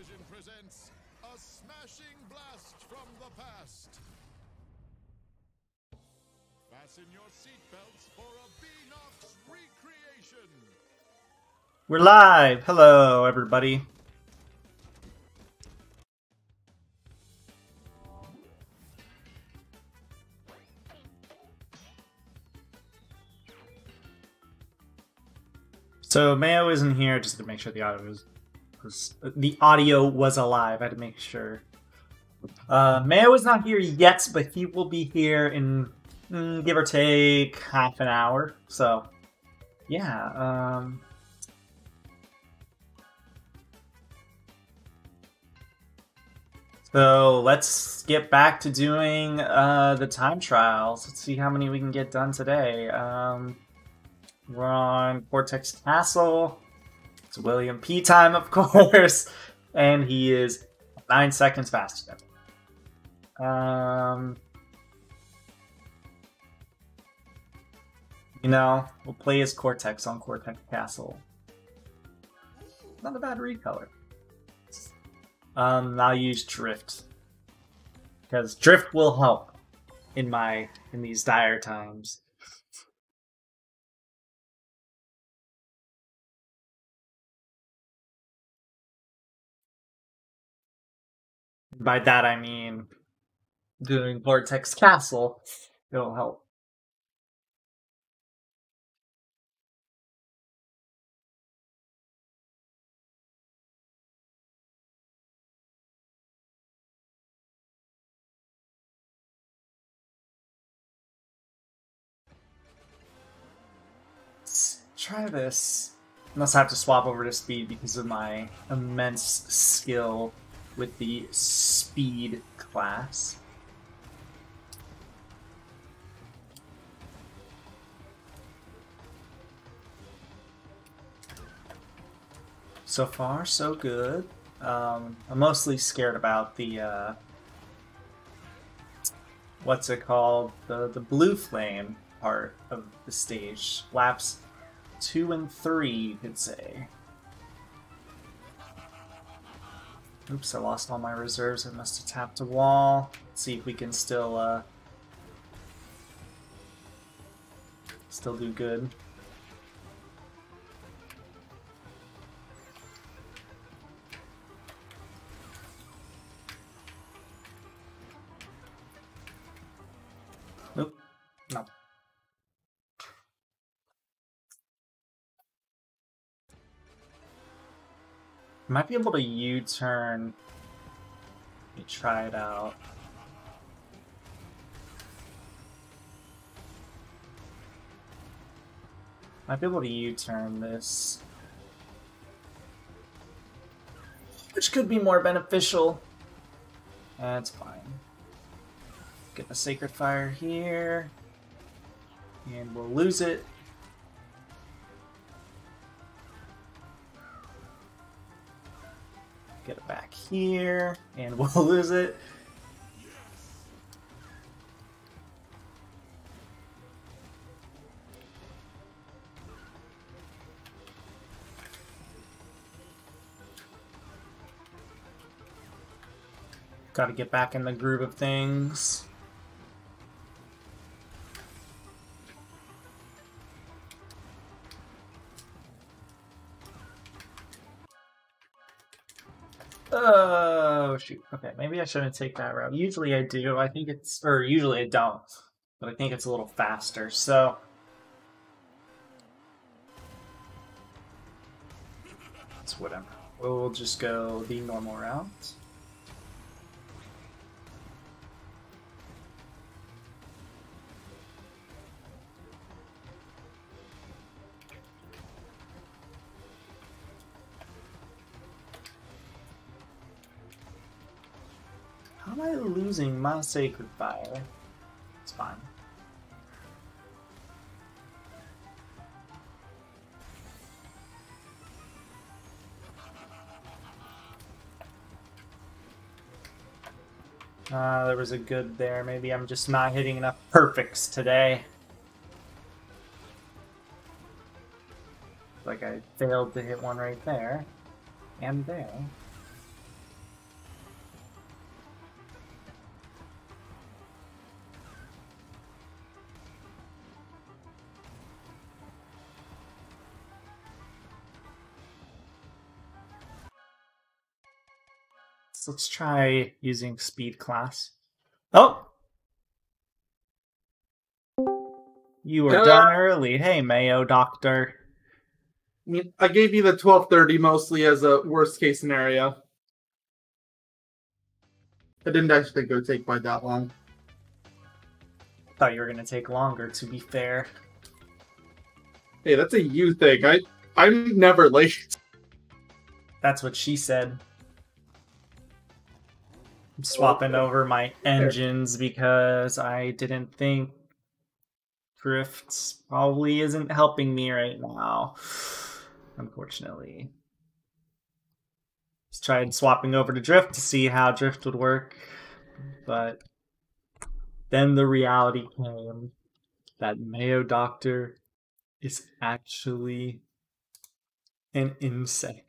Activision presents a smashing blast from the past. Fasten your seatbelts for a Beenox recreation. We're live! Hello, everybody. So Mayo isn't here just to make sure the audio was alive. I had to make sure. Mayo is not here yet, but he will be here in give or take half an hour. So yeah. So let's get back to doing the time trials. Let's see how many we can get done today. We're on Cortex Castle. It's William P time, of course, and he is 9 seconds faster than me. You know, we'll play as Cortex on Cortex Castle. Not a bad recolor. I'll use Drift, because Drift will help in these dire times. By that I mean doing Cortex Castle. It'll help. Let's try this. Unless I have to swap over to speed because of my immense skill with the speed class. So far, so good. I'm mostly scared about the what's it called? The blue flame part of the stage. Laps 2 and 3, you could say. Oops, I lost all my reserves. I must have tapped a wall. Let's see if we can still do good. Nope. No. Might be able to U-turn. Let me try it out. Might be able to U-turn this. Which could be more beneficial. That's fine. Get the Sacred Fire here. And we'll lose it. Get it back here, and we'll lose it. Got to get back in the groove of things. Oh, shoot. Okay, maybe I shouldn't take that route. Usually I do. I think it's... Or usually I don't. But I think it's a little faster, so... It's whatever. We'll just go the normal route. How am I losing my Sacred Fire? It's fine. There was a good there. Maybe I'm just not hitting enough perfects today. Like I failed to hit one right there. And there. So let's try using speed class. Oh! You were done early. Hey, Mayo Doctor. I mean, I gave you the 12:30 mostly as a worst case scenario. I didn't actually think it would take quite that long. Thought you were gonna take longer, to be fair. Hey, that's a you thing. I'm never late. That's what she said. I'm swapping over my engines because I didn't think Drifts probably isn't helping me right now. Unfortunately. Just tried swapping over to Drift to see how Drift would work, but then the reality came that Mayo Doctor is actually an insect.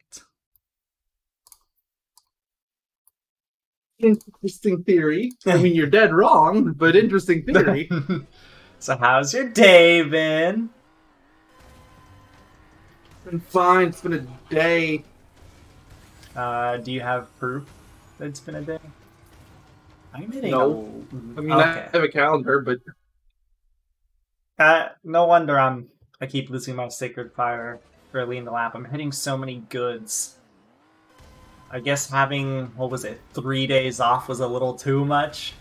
Interesting theory. I mean, you're dead wrong, but interesting theory. So how's your day been? Been fine. It's been a day. Do you have proof that it's been a day? I'm hitting No. I mean, I have a calendar, but... no wonder I keep losing my Sacred Fire early in the lap. I'm hitting so many goods. I guess having, 3 days off was a little too much.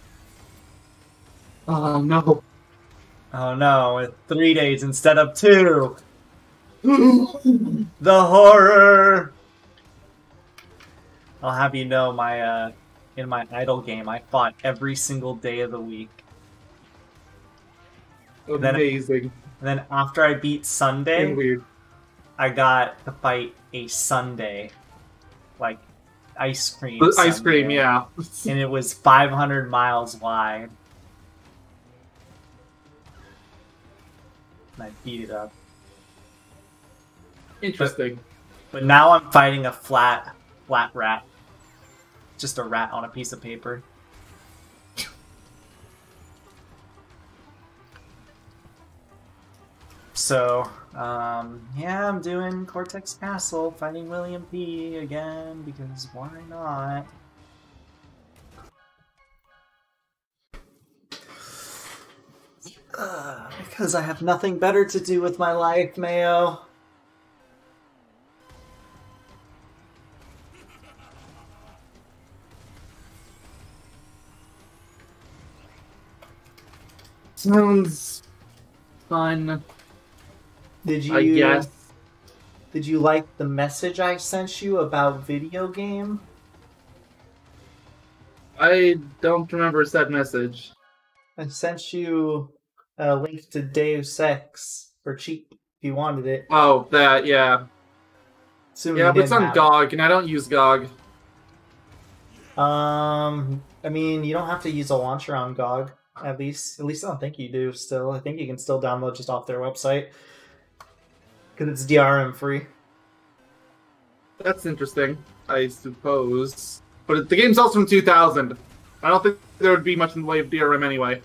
Oh, no. Oh no, with 3 days instead of 2! The horror! I'll have you know, in my idle game, I fought every single day of the week. Amazing. Then after I beat Sunday, And weird. I got to fight a Sunday. Like, ice cream Ice Sunday. cream, yeah. And it was 500 miles wide. And I beat it up. Interesting. But now I'm fighting a flat rat. Just a rat on a piece of paper. So, yeah, I'm doing Cortex Castle, fighting William P. again, because why not? Because I have nothing better to do with my life, Mayo. Sounds fun. Did you? I guess. Did you like the message I sent you about video game? I don't remember said message. I sent you a link to Deus Ex for cheap if you wanted it. Oh, that, yeah. Yeah, but it's on GOG, and I don't use GOG. I mean, you don't have to use a launcher on GOG. At least I don't think you do still. I think you can still download just off their website. Because it's DRM free. That's interesting, I suppose. But the game's also from 2000. I don't think there would be much in the way of DRM anyway.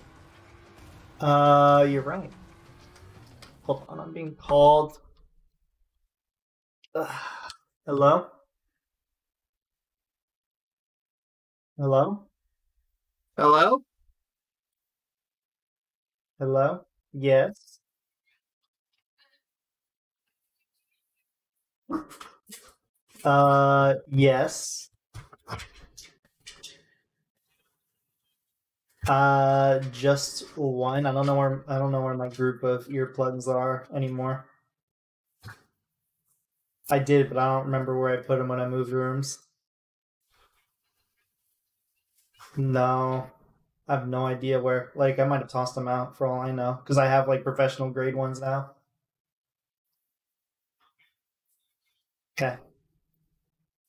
You're right. Hold on, I'm being called. Hello? Hello? Hello? Hello? Yes? Yes. Just one. I don't know where my group of earplugs are anymore. I did, but I don't remember where I put them when I moved rooms. No. I have no idea where. Like, I might have tossed them out for all I know. Because I have, like, professional grade ones now. Okay.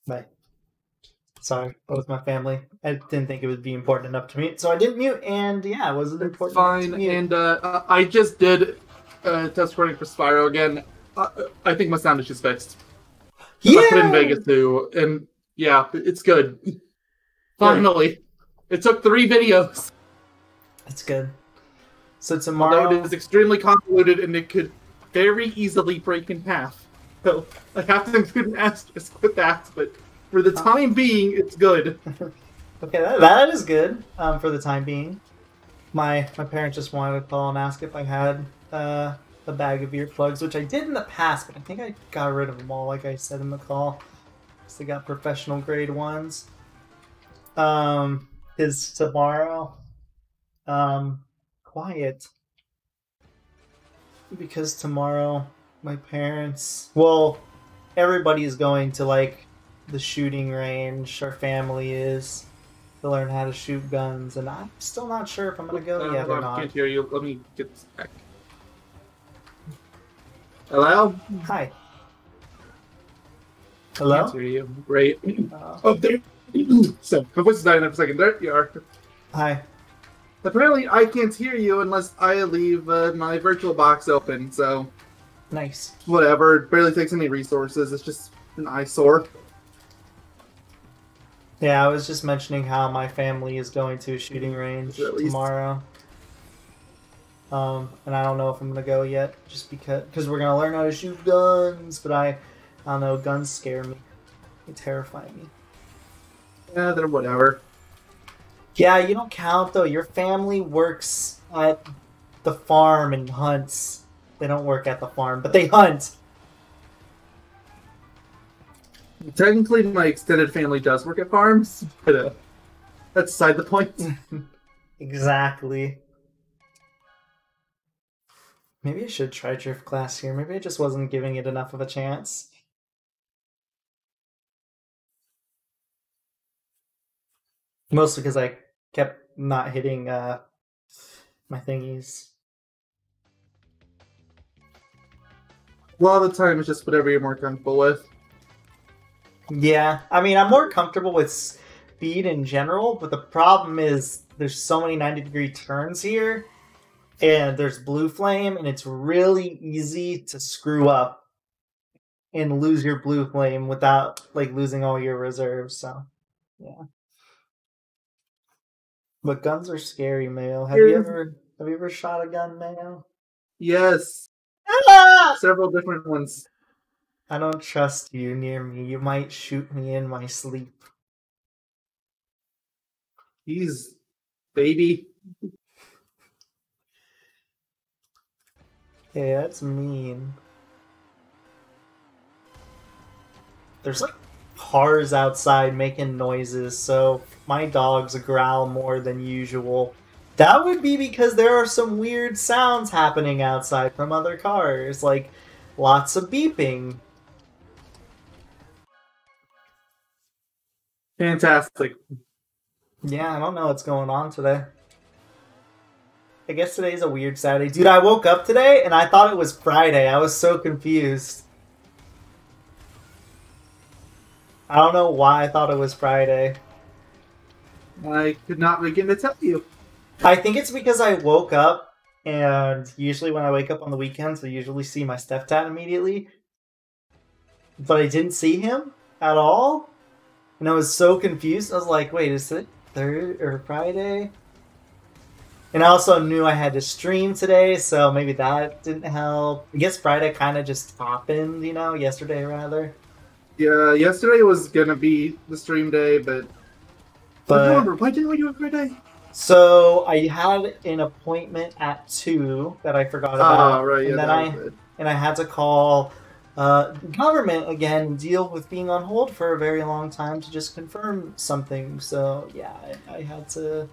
Bye. Sorry, that was my family. I didn't think it would be important enough to mute, so I didn't mute, and yeah, it wasn't important Fine, enough to mute. and I just did test recording for Spyro again. I think my sound is just fixed. Yeah! I put in Vegas too, and yeah, it's good. Finally. It took 3 videos. That's good. So tomorrow... Although it is extremely convoluted, and it could very easily break in half. So I have to include an asterisk with that, but For the time being, it's good. Okay, that is good for the time being. My parents just wanted to call and ask if I had a bag of earplugs, which I did in the past, but I think I got rid of them all, like I said in the call. So they got professional grade ones. Is tomorrow quiet. Because tomorrow my parents, well, everybody is going to like the shooting range. Our family is to learn how to shoot guns, and I'm still not sure if I'm gonna go yet or not. I can't hear you. Let me get this back. Hello? Hi. Hello? Can't hear you. Great. Oh, there. So, my voice is dying for a second. There you are. Hi. Apparently, I can't hear you unless I leave my virtual box open, so... Nice. Whatever. It barely takes any resources. It's just an eyesore. Yeah, I was just mentioning how my family is going to a shooting range tomorrow. And I don't know if I'm gonna go yet, just because we're gonna learn how to shoot guns. But I don't know, guns scare me. They terrify me. Yeah, they're whatever. Yeah, you don't count though. Your family works at the farm and hunts. They don't work at the farm, but they hunt. Technically, my extended family does work at farms, but that's beside the point. Exactly. Maybe I should try drift class here. Maybe I just wasn't giving it enough of a chance. Mostly because I kept not hitting my thingies. A lot of the time, it's just whatever you're more comfortable with. Yeah, I mean, I'm more comfortable with speed in general, but the problem is there's so many 90-degree turns here, and there's blue flame, and it's really easy to screw up and lose your blue flame without like losing all your reserves. So, yeah. But guns are scary, Mayo. Have you ever shot a gun, Mayo? Yes. Ah! Several different ones. I don't trust you near me. You might shoot me in my sleep. He's baby. Hey, that's mean. There's like cars outside making noises, so my dogs growl more than usual. That would be because there are some weird sounds happening outside from other cars, like lots of beeping. Fantastic. Yeah, I don't know what's going on today. I guess today's a weird Saturday. Dude, I woke up today and I thought it was Friday. I was so confused. I don't know why I thought it was Friday. I could not begin to tell you. I think it's because I woke up, and usually when I wake up on the weekends, I usually see my stepdad immediately. But I didn't see him at all. And I was so confused. I was like, wait, is it Thursday or Friday? And I also knew I had to stream today, so maybe that didn't help. I guess Friday kind of just happened, you know, yesterday rather. Yeah, yesterday was gonna be the stream day, but I remember, why didn't we do it Friday? So I had an appointment at 2 that I forgot about. Oh, right, and yeah, then I had to call government again and deal with being on hold for a very long time to just confirm something. So yeah, I had to.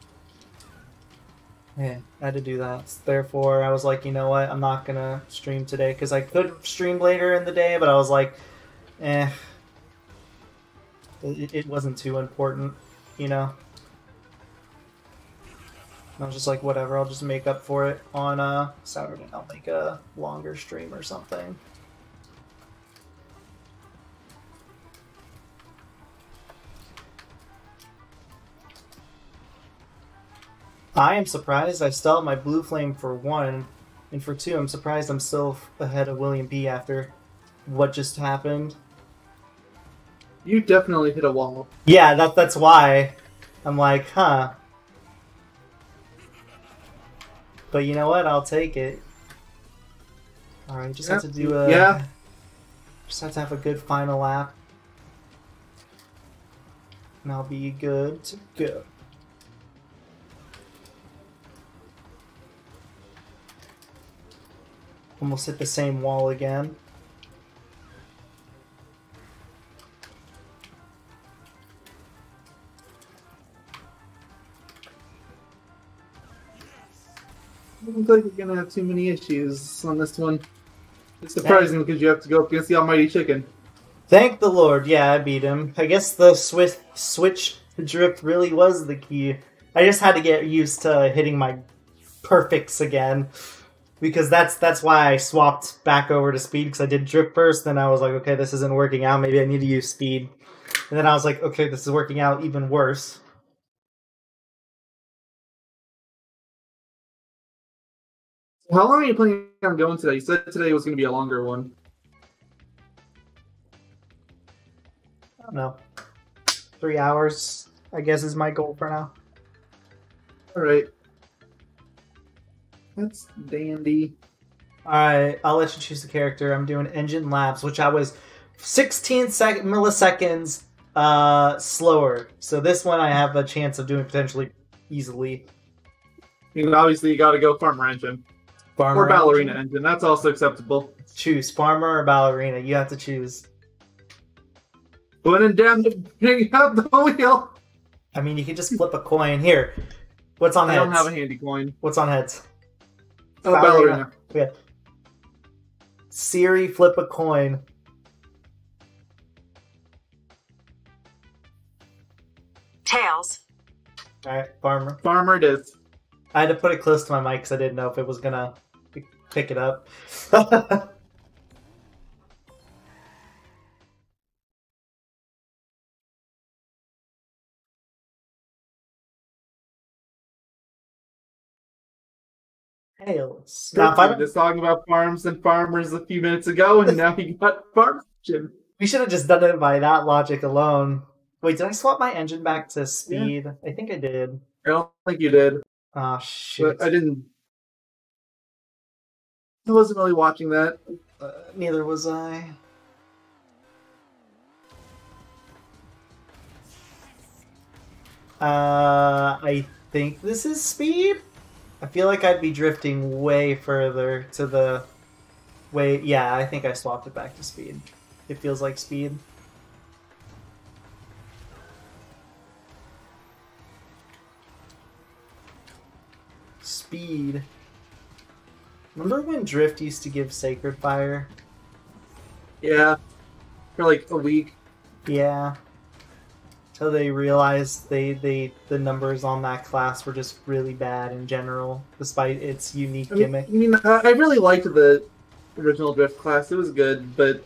Yeah, I had to do that. Therefore, I was like, you know what? I'm not gonna stream today because I could stream later in the day, but I was like, it wasn't too important, you know. I was just like, whatever. I'll just make up for it on Saturday. I'll make a longer stream or something. I am surprised I still have my blue flame for 1, and for 2, I'm surprised I'm still ahead of William P. after what just happened. You definitely hit a wall. Yeah, that's why I'm like, huh. But you know what? I'll take it. Alright, just have to do a... Yeah. Just have to have a good final lap. And I'll be good to go. Almost hit the same wall again. I don't think you're gonna have too many issues on this one. It's surprising because you have to go up against the Almighty Chicken. Thank the Lord, yeah, I beat him. I guess the switch to drift really was the key. I just had to get used to hitting my perfects again. Because that's why I swapped back over to speed, because I did drift first, then I was like, okay, this isn't working out, maybe I need to use speed. And then I was like, okay, this is working out even worse. How long are you planning on going today? You said today was going to be a longer one. I don't know. 3 hours, I guess, is my goal for now. Alright. That's dandy. Alright, I'll let you choose the character. I'm doing Engine Labs, which I was 16 milliseconds slower. So this one I have a chance of doing potentially easily. And obviously you gotta go Farmer Engine. Farmer or Ballerina Engine. That's also acceptable. Choose Farmer or Ballerina. You have to choose. When in doubt, hang out the wheel. I mean, you can just flip a coin. Here. What's on heads? I don't have a handy coin. What's on heads? Oh, Ballerina. Yeah. Siri, flip a coin. Tails. Alright, Farmer. Farmer it is. I had to put it close to my mic because I didn't know if it was gonna pick it up. Tails. Now, I was just talking about farms and farmers a few minutes ago, and now you got Farm Engine. We should have just done it by that logic alone. Wait, did I swap my engine back to speed? Yeah. I think I did. I don't think you did. Oh, shit. But I didn't. I wasn't really watching that. Neither was I. I think this is speed? I feel like I'd be drifting way further to the way... Yeah, I think I swapped it back to speed. It feels like speed. Speed. Remember when Drift used to give Sacred Fire? Yeah. For like a week. Yeah. Until they realized the numbers on that class were just really bad in general, despite its unique gimmick. I really liked the original Drift class. It was good, but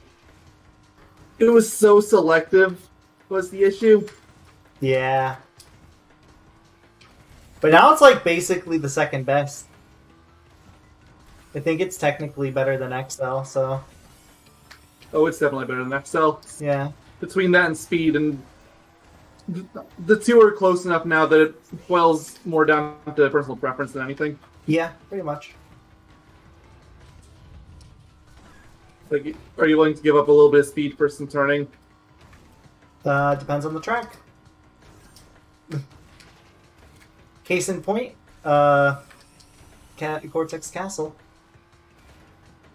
it was so selective was the issue. Yeah. But now it's like basically the second best. I think it's technically better than XL, so... Oh, it's definitely better than XL. Yeah. Between that and Speed, and the two are close enough now that it boils more down to personal preference than anything. Yeah, pretty much. Like, are you willing to give up a little bit of speed for some turning? Depends on the track. Case in point, Cortex Castle.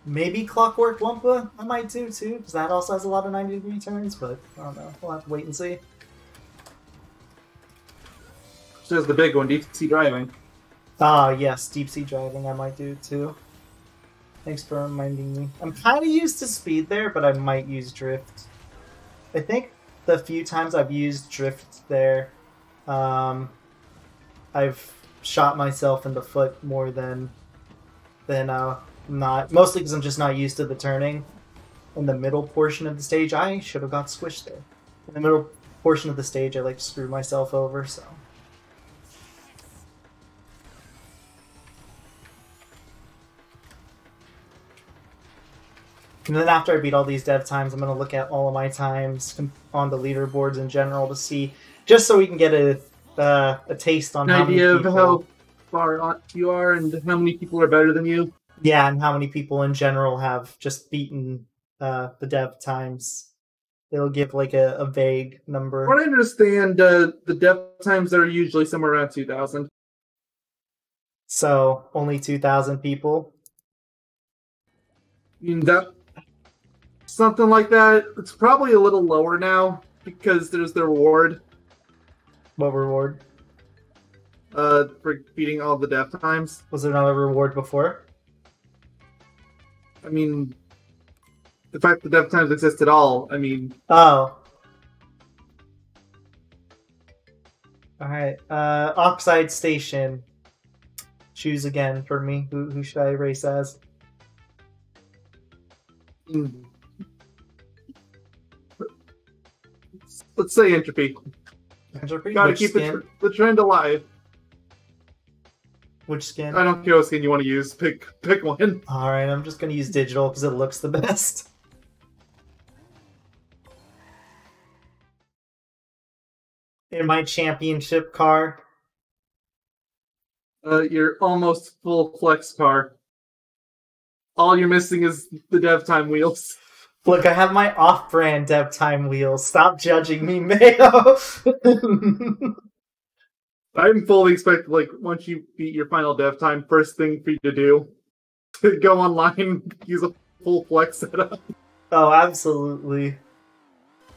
Maybe Clockwork WUMPA I might do too, because that also has a lot of 90-degree turns, but I don't know. We'll have to wait and see. So there's the big one, deep sea driving. Yes, deep sea driving I might do too. Thanks for reminding me. I'm kind of used to speed there, but I might use drift. I think the few times I've used drift there, I've shot myself in the foot more than not. Mostly because I'm just not used to the turning in the middle portion of the stage. I should have got squished there. In the middle portion of the stage, I like screwed myself over, so... And then after I beat all these dev times, I'm going to look at all of my times on the leaderboards in general to see, just so we can get a taste on how many people... An idea of how far you are and how many people are better than you. Yeah, and how many people in general have just beaten the dev times It'll give like a vague number. From what I understand, the dev times are usually somewhere around 2,000. So only 2,000 people. That something like that. It's probably a little lower now because there's the reward. What reward? For beating all the dev times. Was there not a reward before? I mean, the fact that dev times exist at all. I mean. Oh. Alright, Oxide Station. Choose again for me. Who should I race as? Let's say Entropy. Entropy? Gotta Which keep skin? the trend alive. Which skin? I don't care what skin you want to use. Pick one. Alright, I'm just gonna use digital because it looks the best. In my championship car. Your almost full flex car. All you're missing is the dev time wheels. Look, I have my off-brand dev time wheels. Stop judging me, Mayo. I'm fully expecting, like, once you beat your final dev time, first thing for you to do, to go online, use a full flex setup. Oh, absolutely.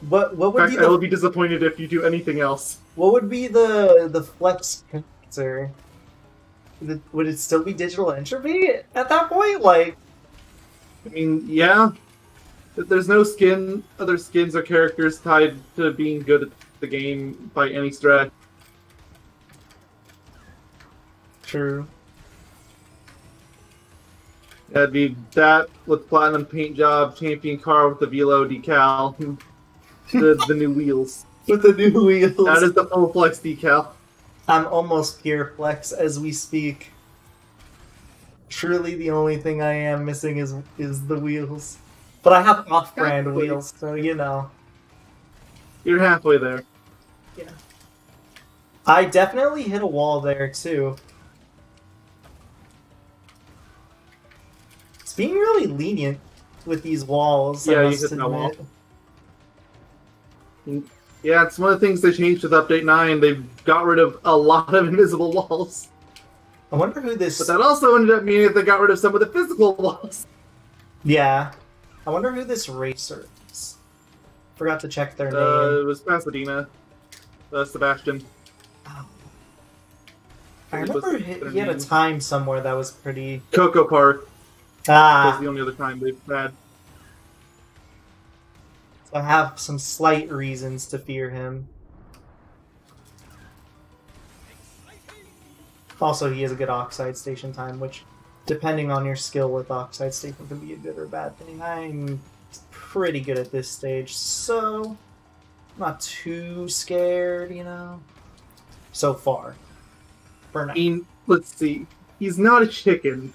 What would In fact, be I will be disappointed if you do anything else. What would be the flex connector? Would it still be digital entropy at that point? Like, I mean, yeah. There's no other skins or characters tied to being good at the game by any stretch. true. That'd be that with platinum paint job, champion car with the velo decal, the new wheels. With the new wheels. That is the full flex decal. I'm almost pure flex as we speak. Truly, the only thing I am missing is the wheels. But I have off-brand wheels, so you know. You're halfway there. Yeah. I definitely hit a wall there too. It's being really lenient with these walls. Yeah, I you must hit that wall. admit. Yeah, it's one of the things they changed with Update 9. They've got rid of a lot of invisible walls. I wonder who this. But that also ended up meaning that they got rid of some of the physical walls. Yeah. I wonder who this racer is. Forgot to check their name. It was Pasadena. Sebastian. I remember he had a time somewhere that was pretty... Coco Park. Ah! Was the only other time they've had. So I have some slight reasons to fear him. Also, he has a good Oxide Station time, which, depending on your skill with Oxide Station, can be a good or bad thing. I'm pretty good at this stage, so I'm not too scared, you know? So far. For now. I mean, let's see. He's not a chicken.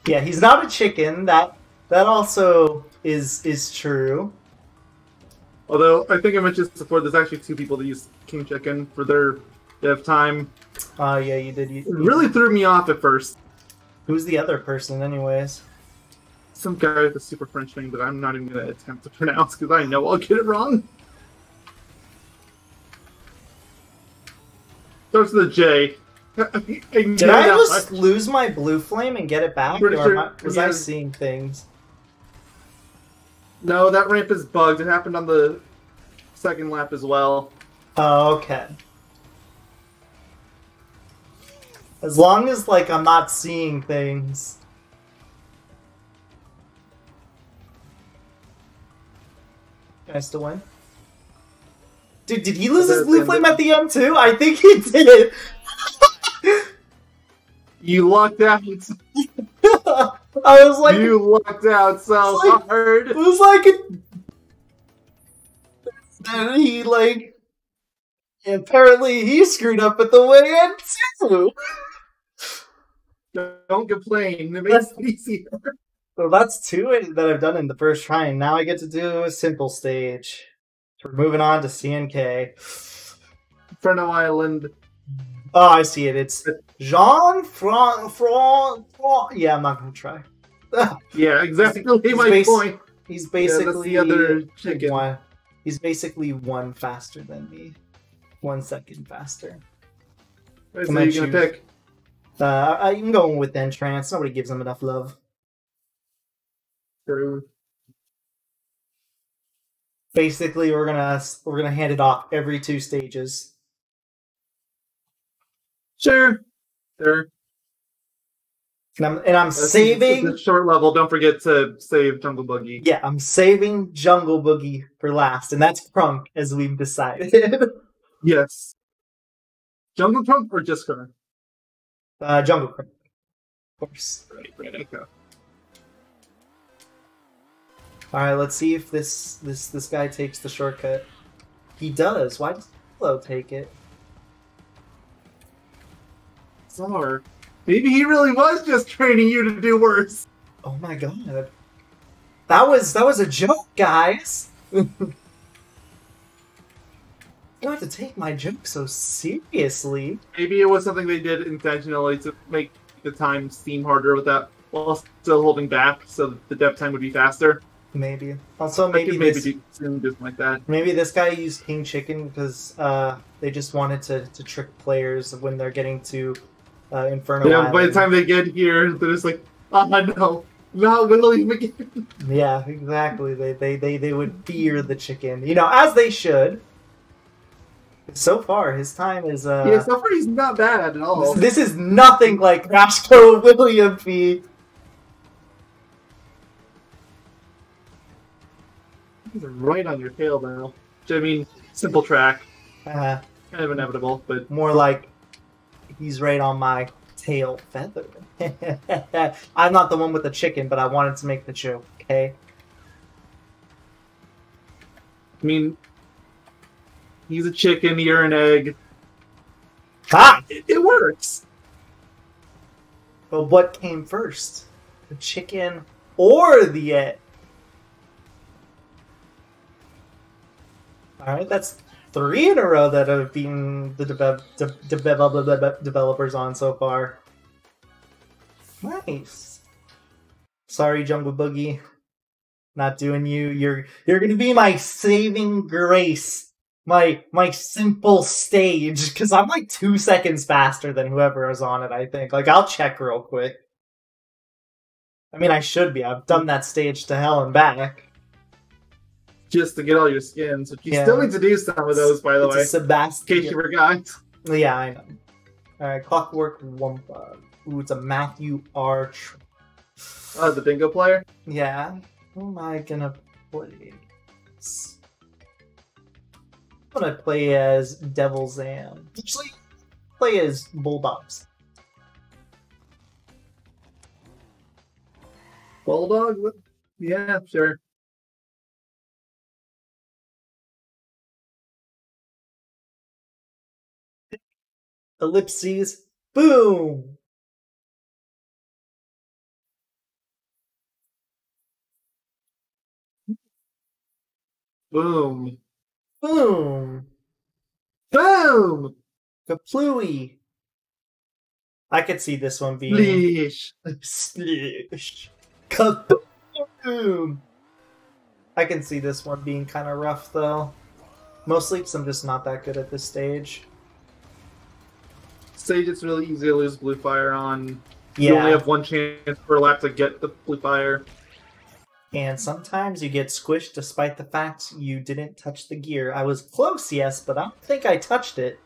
Yeah, he's not a chicken. That also is true. Although, I think I mentioned before, there's actually 2 people that use King Chicken for their dev time. Yeah, you did. It really threw me off at first. Who's the other person, anyways? Some guy with a super French name that I'm not even going to attempt to pronounce because I know I'll get it wrong. Starts with a J. Did I just lose my blue flame and get it back? Pretty Or sure, was yeah. I seeing things? No, that ramp is bugged. It happened on the second lap as well. Oh, okay. As long as, like, I'm not seeing things. Can I still win? Dude, did he lose his blue flame at the end too? I think he did. You lucked out. I was like... You lucked out so hard. It was like... And he, like... Apparently he screwed up at the way end too. Don't complain. It makes it easier. So that's 2 that I've done in the first try, and now I get to do a simple stage. We're moving on to CNK. Inferno Island. Oh, I see it. It's Jean-Francois. Yeah, I'm not gonna try. Yeah, exactly my point. He's basically that's the other chicken. He's basically 1 faster than me. 1 second faster. Wait, so you gonna pick? I'm going with Entrance. Nobody gives him enough love. True. Basically, we're gonna hand it off every 2 stages. Sure. Sure. And I'm saving the short level. Don't forget to save Jungle Boogie. Yeah, I'm saving Jungle Boogie for last, and that's Crunk, as we've decided. Yes. Jungle Crunk or just Crunk? Jungle Crunk, of course. Right. Okay. All right, let's see if this guy takes the shortcut. He does. Why does Hello take it? Czar. Maybe he really was just training you to do worse. Oh my god. That was a joke, guys. You don't have to take my joke so seriously. Maybe it was something they did intentionally to make the time seem harder with that, while still holding back so that the dev time would be faster. Maybe. Also, maybe do something like that. Maybe this guy used King Chicken because they just wanted to trick players when they're getting to Inferno Island. By the time they get here, they're just like, oh no, not William again. Yeah, exactly. They would fear the chicken, as they should. So far, his time is yeah. So far, he's not bad at all. This is nothing like Rashko William P. He's right on your tail now. Which, I mean, simple track, kind of inevitable, but more like he's right on my tail feather. I'm not the one with the chicken, but I wanted to make the joke. Okay. I mean, he's a chicken, you're an egg. Ah! It works! But what came first? The chicken or the egg? Alright, that's 3 in a row that have been the developers on so far. Nice. Sorry, Jungle Boogie. Not doing you. You're gonna be my saving grace. My simple stage. Because I'm like 2 seconds faster than whoever is on it, I think. Like, I'll check real quick. I mean, I should be. I've done that stage to hell and back. Just to get all your skins. But you still need to do some of those, by the way. Sebastian. In case you forgot. Yeah, I know. Alright, Clockwork WUMPA. Ooh, it's a Matthew R. The bingo player? Yeah. Who am I gonna play? I'm gonna play as Devil's Am. Actually, play as Bulldogs. Bulldog? Yeah, sure. Ellipses. Boom! Boom. Boom! Boom! Kaplooey! I could see this one being... Leash. Splish. Kaboom! I can see this one being kind of rough, though. Mostly because I'm just not that good at this stage. Stage, it's really easy to lose blue fire on. Yeah. You only have 1 chance per lap to get the blue fire. And sometimes you get squished despite the fact you didn't touch the gear. I was close, yes, but I don't think I touched it.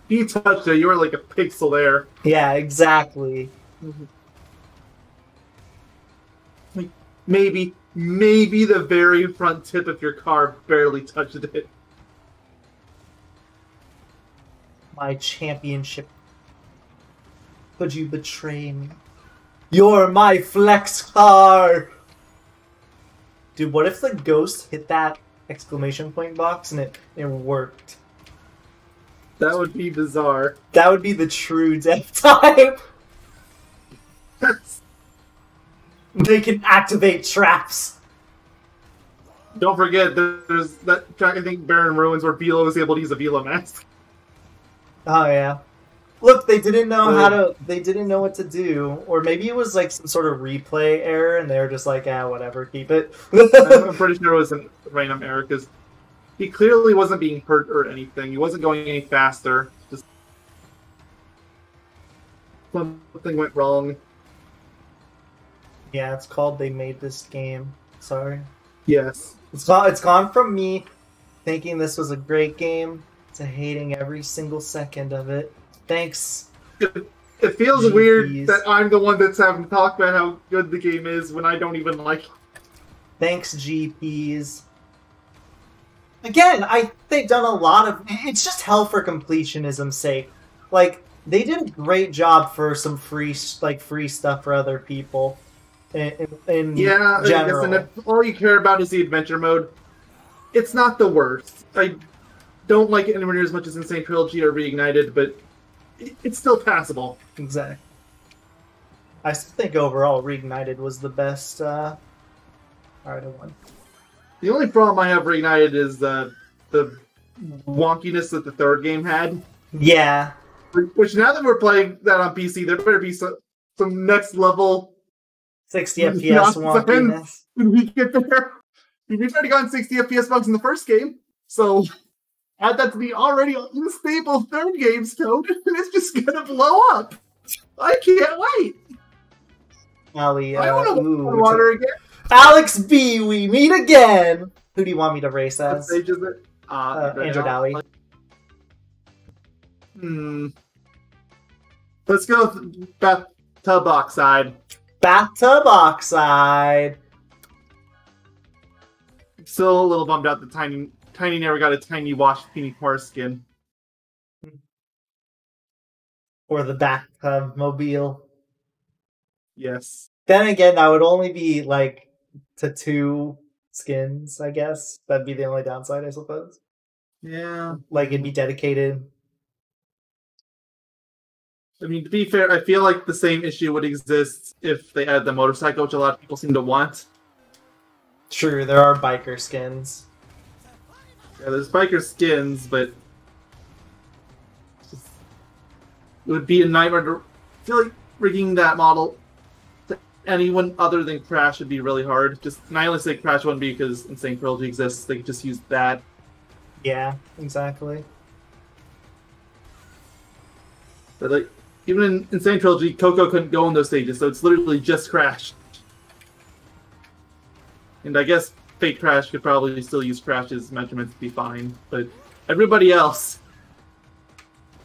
You touched it, you were like a pixel there. Yeah, exactly. Like, maybe the very front tip of your car barely touched it. My championship. Could you betray me? You're my flex car! Dude, what if the ghost hit that exclamation point box and it worked? That would be bizarre. That would be the true death time! They can activate traps! Don't forget, there's that track, I think, Baron Ruins, where Velo was able to use a Velo mask. Oh, yeah. Look, they didn't know how to. They didn't know what to do, or maybe it was like some sort of replay error, and they were just like, "Ah, whatever, keep it." I'm pretty sure it was a random error because he clearly wasn't being hurt or anything. He wasn't going any faster. Just something went wrong. Yeah, it's called "They Made This Game." Sorry. Yes. It's gone from me thinking this was a great game to hating every single second of it. Thanks. It feels GPs. weird that I'm the one that's having to talk about how good the game is when I don't even like it. Thanks, GPs. Again, they've done a lot of... It's just hell for completionism's sake. Like, they did a great job for some free stuff for other people. In yeah, general. and if all you care about is the adventure mode, it's not the worst. I don't like it anywhere near as much as Insane Trilogy or Reignited, but it's still passable. Exactly. I still think overall Reignited was the best Alright, one. The only problem I have Reignited is the wonkiness that the third game had. Yeah. Which now that we're playing that on PC, there better be some next level 60 FPS wonkiness. When we get there. We've already gotten 60 FPS bugs in the first game, so add that to the already unstable third game's code, and it's just gonna blow up. I can't wait. Ali, I want to water again. Alex B, we meet again. Who do you want me to race as? Andrew Dally. Let's go with Bathtub Oxide. Bathtub Oxide. Still a little bummed out that Tiny never got a Tiny Wash Peony Car skin. Or the Bathtub Mobile. Yes. Then again, that would only be like to 2 skins, I guess. That'd be the only downside, I suppose. Yeah. Like, it'd be dedicated. I mean, to be fair, I feel like the same issue would exist if they added the motorcycle, which a lot of people seem to want. True, there are biker skins. Yeah, there's biker skins, but it would be a nightmare to... I feel like rigging that model to anyone other than Crash would be really hard. And I only say Crash wouldn't be because Insane Trilogy exists. They could just use that. Yeah, exactly. But like, even in Insane Trilogy, Coco couldn't go on those stages, so it's literally just Crash. And I guess Fake Crash could probably still use Crash's measurements to be fine, but everybody else...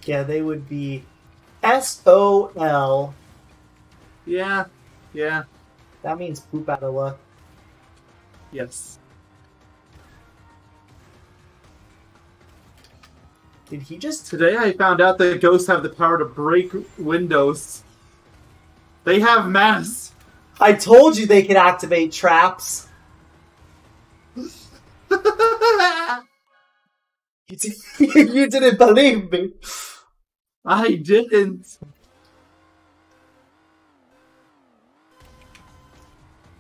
Yeah, they would be SOL. Yeah. That means poop out of luck. Yes. Did he just... Today I found out that ghosts have the power to break windows. They have mass. I told you they could activate traps. You didn't believe me. I didn't.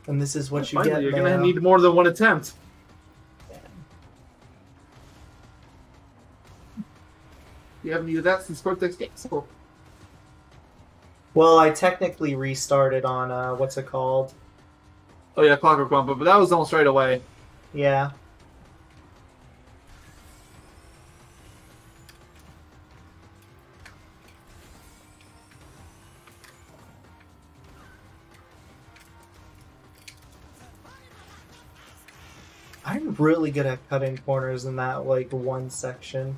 And this is what you Finally, get, you're man. gonna need more than one attempt. You haven't used that since Cortex Games. Well, I technically restarted on, what's it called? Oh yeah, Clockwork WUMPA, but that was almost right away. Yeah. I'm really good at cutting corners in that, like, one section.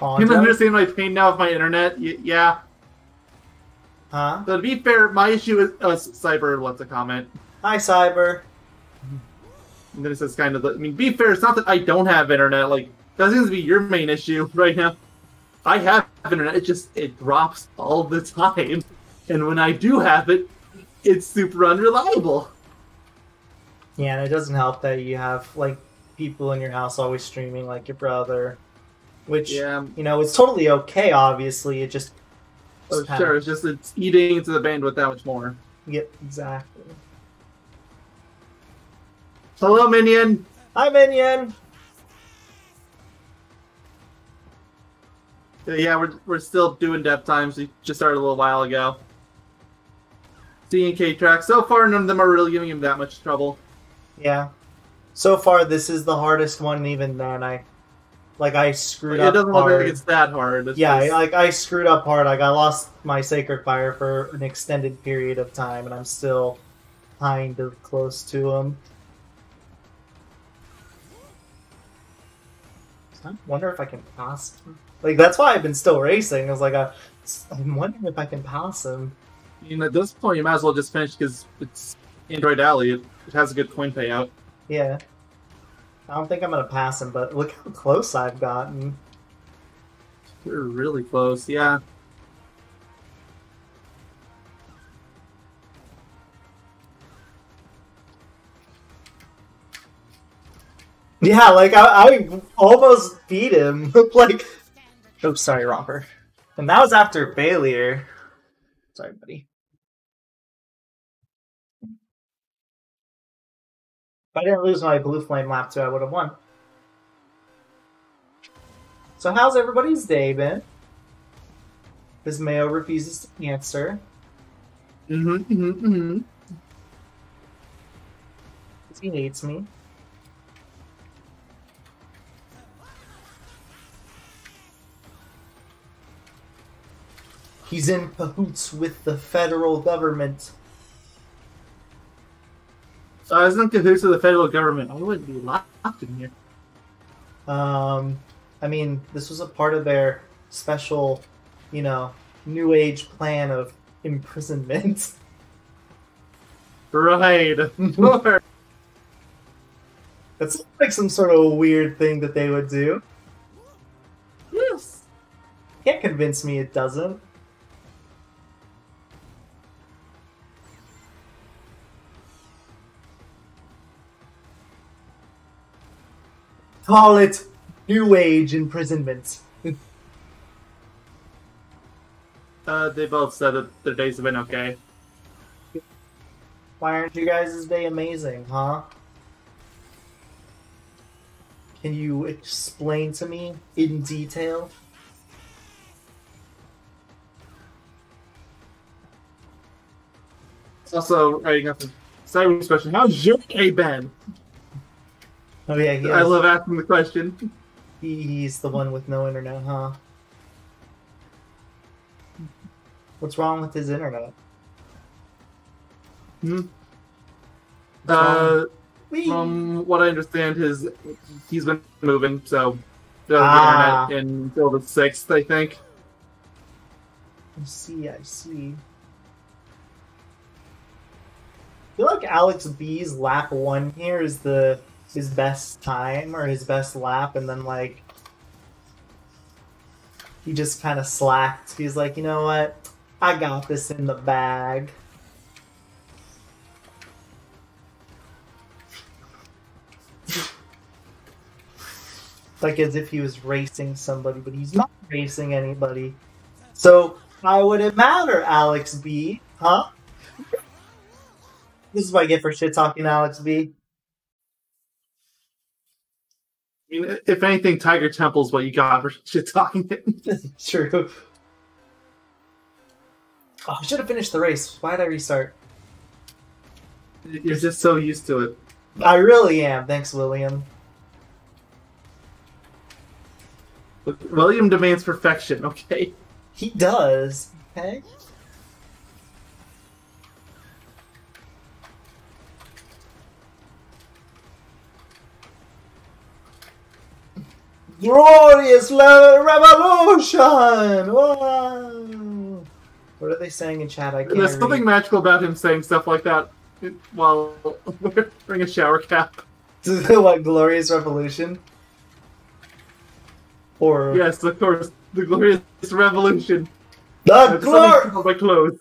You can understand my pain now with my internet? Yeah. Huh? So to be fair, my issue is... Cyber wants a comment. Hi, Cyber. And then it says kind of... I mean, be fair, it's not that I don't have internet. Like, that seems to be your main issue right now. I have internet, it drops all the time. And when I do have it, it's super unreliable. Yeah, and it doesn't help that you have, like, people in your house always streaming, like your brother. Which, Yeah. you know, it's totally okay, obviously. It just Oh, sure, it's eating into the bandwidth that much more. Yep, exactly. Hello, Minion! Hi, Minion! Yeah, we're still doing death times. We just started a little while ago. C and K tracks. So far, none of them are really giving him that much trouble. Yeah. So far, this is the hardest one, and even then, I screwed up. It doesn't look like it's that hard. I screwed up hard. I lost my Sacred Fire for an extended period of time, and I'm still kind of close to him. I wonder if I can pass him. Like, that's why I've been still racing. I was like, I'm wondering if I can pass him. You know, at this point, you might as well just finish because it's Android Alley. It has a good coin payout. Yeah. I don't think I'm going to pass him, but look how close I've gotten. You're really close, yeah. Yeah, like, I almost beat him. Like, oh, sorry, Romper. And that was after failure. Sorry, buddy. If I didn't lose my Blue Flame lap 2, I would have won. So how's everybody's day been? Because Mayo refuses to answer. Because he hates me. He's in cahoots with the federal government. So I was in cahoots with the federal government. I wouldn't be locked in here. I mean, this was a part of their special, you know, New Age plan of imprisonment. Right. That's like some sort of weird thing that they would do. Yes. Can't convince me it doesn't. Call it New Age imprisonment. They both said that their days have been okay. Why aren't you guys' day amazing, huh? Can you explain to me in detail? Also, writing up a Cyber's question, how's your day been? Oh yeah, I love asking the question. He's the one with no internet, huh? What's wrong with his internet? From what I understand, he's been moving, so the internet until the 6th, I think. I see. I feel like Alex B's lap 1 here is his best time or his best lap, and then like he just kind of slacked. He's like, you know what? I got this in the bag. Like as if he was racing somebody, but he's not racing anybody. So why would it matter, Alex B? Huh? This is what I get for shit talking Alex B. I mean, if anything, Tiger Temple's what you got for shit talking. True. Oh, I should have finished the race. Why did I restart? You're just so used to it. I really am. Thanks, William. Look, William demands perfection, okay? He does. Okay? Glorious revolution! Whoa! What are they saying in chat? I can't There's read. something magical about him saying stuff like that while wearing a shower cap. What, glorious revolution? Or yes, of course, the glorious revolution. the glory. My clothes.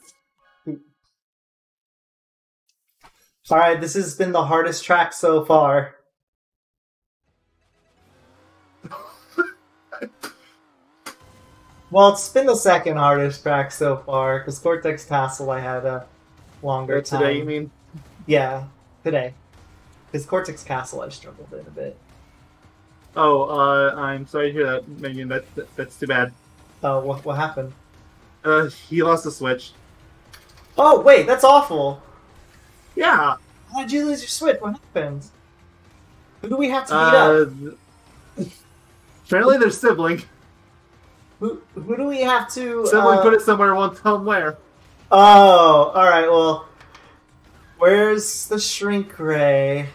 All right, this has been the hardest track so far. Well, it's been the second hardest track so far, because Cortex Castle I had a longer time. Today, you mean? Yeah, today. Because Cortex Castle I struggled in a bit. Oh, I'm sorry to hear that, Megan. That's too bad. Oh, what happened? He lost the Switch. Oh, wait, that's awful! Yeah! Why'd you lose your Switch? What happened? Who do we have to beat up? Apparently their sibling. Who do we have to... Sibling put it somewhere, won't tell him where. Oh, alright, well... Where's the Shrink Ray?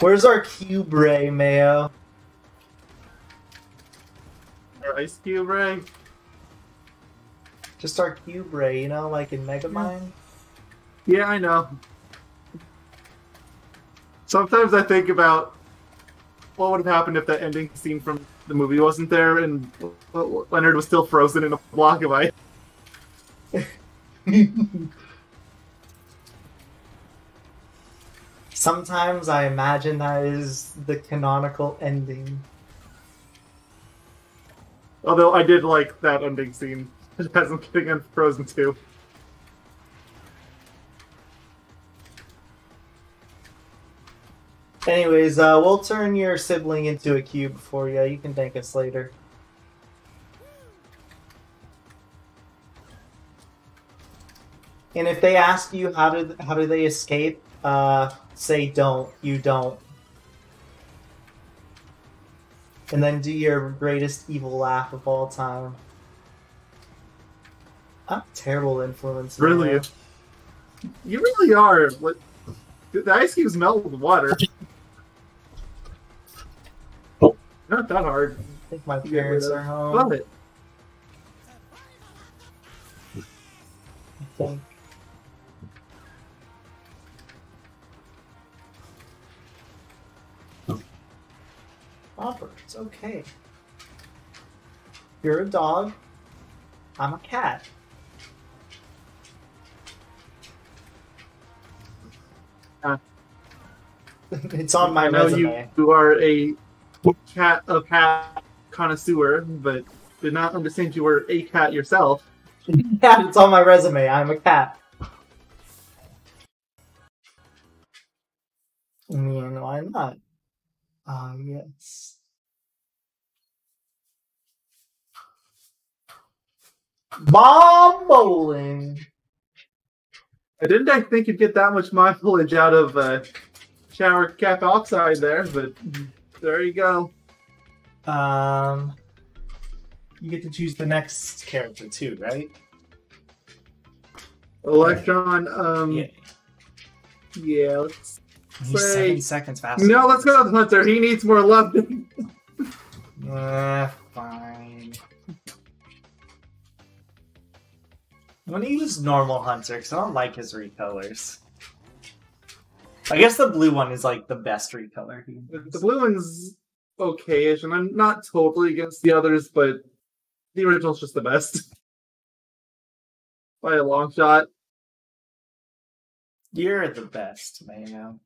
Where's our Cube Ray, Mayo? Our Ice Cube Ray? Just our Cube Ray, you know, like in Megamind? Yeah, I know. Sometimes I think about what would have happened if that ending scene from the movie wasn't there and Leonard was still frozen in a block of ice. Sometimes I imagine that is the canonical ending. Although I did like that ending scene. It has him getting unfrozen too. Anyways, we'll turn your sibling into a cube for you. You can thank us later. And if they ask you how do they escape, say don't. You don't. And then do your greatest evil laugh of all time. I'm a terrible influence. Really? Man. You really are. What? The ice cubes melt with water. Not that hard. I think my parents are home. Love it. I think. Robert, it's okay. You're a dog. I'm a cat. It's on my resume. You are a cat connoisseur, but did not understand you were a cat yourself. Yeah, it's on my resume. I'm a cat. And why not? Yes. Bomb bowling. Didn't I think you'd get that much mileage out of shower cap oxide there, but there you go. You get to choose the next character too, right? Electron, yeah, let's He's say... 7 seconds faster. No, let's go with Hunter. He needs more love. Fine. I'm gonna use normal Hunter because I don't like his recolors. I guess the blue one is like the best recolor. The blue one's okay-ish, and I'm not totally against the others, but the original's just the best. By a long shot. You're the best, man.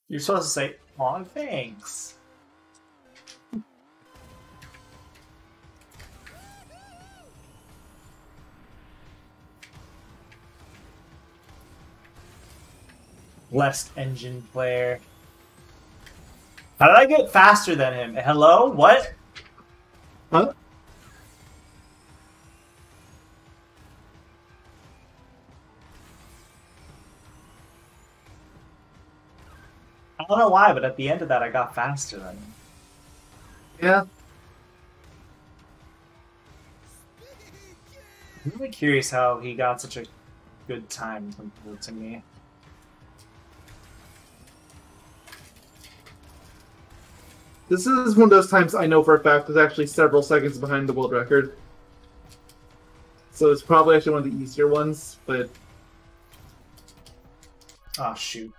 You're supposed to say, "Aw, thanks." Blessed engine player. How did I get faster than him? Hello? What? Huh? I don't know why, but at the end of that, I got faster than him. Yeah. I'm really curious how he got such a good time compared to me. This is one of those times I know for a fact is actually several seconds behind the world record. So it's probably actually one of the easier ones, but... Oh, shoot.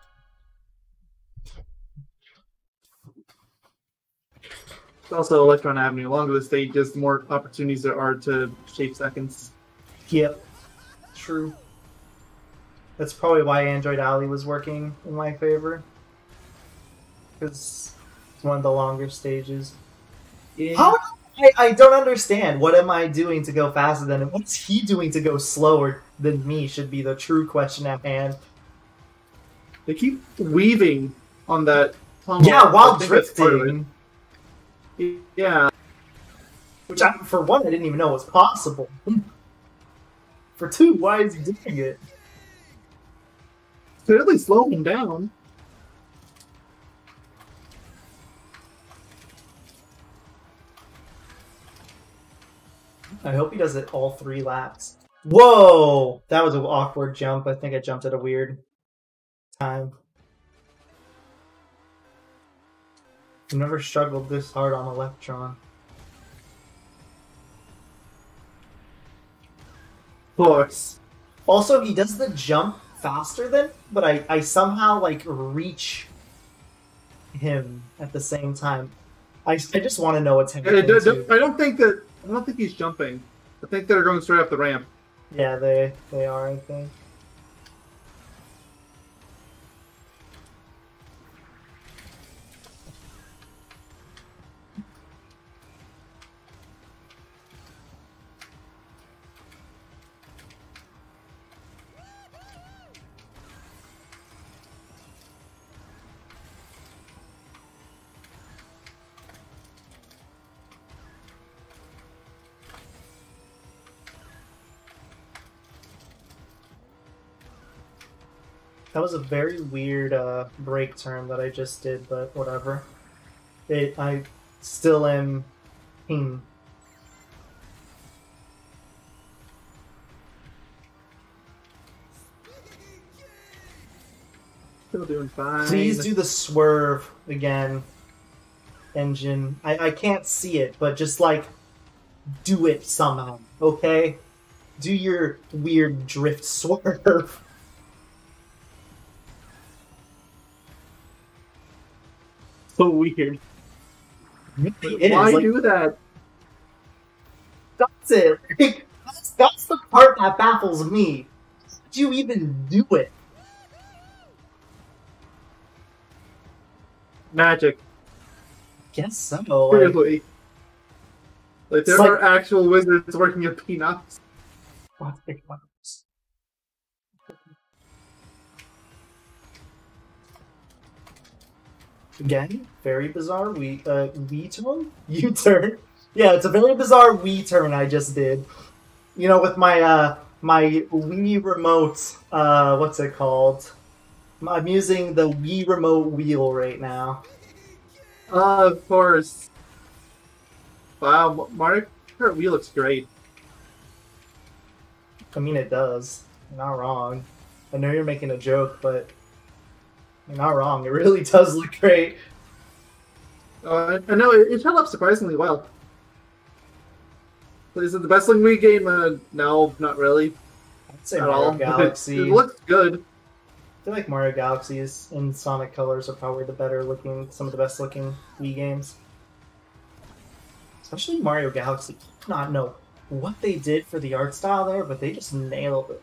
Also, Electron Avenue. The longer the stage is, the more opportunities there are to shape seconds. Yep. True. That's probably why Android Alley was working in my favor. Because it's one of the longer stages. Yeah. How? I don't understand. What am I doing to go faster than him? What's he doing to go slower than me should be the true question at hand. They keep weaving on that tunnel. Yeah, while I think that's part of drifting. it. Yeah. Which, for one, I didn't even know was possible. For two, why is he doing it? Clearly slow him down. I hope he does it all 3 laps. Whoa! That was an awkward jump. I think I jumped at a weird time. I've never struggled this hard on Electron. Of course. Also, he does the jump faster than, but I somehow like reach him at the same time. I just want to know what's happening. I don't think he's jumping. I think they're going straight up the ramp. Yeah, they are, I think. That was a very weird break turn that I just did, but whatever. I still am... Still doing fine. Please do the swerve again, engine. I can't see it, but just like, do it somehow, okay? Do your weird drift swerve. So weird. It Why is, like, do that? that's it. That's the part that baffles me. How did you even do it? Magic. Guess so. Seriously. Like, there It's are actual wizards working at Beenox. I'll have to think about this. Again, very bizarre Wii turn? U-turn? Yeah, it's a very bizarre Wii turn I just did. You know, with my my Wii remote, what's it called? I'm using the Wii remote wheel right now. Of course. Wow, Mario Kart Wii looks great. I mean, it does. You're not wrong. I know you're making a joke, but you're not wrong. It really does look great. I know, it held up surprisingly well. But is it the best looking Wii game? No, not really. I'd say At Mario all. Galaxy. It looks good. I feel like Mario Galaxies and Sonic Colors are probably the better looking, some of the best looking Wii games. Especially Mario Galaxy. I do not know what they did for the art style there, but they just nailed it.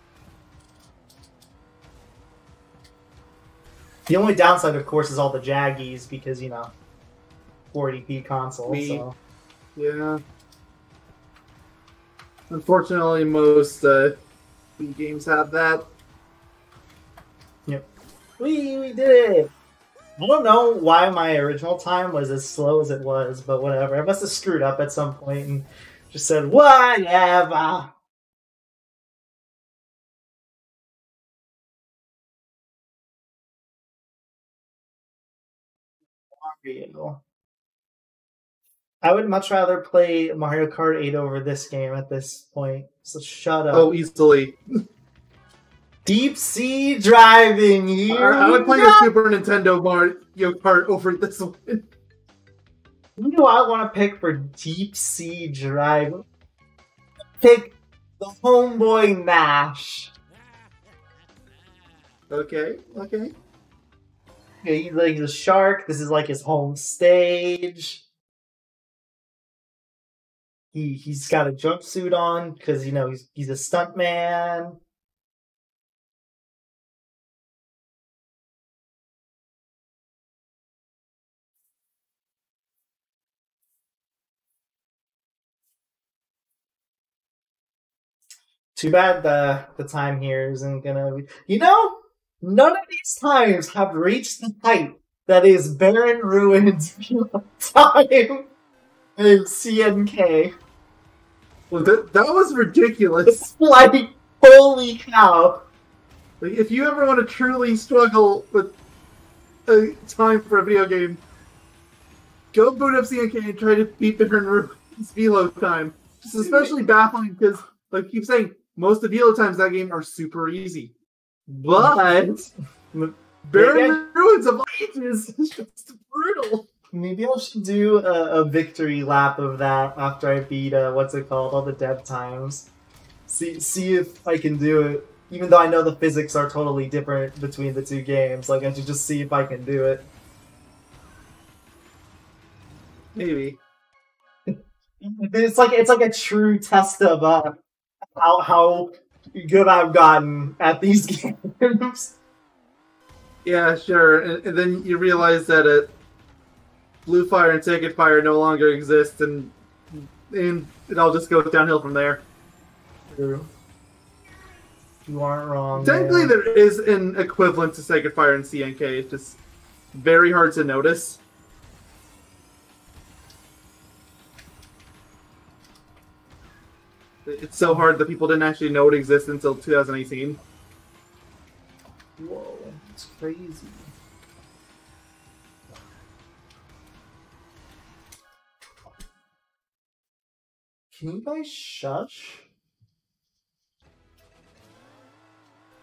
The only downside, of course, is all the jaggies because, you know, 40p console. So. Yeah. Unfortunately, most Wii games have that. Yep. We did it! I don't know why my original time was as slow as it was, but whatever. I must have screwed up at some point and just said, whatever! Mario. I would much rather play Mario Kart 8 over this game at this point. So shut up. Oh, easily. Deep sea driving here. I would play a Super Nintendo Mario Kart over this one. You know what I want to pick for deep sea driving? Pick the homeboy Nash. Okay, okay. Okay, he's like a shark. This is like his home stage. He's got a jumpsuit on because, you know, he's a stuntman. Too bad the time here isn't gonna be... You know, none of these times have reached the height that is Barren Ruins time in CNK. Well, that was ridiculous. Like, holy cow. Like, if you ever want to truly struggle with a time for a video game, go boot up CNK and try to beat Barren Ruins Velo time. It's especially baffling because, like I keep saying, most of the Velo times in that game are super easy. But Barren Ruins of Ages is just brutal. Maybe I should do a victory lap of that after I beat, what's it called, all the dev times. See if I can do it. Even though I know the physics are totally different between the two games. Like, I should just see if I can do it. Maybe. It's like a true test of how good I've gotten at these games. Yeah, sure. And then you realize that Blue Fire and Sacred Fire no longer exist, and it all just goes downhill from there. True. You aren't wrong. Technically, there is an equivalent to Sacred Fire in CNK. It's just very hard to notice. It's so hard that people didn't actually know it existed until 2018. Whoa, it's crazy. Can you guys shush?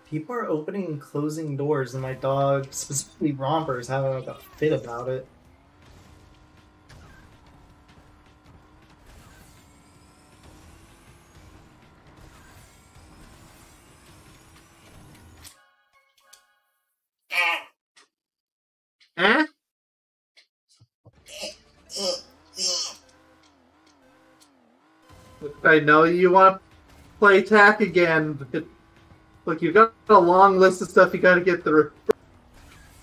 People are opening and closing doors, and my dog, specifically Romper, is having like a fit about it. Eh? Look, I know you want to play attack again, but look, you've got a long list of stuff you got to get through.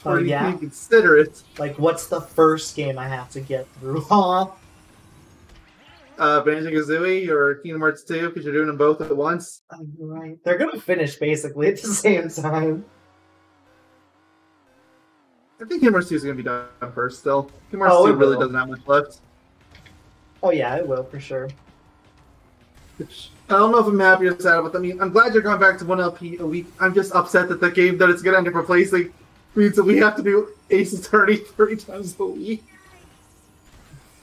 Oh, yeah? You consider it. Like, what's the first game I have to get through, huh? Banjo-Kazooie or Kingdom Hearts 2, because you're doing them both at once. Oh, you're right. They're gonna finish, basically, at the same time. I think Kingdom Hearts 2 is going to be done first, still. Kingdom Hearts 2 really doesn't have much left. Oh yeah, it will, for sure. I don't know if I'm happy or sad about that. I mean, I'm glad you're going back to 1 LP a week. I'm just upset that the game that it's going to end up replacing means that we have to do Ace Attorney 30 times a week.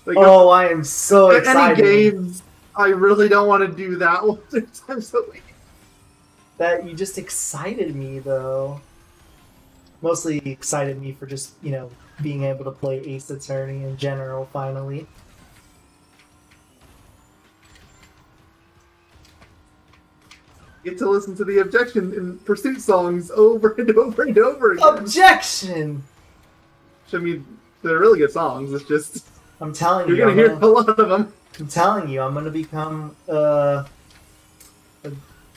Like, oh, I am so excited. Any games, I really don't want to do that one 30 times a week. That you just excited me, though. Mostly excited me for just, you know, being able to play Ace Attorney in general, finally. Get to listen to the Objection and Pursuit songs over and over and over again. Objection! I mean, they're really good songs. It's just... I'm telling you're you. You're going to hear a lot of them. I'm telling you, I'm going to become, I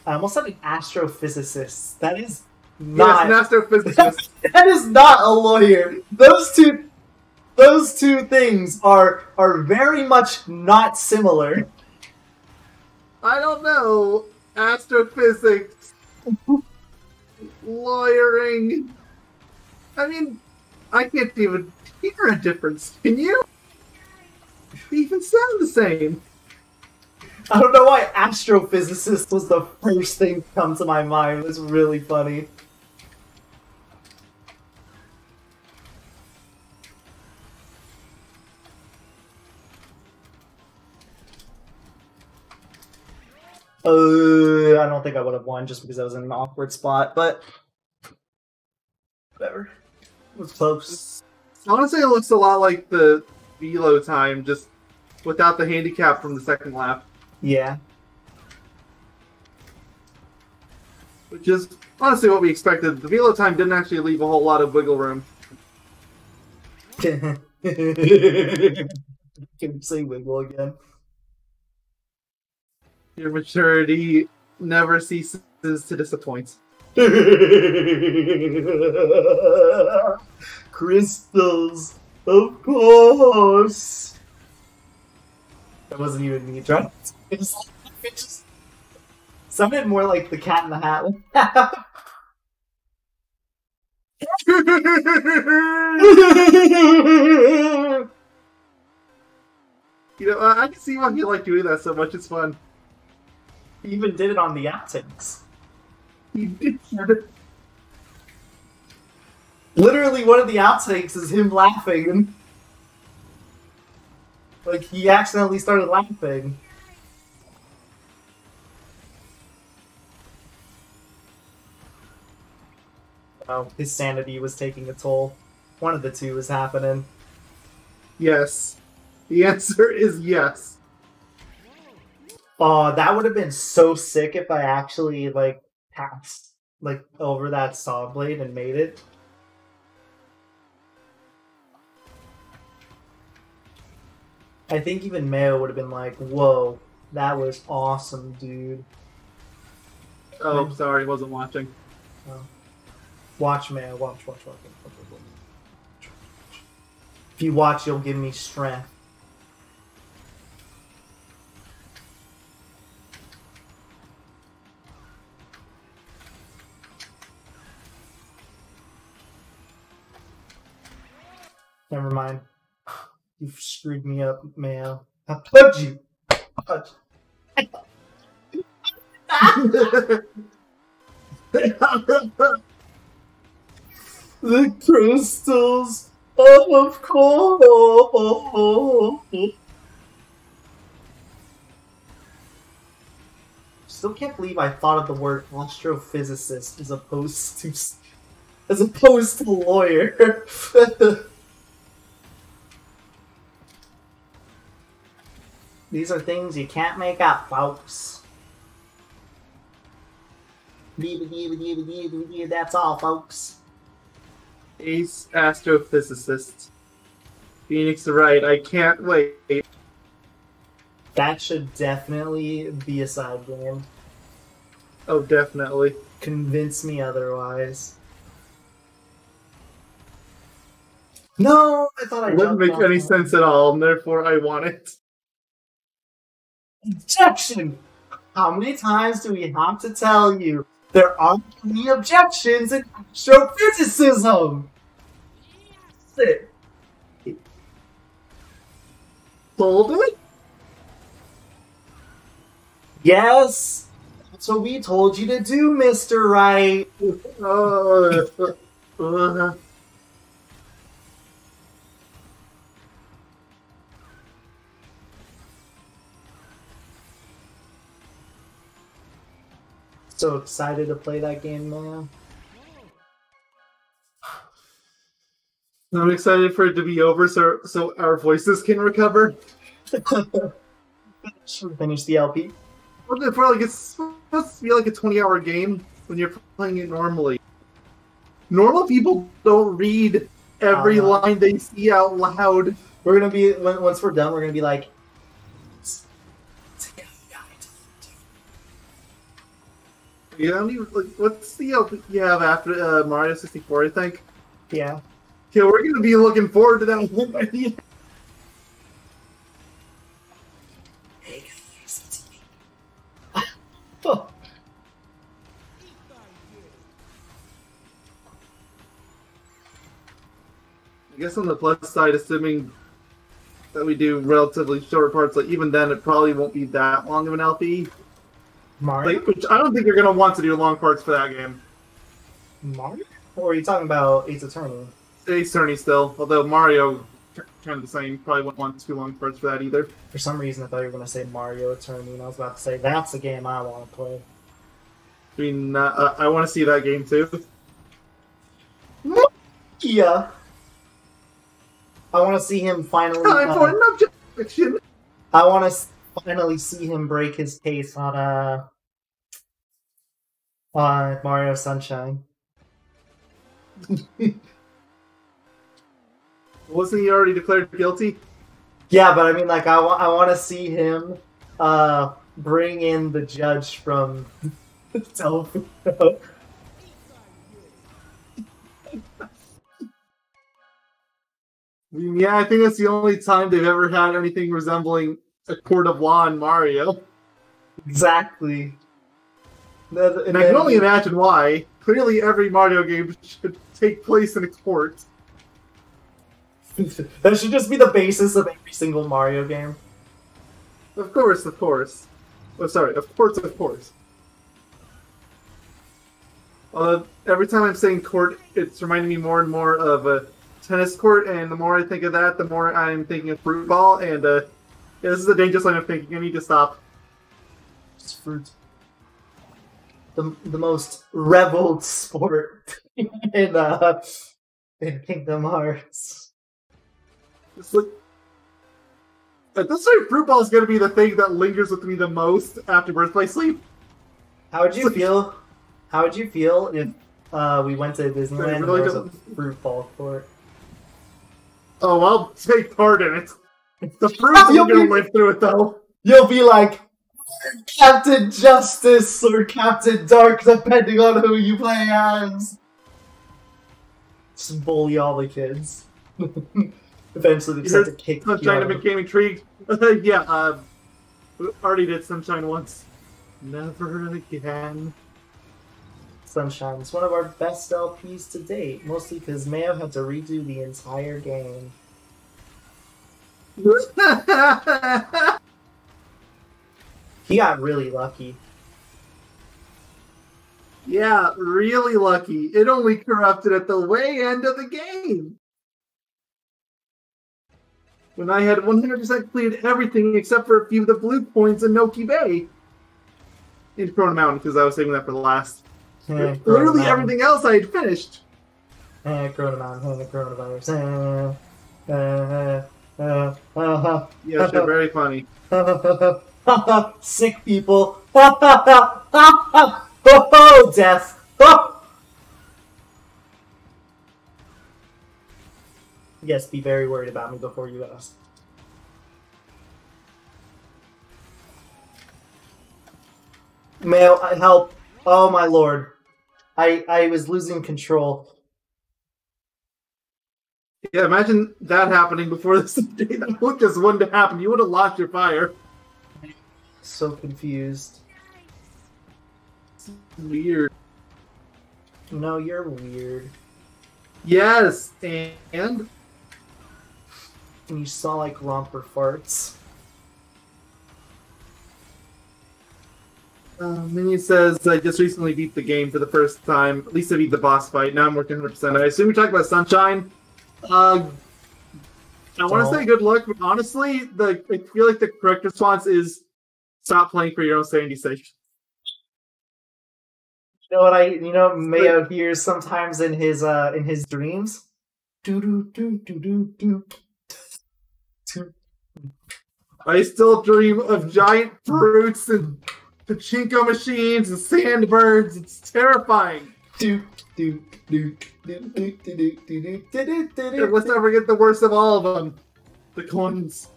almost said an astrophysicist. That is not... Yes, an astrophysicist. That is not a lawyer. Those two things are very much not similar. I don't know. Astrophysics. Lawyering. I mean, I can't even hear a difference. Can you? They even sound the same. I don't know why astrophysicist was the first thing to come to my mind. It was really funny. I don't think I would have won just because I was in an awkward spot, but whatever. It was close. Honestly, it looks a lot like the Velo time, just without the handicap from the second lap. Yeah. Which is honestly what we expected. The Velo time didn't actually leave a whole lot of wiggle room. Can you say wiggle again? Your maturity never ceases to disappoint. Crystals, of course. That wasn't even me trying to Sounded more like the Cat in the Hat. You know, I can see why you like doing that so much. It's fun. He even did it on the outtakes. He did. Literally, one of the outtakes is him laughing. Like, he accidentally started laughing. Oh, his sanity was taking a toll. One of the two was happening. Yes. The answer is yes. Oh, that would have been so sick if I actually, like, passed, like, over that saw blade and made it. I think even Mayo would have been like, whoa, that was awesome, dude. Oh, sorry, wasn't watching. Oh. Watch, Mayo. Watch. If you watch, you'll give me strength. Never mind. You've screwed me up, Mayo. I told you. The crystals of coal. Still can't believe I thought of the word astrophysicist as opposed to lawyer. These are things you can't make up, folks. That's all, folks. Ace astrophysicist. Phoenix right, I can't wait. That should definitely be a side game. Oh, definitely. Convince me otherwise. No, I thought I It wouldn't make any sense at all, and therefore I want it. Objection! How many times do we have to tell you there aren't any objections in astrophysicism? Sit. Hold it? Yes, that's what we told you to do, Mr. Wright. So excited to play that game, man. I'm excited for it to be over so our voices can recover. Should finish the LP. It's supposed to be like a 20-hour game when you're playing it normally. Normal people don't read every line they see out loud. We're gonna be, once we're done, we're gonna be like, you don't even, like, what's the LP you have after Mario 64, I think? yeah. Yeah, we're gonna be looking forward to that one by the end. Oh. I guess on the plus side, assuming that we do relatively short parts, like even then it probably won't be that long of an LP. Mario? Like, which I don't think you're gonna want to do long parts for that game. Mario? Or are you talking about Ace Attorney? Ace Attorney still, although Mario kind of the same. Probably wouldn't want too long parts for that either. For some reason, I thought you were going to say Mario Attorney, and I was about to say, that's the game I want to play. I mean, I want to see that game too. Yeah. I want to see him finally... Time for an objection! I want to finally see him break his case on Mario Sunshine. Wasn't he already declared guilty? Yeah, but I mean, like, I want to see him bring in the judge from Telefuto. Yeah, I think that's the only time they've ever had anything resembling a court of law in Mario. Exactly. And I can only imagine why. Clearly every Mario game should take place in a court. That should just be the basis of every single Mario game. Of course, of course. Oh, sorry, of course, of course. Every time I'm saying court, it's reminding me more and more of a tennis court, and the more I think of that, the more I'm thinking of fruit ball, and yeah, this is a dangerous line of thinking. I need to stop. It's fruit. The most reveled sport in Kingdom Hearts. It's like, at this rate, fruit ball is going to be the thing that lingers with me the most after birthplace sleep. How would you feel? How would you feel if we went to Disneyland and there was a fruit ball court? Oh, I'll take part in it. The fruits are going to live through it, though. You'll be like Captain Justice or Captain Dark, depending on who you play as. Just bully all the kids. Eventually, they start to kick you. Sunshine became intrigued. Yeah, already did Sunshine once. Never again. Sunshine is one of our best LPs to date, mostly because Mayo had to redo the entire game. He got really lucky. Yeah, really lucky. It only corrupted at the way end of the game. When I had 100% completed everything except for a few of the blue points in Noki Bay. In Corona Mountain, because I was saving that for the last. Literally everything else I had finished. Corona Mountain, coronavirus. Yeah, shit, very funny. Sick people. Oh, death. Yes, be very worried about me before you ask. Mayo, help. Oh my lord. I was losing control. Yeah, imagine that happening before this day. That would just wouldn't have happened. You would have lost your fire. So confused. It's weird. No, you're weird. Yes, and you saw like romper farts. Minion says, I just recently beat the game for the first time. At least I beat the boss fight. Now I'm working 100%. I assume we talked about Sunshine. I want to say good luck, but honestly, I feel like the correct response is stop playing for your own sanity's sake. You know what Mayo hears sometimes in his dreams? I still dream of giant fruits and pachinko machines and sandbirds. It's terrifying. Let's not forget the worst of all of them. The coins.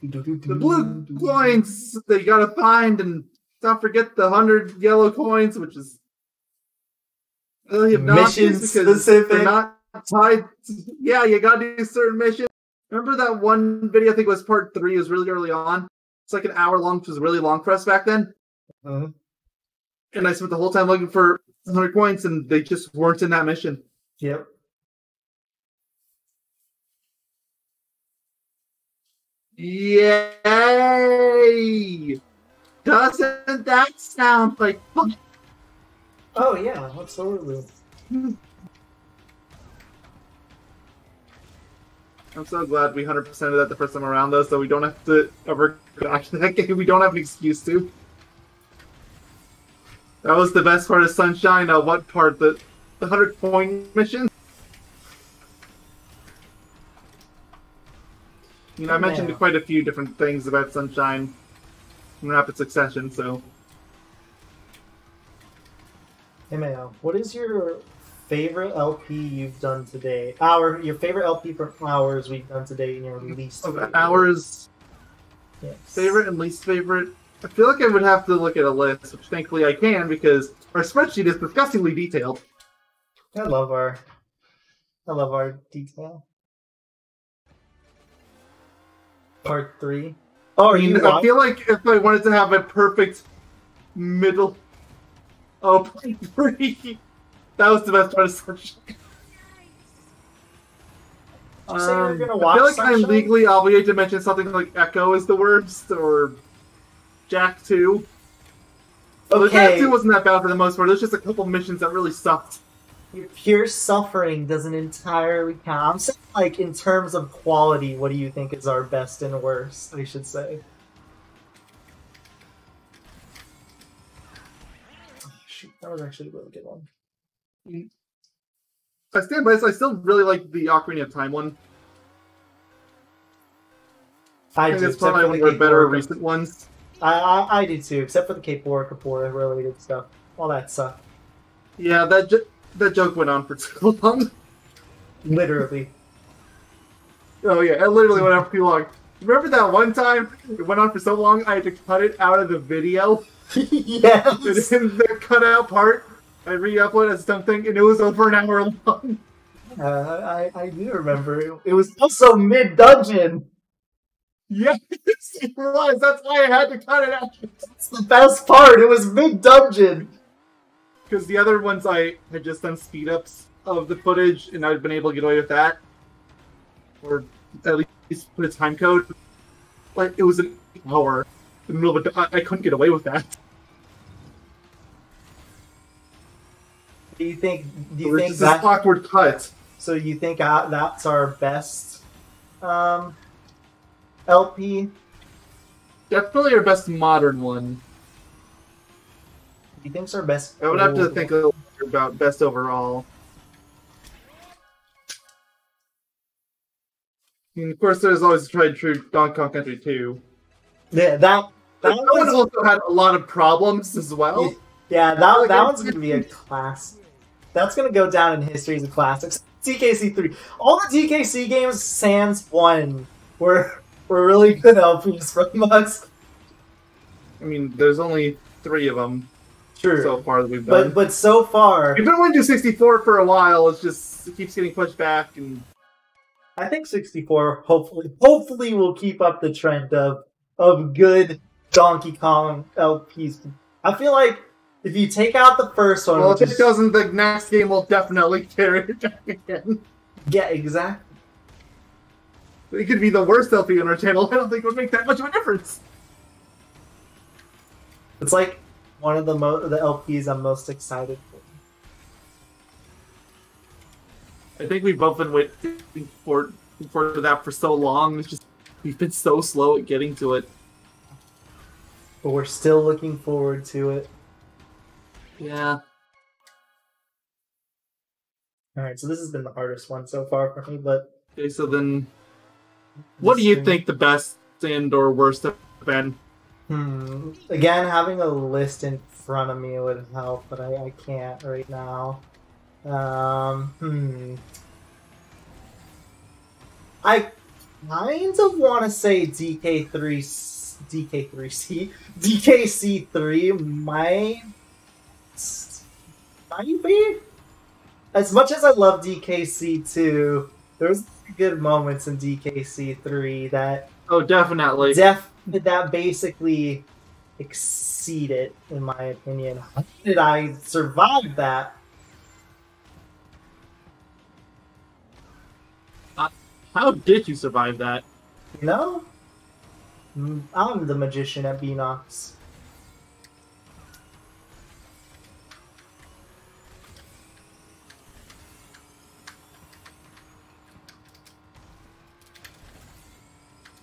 The blue coins that you gotta find, and don't forget the 100 yellow coins, which is really mission specific. They're not tied. Yeah, you gotta do certain missions. Remember that one video? I think it was part 3. It was really early on. It's like an hour long, which was really long for us back then. And I spent the whole time looking for 100 coins, and they just weren't in that mission. Yep. Yay! Doesn't that sound like fun? Oh yeah, absolutely. I'm so glad we 100%ed that the first time around, though, so we don't have to ever go back to that game. We don't have an excuse to. That was the best part of Sunshine. What part? The 100 coin mission? You know, I mentioned quite a few different things about Sunshine in rapid succession, so. Hey Mayo, what is your favorite LP you've done today? Your favorite LP from hours we've done today in your least favorite? Hours? Yes. Favorite and least favorite? I feel like I would have to look at a list, which thankfully I can, because our spreadsheet is disgustingly detailed. I love our detail. Part 3. Oh, I feel like if I wanted to have a perfect middle Oh, point 3! That was the best part of Sunshine. Did you say you were gonna I watch feel like Sunshine? I'm legally obligated to mention something like Echo is the worst, or Jack 2. Although Jack 2 wasn't that bad for the most part, there's just a couple missions that really sucked. Your pure suffering doesn't entirely count. I'm saying, like, in terms of quality, what do you think is our best and worst, I should say? Oh, shoot, that was actually a really good one. I stand by this, I still really like the Ocarina of Time one. I think it's probably one of the better recent ones. I do too, except for the Cape Kapora related stuff. All that stuff. Yeah, that joke went on for too long. Literally. Oh yeah, it literally went on for too long. Remember that one time it went on for so long I had to cut it out of the video? Yes! And in the cutout part, I re-uploaded as something and it was over an hour long. I do remember. It was also mid-dungeon! Yes, it was! That's why I had to cut it out! That's the best part! It was mid-dungeon! Because the other ones I had just done speed-ups of the footage and I'd been able to get away with that. Or at least put a time code. Like, it was an hour. In the middle of I couldn't get away with that. Do you think Just that this awkward cut? So you think that's our best LP? Definitely our best modern one. You think it's our best? I would have to think a little bit about best overall. And of course, there's always tried true Donkey Kong Country 2. Yeah, that one also had a lot of problems as well. Yeah, that one's gonna be a classic. That's gonna go down in history as a classic. DKC 3. All the DKC games sans 1 were really good LPs from us. I mean, there's only 3 of them. True. So far that we've done. But so far, we've been wanting to do 64 for a while. It keeps getting pushed back, and I think 64 hopefully will keep up the trend of good Donkey Kong LPs. I feel like if you take out the first one, well, if it doesn't, the next game will definitely carry it back again. Yeah, exactly. It could be the worst LP on our channel. I don't think it would make that much of a difference. It's like one of the LPs I'm most excited for. I think we've both been waiting for that for so long. It's just we've been so slow at getting to it. But we're still looking forward to it. Yeah. Alright, so this has been the hardest one so far for me, but... Okay, so then... What do you think the best and or worst have been? Again, having a list in front of me would help, but I can't right now. I kind of want to say DKC3 might be. As much as I love DKC2, there's good moments in DKC3 that definitely that basically exceed it, in my opinion. How did I survive that? How did you survive that? You know? I'm the magician at Beenox.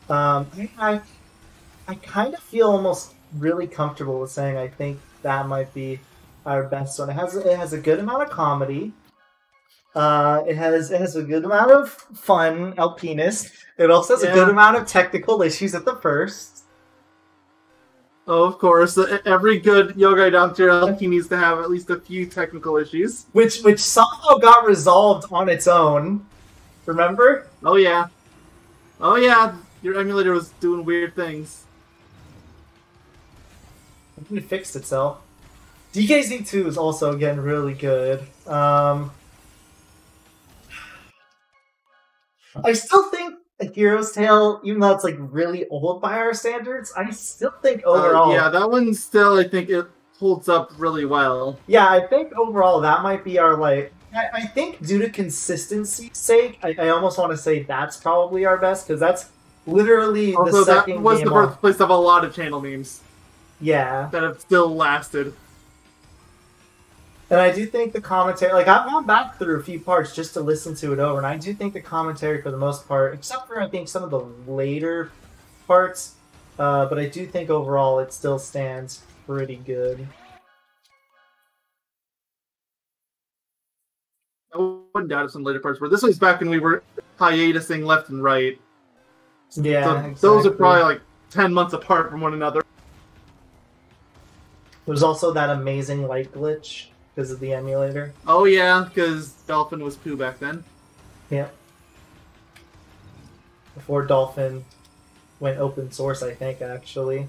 I kind of feel almost really comfortable with saying I think that might be our best one. It has a good amount of comedy. It has a good amount of fun LPness. It also has a good amount of technical issues at the first. Oh, of course. Every good Yogi Doctor LP needs to have at least a few technical issues. Which somehow got resolved on its own. Remember? Oh yeah. Oh yeah. Your emulator was doing weird things. It fixed itself. DKZ2 is also, again, really good. I still think A Hero's Tale, even though it's like really old by our standards, I still think overall... yeah, that one still, I think, it holds up really well. Yeah, I think overall that might be our, like... I think due to consistency's sake, I almost want to say that's probably our best, because that's literally Also, the second that was game the birthplace of a lot of channel memes. Yeah. That have still lasted. And I do think the commentary... Like, I've gone back through a few parts just to listen to it over, and I do think the commentary, for the most part, except for, I think, some of the later parts, but I do think overall it still stands pretty good. I wouldn't doubt if some later parts were. This was back when we were hiatusing left and right. Yeah, so exactly. Those are probably like 10 months apart from one another. There's also that amazing light glitch because of the emulator. Oh yeah, because Dolphin was poo back then. Yeah. Before Dolphin went open source, I think, actually.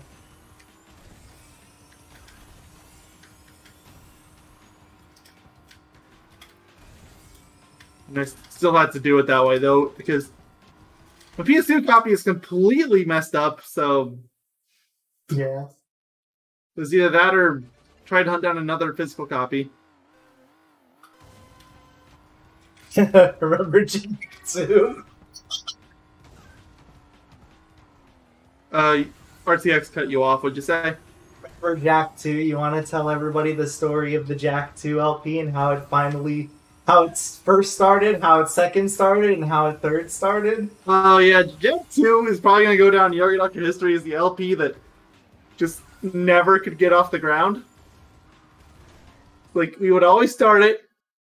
And I still had to do it that way, though, because my PS2 copy is completely messed up, so... Yeah. It was either that or try to hunt down another physical copy. Remember G2? RTX cut you off, what'd you say? Remember Jack 2? You want to tell everybody the story of the Jack 2 LP and how it finally... How it first started, how it second started, and how it third started? Oh yeah, Jack 2 is probably going to go down in Yogi Doctor history as the LP that just never could get off the ground. Like, we would always start it,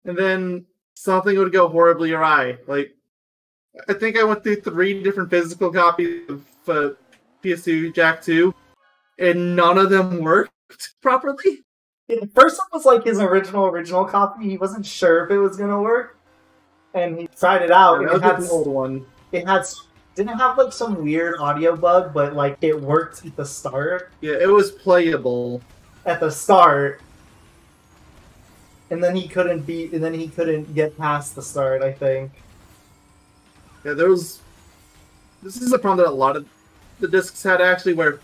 and then something would go horribly awry. Like, I think I went through 3 different physical copies of PS2 Jack 2, and none of them worked properly. Yeah, the first one was like his original copy. He wasn't sure if it was gonna work, and he tried it out. Yeah, and that was an old one. It had didn't have like some weird audio bug, but like it worked at the start. Yeah, it was playable At the start, and then he couldn't get past the start. I think. Yeah, there was. This is a problem that a lot of the discs had actually, where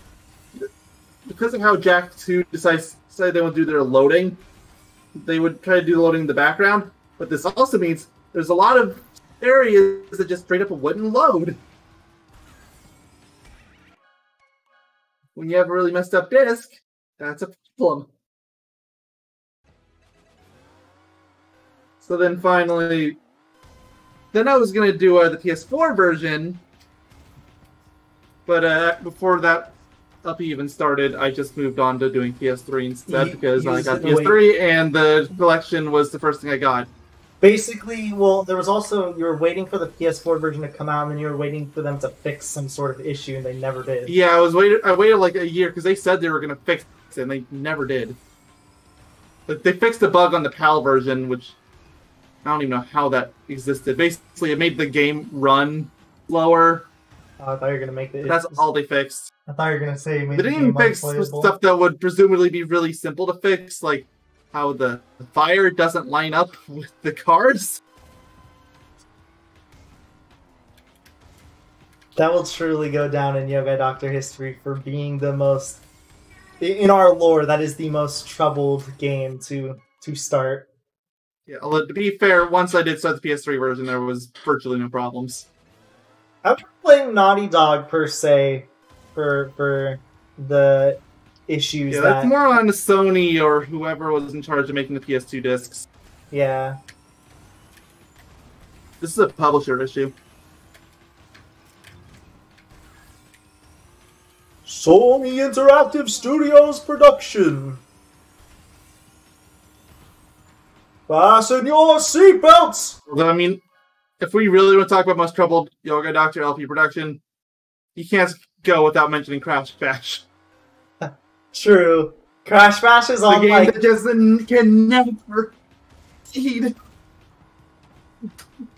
because of how Jack 2 decided they want to do their loading, they would try to do loading in the background. But this also means there's a lot of areas that just straight up wouldn't load. When you have a really messed up disc, that's a problem. So then finally, then I was going to do the PS4 version, but before that LP even started, I just moved on to doing PS3 instead because I got PS3 and the collection was the first thing I got. Basically, well, there was also, you were waiting for the PS4 version to come out and then you were waiting for them to fix some sort of issue and they never did. Yeah, I waited like a year because they said they were going to fix it and they never did. Like, they fixed the bug on the PAL version, which I don't even know how that existed. Basically, it made the game run slower. Oh, I thought you were going to make the... That's all they fixed. I thought you were going to say... They didn't even fix stuff that would presumably be really simple to fix, like how the fire doesn't line up with the cars. That will truly go down in Yoga Doctor history for being the most... In our lore, that is the most troubled game to start. Yeah, although to be fair, once I did start the PS3 version, there was virtually no problems. I'm playing Naughty Dog, per se, for the issues yeah, that... that's more on Sony or whoever was in charge of making the PS2 discs. Yeah. This is a publisher issue. Sony Interactive Studios production. Fasten your seatbelts! Although, I mean, if we really want to talk about most troubled Yoga Doctor LP production, you can't go without mentioning Crash Bash. True. Crash Bash is on, the game like... that just can never succeed.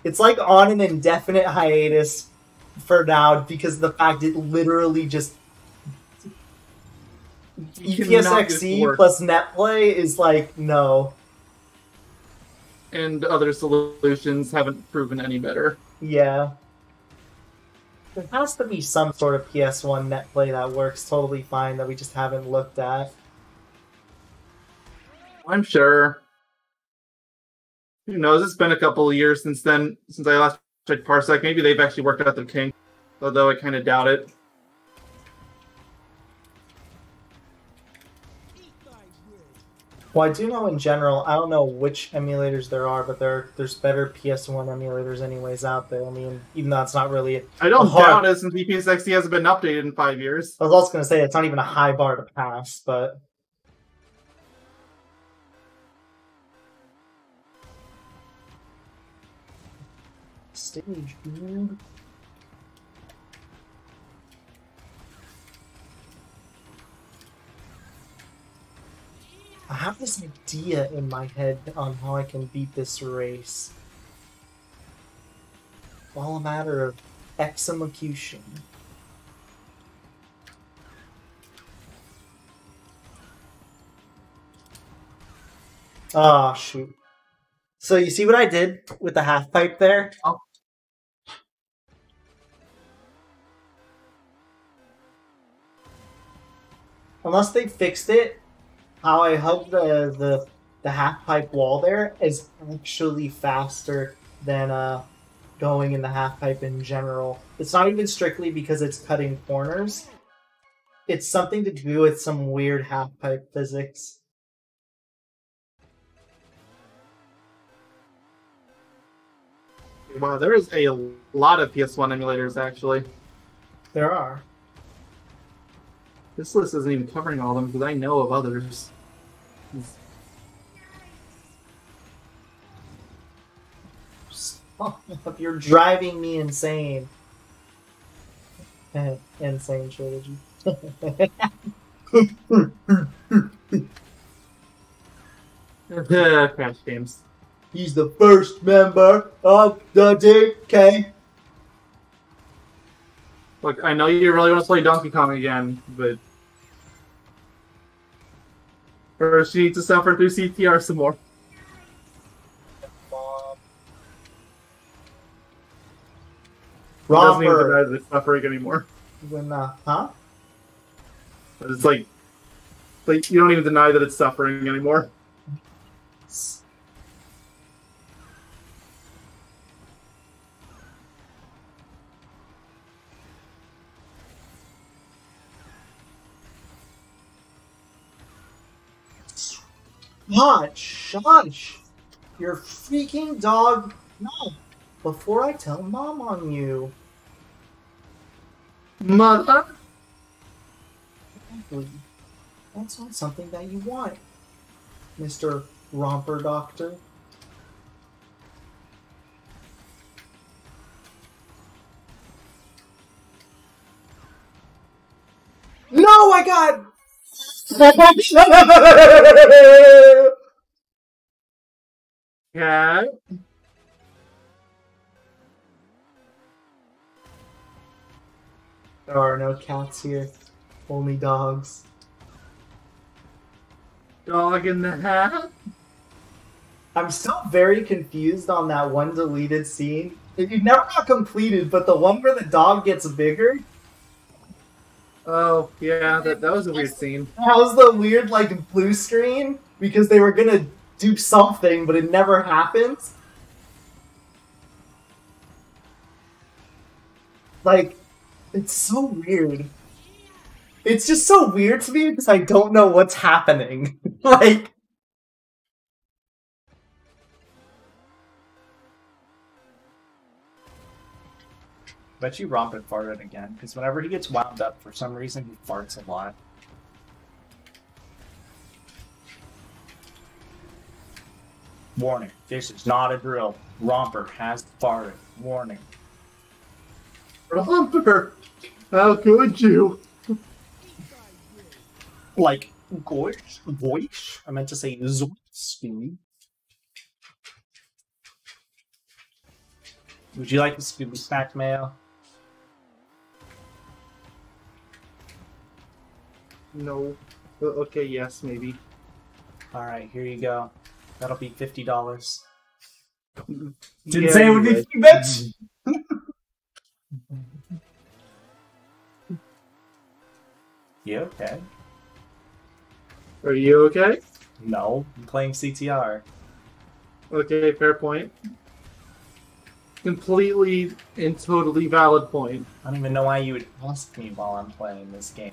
It's like on an indefinite hiatus for now because of the fact it literally just... EPSXE plus netplay is like, no. And other solutions haven't proven any better. Yeah. There has to be some sort of PS1 netplay that works totally fine that we just haven't looked at. I'm sure. Who knows? It's been a couple of years since then, since I last checked Parsec. Maybe they've actually worked out their kink, although I kind of doubt it. Well, I do know in general, I don't know which emulators there are, but there's better PS1 emulators anyways out there. I mean, even though it's not really... I don't doubt it, since VPSXD hasn't been updated in 5 years. I was also going to say, it's not even a high bar to pass, but... Stage, dude. I have this idea in my head on how I can beat this race. All a matter of execution. Oh, shoot. So you see what I did with the half pipe there? Oh. Unless they fixed it, how I hug the half pipe wall there is actually faster than going in the half pipe in general. It's not even strictly because it's cutting corners. It's something to do with some weird half pipe physics. Wow, there is a lot of PS1 emulators, actually. There are. This list isn't even covering all of them, because I know of others. Stop. You're driving me insane. Insane trilogy. Crash games. He's the first member of the DK. Look, I know you really want to play Donkey Kong again, but first you need to suffer through CTR some more. He doesn't even deny that it's suffering anymore. When, huh? It's like you don't even deny that it's suffering anymore. Shush! Your freaking dog. No. Before I tell Mom on you. Mother? That's not something that you want, Mr. Romper Doctor. No, I got... Yeah. There are no cats here, only dogs. Dog in the hat? I'm still very confused on that one deleted scene. It never got completed, but the one where the dog gets bigger. Oh, yeah, that was a weird scene. How's the weird, like, blue screen? Because they were gonna do something, but it never happens. Like, it's so weird. It's just so weird to me because I don't know what's happening. Like... Bet you Rompin farted again, because whenever he gets wound up, for some reason he farts a lot. Warning, this is not a drill. Romper has farted. Warning. Romper! How could you? Like, voice? I meant to say Scooby. Would you like the Scooby snack mayo? No. Okay, yes, maybe. Alright, here you go. That'll be $50. Didn't Yeah, say it would be right. free, bitch! You okay? Are you okay? No, I'm playing CTR. Okay, fair point. Completely and totally valid point. I don't even know why you would ask me while I'm playing this game.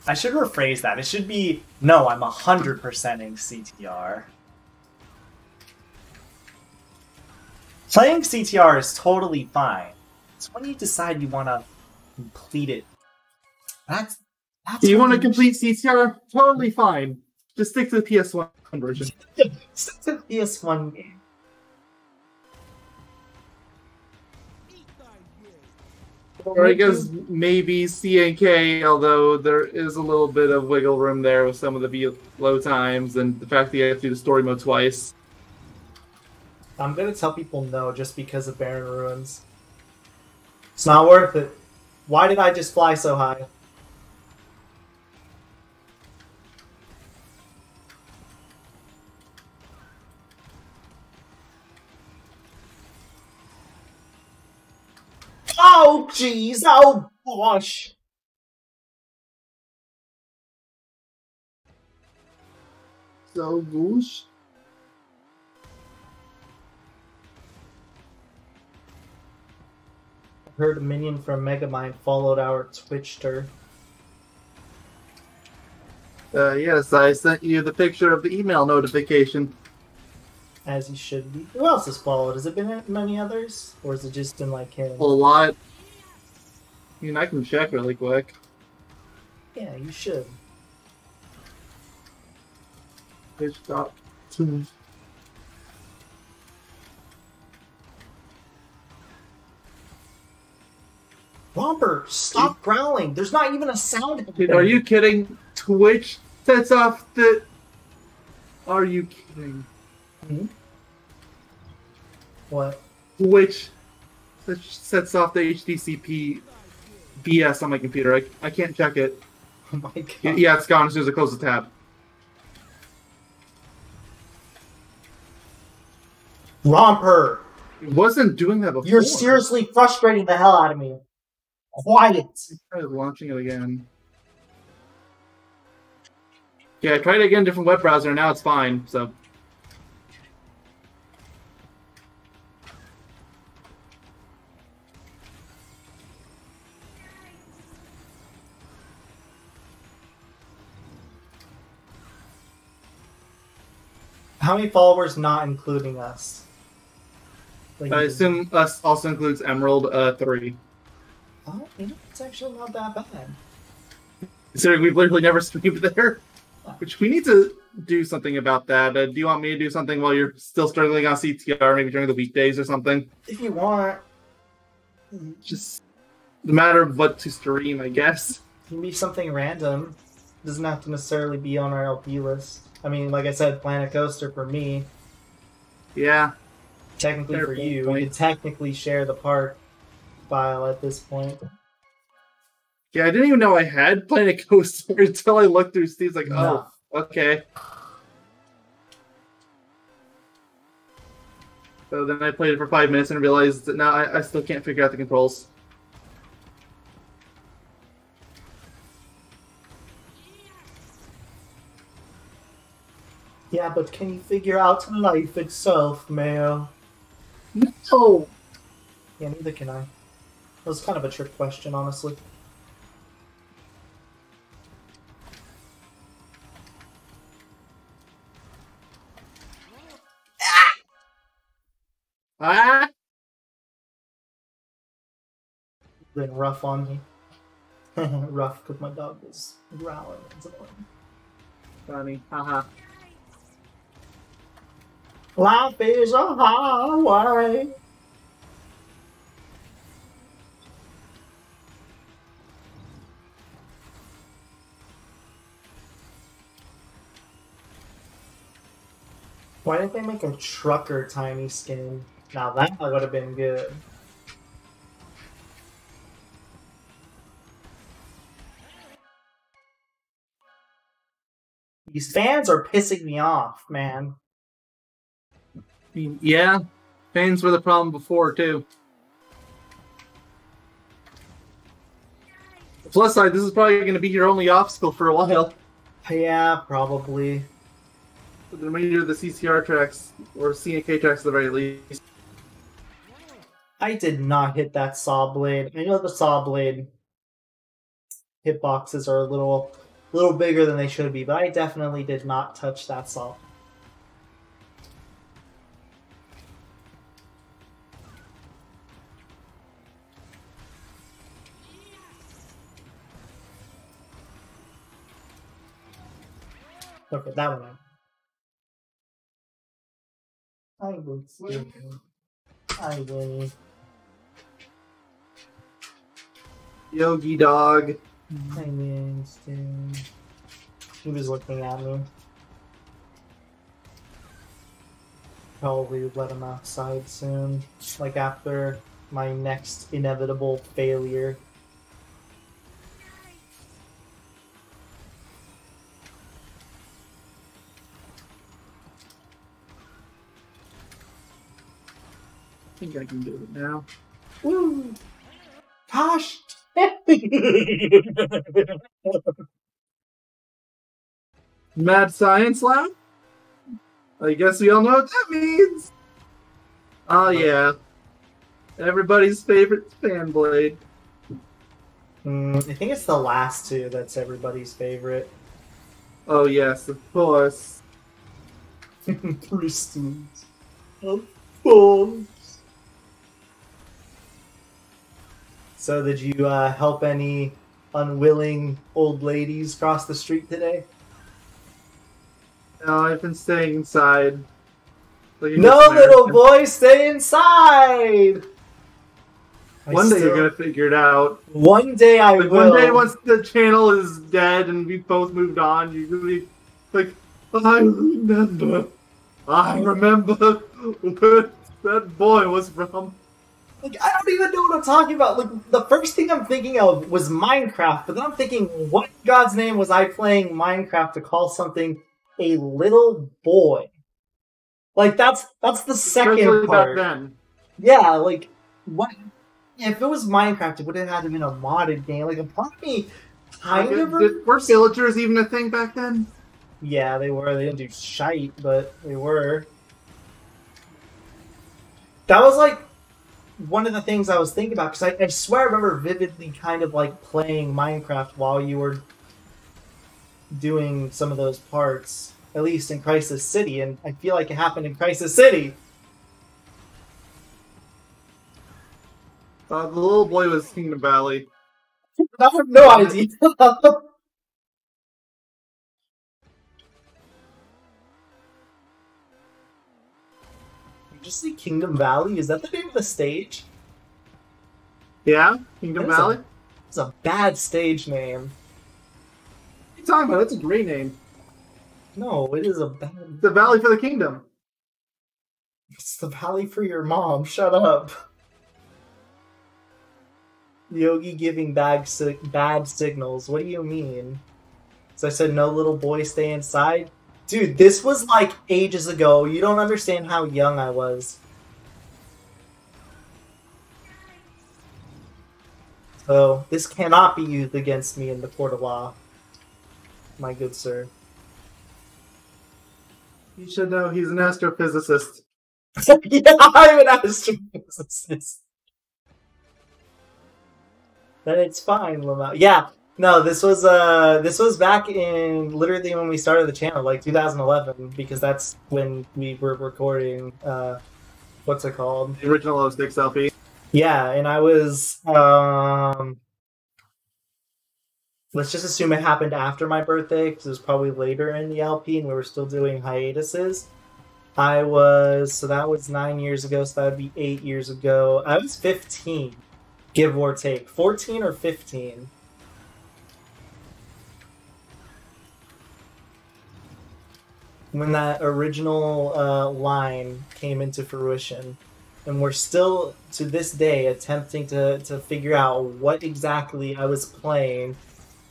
I should rephrase that. It should be, no, I'm 100%ing CTR. Playing CTR is totally fine. It's when you decide you want to complete it. That's Do you want to complete CTR? Totally fine. Just stick to the PS1 version. Stick to the PS1 game. Or I guess maybe CNK, although there is a little bit of wiggle room there with some of the low times and the fact that you have to do the story mode twice. I'm gonna tell people no just because of Barren Ruins. It's not worth it. Why did I just fly so high? Oh, jeez. Oh, gosh. So, goosh. I heard a minion from Megamind followed our Twitchter. Yes, I sent you the picture of the email notification. As he should be. Who else has followed? Has it been many others? Or has it just been like him? A lot. I mean, I can check really quick. Yeah, you should. Stop. Romper, stop growling. There's not even a sound. Dude, are you kidding? Twitch sets off the... Are you kidding? Hmm? What? Twitch sets off the HDCP BS on my computer. I can't check it. Oh my god. Yeah, it's gone as soon as I close the tab. Romper! It wasn't doing that before. You're seriously frustrating the hell out of me. Quiet! I tried launching it again. Yeah, I tried it again, different web browser, and now it's fine, so... How many followers not including us? Like, I assume us also includes Emerald 3. Oh, you know, it's actually not that bad. Considering we've literally never streamed there. Which we need to do something about that. Do you want me to do something while you're still struggling on CTR, maybe during the weekdays or something? If you want. Just a matter of what to stream, I guess. It can be something random. It doesn't have to necessarily be on our LP list. I mean, like I said, Planet Coaster for me. Yeah. Technically Fair for you. point. We can technically share the park file at this point. Yeah, I didn't even know I had Planet Coaster until I looked through Steve's like, No. oh, okay. So then I played it for 5 minutes and realized that now I still can't figure out the controls. Yeah, but can you figure out life itself, Mayo? No! Yeah, neither can I. It was kind of a trick question, honestly. Ah! Been rough on me. Rough because my dog was growling. It's annoying. Funny. Haha. Life is a highway. Why didn't they make a trucker tiny skin? Now that would have been good. These fans are pissing me off, man. I mean, yeah, fans were the problem before, too. Plus side, this is probably going to be your only obstacle for a while. Yeah, probably. The remainder of the CCR tracks, or CNK tracks at the very least. I did not hit that saw blade. I know the saw blade hitboxes are a little bigger than they should be, but I definitely did not touch that saw. Okay, that one. I will see. I will. Yogi dog. I mean, he was looking at me. Probably let him outside soon. Like after my next inevitable failure. I think I can do it now. Woo! Gosh! Mad Science Lab? I guess we all know what that means! Oh yeah. Everybody's favorite fan blade. I think it's the last two that's everybody's favorite. Oh yes, of course. Crystals. Of course. So did you help any unwilling old ladies cross the street today? No, I've been staying inside. No, little boy, stay inside! One day you're gonna figure it out. One day I will. One day once the channel is dead and we both moved on, you're gonna be like, I remember where that boy was from. Like, I don't even know what I'm talking about. Like, the first thing I'm thinking of was Minecraft, but then I'm thinking, what in God's name was I playing Minecraft to call something a little boy? Like, that's the second part. Back then. Yeah, like, what? If it was Minecraft, it would have had to been a modded game. Like, a part of me kind of... Were villagers even a thing back then? Yeah, they were. They didn't do shite, but they were. That was, like, one of the things I was thinking about, because I swear I remember vividly kind of, like, playing Minecraft while you were doing some of those parts, at least in Crisis City, and I feel like it happened in Crisis City. The little boy was Kingdom Valley. I have no idea. Did you see Kingdom Valley? Is that the name of the stage? Yeah, Kingdom Valley. It's a bad stage name. What are you talking about? That's a great name. No, it is a bad... The Valley for the Kingdom. It's the Valley for your mom. Shut up. Yogi giving bad signals. What do you mean? So I said, no little boy, stay inside? Dude, this was like ages ago. You don't understand how young I was. So, this cannot be used against me in the court of law. My good sir. You should know he's an astrophysicist. Yeah, I'm an astrophysicist. Then it's fine, Lamau. Yeah, no, this was back in literally when we started the channel, like 2011, because that's when we were recording. What's it called? The original 06 LP. Yeah, and I was. Let's just assume it happened after my birthday, because it was probably later in the LP, and we were still doing hiatuses. So that was 9 years ago, so that would be 8 years ago. I was 15. Give or take. 14 or 15. When that original line came into fruition. And we're still, to this day, attempting to figure out what exactly I was playing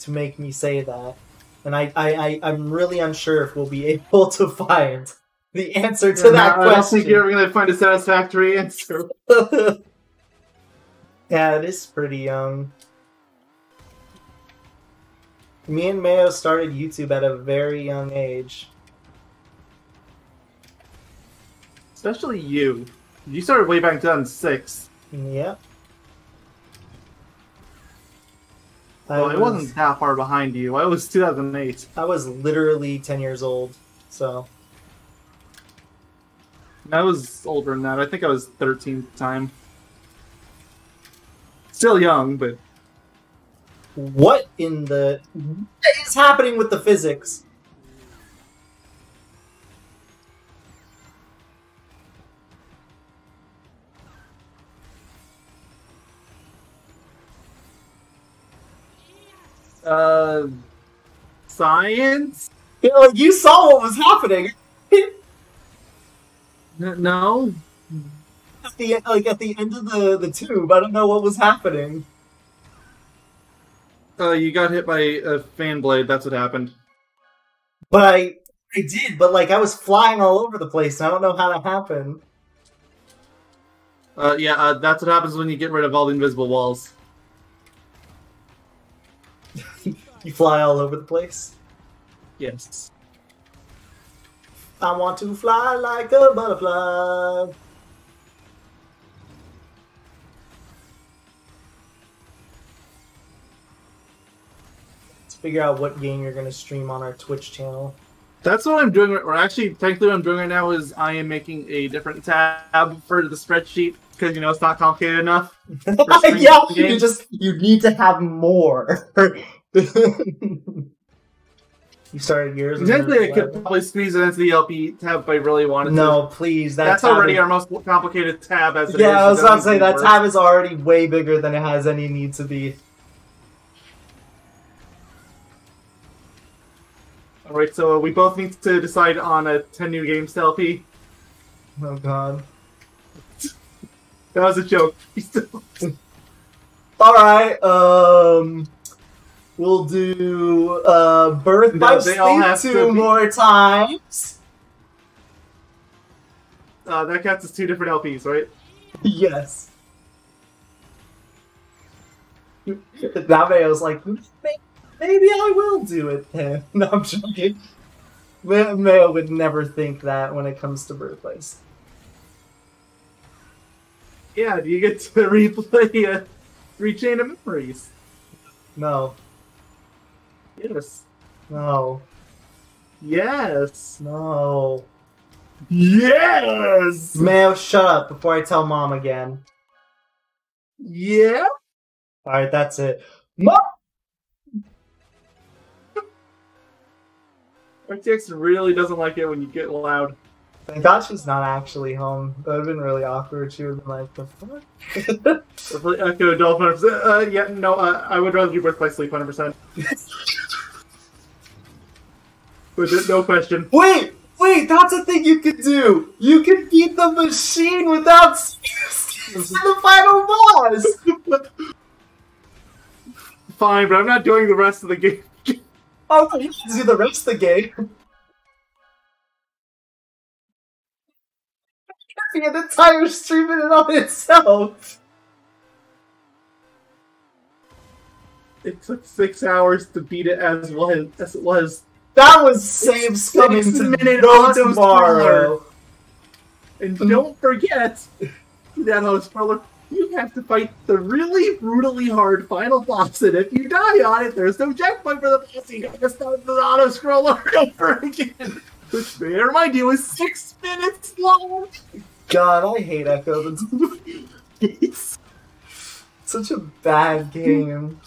to make me say that. And I'm really unsure if we'll be able to find the answer to that question. I don't think you're ever going to find a satisfactory answer. Yeah, it is pretty young. Me and Mayo started YouTube at a very young age. Especially you. You started way back in 2006. Yep. Well, I wasn't that far behind you. I was 2008. I was literally 10 years old, so... I was older than that. I think I was 13 at the time. Still young, but... What in the... What is happening with the physics? Science? You know, you saw what was happening. No. At the end of the tube, I don't know what was happening. You got hit by a fan blade, that's what happened. But I did, but like I was flying all over the place, and I don't know how that happened. That's what happens when you get rid of all the invisible walls. You fly all over the place? Yes. I want to fly like a butterfly. Let's figure out what game you're going to stream on our Twitch channel. That's what I'm doing, or actually, technically what I'm doing right now is I am making a different tab for the spreadsheet, because, you know, it's not complicated enough. Yeah, you need to have more. You started yours. Essentially, I could probably squeeze it into the LP tab if I really wanted to. No, please. That's already our most complicated tab as it is. Yeah, I was about to say, that tab is already way bigger than it has any need to be. Alright, so we both need to decide on a 10 new games to LP. Oh god. That was a joke. Alright, we'll do Birth by Sleep 2 more times. That counts as 2 different LPs, right? Yes. Naveo's like, maybe I will do it then. No, I'm joking. Mayo would never think that when it comes to Birthplace. Yeah, do you get to replay 3 Chain of Memories? No. Yes. No. Yes. No. Yes! Mayo, shut up before I tell Mom again. Yeah? Alright, that's it. Mom! RTX really doesn't like it when you get loud. Thank God she's not actually home. That would have been really awkward. She would have been like, the fuck? Echo Dolphin 100%. Yeah, no, I would rather do Birth by Sleep 100%. With no question. Wait, that's a thing you could do! You can beat the machine without the final boss! Fine, but I'm not doing the rest of the game. Oh, you can do the rest of the game. The entire stream in and of itself. It took 6 hours to beat it as it was. That was Saves coming to no tomorrow. And don't forget that on spoiler, you have to fight the really brutally hard final boss, and if you die on it, there's no checkpoint for the boss. You gotta start the auto scroller over again, which may remind you is 6 minutes long. God, I hate Echo. It's such a bad game.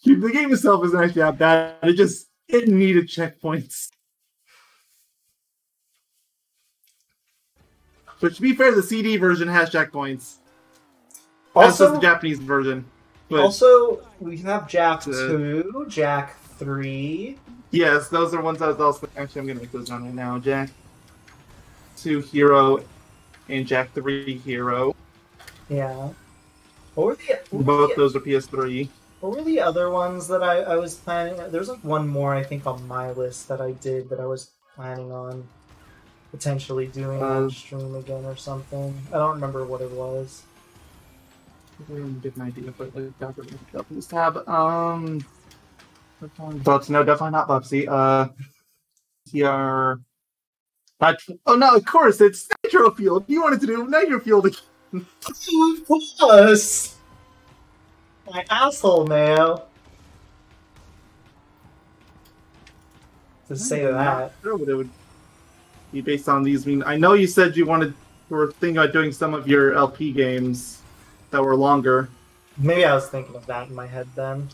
The game itself isn't actually that bad. It needed checkpoints. But to be fair, the CD version has checkpoints. Also, the Japanese version. But also, we have Jack 2, Jack 3. Yes, those are ones I was also... Actually, I'm going to make those down right now. Jack 2 Hero and Jack 3 Hero. Yeah. Both those are PS3. What were the other ones that I was planning? There's like one more, I think, on my list that I did that I was planning on potentially doing on stream again or something. I don't remember what it was. I didn't get an idea, but like, up in this tab. But no, definitely not Bubsy. TR. Oh no, of course it's Nitro Fuel. You wanted to do Nitro Fuel. Plus, my asshole now. To say that. Sure what it would be based on these. I mean, I know you said you were thinking about doing some of your LP games that were longer. Maybe I was thinking of that in my head then.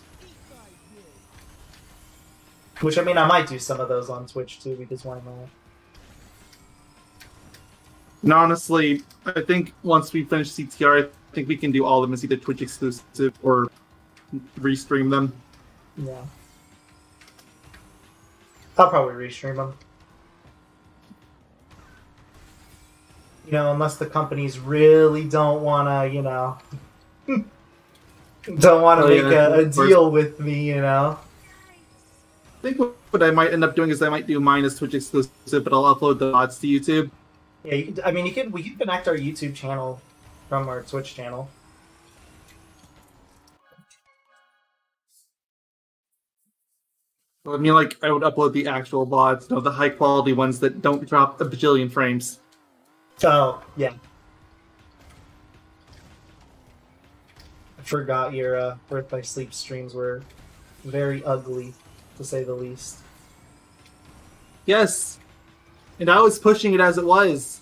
Which, I mean, I might do some of those on Twitch too, because why not? And honestly, I think once we finish CTR, I think we can do all of them as either Twitch exclusive or restream them. Yeah. I'll probably restream them. You know, unless the companies really don't want to, you know... don't want to make a deal with me, you know? I think what I might end up doing is I might do mine as Twitch exclusive, but I'll upload the VODs to YouTube. Yeah, I mean, we could connect our YouTube channel from our Twitch channel. I mean, like, I would upload the actual VODs, the high quality ones that don't drop a bajillion frames. Oh, yeah. I forgot your Birth by Sleep streams were very ugly, to say the least. Yes! And I was pushing it as it was.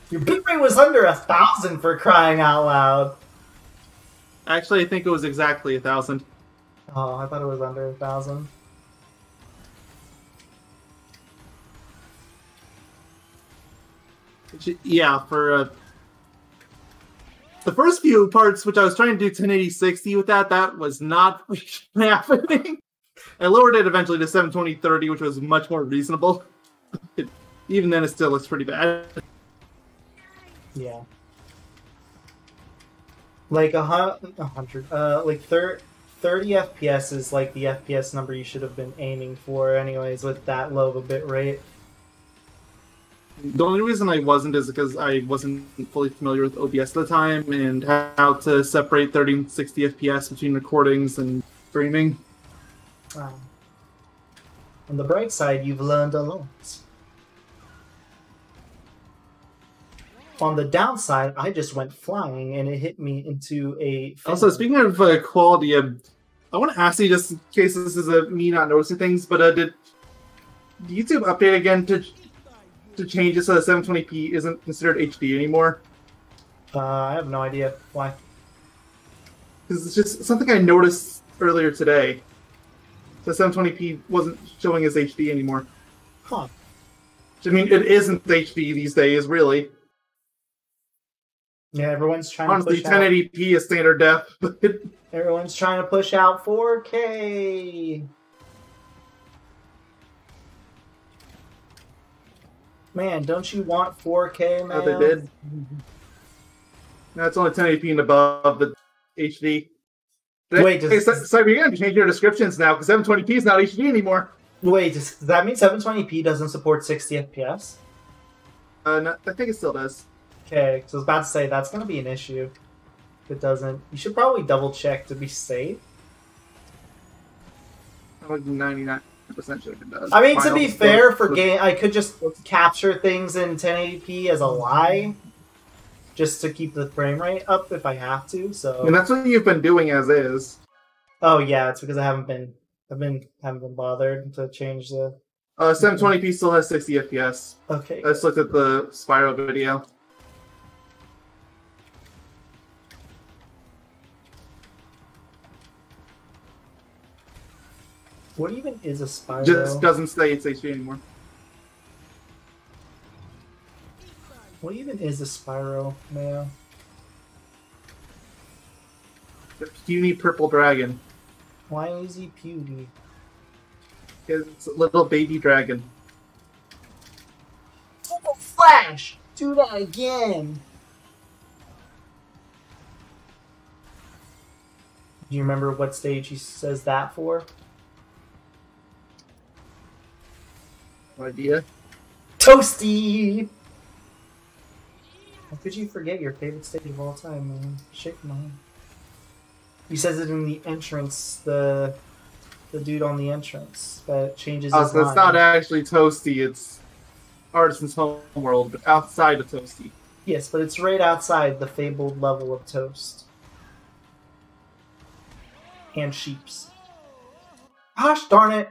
Your bitrate was under 1,000 for crying out loud. Actually, I think it was exactly 1,000. Oh, I thought it was under 1,000. Yeah, for the first few parts, which I was trying to do 1080-60 with that was not happening. I lowered it eventually to 720-30, which was much more reasonable. Even then, it still looks pretty bad. Yeah. Like 100, like 30 FPS is like the FPS number you should have been aiming for anyways with that low of a bit rate. The only reason I wasn't is because I wasn't fully familiar with OBS at the time and how to separate 30 and 60 FPS between recordings and streaming. On the bright side, you've learned a lot. On the downside, I just went flying and it hit me into a... Also, speaking of quality, I want to ask you, just in case this is me not noticing things, but did YouTube update again to change it so that 720p isn't considered HD anymore? I have no idea why. Because it's just something I noticed earlier today. The 720p wasn't showing as HD anymore. Huh. I mean, it isn't HD these days, really. Yeah, everyone's trying Honestly, to push 1080p is standard def. Everyone's trying to push out 4K. Man, don't you want 4K, man? Oh, they did. No, it's only 1080p and above the HD. Wait, hey, so you're going to change your descriptions now, because 720p is not HD anymore. Wait, does that mean 720p doesn't support 60 FPS? No, I think it still does. Okay, so I was about to say, that's going to be an issue. If it doesn't, you should probably double check to be safe. I'm like 99% sure it does. I mean, to be fair, for game, I could just capture things in 1080p as a lie, just to keep the frame rate up if I have to. So, and that's what you've been doing as is. Oh yeah, it's because I haven't been bothered to change the. 720p still has 60 FPS. Okay. I just looked at the Spiral video. What even is a Spyro? Just doesn't say it's HD anymore. What even is a Spyro, Mayo? The puny purple dragon. Why is he puny? It's a little baby dragon. Oh, Flash! Do that again! Do you remember what stage he says that for? No idea. Toasty! How could you forget your favorite stage of all time, man? Shit, man. He says it in the entrance, the The dude on the entrance that changes Oh, his so it's mind. not actually Toasty, it's Artisan's Homeworld, but outside of Toasty. Yes, but it's right outside the fabled level of Toast. And Sheeps. Gosh darn it!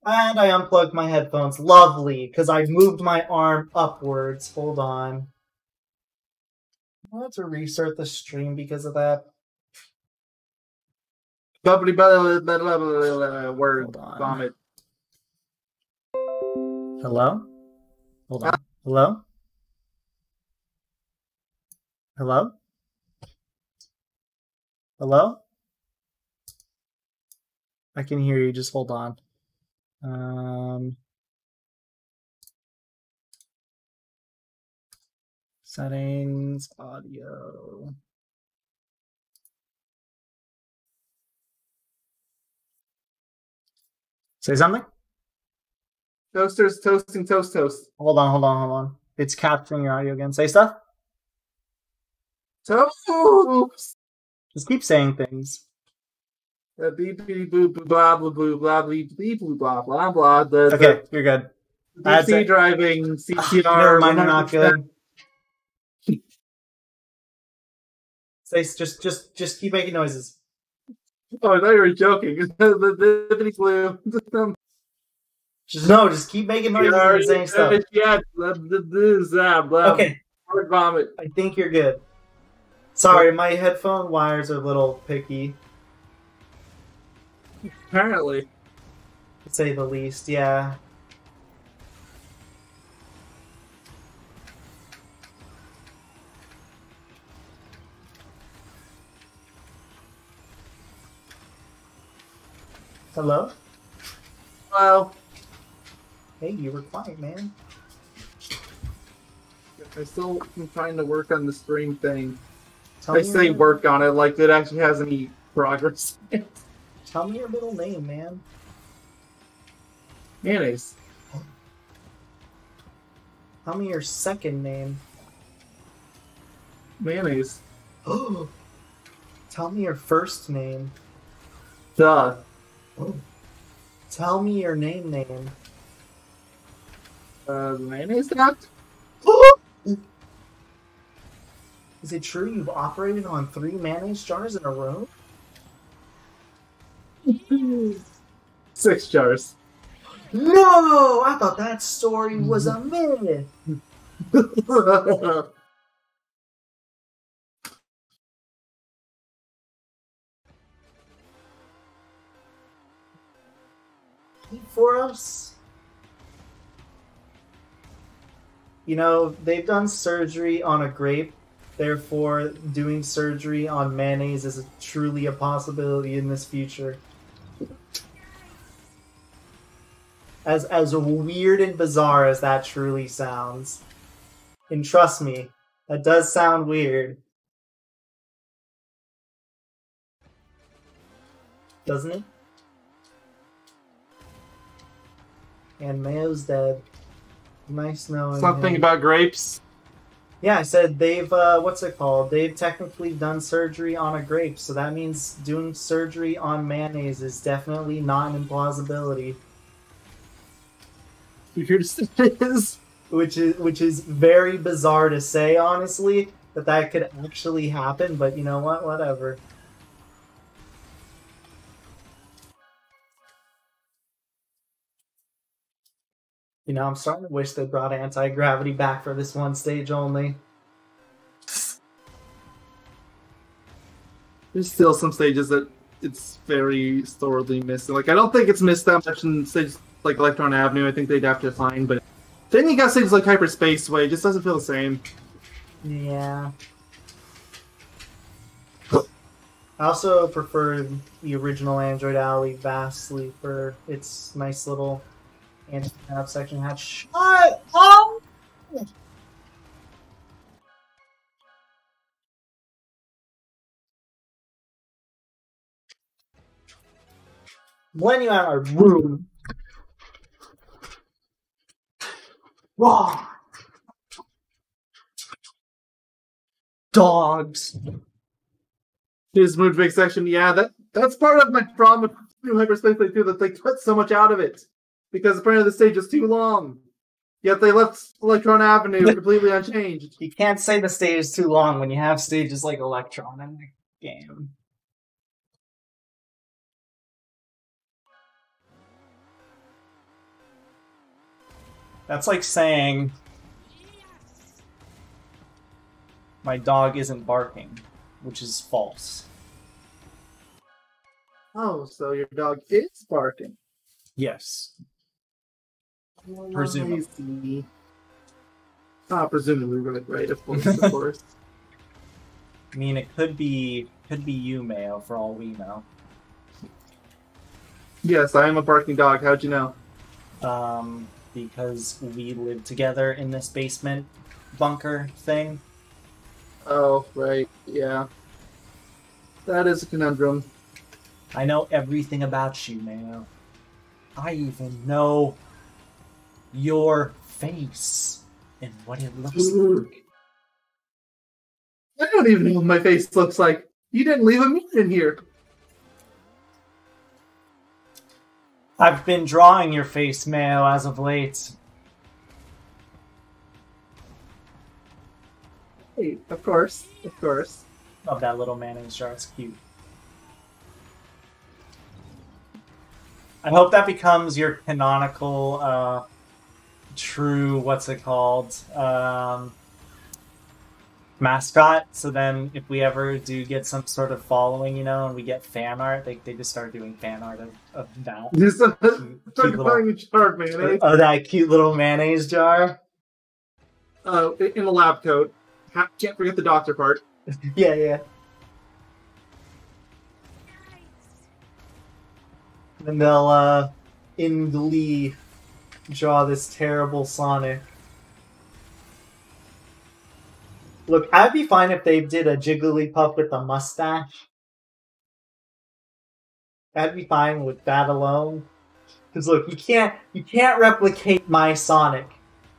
And I unplugged my headphones. Lovely, because I moved my arm upwards. Hold on. I want to restart the stream because of that. Bubbly word Hold on. vomit. Hello? Hold on. Hello? Hello? Hello? I can hear you, just hold on. Settings, audio. Say something? Toasters toasting toast. Hold on. It's capturing your audio again. Say stuff? Toast! Just keep saying things. Beep beep boop blah blah blah blah beep beep blah blah blah. Okay, you're good. That's DC it. driving, CTR. Never mind, you're not 100%. good. Say, just keep making noises. Oh, I thought you were joking. The glue. Just keep making noises and saying stuff. Yeah, blah. Okay, Word vomit. I think you're good. Sorry, my headphone wires are a little picky, Apparently. to say the least. Yeah. Hello? Well, Hey, you were quiet, man. I still am trying to work on the stream thing. Tell I me say your- work on it like it actually has any progress. Tell me your middle name, man. Mayonnaise. Tell me your second name. Mayonnaise. Tell me your first name. Duh. Tell me your name. Mayonnaise duct? Is it true you've operated on 3 mayonnaise jars in a row? 6 jars. No! I thought that story was a myth. For us? You know, they've done surgery on a grape, therefore doing surgery on mayonnaise is truly a possibility in this future. As weird and bizarre as that truly sounds. And trust me, that does sound weird. Doesn't it? And Mayo's dead. Nice knowing Something him. about grapes. Yeah, I said they've, what's it called? They've technically done surgery on a grape, so that means doing surgery on mayonnaise is definitely not an implausibility. It is. Which is very bizarre to say, honestly, that could actually happen, but you know what? Whatever. You know, I'm starting to wish they brought anti-gravity back for this one stage only. There's still some stages that it's very sorely missed. Like, I don't think it's missed that much in stages like Electron Avenue. I think they'd have to fine, but then you got stages like Hyperspace Way. It just doesn't feel the same. Yeah. I also prefer the original Android Alley vastly for its nice little anti-nav section had. Shut up! When you out of my room. Raw. Dogs. His mood big section, yeah, that's part of my problem with new hyperspace they do that they cut so much out of it because apparently the stage is too long. Yet they left Electron Avenue completely unchanged. You can't say the stage is too long when you have stages like Electron in the game. That's like saying my dog isn't barking, which is false. Oh, so your dog is barking. Yes. Presumably. Presumably, right, of course, of course. I mean, it could be you, Mayo, for all we know. Yes, I am a barking dog. How'd you know? Because we live together in this basement bunker thing. Oh, right, yeah. That is a conundrum. I know everything about you, Mayo. I even know your face and what it looks like. I don't even know what my face looks like. You didn't leave a meat in here. I've been drawing your face, Mayo, as of late. Hey, of course, of course. Love that little mayonnaise jar, it's cute. I hope that becomes your canonical, true, what's it called, mascot. So then if we ever do get some sort of following, you know, and we get fan art, they just start doing fan art of that. Just start cute calling you jar mayonnaise. Oh, that cute little mayonnaise jar? In a lab coat. Can't forget the doctor part. Yeah, yeah. And they'll, in glee, draw this terrible Sonic. Look, I'd be fine if they did a Jigglypuff with a mustache. I'd be fine with that alone. Because look, you can't replicate my Sonic.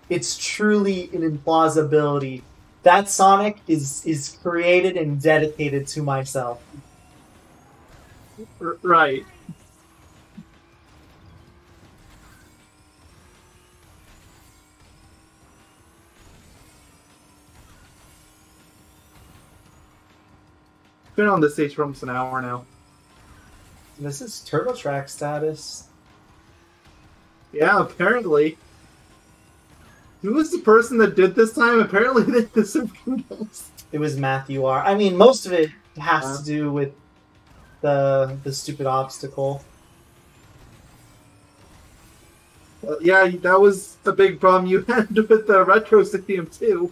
It's truly an implausibility. That Sonic is created and dedicated to myself. Right. Been on this stage for almost an hour now. This is Turtle Track status. Yeah, apparently. Who was the person that did this time? Apparently they deserve kudos. It was Matthew R. I mean, most of it has to do with the stupid obstacle. Yeah, that was a big problem you had with the Retro Stadium too.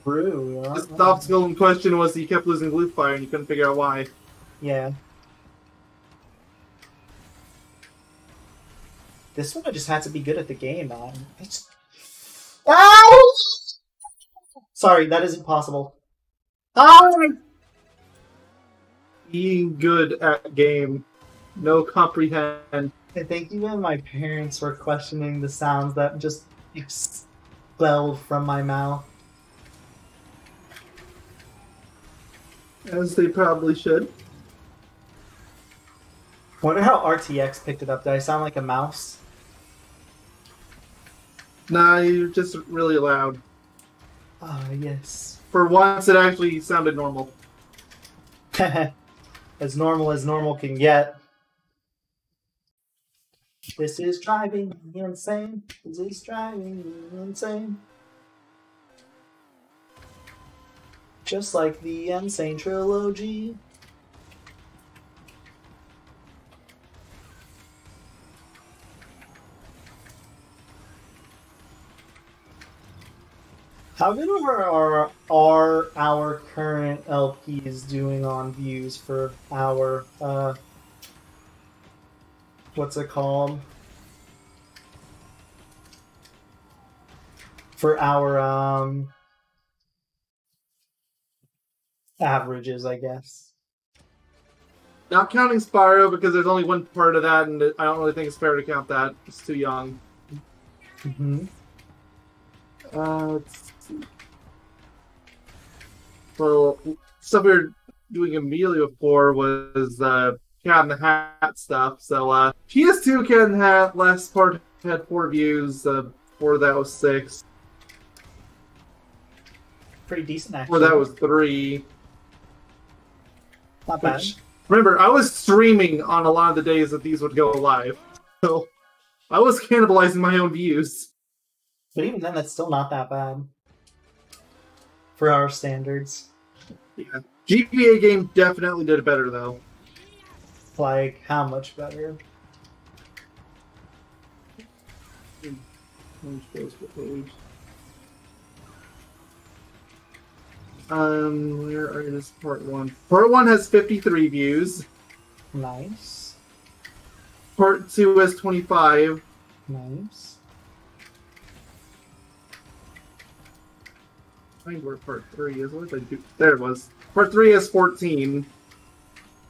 True. Yeah. The obstacle in question was that you kept losing glue fire and you couldn't figure out why. Yeah. This one I just had to be good at the game, man. Ow! Sorry, that isn't possible. Being good at game. No comprehend. I think even my parents were questioning the sounds that just expelled from my mouth. As they probably should. I wonder how RTX picked it up. Did I sound like a mouse? Nah, you're just really loud. Ah, yes. For once, it actually sounded normal. As normal can get. This is driving me insane. This is driving me insane. Just like the Insane Trilogy. How good are our current LPs doing on views for our, what's it called? For our, averages, I guess. Not counting Spyro, because there's only one part of that, and I don't really think it's fair to count that. It's too young. Mm-hmm. Let's see. Well, stuff we were doing immediately before was Cat in the Hat stuff. So PS2 Cat in the Hat last part had 4 views. Before that was 6. Pretty decent, Before actually. that was 3. Not bad. Which, remember, I was streaming on a lot of the days that these would go live, so I was cannibalizing my own views. But even then, that's still not that bad. For our standards. Yeah. GPA game definitely did it better, though. Like, how much better? Where is part 1? Part 1 has 53 views. Nice. Part 2 has 25. Nice. Find where part 3 is. What did I do? There it was. Part 3 has 14.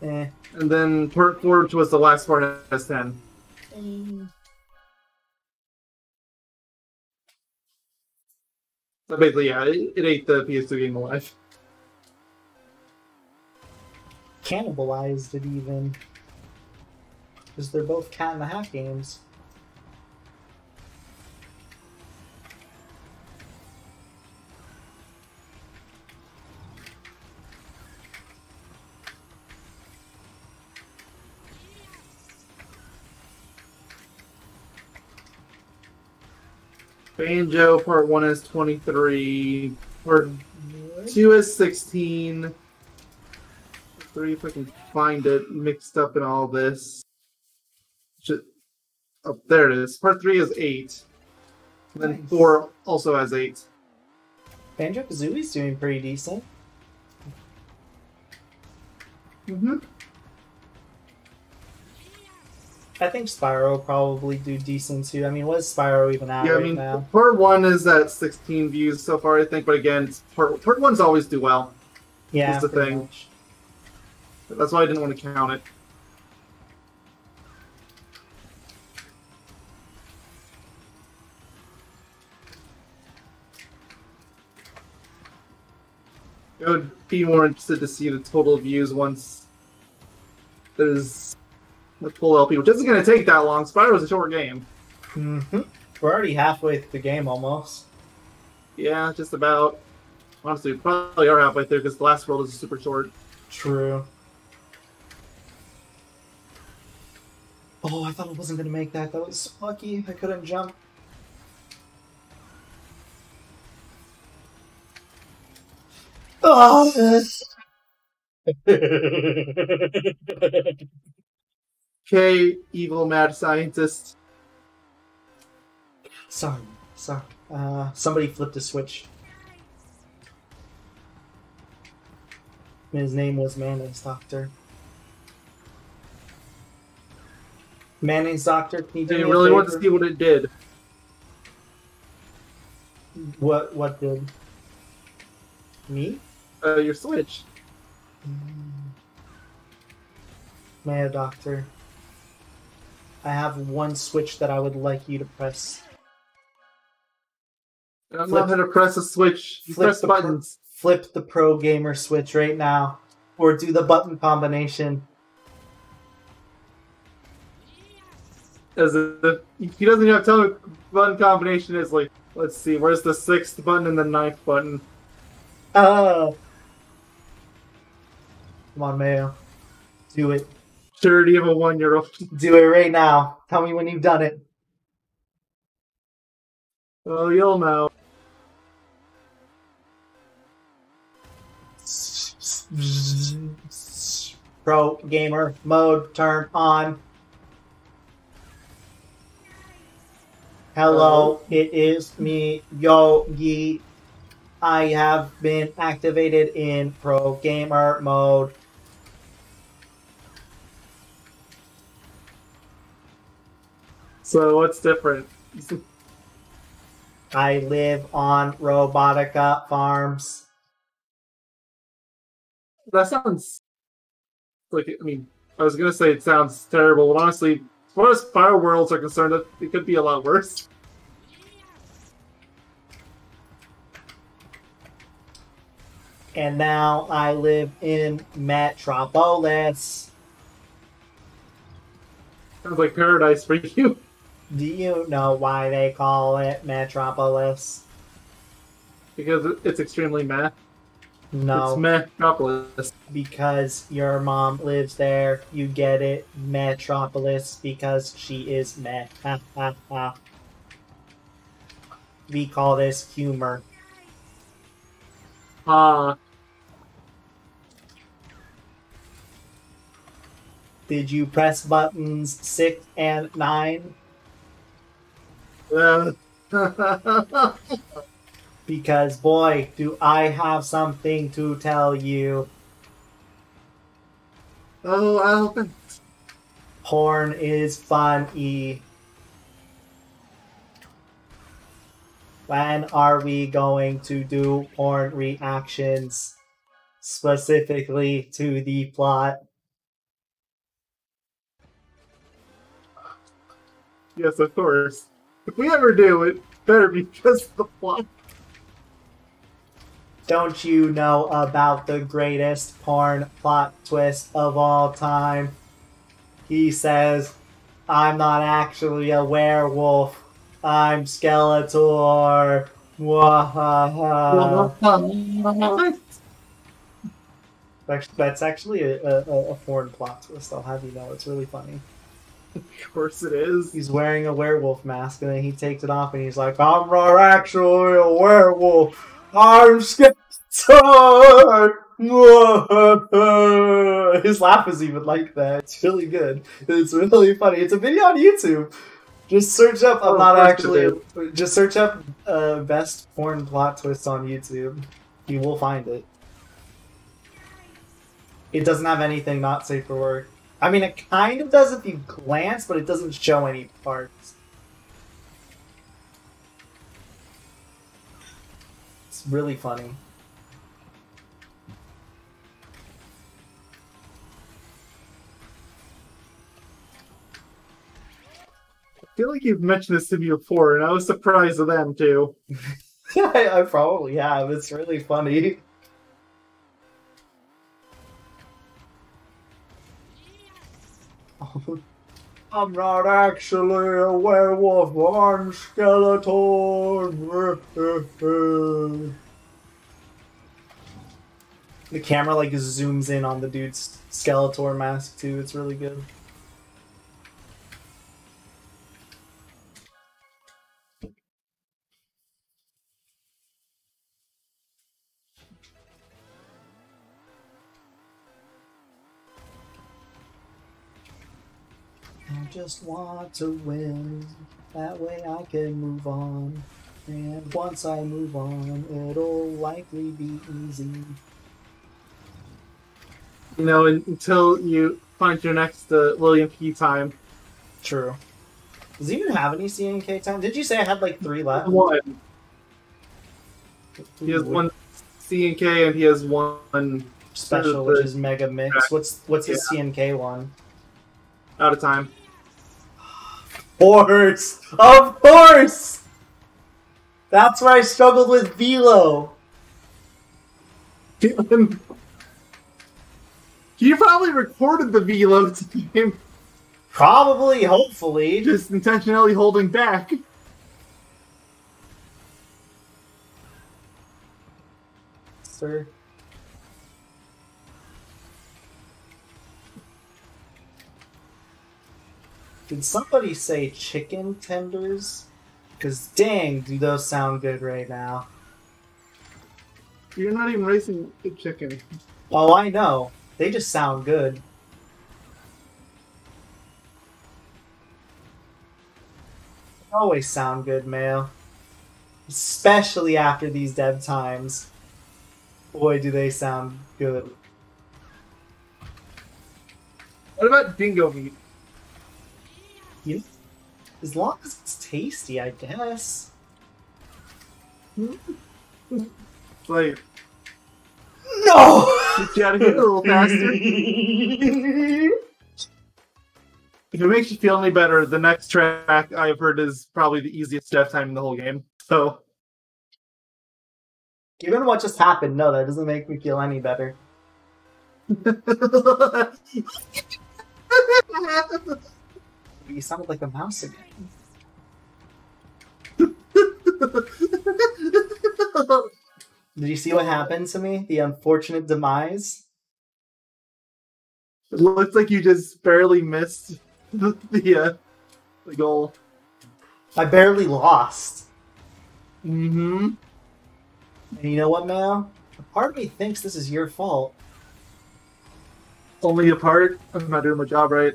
Eh. And then part 4, which was the last part, has 10. So basically, yeah, it ate the PS2 game alive. Cannibalized it even. Because they're both Cat in the Hat games. Banjo, part 1 is 23. Part 2 is 16. Part 3, if I can find it, mixed up in all this. Oh, there it is. Part 3 is 8. And then Nice. 4 also has 8. Banjo-Kazooie's doing pretty decent. Mm-hmm. I think Spyro will probably do decent too. I mean, what is Spyro even at Yeah, I right mean, now? part 1 is at 16 views so far, I think. But again, part 1's always do well. Yeah, That's the pretty thing. much. That's why I didn't want to count it. I would be more interested to see the total views once there's the full LP, which isn't going to take that long. Spyro was a short game. Mm-hmm. We're already halfway through the game almost. Yeah, just about. Honestly, we probably are halfway through because the last world is super short. True. Oh, I thought I wasn't going to make that. That was so lucky. I couldn't jump. Oh! Okay, evil mad scientist. Sorry. Somebody flipped a switch. His name was Mayonnaise Doctor. Mayonnaise Doctor, can you do I me a really want to favor? see what it did. What did? Me? Your Switch. Maya Doctor. I have one switch that I would like you to press. I'm not going to press a switch. You press buttons. Flip the Pro Gamer switch right now. Or do the button combination. As if he doesn't even have to tell me what button combination is. Like, let's see, where's the 6th button and the 9th button? Oh. Come on, Mayo. Do it. Surety of a 1-year-old. Do it right now. Tell me when you've done it. Oh, you'll know. Pro Gamer mode turn on. Hello, it is me, Yogi. I have been activated in Pro Gamer mode. So what's different? I live on Robotica Farms. That sounds like, I mean, I was gonna say it sounds terrible, but honestly, as far as Fire Worlds are concerned, it could be a lot worse. And now I live in Metropolis. Sounds like paradise for you. Do you know why they call it Metropolis? Because it's extremely meh. No. It's Metropolis. Because your mom lives there. You get it? Metropolis. Because she is meh. Ha ha ha. We call this humor. Did you press buttons 6 and 9? Because, boy, do I have something to tell you. Oh, I'll... Porn is funny. When are we going to do porn reactions? Specifically to the plot. Yes, of course. If we ever do, it better be just the plot. Don't you know about the greatest porn plot twist of all time? He says, I'm not actually a werewolf. I'm Skeletor. Wahaha. That's actually a foreign plot twist, I'll have you know. It's really funny. Of course it is. He's wearing a werewolf mask, and then he takes it off, and he's like, I'm not actually a werewolf. I'm Skeletor. His laugh is even like that. It's really good. It's really funny. It's a video on YouTube. Just search up, just search up best porn plot twists on YouTube. You will find it. It doesn't have anything not safe for work. I mean, it kind of does if you glance, but it doesn't show any parts. It's really funny. I feel like you've mentioned this to me before, and I was surprised at them too. I probably have. It's really funny. I'm not actually a werewolf, I'm Skeletor. The camera like zooms in on the dude's Skeletor mask too. It's really good. I just want to win, that way I can move on. And once I move on, it'll likely be easy. You know, until you find your next William P. time. True. Does he even have any CNK time? Did you say I had like 3 left? One. He has 1 CNK and he has 1 special, which is Mega Mix. What's his CNK one? Out of time. Horse! Of course! That's where I struggled with Velo. You probably recorded the Velo team. Probably, hopefully. Just intentionally holding back. Sir. Did somebody say chicken tenders? Because dang, do those sound good right now. You're not even racing the chicken. Oh, I know. They just sound good. They always sound good, Mayo. Especially after these dev times. Boy, do they sound good. What about dingo meat? You know, as long as it's tasty, I guess. Like, no! get you out of here a little faster. If it makes you feel any better, the next track I've heard is probably the easiest death time in the whole game. So, given what just happened, no, that doesn't make me feel any better. You sounded like a mouse again. Did you see what happened to me? The unfortunate demise? It looks like you just barely missed the goal. I barely lost. Mm-hmm. And you know what, Mal? A part of me thinks this is your fault. Only a part? I'm not doing my job right.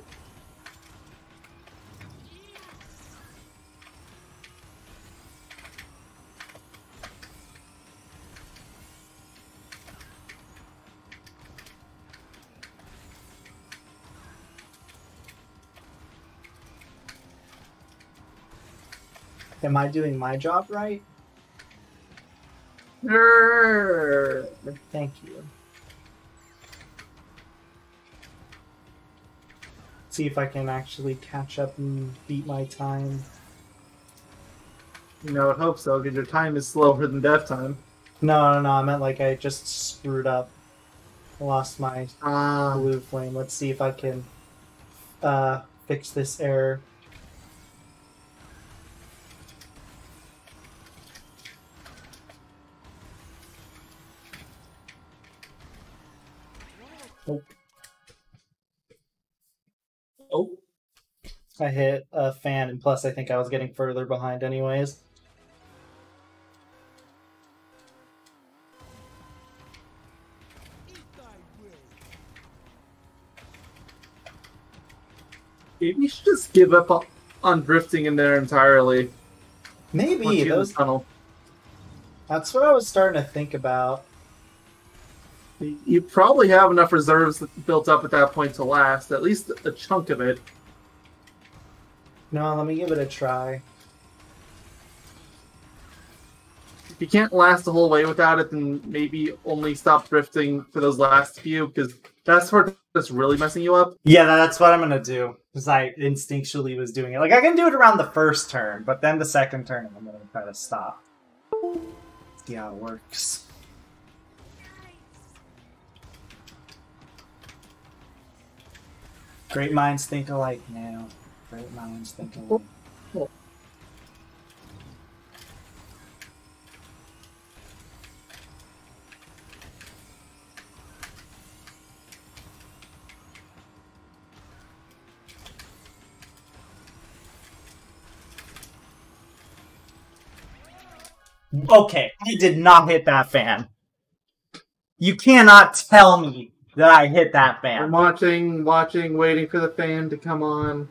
Am I doing my job right? Thank you. See if I can actually catch up and beat my time. You know, I hope so, because your time is slower than death time. No, I meant like I just screwed up. I lost my blue flame. Let's see if I can fix this error. Nope. Oh. I hit a fan, and plus I think I was getting further behind anyways. Maybe you should just give up on drifting in there entirely. Maybe those tunnel. That's what I was starting to think about. You probably have enough reserves built up at that point to last, at least a chunk of it. No, let me give it a try. If you can't last the whole way without it, then maybe only stop drifting for those last few, because that's part that's really messing you up. Yeah, that's what I'm gonna do, because I instinctually was doing it. Like, I can do it around the first turn, but then the second turn I'm gonna try to stop. See how it works. Great minds think alike now. Great minds think alike. Okay, I did not hit that fan. You cannot tell me that I hit that fan. I'm watching, waiting for the fan to come on.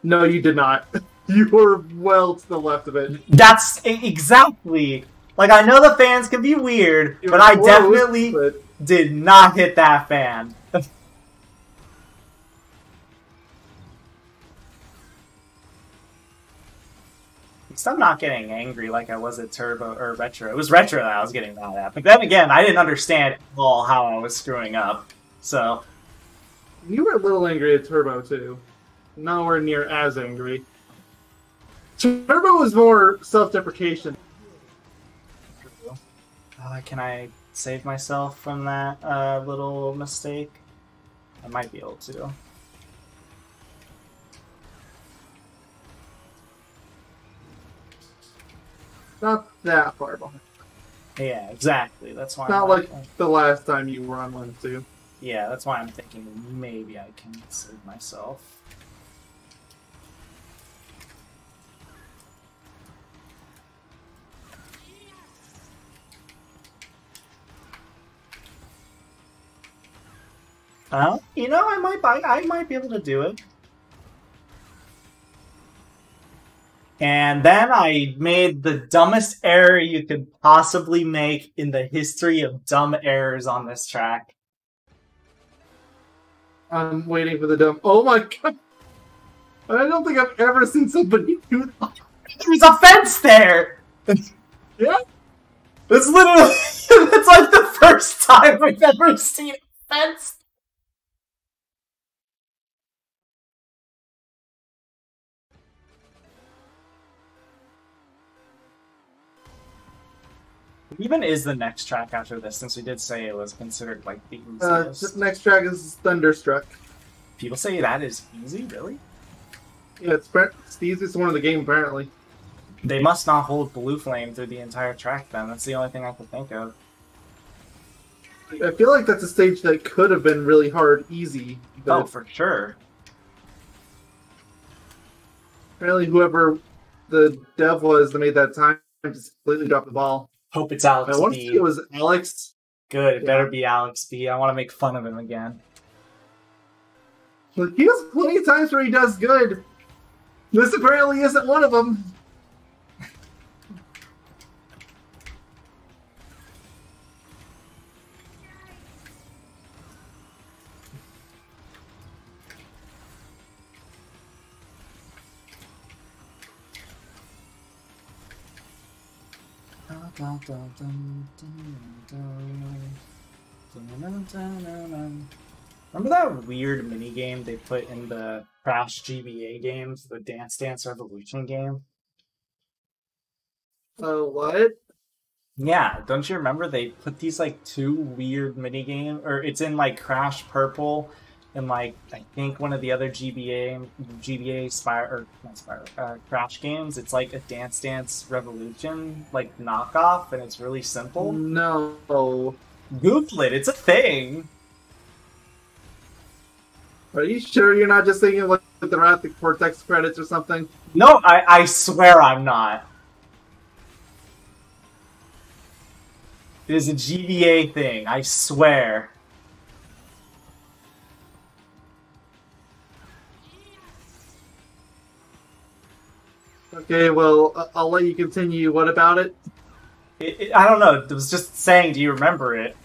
No, you did not. You were well to the left of it. That's exactly. Like, I know the fans can be weird, but I definitely did not hit that fan. At least I'm not getting angry like I was at Turbo or Retro. It was Retro that I was getting mad at. But then again, I didn't understand at all how I was screwing up. So you were a little angry at Turbo too. Nowhere near as angry. Turbo was more self-deprecation. Can I save myself from that little mistake? I might be able to. Not that far behind. Yeah, exactly. That's why. Not like the last time you were on 1-2. Yeah, that's why I'm thinking maybe I can save myself. You know, I might be able to do it. And then I made the dumbest error you could possibly make in the history of dumb errors on this track. I'm waiting for the dumb. Oh my god! I don't think I've ever seen somebody do that. There's a fence there! Yeah? It's literally... It's like the first time I've ever seen a fence. Even is the next track after this, since we did say it was considered like the easiest. Next track is Thunderstruck. People say that is easy, really? Yeah, it's the easiest one in the game, apparently. They must not hold Blue Flame through the entire track then. That's the only thing I can think of. I feel like that's a stage that could have been really hard, easy. But Oh, for sure. apparently whoever the dev was that made that time just completely dropped the ball. Hope it's Alex I want to B. say it was Alex. Good, it Yeah. better be Alex B. I want to make fun of him again. Like, he has plenty of times where he does good. This apparently isn't one of them. Remember that weird minigame they put in the Crash GBA games, the Dance Dance Revolution game? Oh, what? Yeah, don't you remember they put these like two weird minigame, or it's in like Crash Purple and like I think one of the other GBA Spire or not Spire Crash games. It's like a Dance Dance Revolution like knockoff, and it's really simple. No. Google it; it's a thing. Are you sure you're not just thinking like the Wrath of Cortex credits or something? No, I swear I'm not. It is a GBA thing, I swear. Okay, well, I'll let you continue. What about it? I don't know, it was just saying, do you remember it?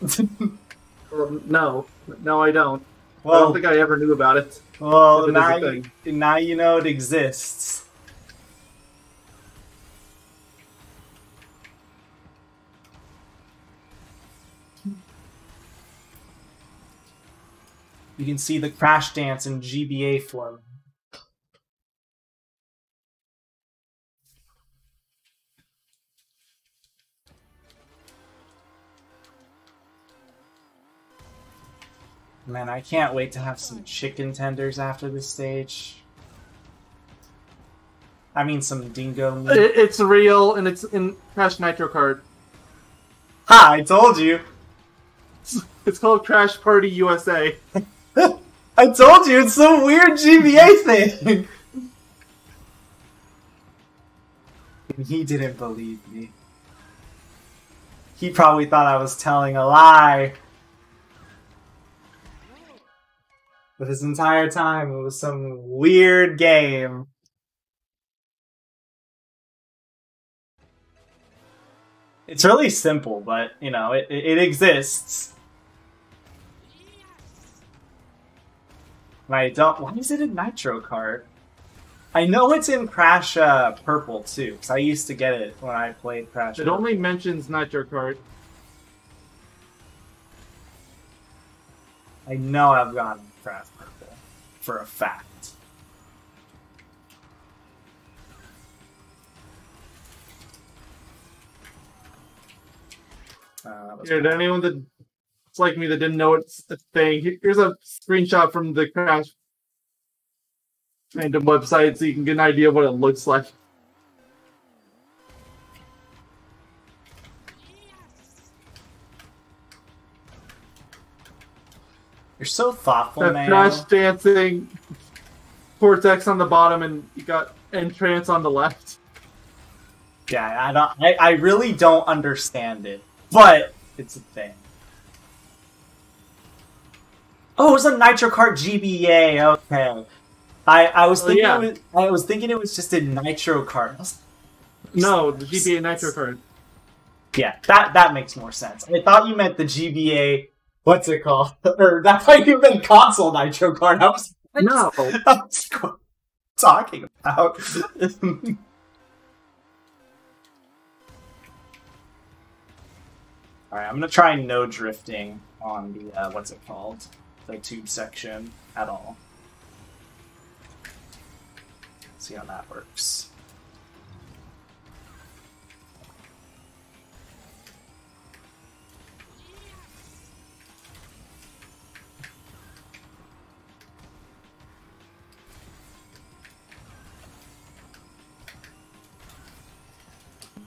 No. No, I don't. I Well, don't think I ever knew about it. well, If it is a thing. now you know it exists. You can see the Crash Dance in GBA form. Man, I can't wait to have some chicken tenders after this stage. I mean some dingo meat. It's real, and it's in Crash Nitro Kart. Ha! I told you! It's called Crash Party USA. I told you, it's some weird GBA thing! And he didn't believe me. He probably thought I was telling a lie. But this entire time, it was some weird game. It's really simple, but, you know, it exists. And I don't... Why is it in Nitro Kart? I know it's in Crash Purple, too, because I used to get it when I played Crash It Purple. only mentions Nitro Kart. I know I've gotten Crash Purple, for a fact. Here, to anyone that's like me that didn't know it's a thing, here's a screenshot from the Crash fandom website so you can get an idea of what it looks like. You're so thoughtful, That man. Crash dancing, Cortex on the bottom, and you got Entrance on the left. Yeah, I really don't understand it, but it's a thing. Oh, it was a Nitro Kart GBA. Okay, I was thinking I was thinking it was just a Nitro Kart. No, the GBA Nitro Kart. Yeah, that makes more sense. I thought you meant the GBA. What's it called? Or that might have been console Nitro Kart. I was talking about. Alright, I'm gonna try no drifting on the, what's it called? The tube section at all. See how that works.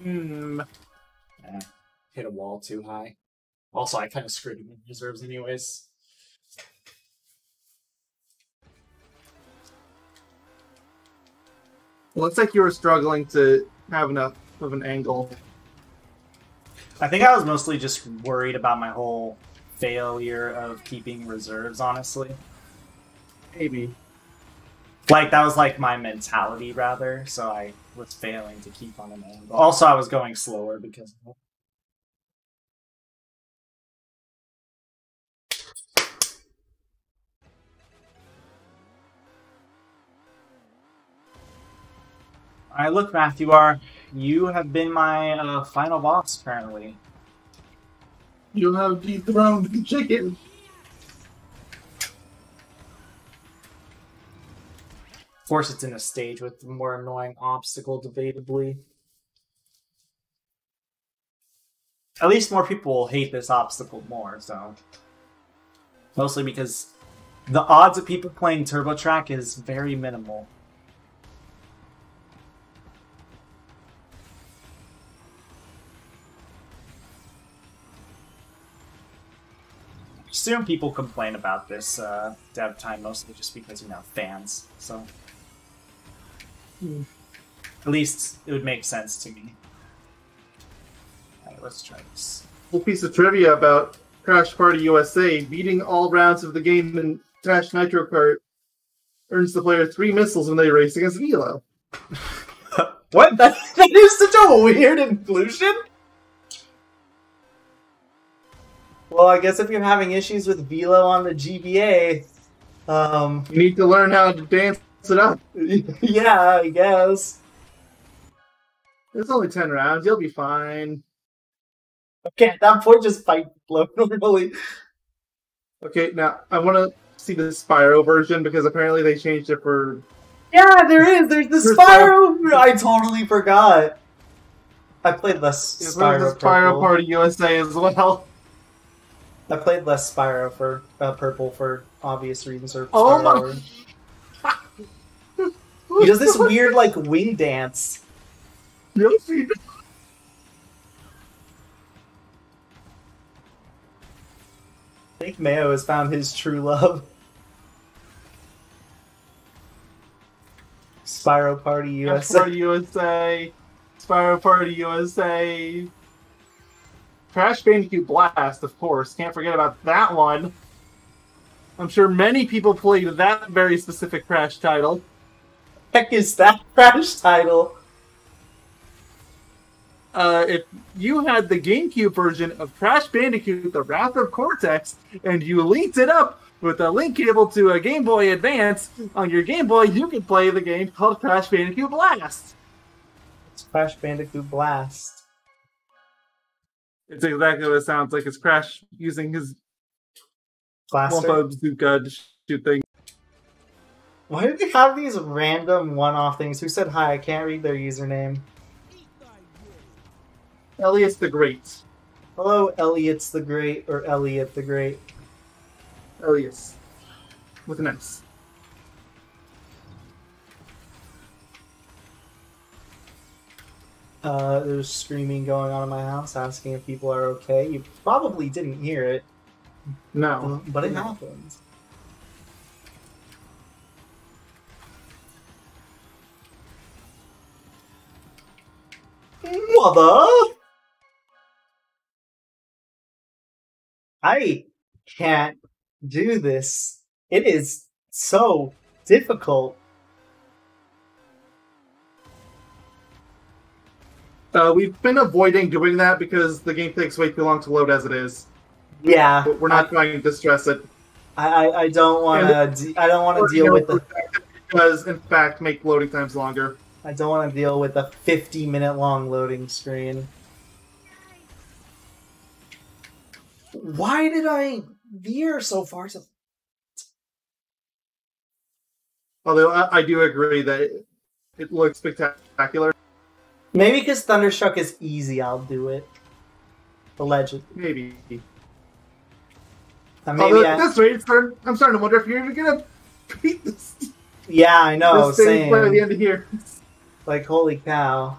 Hit a wall too high. Also, I kind of screwed him in reserves anyways. Looks like you were struggling to have enough of an angle. I think I was mostly just worried about my whole failure of keeping reserves, honestly. Maybe. Like, that was like my mentality, rather, so I was failing to keep on an angle. Also, I was going slower because of it. Alright, look, Matthew R. You have been my final boss, apparently. You have dethroned the chicken. Of course, it's in a stage with a more annoying obstacle, debatably. At least more people will hate this obstacle more, so... Mostly because the odds of people playing Turbo Track is very minimal. I assume people complain about this dev time mostly just because, you know, fans, so... At least it would make sense to me. Alright, let's try this. Little piece of trivia about Crash Party USA. Beating all rounds of the game in Crash Nitro Kart earns the player 3 missiles when they race against Velo. What? That is such a weird inclusion? Well, I guess if you're having issues with Velo on the GBA, You need to learn how to dance it up. yeah, I guess. It's only 10 rounds. You'll be fine. Okay, at that point, just fight Blow normally. Okay, now I want to see the Spyro version because apparently they changed it for... Yeah, there is. There's the There's Spyro. I totally forgot. I played less There's Spyro. the Spyro Purple. Party USA as well. I played less Spyro for Purple for obvious reasons. Or Oh Spyro. He does this weird like wing dance. Yoshi. I think Mayo has found his true love. Spyro Party USA. Party USA. Spyro Party USA. Crash Bandicoot Blast, of course. Can't forget about that one. I'm sure many people played that very specific Crash title. Heck is that Crash title? If you had the GameCube version of Crash Bandicoot, The Wrath of Cortex, and you linked it up with a link cable to a Game Boy Advance, on your Game Boy you could play the game called Crash Bandicoot Blast. It's Crash Bandicoot Blast. It's exactly what it sounds like. It's Crash using his Blaster. WUMPA bazooka to shoot things. Why do they have these random one-off things? Who said hi? I can't read their username. Elias the Great. Hello, Elliot's the Great, or Elliot the Great. Elias. With an S. There's screaming going on in my house, asking if people are okay. You probably didn't hear it, No. but it happens. Mother! I can't do this. It is so difficult. We've been avoiding doing that because the game takes way too long to load as it is. Yeah, But we're not trying to stress it. I don't want to. I don't want to deal with the. It does, in fact, make loading times longer. I don't want to deal with a 50-minute long loading screen. Why did I veer so far to? Although I do agree that it looks spectacular. Maybe because Thunderstruck is easy, I'll do it. Allegedly. Maybe. Maybe That's right. I'm starting to wonder if you're even gonna beat this. Yeah, I know. This thing by the Same. end of here. Like, holy cow.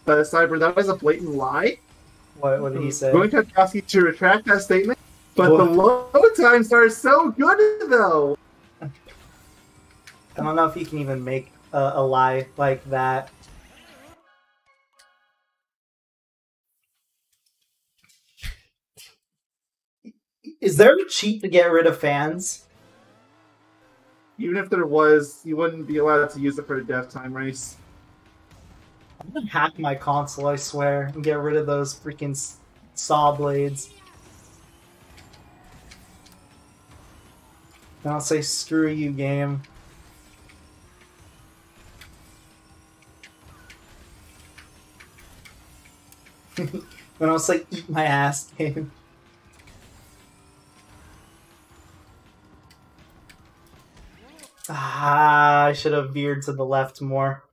Cyber, that was a blatant lie. What did he say? I'm going to ask you to retract that statement. But the load times are so good, though. I don't know if you can even make a lie like that. Is there a cheat to get rid of fans? Even if there was, you wouldn't be allowed to use it for a death time race. I'm gonna hack my console, I swear, and get rid of those freaking saw blades. And I'll say, screw you, game. Then I'll say, eat my ass, game. I should have veered to the left more.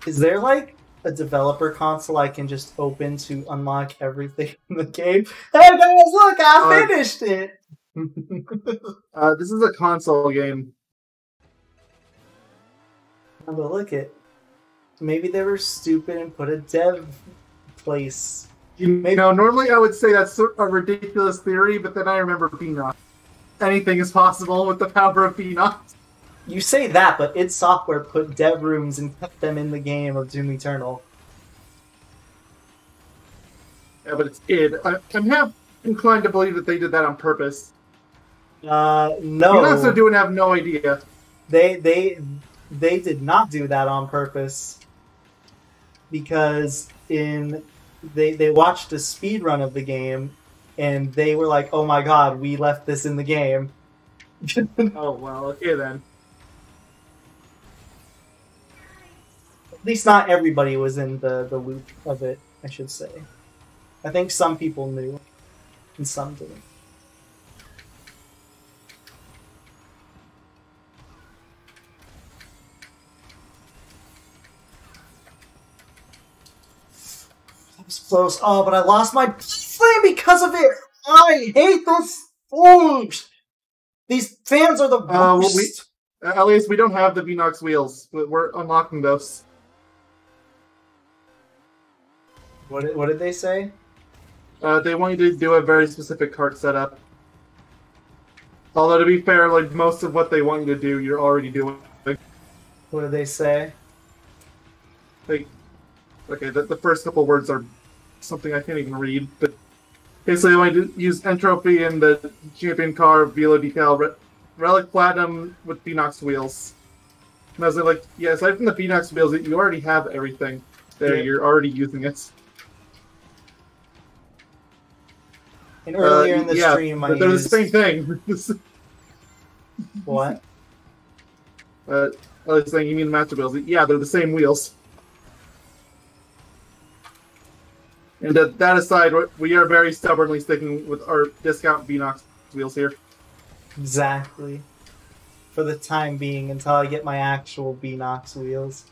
Is there, like, a developer console I can just open to unlock everything in the game? Hey guys, look, I finished it! This is a console game. But look it. Maybe they were stupid and put a dev place. Normally I would say that's a ridiculous theory, but then I remember Beenox. Anything is possible with the power of Beenox. You say that, but id Software put dev rooms and kept them in the game of Doom Eternal. Yeah, but it's id. I'm half inclined to believe that they did that on purpose. No. Beenox are doing have no idea. They did not do that on purpose. Because they watched a speed run of the game and they were like, oh my god, we left this in the game. Oh well, okay then. At least not everybody was in the loop of it, I should say. I think some people knew, and some didn't. That was close. Oh, but I lost my flame because of it! I hate this food! These fans are the worst! At least we don't have the Beenox wheels, but we're unlocking those. What did they say? They want you to do a very specific cart setup. Although, to be fair, like, most of what they want you to do, you're already doing. What did they say? Like, okay, the first couple words are something I can't even read, but basically they want you to use Entropy in the champion car, Velo Decal, Relic Platinum with Beenox wheels. And I was like, yeah, aside from the Beenox wheels, you already have everything there. Yeah. You're already using it. And earlier in the stream, but they're the same thing. What? I was saying, you mean the Master Wheels? Yeah, they're the same wheels. And that aside, we are very stubbornly sticking with our discount Beenox wheels here. Exactly. For the time being, until I get my actual Beenox wheels.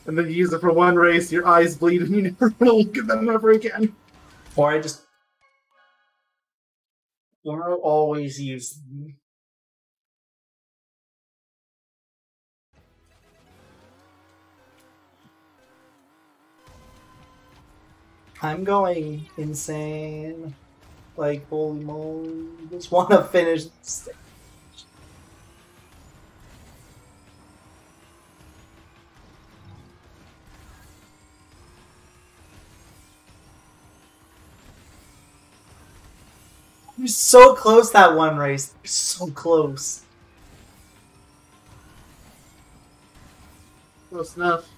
And then you use it for one race, your eyes bleed, and you never will look at them ever again. Or I just... Or I'll always use them. I'm going insane. Like, holy moly. I just want to finish the stage. You're so close that one race. You're so close. Close enough.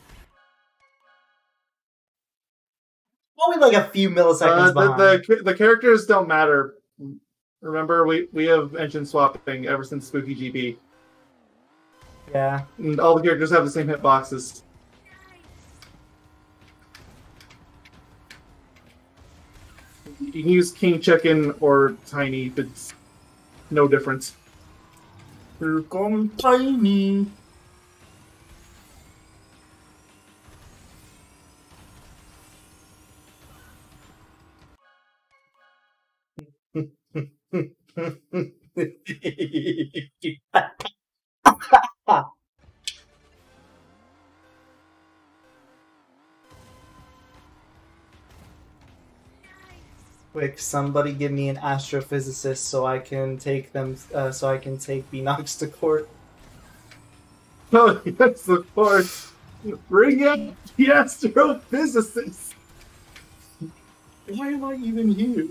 Only like a few milliseconds behind. The characters don't matter. Remember, we have engine swapping ever since Spooky GB. Yeah. And all the characters have the same hitboxes. You can use King Chicken or Tiny, but it's no difference. Here come Tiny. Quick, somebody give me an astrophysicist so I can take them. So I can take Beenox to court. Oh yes, of course. Bring in the astrophysicist. Why am I even here?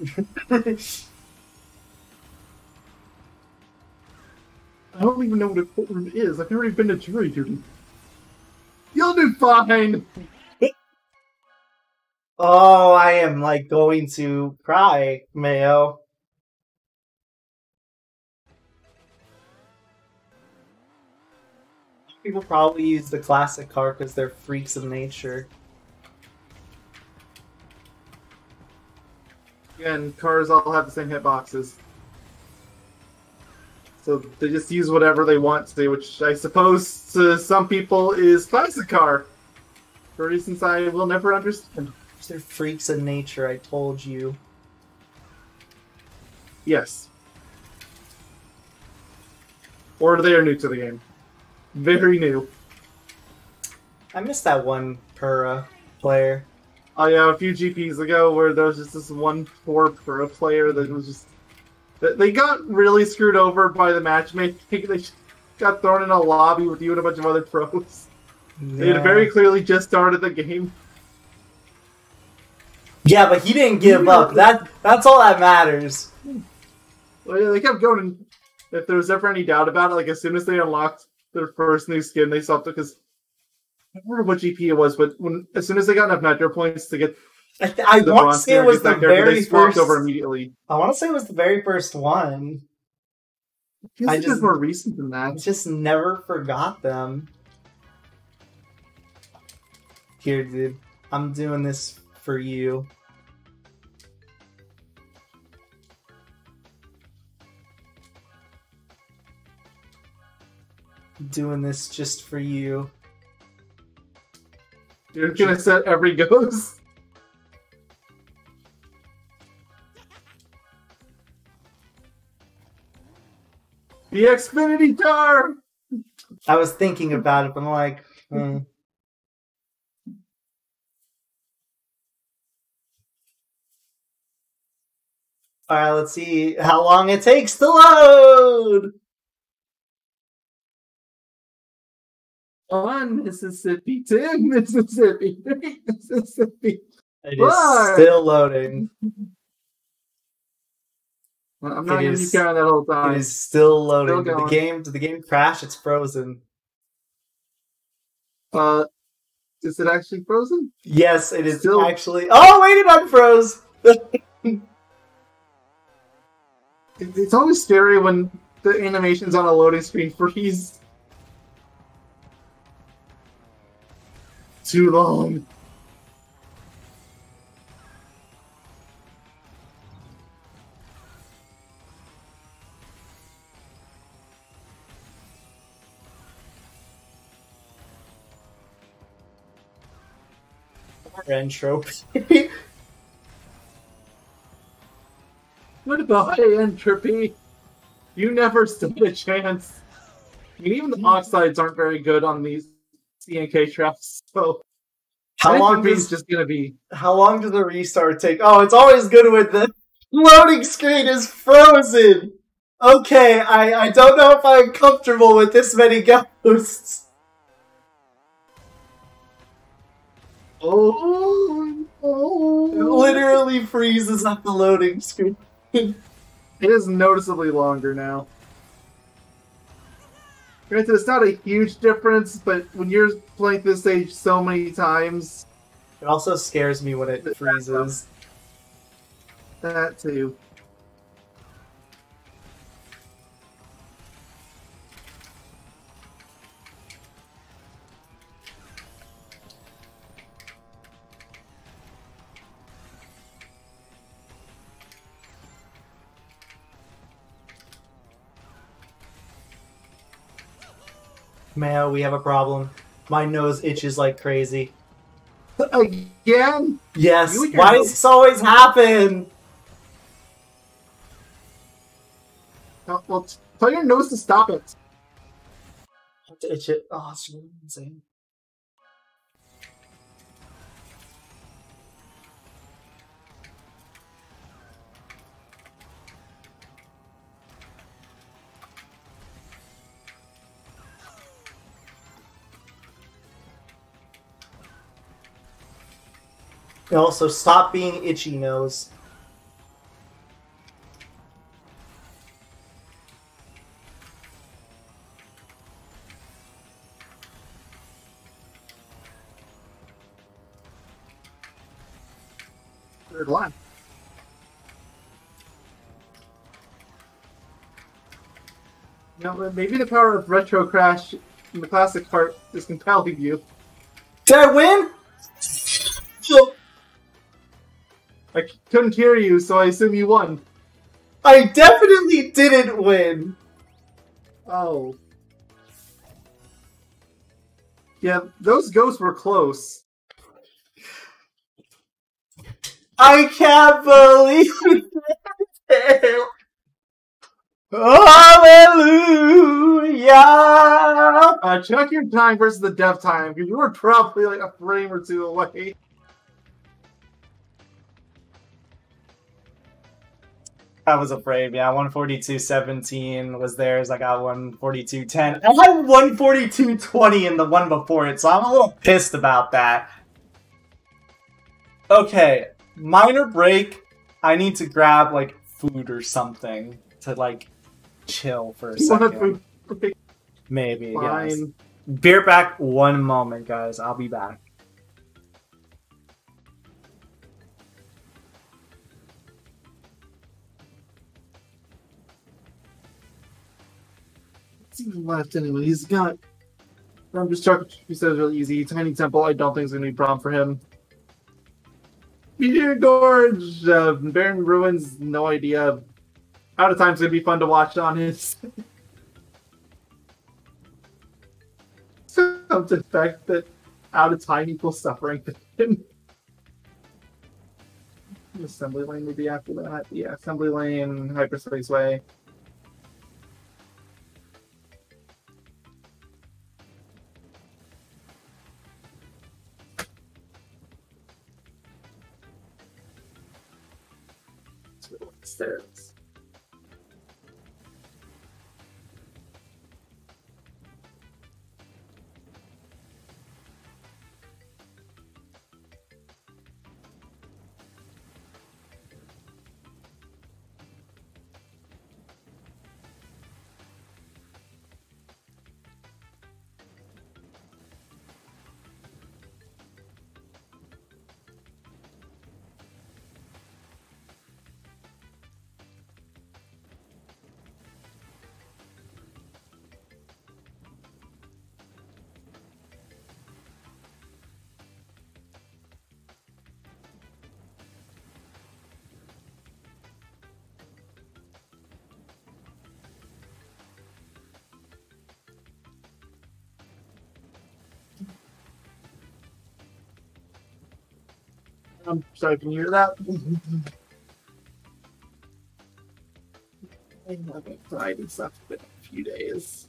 I don't even know what a courtroom is. I've never even been to jury duty. You'll do fine. Oh, I am like going to cry, Mayo. People probably use the classic car because they're freaks of nature. And cars all have the same hitboxes. So they just use whatever they want to, which I suppose to some people is classic car. For reasons I will never understand. They're freaks of nature, I told you. Yes. Or they are new to the game. Very new. I missed that one per player. Oh yeah, a few GPs ago where there was just this one poor pro player that was just... They got really screwed over by the matchmaking. They got thrown in a lobby with you and a bunch of other pros. Yeah. They had very clearly just started the game. Yeah, but he didn't give up. That's all that matters. Well, yeah, they kept going. And if there was ever any doubt about it, like as soon as they unlocked their first new skin, they stopped it because I don't remember what GP it was, but as soon as they got enough Nitro points to get, I want to say it was the very first. Over immediately. I want to say it was the very first one. I just more recent than that. I just never forgot them. Here, dude, I'm doing this for you. Doing this just for you. You're gonna set every ghost? The Xfinity car! I was thinking about it, but I'm like, Alright, let's see how long it takes to load! On Mississippi, 10 Mississippi, 3 Mississippi. It is still loading. Well, I'm not going to be carrying that whole time. It is still loading. Did the game crash? It's frozen. Is it actually frozen? Yes, it is still actually. Oh wait, it unfroze. It's always scary when the animations on a loading screen freeze. Too long. Entropy. What about entropy? You never stood a chance. I mean, even the oxides aren't very good on these CNK traps, so how long is just gonna be? How long does the restart take? Oh, it's always good when the loading screen is frozen. Okay, I don't know if I'm comfortable with this many ghosts. Oh, it literally freezes up the loading screen. It is noticeably longer now. Granted, it's not a huge difference, but when you're playing this stage so many times... It also scares me when it freezes. That too. Mayo, we have a problem. My nose itches like crazy. Again? Yes. Why does this always happen? Well, tell your nose to stop it. Itch it. Oh, it's really insane. Also, stop being itchy nose. Third line. You know, maybe the power of Retro Crash in the classic part is compelling you. Did I win? I couldn't hear you, so I assume you won. I definitely didn't win. Oh. Yeah, those ghosts were close. I can't believe it. Hallelujah. Check your time versus the dev time, because you were probably like a frame or two away. I was afraid, yeah. 142.17 was theirs. I got 142.10. I had 142.20 in the one before it, so I'm a little pissed about that. Okay, minor break. I need to grab, like, food or something to, like, chill for a second. Maybe, Fine. yes. Beer back one moment, guys. I'll be back. Left anyway. He's got. I'm just talking. He says really easy. Tiny Temple. I don't think it's gonna be a problem for him. Meteor Gorge. Baron Ruins. No idea. Out of Time's gonna be fun to watch on his. Of the fact that Out of Time equals suffering for him. Assembly Lane maybe after that. Yeah, Assembly Lane, Hyperspace Way. Stairs. I'm sorry, can you hear that? I haven't tried and stuff in a few days.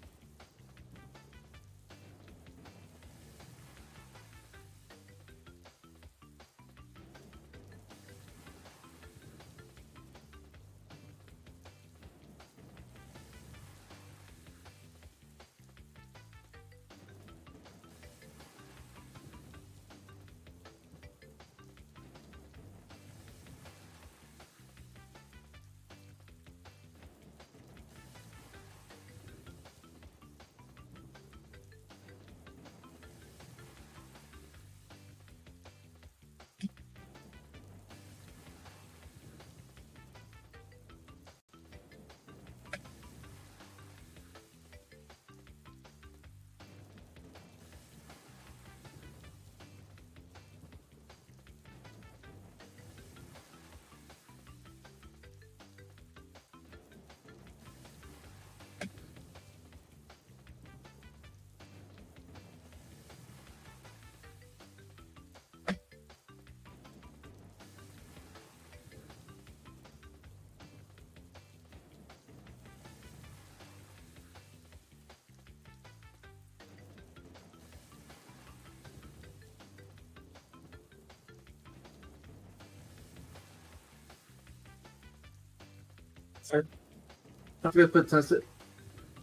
I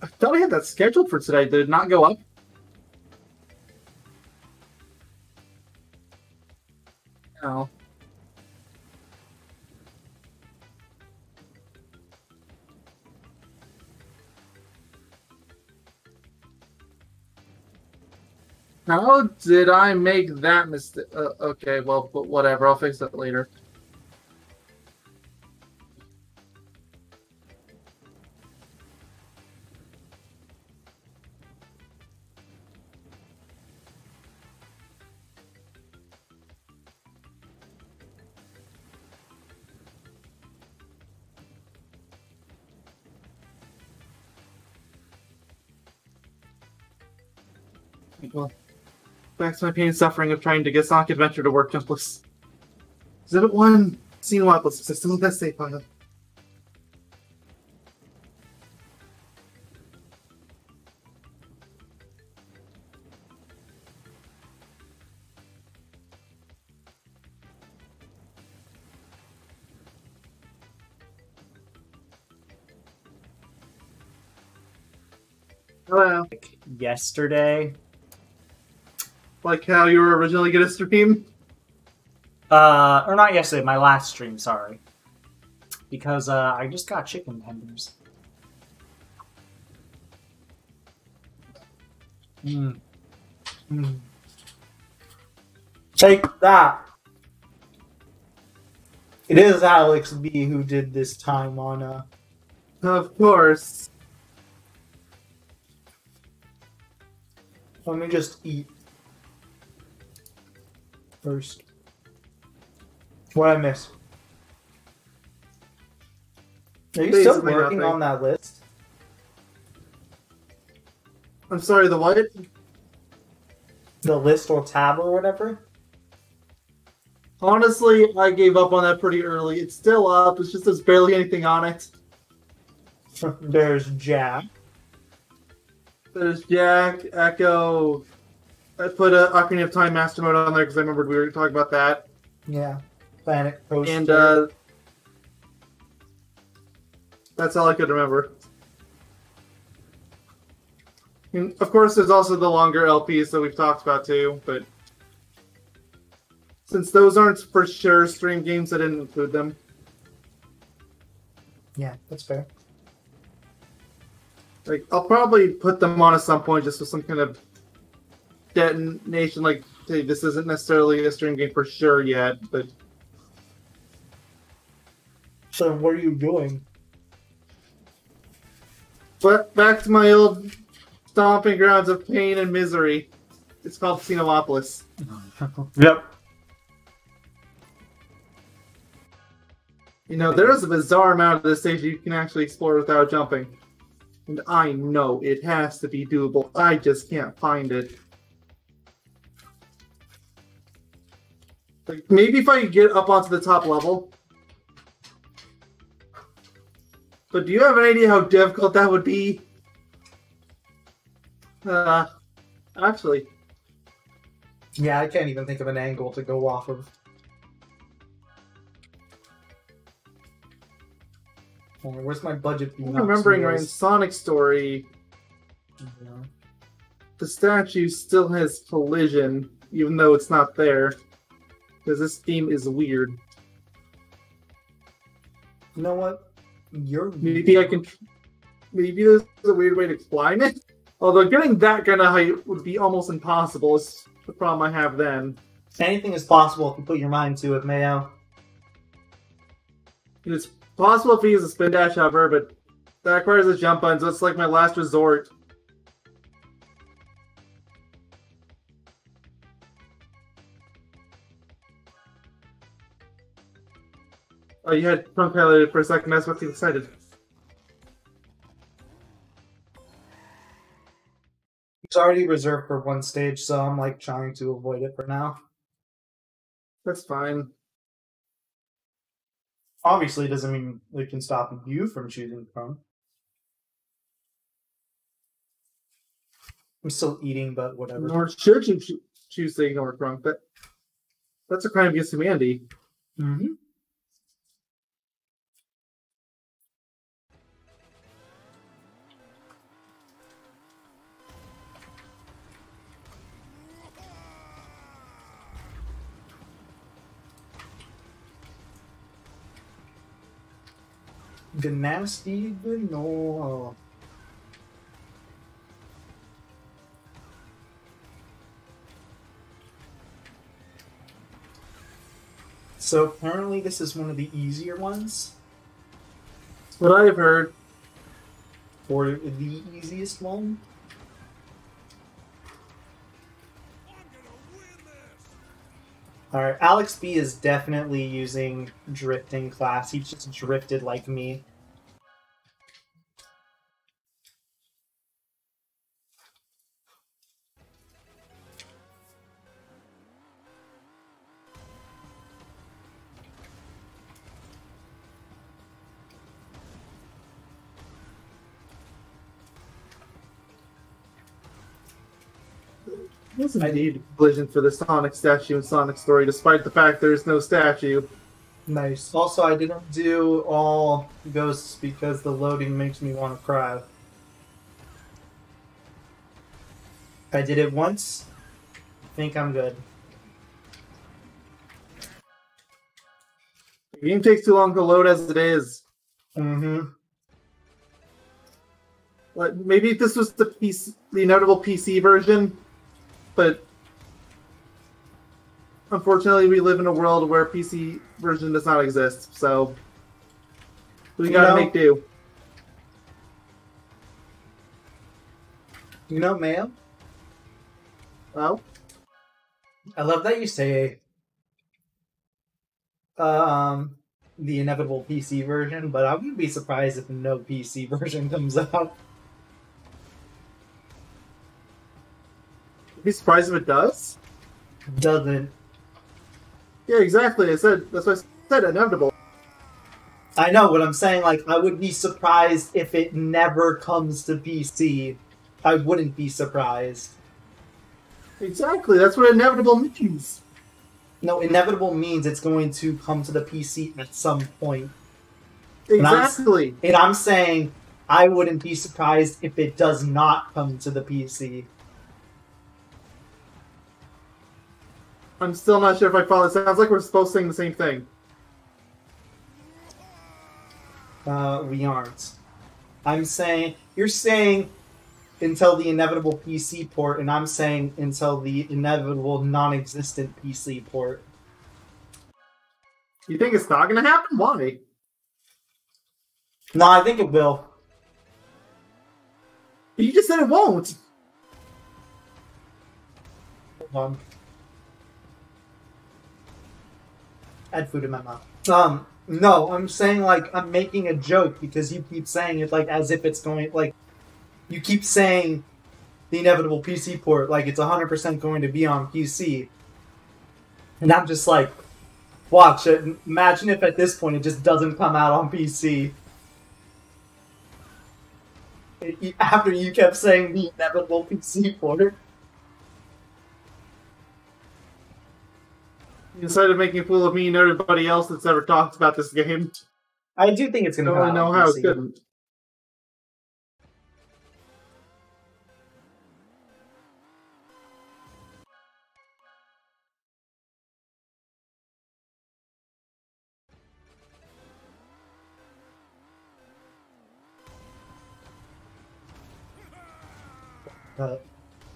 thought I had that scheduled for today. Did it not go up? No. How did I make that mistake? Okay, well, but whatever. I'll fix that later. Well, back to my pain and suffering of trying to get Sonic Adventure to work jumpless. Exhibit 1, Scene Wireless System with save file. Hello. Yesterday. Like how you were originally going to stream? Or not yesterday, my last stream, sorry. Because, I just got chicken tenders. Take that! It is Alex B who did this time on, Of course. Let me just eat first. What I miss? Are you still Basically working nothing. on that list? I'm sorry, the what? The list or tab or whatever? Honestly, I gave up on that pretty early. It's still up, it's just there's barely anything on it. There's Jack. There's Jack, Echo. I put a Ocarina of Time Master Mode on there because I remembered we were talking about that. Yeah. Planet Coaster. And that's all I could remember. And of course, there's also the longer LPs that we've talked about too, but since those aren't for sure stream games, I didn't include them. Yeah, that's fair. Like, I'll probably put them on at some point just with some kind of detonation, like, hey, this isn't necessarily a stream game for sure yet, but... So what are you doing? But back to my old stomping grounds of pain and misery. It's called Xenopolis. Yep. You know, there is a bizarre amount of this stage you can actually explore without jumping. And I know it has to be doable. I just can't find it. Like, maybe if I could get up onto the top level. But do you have an idea how difficult that would be? Actually. Yeah, I can't even think of an angle to go off of. Oh, where's my budget? I'm remembering right in Sonic Story, Yeah. the statue still has collision, even though it's not there. Because this game is weird. You know what? You're Maybe I can... Maybe there's a weird way to climb it? Although getting that kind of height would be almost impossible. It's the problem I have then. Anything is possible if you put your mind to it, Mayo. It's possible if he uses a spin dash hover, but that requires a jump button, so it's like my last resort. Oh, you had trunk highlighted for a second, that's what you decided. It's already reserved for one stage, so I'm like trying to avoid it for now. That's fine. Obviously, it doesn't mean it can stop you from choosing from. I'm still eating, but whatever. Nor should you choose to ignore trunk, but that's a crime against humanity. Mm-hmm. Nasty Gnoll. So apparently this is one of the easier ones. That's what I've heard. Or the easiest one. Alright, Alex B is definitely using drifting class. He just drifted like me. I need collision for the Sonic statue and Sonic story, despite the fact there's no statue. Nice. Also, I didn't do all ghosts because the loading makes me want to cry. I did it once. I think I'm good. The game takes too long to load as it is. Mm-hmm. Like, maybe this was the inevitable PC version, but unfortunately we live in a world where PC version does not exist, so we gotta make do. You know, Mayo? Oh? I love that you say the inevitable PC version, but I wouldn't be surprised if no PC version comes out. I'd be surprised if it does? Doesn't. Yeah, exactly. That's what I said, inevitable. I know what I'm saying, like, I would be surprised if it never comes to PC. I wouldn't be surprised. Exactly, that's what inevitable means. No, inevitable means it's going to come to the PC at some point. Exactly. And I'm saying I wouldn't be surprised if it does not come to the PC. I'm still not sure if I follow. It sounds like we're supposed to sing the same thing. We aren't. I'm saying, you're saying until the inevitable PC port, and I'm saying until the inevitable non-existent PC port. You think it's not gonna happen? Why? No, I think it will. You just said it won't. Hold on. Add food in my mouth. No, I'm saying, like, I'm making a joke because you keep saying it, like, as if it's going, like, you keep saying the inevitable PC port, like, it's 100% going to be on PC. And I'm just like, watch it. Imagine if at this point it just doesn't come out on PC. After you kept saying the inevitable PC port. You decided making a fool of me and everybody else that's ever talked about this game. I do think it's going to I come don't out know on how PC. it couldn't.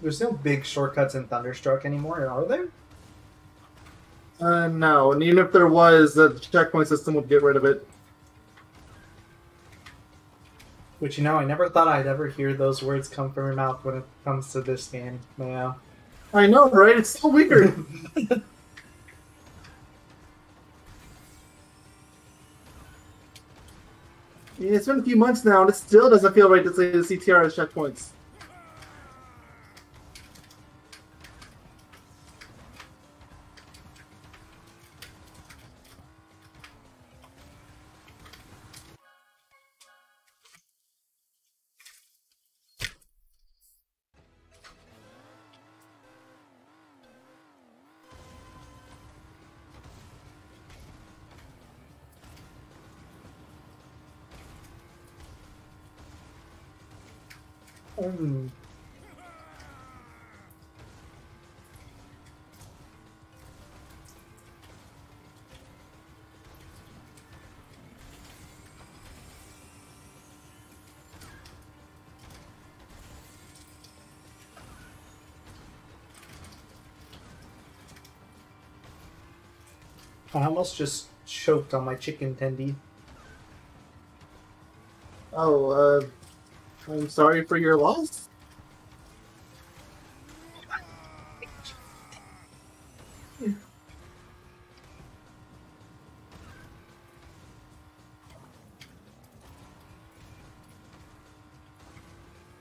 There's no big shortcuts in Thunderstruck anymore, are there? No, and even if there was, the checkpoint system would get rid of it. Which, you know, I never thought I'd ever hear those words come from your mouth when it comes to this game. Yeah. I know, right? It's so weird. Yeah, it's been a few months now, and it still doesn't feel right to say the CTR as checkpoints. I almost just choked on my chicken tendy. Oh, I'm sorry for your loss.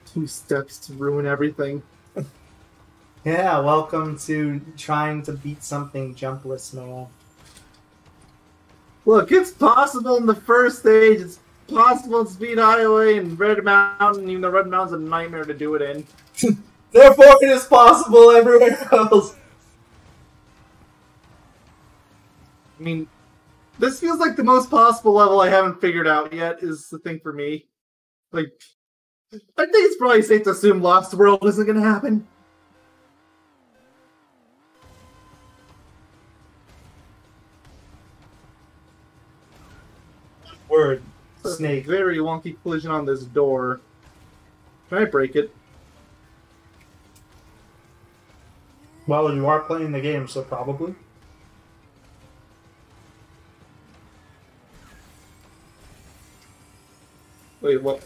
Two steps to ruin everything. Yeah, welcome to trying to beat something jumpless, man. Look, it's possible in the first stage. It's possible in Speed Highway and Red Mountain, even though Red Mountain's a nightmare to do it in. Therefore, it is possible everywhere else. I mean, this feels like the most possible level I haven't figured out yet, is the thing for me. Like, I think it's probably safe to assume Lost World isn't going to happen. Word. It's a Snake. very wonky collision on this door. Can I break it? Well, you are playing the game, so probably. Wait, what?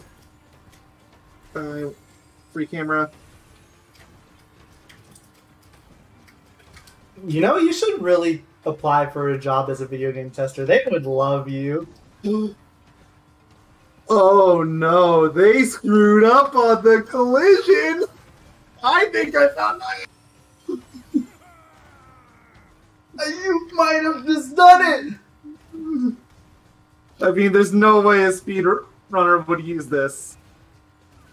Free camera. You know, you should really apply for a job as a video game tester. They would love you. Oh no, they screwed up on the collision! I think I found my... You might have just done it! I mean, there's no way a speedrunner would use this.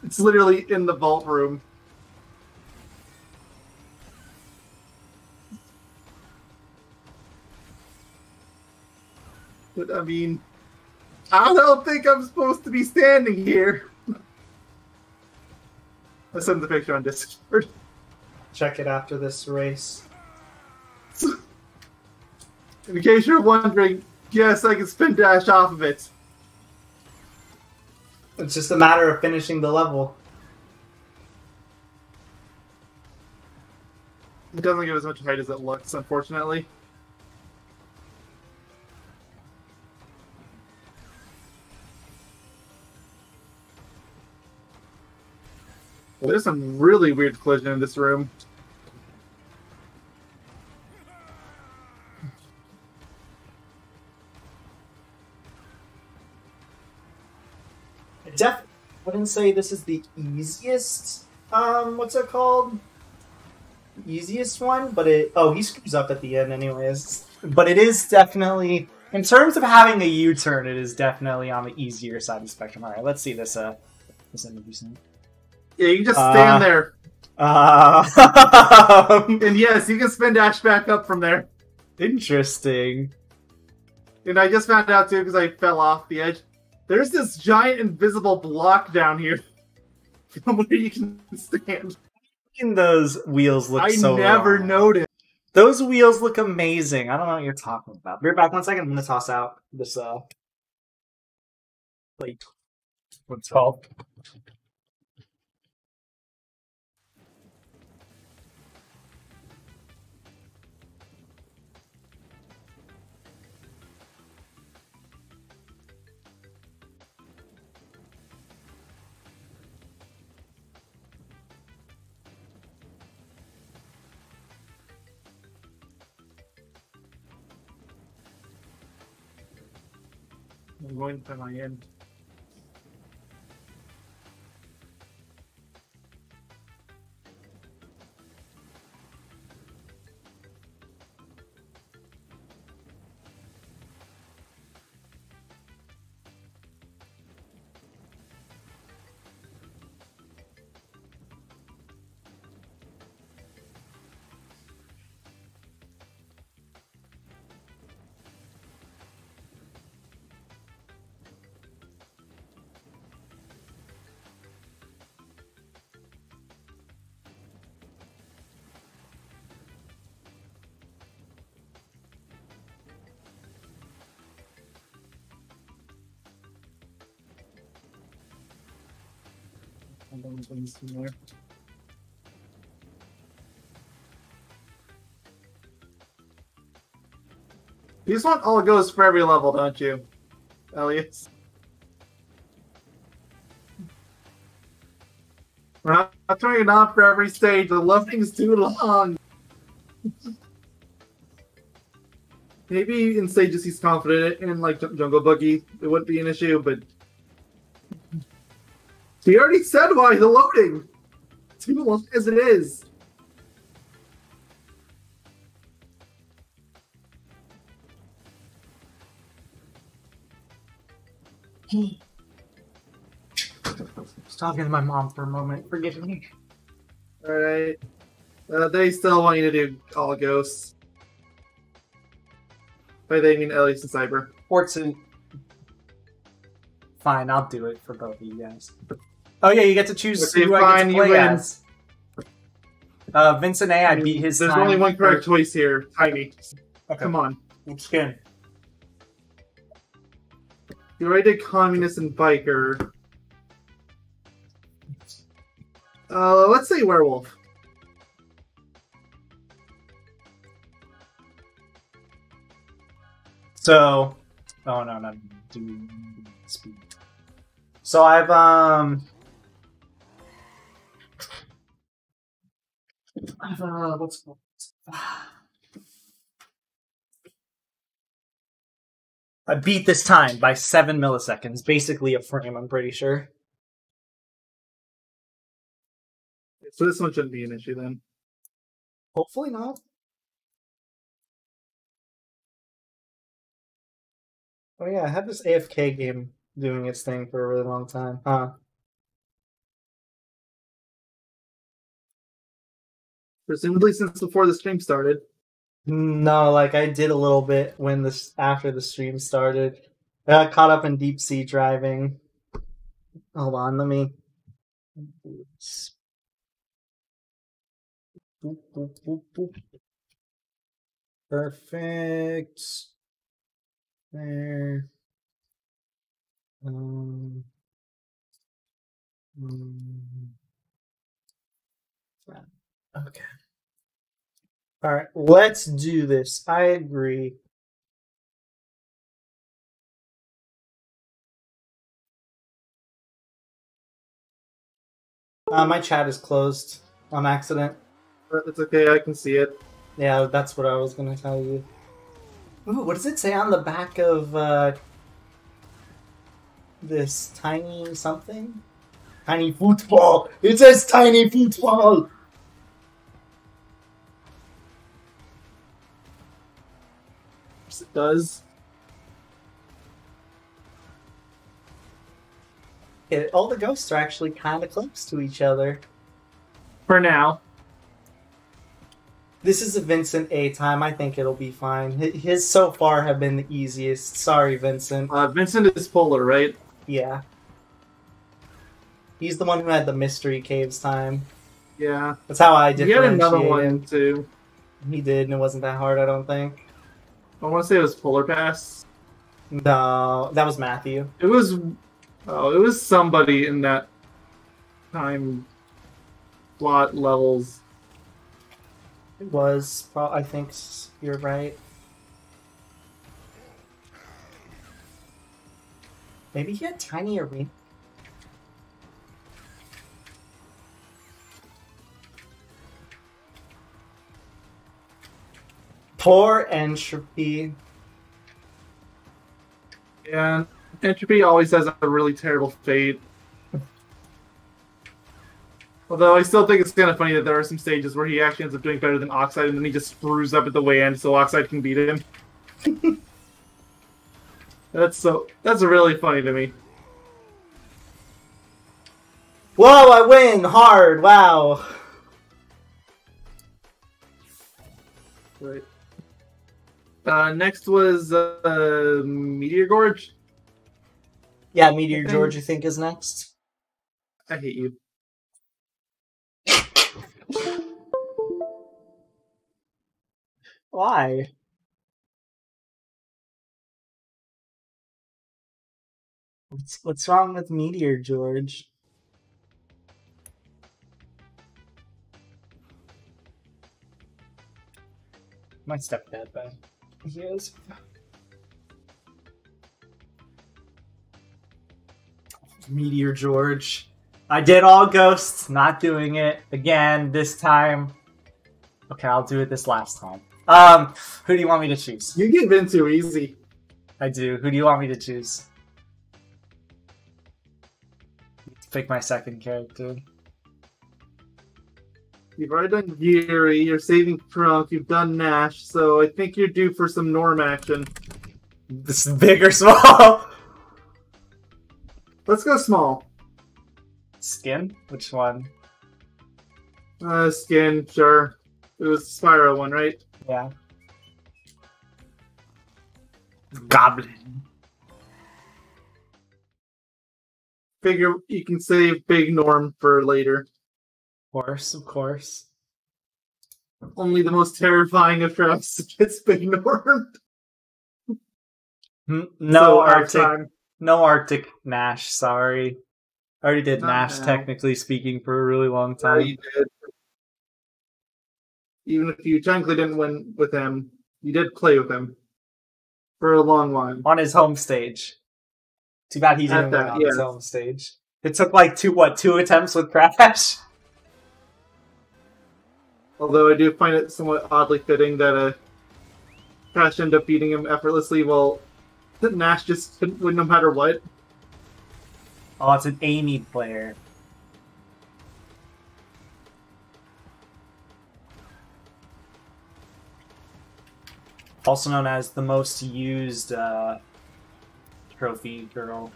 It's literally in the vault room. But I mean, I don't think I'm supposed to be standing here. I sent the picture on Discord. Check it after this race. In case you're wondering, yes, I can spin dash off of it. It's just a matter of finishing the level. It doesn't give as much height as it looks, unfortunately. Well, there's some really weird collision in this room. I wouldn't say this is the easiest, what's it called? Easiest one, but he screws up at the end anyways. But it is definitely, in terms of having a U-turn, it is definitely on the easier side of the spectrum. Alright, let's see this, Yeah, you can just stand there. And yes, you can spin dash back up from there. Interesting. And I just found out too, because I fell off the edge. There's this giant invisible block down here from where you can stand. And those wheels look so I never wrong. noticed. Those wheels look amazing. I don't know what you're talking about. Be right back 1 second. I'm going to toss out this, plate. What's it called? I'm going to my end. Somewhere. You just want all goes for every level, don't you, Elliot? We're not turning it on for every stage. The loading's too long. Maybe in stages he's confident in, like Jungle Boogie, it wouldn't be an issue, but he already said why the loading. Too long as it is. I was talking to my mom for a moment. Forgive me. Alright. They still want you to do all ghosts. By they, I mean Elliot and Cyber. Fortune. Fine, I'll do it for both of you guys. Oh yeah, you get to choose Okay, who I fine, get to you play win. as. Vincent A, I beat his There's time. only one correct choice here. Tiny. Okay. Come on. It's good. You already did Communist and Biker. Let's say Werewolf. So, oh no, not do speed. So I've what's it called? I beat this time by 7 milliseconds, basically a frame. I'm pretty sure. So this one shouldn't be an issue then. Hopefully not. Oh yeah, I had this AFK game doing its thing for a really long time, huh? Presumably since before the stream started. No, like I did a little bit when after the stream started. I got caught up in deep sea driving. Hold on, let me. Boop, boop, boop, boop. Perfect. There. Mm. Okay. All right, let's do this. I agree. My chat is closed on accident. But it's okay, I can see it. Yeah, that's what I was gonna tell you. Ooh, what does it say on the back of this tiny something? Tiny football! It says tiny football! Yes, it does. All the ghosts are actually kind of close to each other. For now. This is a Vincent A time. I think it'll be fine. His so far have been the easiest. Sorry, Vincent. Vincent is polar, right? Yeah. He's the one who had the mystery caves time. Yeah. That's how I You had differentiate another one him. too. He did, and it wasn't that hard, I don't think. I want to say it was Polar Pass. No, that was Matthew. It was. Oh, it was somebody in that time slot levels. It was. I think you're right. Maybe he had Tiny Arena. Poor Entropy. Yeah, Entropy always has a really terrible fate. Although I still think it's kind of funny that there are some stages where he actually ends up doing better than Oxide, and then he just screws up at the way end so Oxide can beat him. That's really funny to me. Whoa, I win hard. Wow. Right. Next was Meteor Gorge. Yeah, Meteor George, you think is next? I hate you. Why? What's wrong with Meteor George? My stepdad, but he is. Meteor George. I did all ghosts, not doing it again this time. Okay, I'll do it this last time. Who do you want me to choose? You give in too easy. I do. Who do you want me to choose? Pick my second character. You've already done Geary, you're saving Trunk, you've done Nash, so I think you're due for some Norm action. This is big or small? Let's go small. Skin? Which one? Skin, sure. It was the Spyro one, right? Yeah. Goblin. Figure you can save Big Norm for later. Of course, of course. Only the most terrifying of traps gets Big Norm. No So, Arctic. No Arctic Nash, sorry. I already did Not Nash, now. technically speaking, for a really long Yeah, time. you did. Even if you technically didn't win with him, you did play with him for a long while. On his home stage. Too bad he didn't At win that, on his yeah. home stage. It took like two attempts with Crash? Although I do find it somewhat oddly fitting that Crash ended up beating him effortlessly while Nash just couldn't win no matter what. Oh, it's an Amy player. Also known as the most used trophy girl.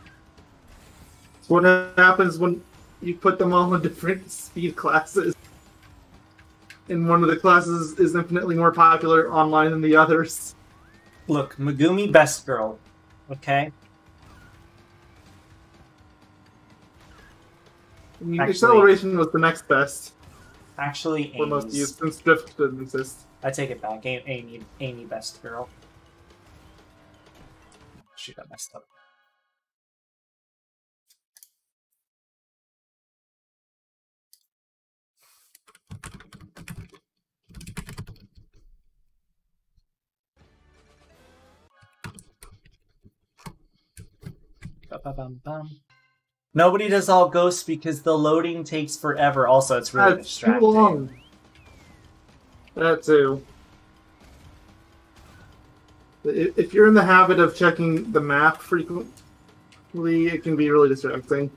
So what happens when you put them all in different speed classes? And one of the classes is infinitely more popular online than the others. Look, Megumi best girl. Okay? I mean, Actually- acceleration was the next best Actually, for most Amy's. used since drift didn't exist. I take it back. Amy best girl. Shoot, I messed up. Ba-ba-bum-bum. Nobody does all ghosts because the loading takes forever. Also, it's really That's too distracting. long. That too. If you're in the habit of checking the map frequently, it can be really distracting.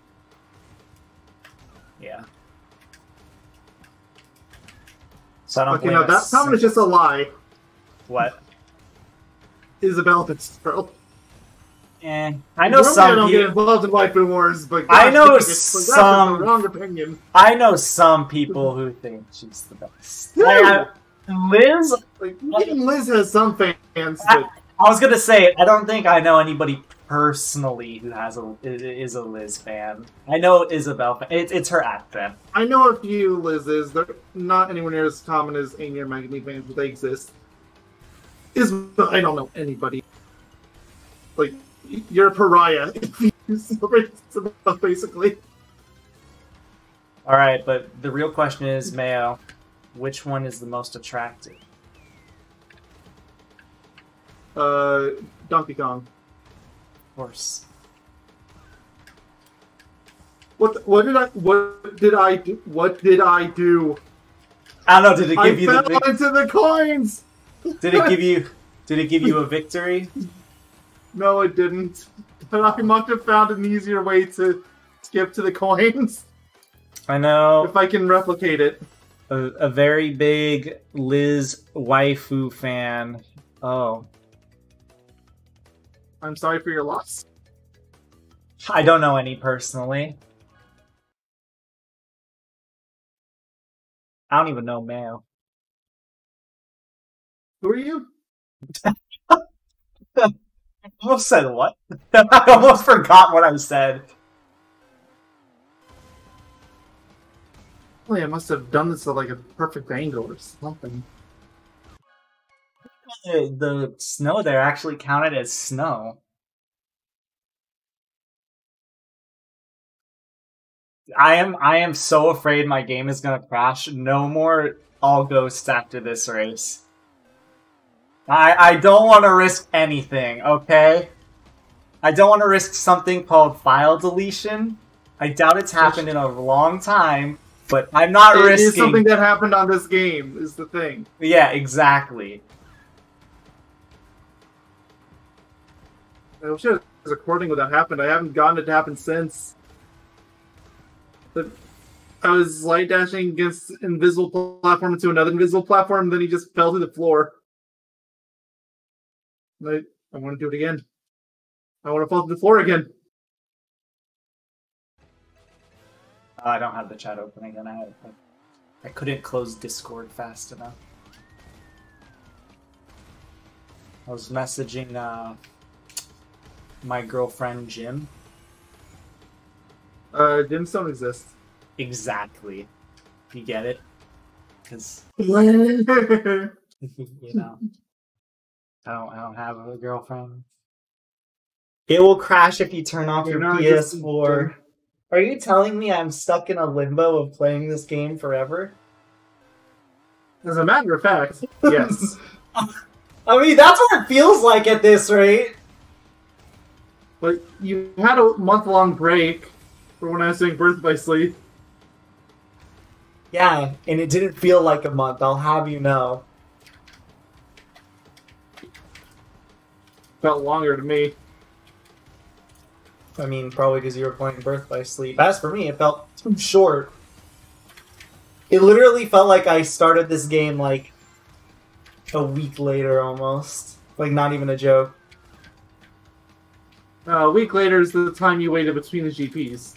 Yeah. So I don't Okay, blame now that us. comment is just a lie. What? Isabel Fitzgerald. I know some I don't get people. involved in waifu wars, but I gosh, know that's some- the wrong opinion. I know some people who think she's the best. No! Liz, Like, even Liz has some fans, I but was gonna say I don't think I know anybody personally who is a Liz fan. I know Isabel. It's her accent. I know a few Liz's. They're not anywhere near as common as Amy or Maggie fans, but they exist. I don't know anybody. Like, you're a pariah if you celebrate Isabel, basically. All right, but the real question is, Mayo, which one is the most attractive? Donkey Kong. Of course. What did I do? I don't know. Did it I give you fell into the coins. Did it give you a victory? No, it didn't. But I must have found an easier way to skip to the coins I know. if I can replicate it. A very big Liz waifu fan. Oh, I'm sorry for your loss. I don't know any personally. I don't even know Mayo. Who are you? I almost said what? I almost forgot what I said. Well, I must have done this at like a perfect angle or something. The snow there actually counted as snow. I am so afraid my game is gonna crash. No more all ghosts after this race. I don't want to risk anything, okay? I don't want to risk something called file deletion I doubt it's happened in a long time, but I'm not risking... It is something that happened on this game, is the thing. Yeah, exactly. I wish I was recording when that happened. I haven't gotten it to happen since. But I was light dashing against an invisible platform into another invisible platform, and then he just fell to the floor. I want to do it again. I want to fall to the floor again. I don't have the chat open again. I couldn't close Discord fast enough. I was messaging my girlfriend Jim. Gyms don't exist. Exactly. You get it? Because you know, I don't have a girlfriend. It will crash if you turn off your not PS4. Are you telling me I'm stuck in a limbo of playing this game forever? As a matter of fact, yes. I mean, that's what it feels like at this rate. Like, you had a month-long break for when I was doing Birth by Sleep. Yeah, and it didn't feel like a month, I'll have you know. Felt longer to me. I mean, probably because you were playing Birth by Sleep. As for me, it felt too short. It literally felt like I started this game, like, a week later, almost. Like, not even a joke. A week later is the time you waited between the GPs.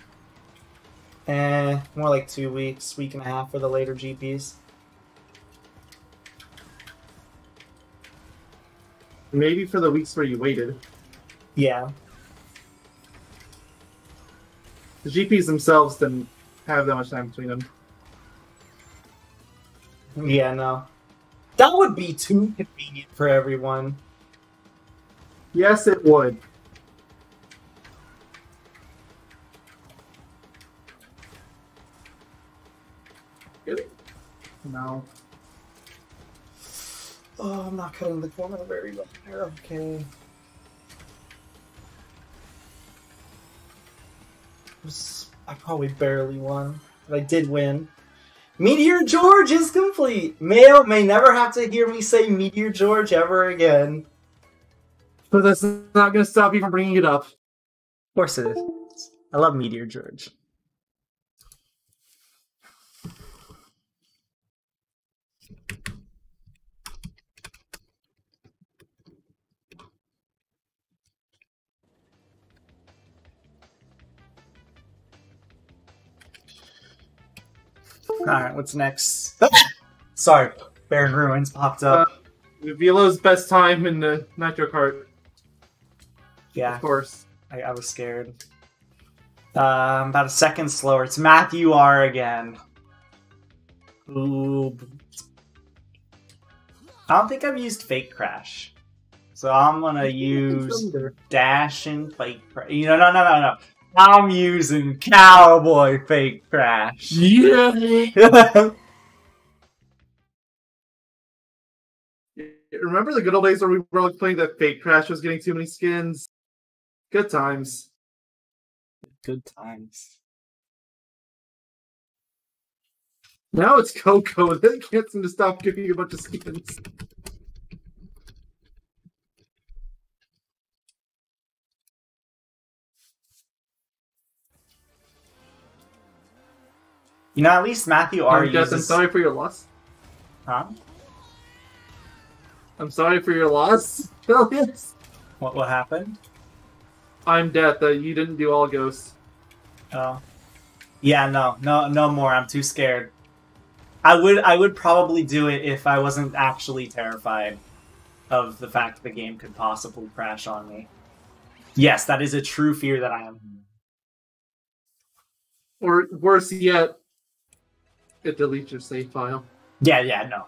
More like 2 weeks, week and a half for the later GPs. Maybe for the weeks where you waited. Yeah. The GPs themselves didn't have that much time between them. Yeah, no. That would be too convenient for everyone. Yes, it would. Really? No. Oh, I'm not cutting the corner very well there. Okay. I probably barely won, but I did win. Meteor George is complete! May or may never have to hear me say Meteor George ever again. But that's not going to stop you from bringing it up. Of course it is. I love Meteor George. Alright, what's next? Sorry, Baron Ruins popped up. Velo's best time in the Nitro Kart. Yeah. Of course. I was scared. About a second slower. It's Matthew R again. Ooh. I don't think I've used Fake Crash. So I'm gonna use Dash and Fake Crash. You know, no. I'm using Cowboy Fake Crash. Yeah! Remember the good old days where we were like playing that Fake Crash was getting too many skins? Good times. Good times. Now it's Coco. They can't seem to stop giving you a bunch of skins. You know, at least Matthew R. uses... I'm sorry for your loss. Huh? I'm sorry for your loss, Elias. What happened? I'm Death. You didn't do all ghosts. Oh. Yeah, no more. I'm too scared. I would probably do it if I wasn't actually terrified of the fact the game could possibly crash on me. Yes, that is a true fear that I am. Or worse yet, it deletes your save file. Yeah, no.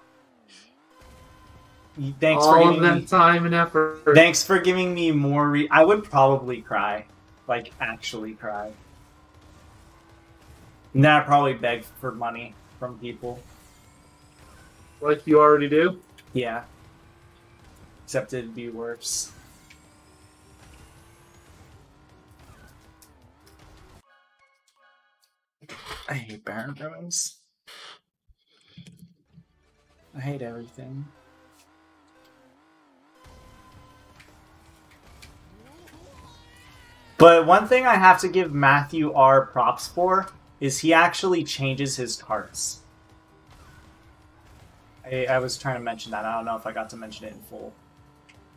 Thanks all for of giving that me time and effort. Thanks for giving me more. I would probably cry, like actually cry. And then I'd probably beg for money from people. Like you already do. Yeah. Except it'd be worse. I hate Baron rooms. I hate everything. But one thing I have to give Matthew R props for is he actually changes his cards. I was trying to mention that. I don't know if I got to mention it in full.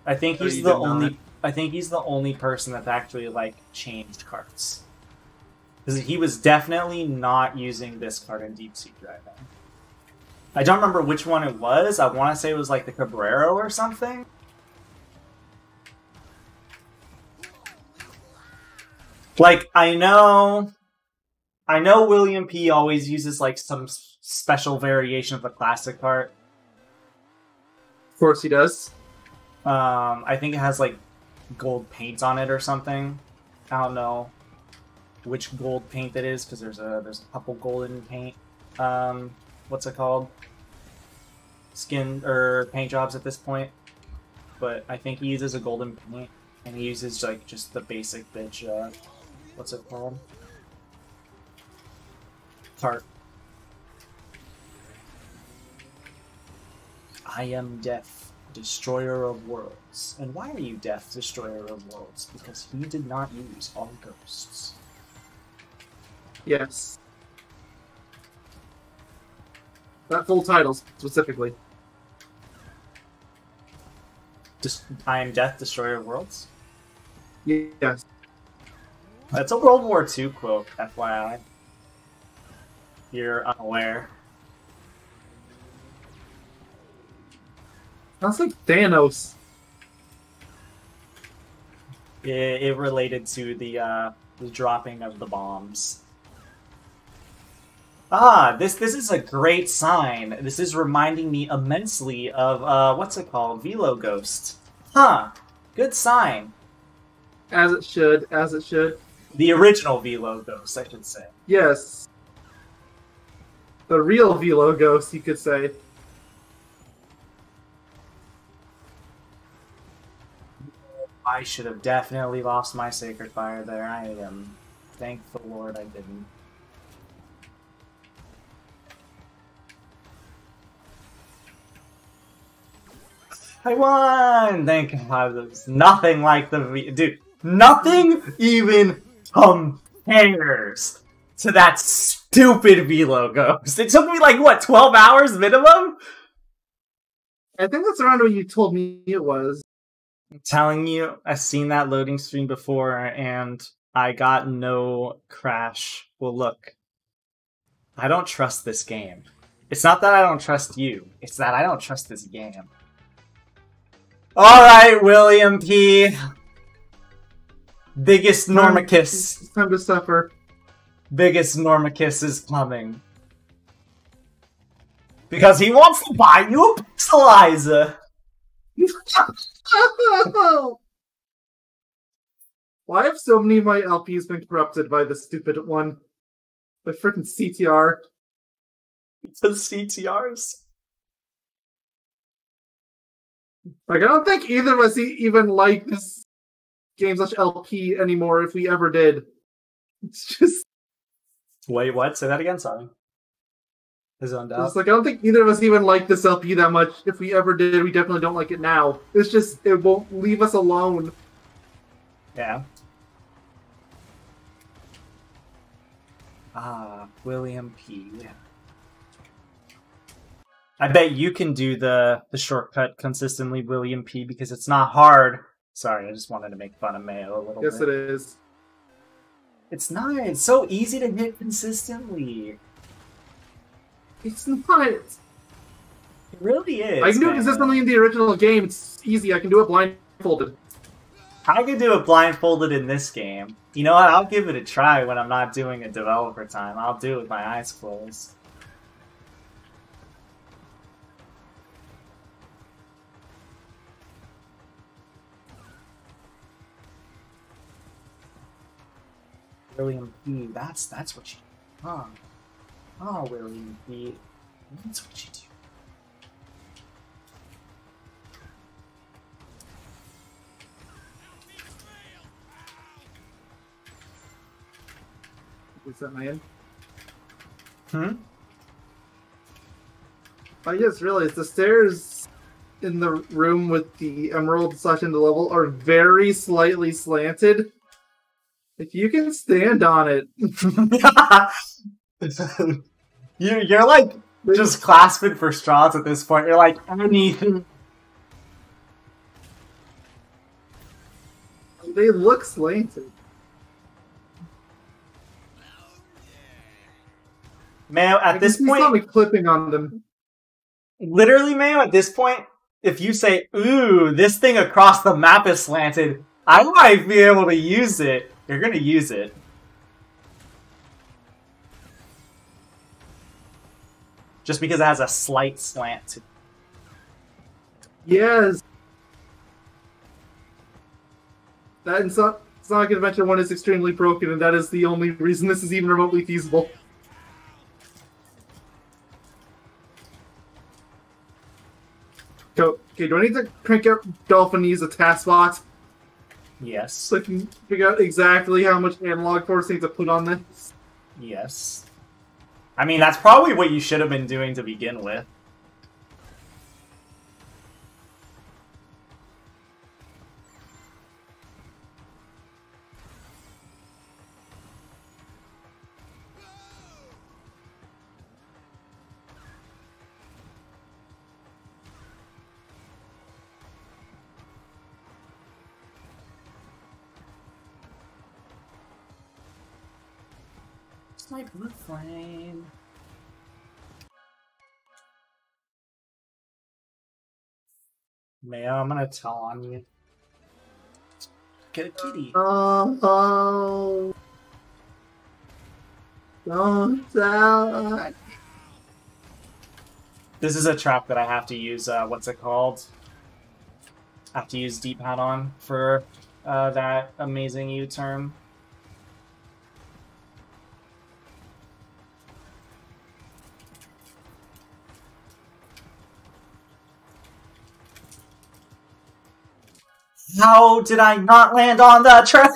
I think he's the only. I think he's the only person that's actually like changed cards. Because he was definitely not using this card in Deep Sea Dragon. I don't remember which one it was. I want to say it was like the Cabrero or something. Like, I know William P. always uses like some special variation of the classic card. Of course he does. I think it has like gold paint on it or something. I don't know which gold paint it is because there's a couple golden paint. What's it called? Skin or paint jobs at this point. But I think he uses a golden paint and he uses like just the basic bitch. What's it called? Tart. I am Death, Destroyer of Worlds. And why are you Death, Destroyer of Worlds? Because he did not use all ghosts. Yes. That full title, specifically. I am Death, Destroyer of Worlds? Yes. That's a World War II quote, FYI. You're unaware. Sounds like Thanos. It related to the dropping of the bombs. Ah, this is a great sign. This is reminding me immensely of what's it called? Velo Ghost. Huh. Good sign. As it should, as it should. The original Velo Ghost, I should say. Yes. The real Velo Ghost, you could say. I should have definitely lost my Sacred Fire there. I am. Thank the Lord I didn't. I won! Thank God. There's nothing like the dude. Nothing even compares to that stupid Velo Ghost. It took me like what, 12 hours minimum? I think that's around when you told me it was. I'm telling you, I've seen that loading screen before, and I got no crash. Well, look. I don't trust this game. It's not that I don't trust you. It's that I don't trust this game. Alright, William P. Biggest Normicus. It's time to suffer. Biggest Normicus is coming. Because he wants to buy you a pixelizer. Why have so many of my LPs been corrupted by this stupid one? The freaking CTR. The CTRs? Like, I don't think either of us even like this game/LP anymore if we ever did. It's just... Wait, what? Say that again, sorry. His own doubt. It's like, I don't think either of us even like this LP that much. If we ever did, we definitely don't like it now. It's just, it won't leave us alone. Yeah. Ah, William P. I bet you can do the shortcut consistently, William P, because it's not hard. Sorry, I just wanted to make fun of Mayo a little bit. Yes, it is. It's not. It's so easy to hit consistently. It's not. It really is. I can do it consistently in the original game. It's easy. I can do it blindfolded. I can do it blindfolded in this game. You know what? I'll give it a try when I'm not doing a developer time. I'll do it with my eyes closed. William P. That's what you do. Huh. Oh, William P. That's what you do. Is that my end? Hmm? I just realized the stairs in the room with the emerald / into level are very slightly slanted. If you can stand on it. You're like just clasping for straws at this point. You're like, anything. They look slanted. Mayo, at this point, not like clipping on them. Literally, Mayo, at this point, if you say, ooh, this thing across the map is slanted, I might be able to use it. You're gonna use it. Just because it has a slight slant to it. Yes. That in Sonic Adventure 1 is extremely broken, and that is the only reason this is even remotely feasible. Okay, do I need to crank out Dolphin use a task bot? Yes. So I can figure out exactly how much analog force I need to put on this? Yes. I mean, that's probably what you should have been doing to begin with. My blue flame. Mayo, I'm gonna tell on you. Get a kitty. Oh. Don't tell. This is a trap that I have to use, what's it called? I have to use Deep Hat on for that amazing U-turn. How did I not land on the trap?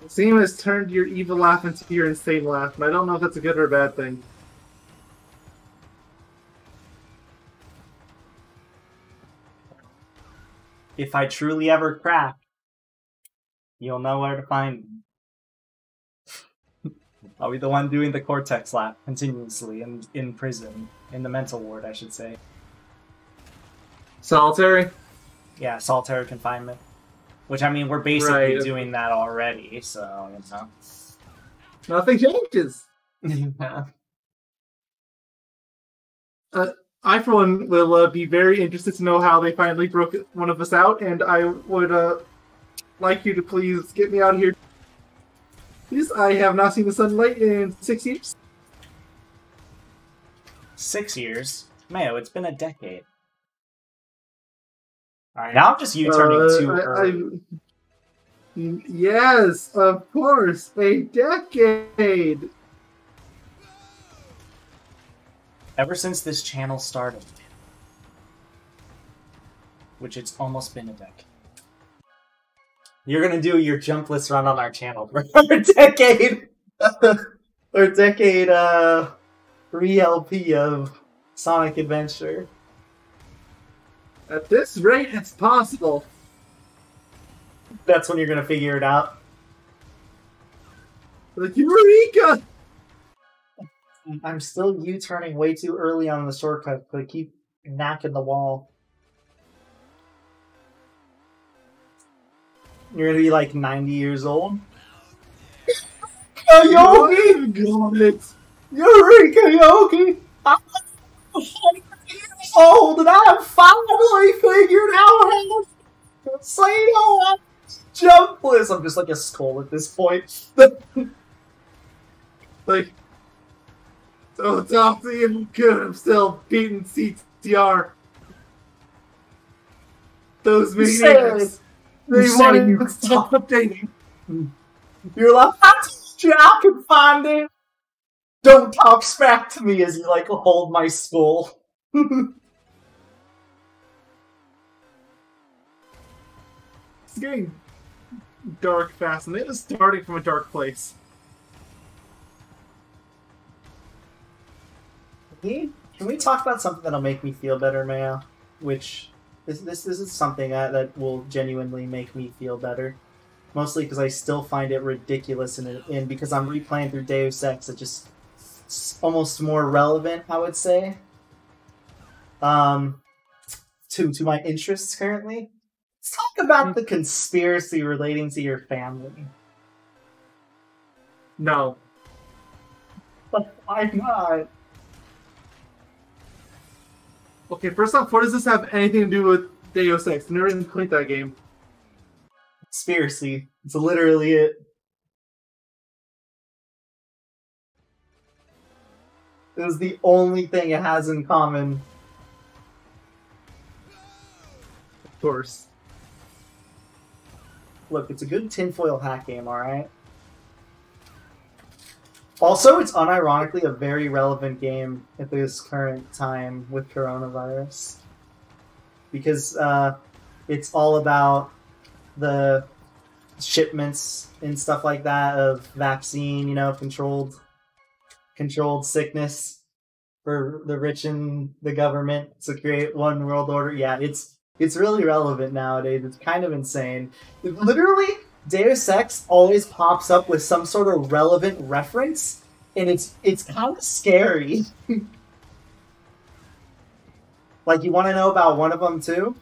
Seem has turned your evil laugh into your insane laugh, and I don't know if that's a good or a bad thing. If I truly ever crack, you'll know where to find me. I'll be the one doing the Cortex lap continuously in prison. In the mental ward, I should say. Solitary? Yeah, solitary confinement. Which, I mean, we're basically Right. doing that already, so, you know. Nothing changes. Yeah. I, for one, will be very interested to know how they finally broke one of us out, and I would like you to please get me out of here. Please, I have not seen the sunlight in 6 years. 6 years? Mayo, it's been a decade. Alright, now I'm just U-turning too early. Yes, of course, a decade! Ever since this channel started. Which it's almost been a decade. You're gonna do your jumpless run on our channel for a decade! Or decade, 3 LP of Sonic Adventure. At this rate, it's possible. That's when you're gonna figure it out. Like, Eureka! I'm still U-turning way too early on the shortcut, but I keep knacking the wall. You're gonna be like 90 years old? Yogi! Got it! Eureka, Yogi! I'm 40 years old and I have finally figured out how to say no, I'm jumpless! I'm just like a skull at this point. Like, so Topsy and could have still beaten CTR. Those maniacs. They wanted to stop updating. You're like, I told you I could find it! Don't talk smack to me as you like hold my skull. This game dark fast, and it is starting from a dark place. Can we talk about something that'll make me feel better, Maya? Which this is something that will genuinely make me feel better. Mostly because I still find it ridiculous, and because I'm replaying through Deus Ex, it's almost more relevant, I would say. To my interests currently. Let's talk about the conspiracy relating to your family. No. But why not? Okay, first off, what does this have anything to do with Deus Ex? I never even played that game. Conspiracy. It's literally it. It was the only thing it has in common. Of course. Look, it's a good tinfoil hat game, alright? Also, it's unironically a very relevant game at this current time with coronavirus. Because it's all about the shipments and stuff like that of vaccine, you know, controlled sickness for the rich and the government to create one world order. Yeah, it's really relevant nowadays. It's kind of insane. Literally, Deus Ex always pops up with some sort of relevant reference, and it's kind of scary. Like, you want to know about one of them too?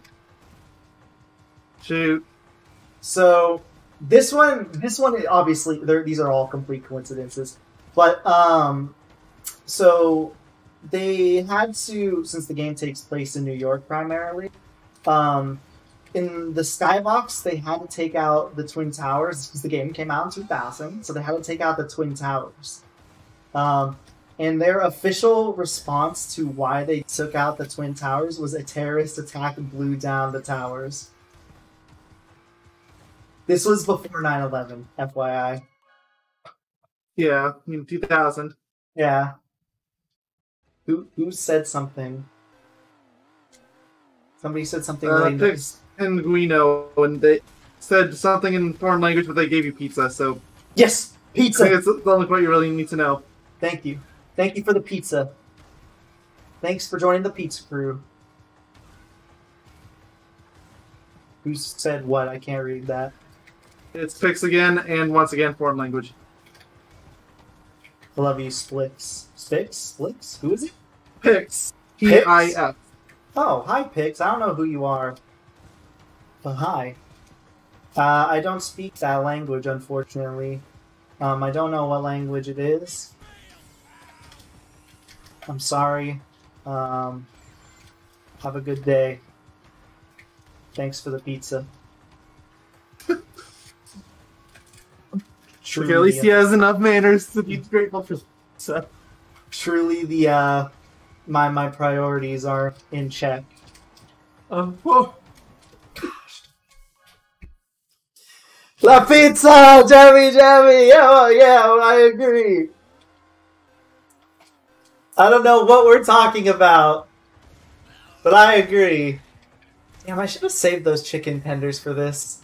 Shoot. So this one, obviously, these are all complete coincidences. But so they had to, since the game takes place in New York primarily, in the skybox they had to take out the Twin Towers because the game came out in 2000, so they had to take out the Twin Towers. And their official response to why they took out the Twin Towers was a terrorist attack blew down the towers. This was before 9/11, FYI. Yeah, in 2000. Yeah. Who said something? Somebody said something really nice. And Guino, and they said something in foreign language, but they gave you pizza, so... Yes! Pizza! I think it's the only part you really need to know. Thank you. Thank you for the pizza. Thanks for joining the pizza crew. Who said what? I can't read that. It's Pix again, and once again, foreign language. I love you, Splix. Spix? Splix? Who is it? Pix. Pix? P-I-F. Oh, hi, Pix. I don't know who you are. But hi. I don't speak that language, unfortunately. I don't know what language it is. I'm sorry. Have a good day. Thanks for the pizza. Okay, at least he has enough manners to be grateful for pizza. Truly, my priorities are in check. Whoa. La pizza, jammy, jammy. Oh yeah, I agree. I don't know what we're talking about, but I agree. Damn, I should have saved those chicken tenders for this.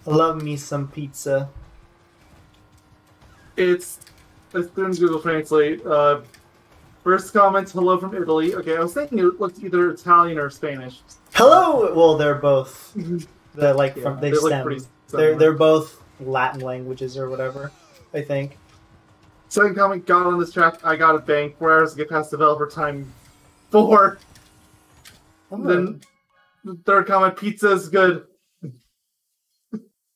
Love me some pizza. It's through Google Translate. First comment, hello from Italy. Okay, I was thinking it looked either Italian or Spanish. Hello. Well, they're both. They're like Yeah, from they look stem. pretty similar. They're both Latin languages or whatever. I think. Second comment, got on this track. I got a bank. 4 hours to get past developer time. 4. Oh. Then the third comment, pizza is good.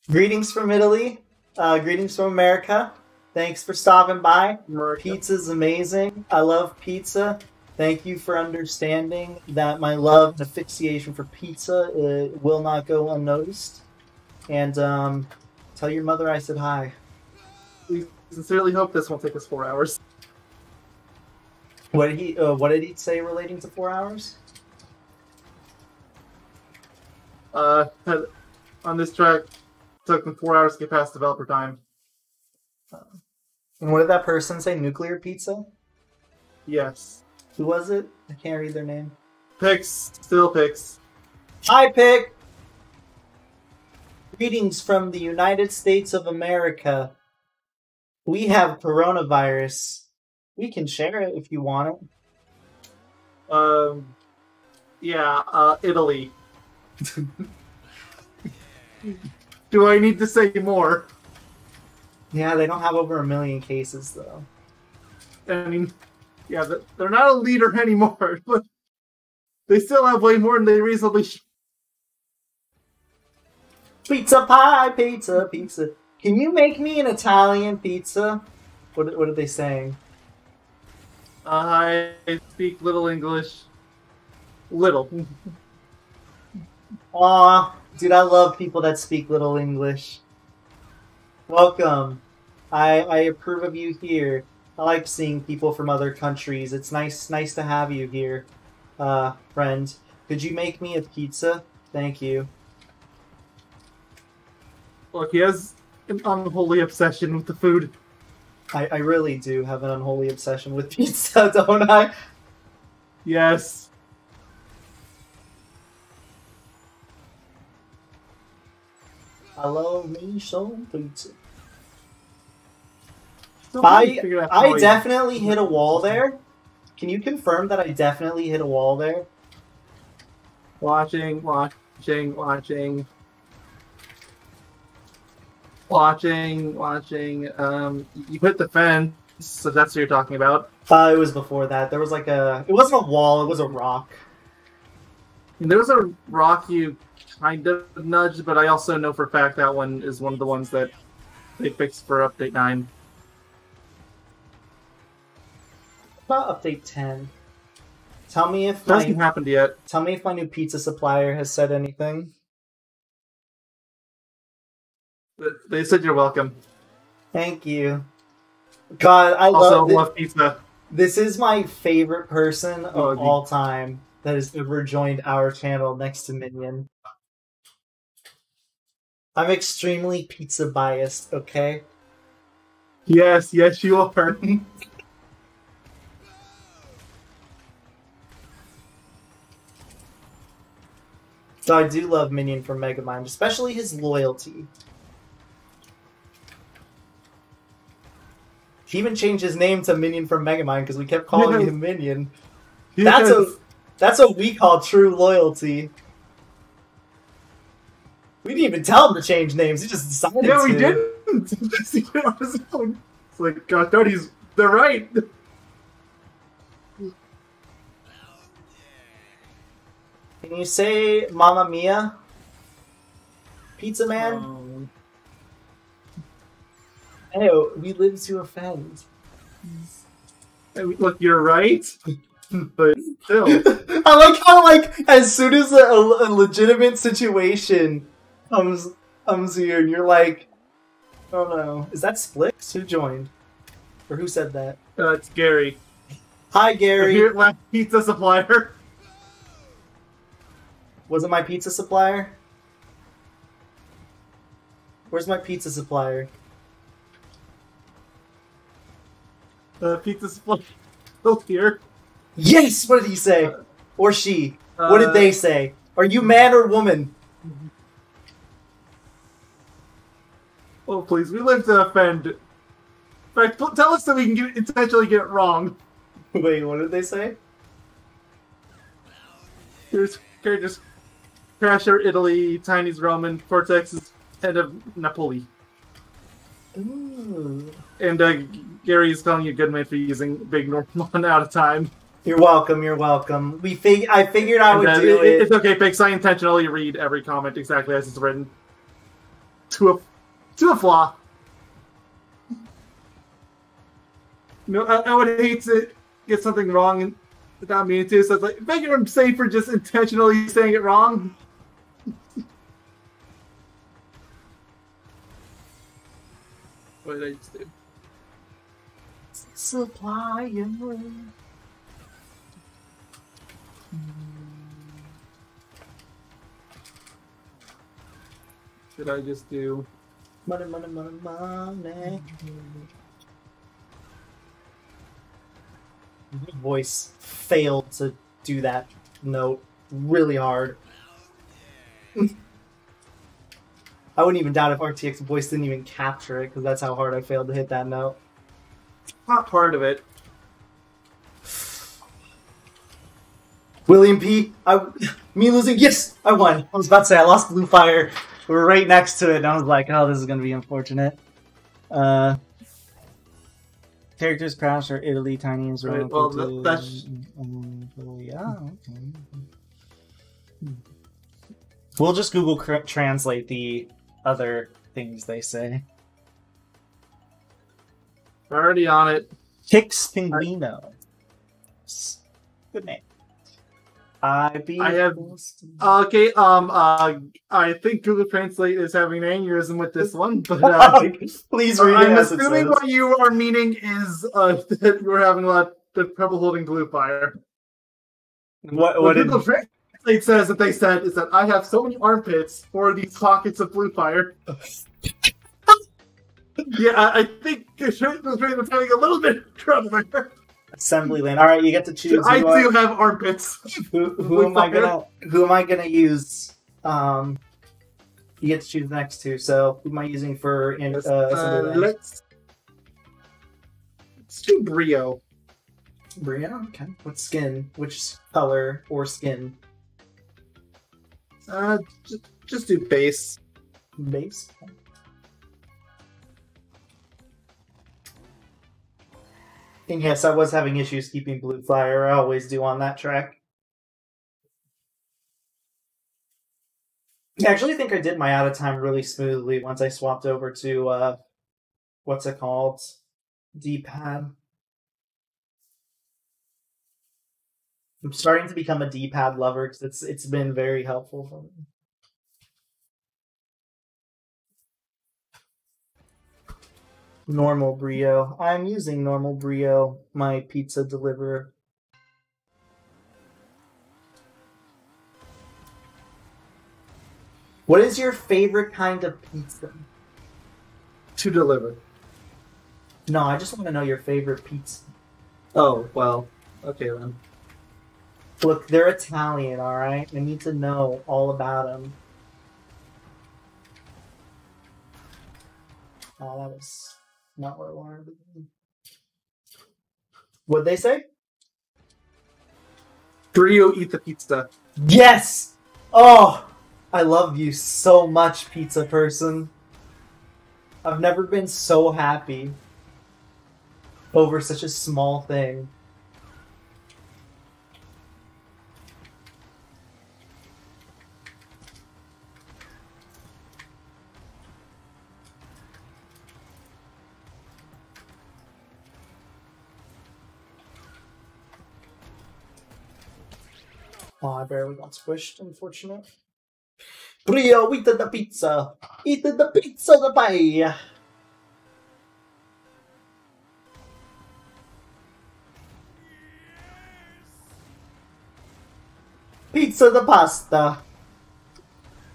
Greetings from Italy. Greetings from America. Thanks for stopping by. America. Pizza's amazing. I love pizza. Thank you for understanding that my love and asphyxiation for pizza will not go unnoticed. And tell your mother I said hi. We sincerely hope this won't take us 4 hours. What did he say relating to 4 hours? On this track, took them 4 hours to get past developer time. And what did that person say? Nuclear pizza? Yes. Who was it? I can't read their name. Pix, still Pix. Hi, Pick! Greetings from the United States of America. We have coronavirus. We can share it if you want it. Italy. Do I need to say more? Yeah, they don't have over 1 million cases, though. I mean, yeah, they're not a leader anymore, but they still have way more than they reasonably should. Pizza pie, pizza, pizza. Can you make me an Italian pizza? What are they saying? I speak little English. Little. Aw, dude, I love people that speak little English. Welcome. I approve of you here. I like seeing people from other countries. It's nice to have you here, friend. Could you make me a pizza? Thank you. Look, he has an unholy obsession with the food. I really do have an unholy obsession with pizza, don't I? Yes. I love me some pizza. Still trying to I figure out how he- definitely hit a wall there. Can you confirm that I definitely hit a wall there? Watching. You hit the fence, so that's what you're talking about. It was before that. There was like it wasn't a wall, it was a rock. And there was a rock you kind of nudged, but I also know for a fact that one is one of the ones that they fixed for Update 9. About update 10. Tell me if Hasn't happened yet. Tell me if my new pizza supplier has said anything. They said you're welcome. Thank you. God, I Also, love love pizza. this is my favorite person of Oh, all time that has ever joined our channel next to Minion. I'm extremely pizza biased, okay? Yes, you are. So I do love Minion from Megamind, especially his loyalty. He even changed his name to Minion from Megamind because we kept calling him Minion. That's what we call true loyalty. We didn't even tell him to change names. He just decided to. Yeah, we didn't. It's like, God, they're right. Can you say Mamma Mia? Pizza Man? Hey, we live to offend. Look, you're right, but still. I like how, as soon as a legitimate situation comes here, and you're like, oh no. Is that Splix? Who joined? Or who said that? It's Gary. Hi, Gary. Here at my pizza supplier. Was it my pizza supplier? Where's my pizza supplier? Pizza supplier still here. Yes! What did he say? Or she? What did they say? Are you man or woman? Oh, please, we live to offend. In fact, tell us so we can intentionally get it wrong. Wait, what did they say? Here's characters. Crasher, Italy, Tiny's Roman, Cortex is head of Napoli. Ooh. And Gary's calling you a good man for using Big Norman out of time. You're welcome, you're welcome. I figured I would do it. It's okay, Fix. I intentionally read every comment exactly as it's written. To a flaw. No, I would hate to get something wrong without meaning to, so it's like, figure I'm safe for just intentionally saying it wrong. What did I just do? Supplier. Did I just do? Money, money, money, money. My voice failed to do that note really hard. I wouldn't even doubt if RTX voice didn't even capture it, because that's how hard I failed to hit that note. Not part of it. William P. Me losing. Yes, I won. I was about to say I lost Blue Fire. We were right next to it, and I was like, "Oh, this is gonna be unfortunate." Characters crash or Italy tiny is right. Well, that's yeah. Okay. We'll just Google translate the other things they say. already on it. Kix Pinguino. Good name. I have okay. I think Google Translate is having an aneurysm with this one, but please read it. I'm assuming what you are meaning is that you were having a lot of trouble holding Blue Fire. What did Google Translate says that they said is that I have so many armpits for these pockets of Blue Fire. Yeah, I think Google Translate was having a little bit of trouble there. Assembly lane. All right, you get to choose. I do have armpits. Who am I gonna use? You get to choose the next two. So who am I using for assembly lane? Let's do Brio. Brio. Okay. What skin? Which color or skin? Just do base. Base. Okay. And yes, I was having issues keeping Blue Fire. I always do on that track. I actually think I did my out of time really smoothly once I swapped over to what's it called? D-pad. I'm starting to become a D-pad lover because it's been very helpful for me. Normal Brio. I'm using Normal Brio, my pizza deliverer. What is your favorite kind of pizza? To deliver. No, I just want to know your favorite pizza. Oh, well. Okay, then. Look, they're Italian, alright? I need to know all about them. Oh, that was not what I wanted to do. What'd they say? Brio, eat the pizza. Yes! Oh! I love you so much, pizza person. I've never been so happy over such a small thing. Oh, I barely got squished, unfortunate. Brio, eat the pizza! Eat the pizza, the pie! Pizza the pasta!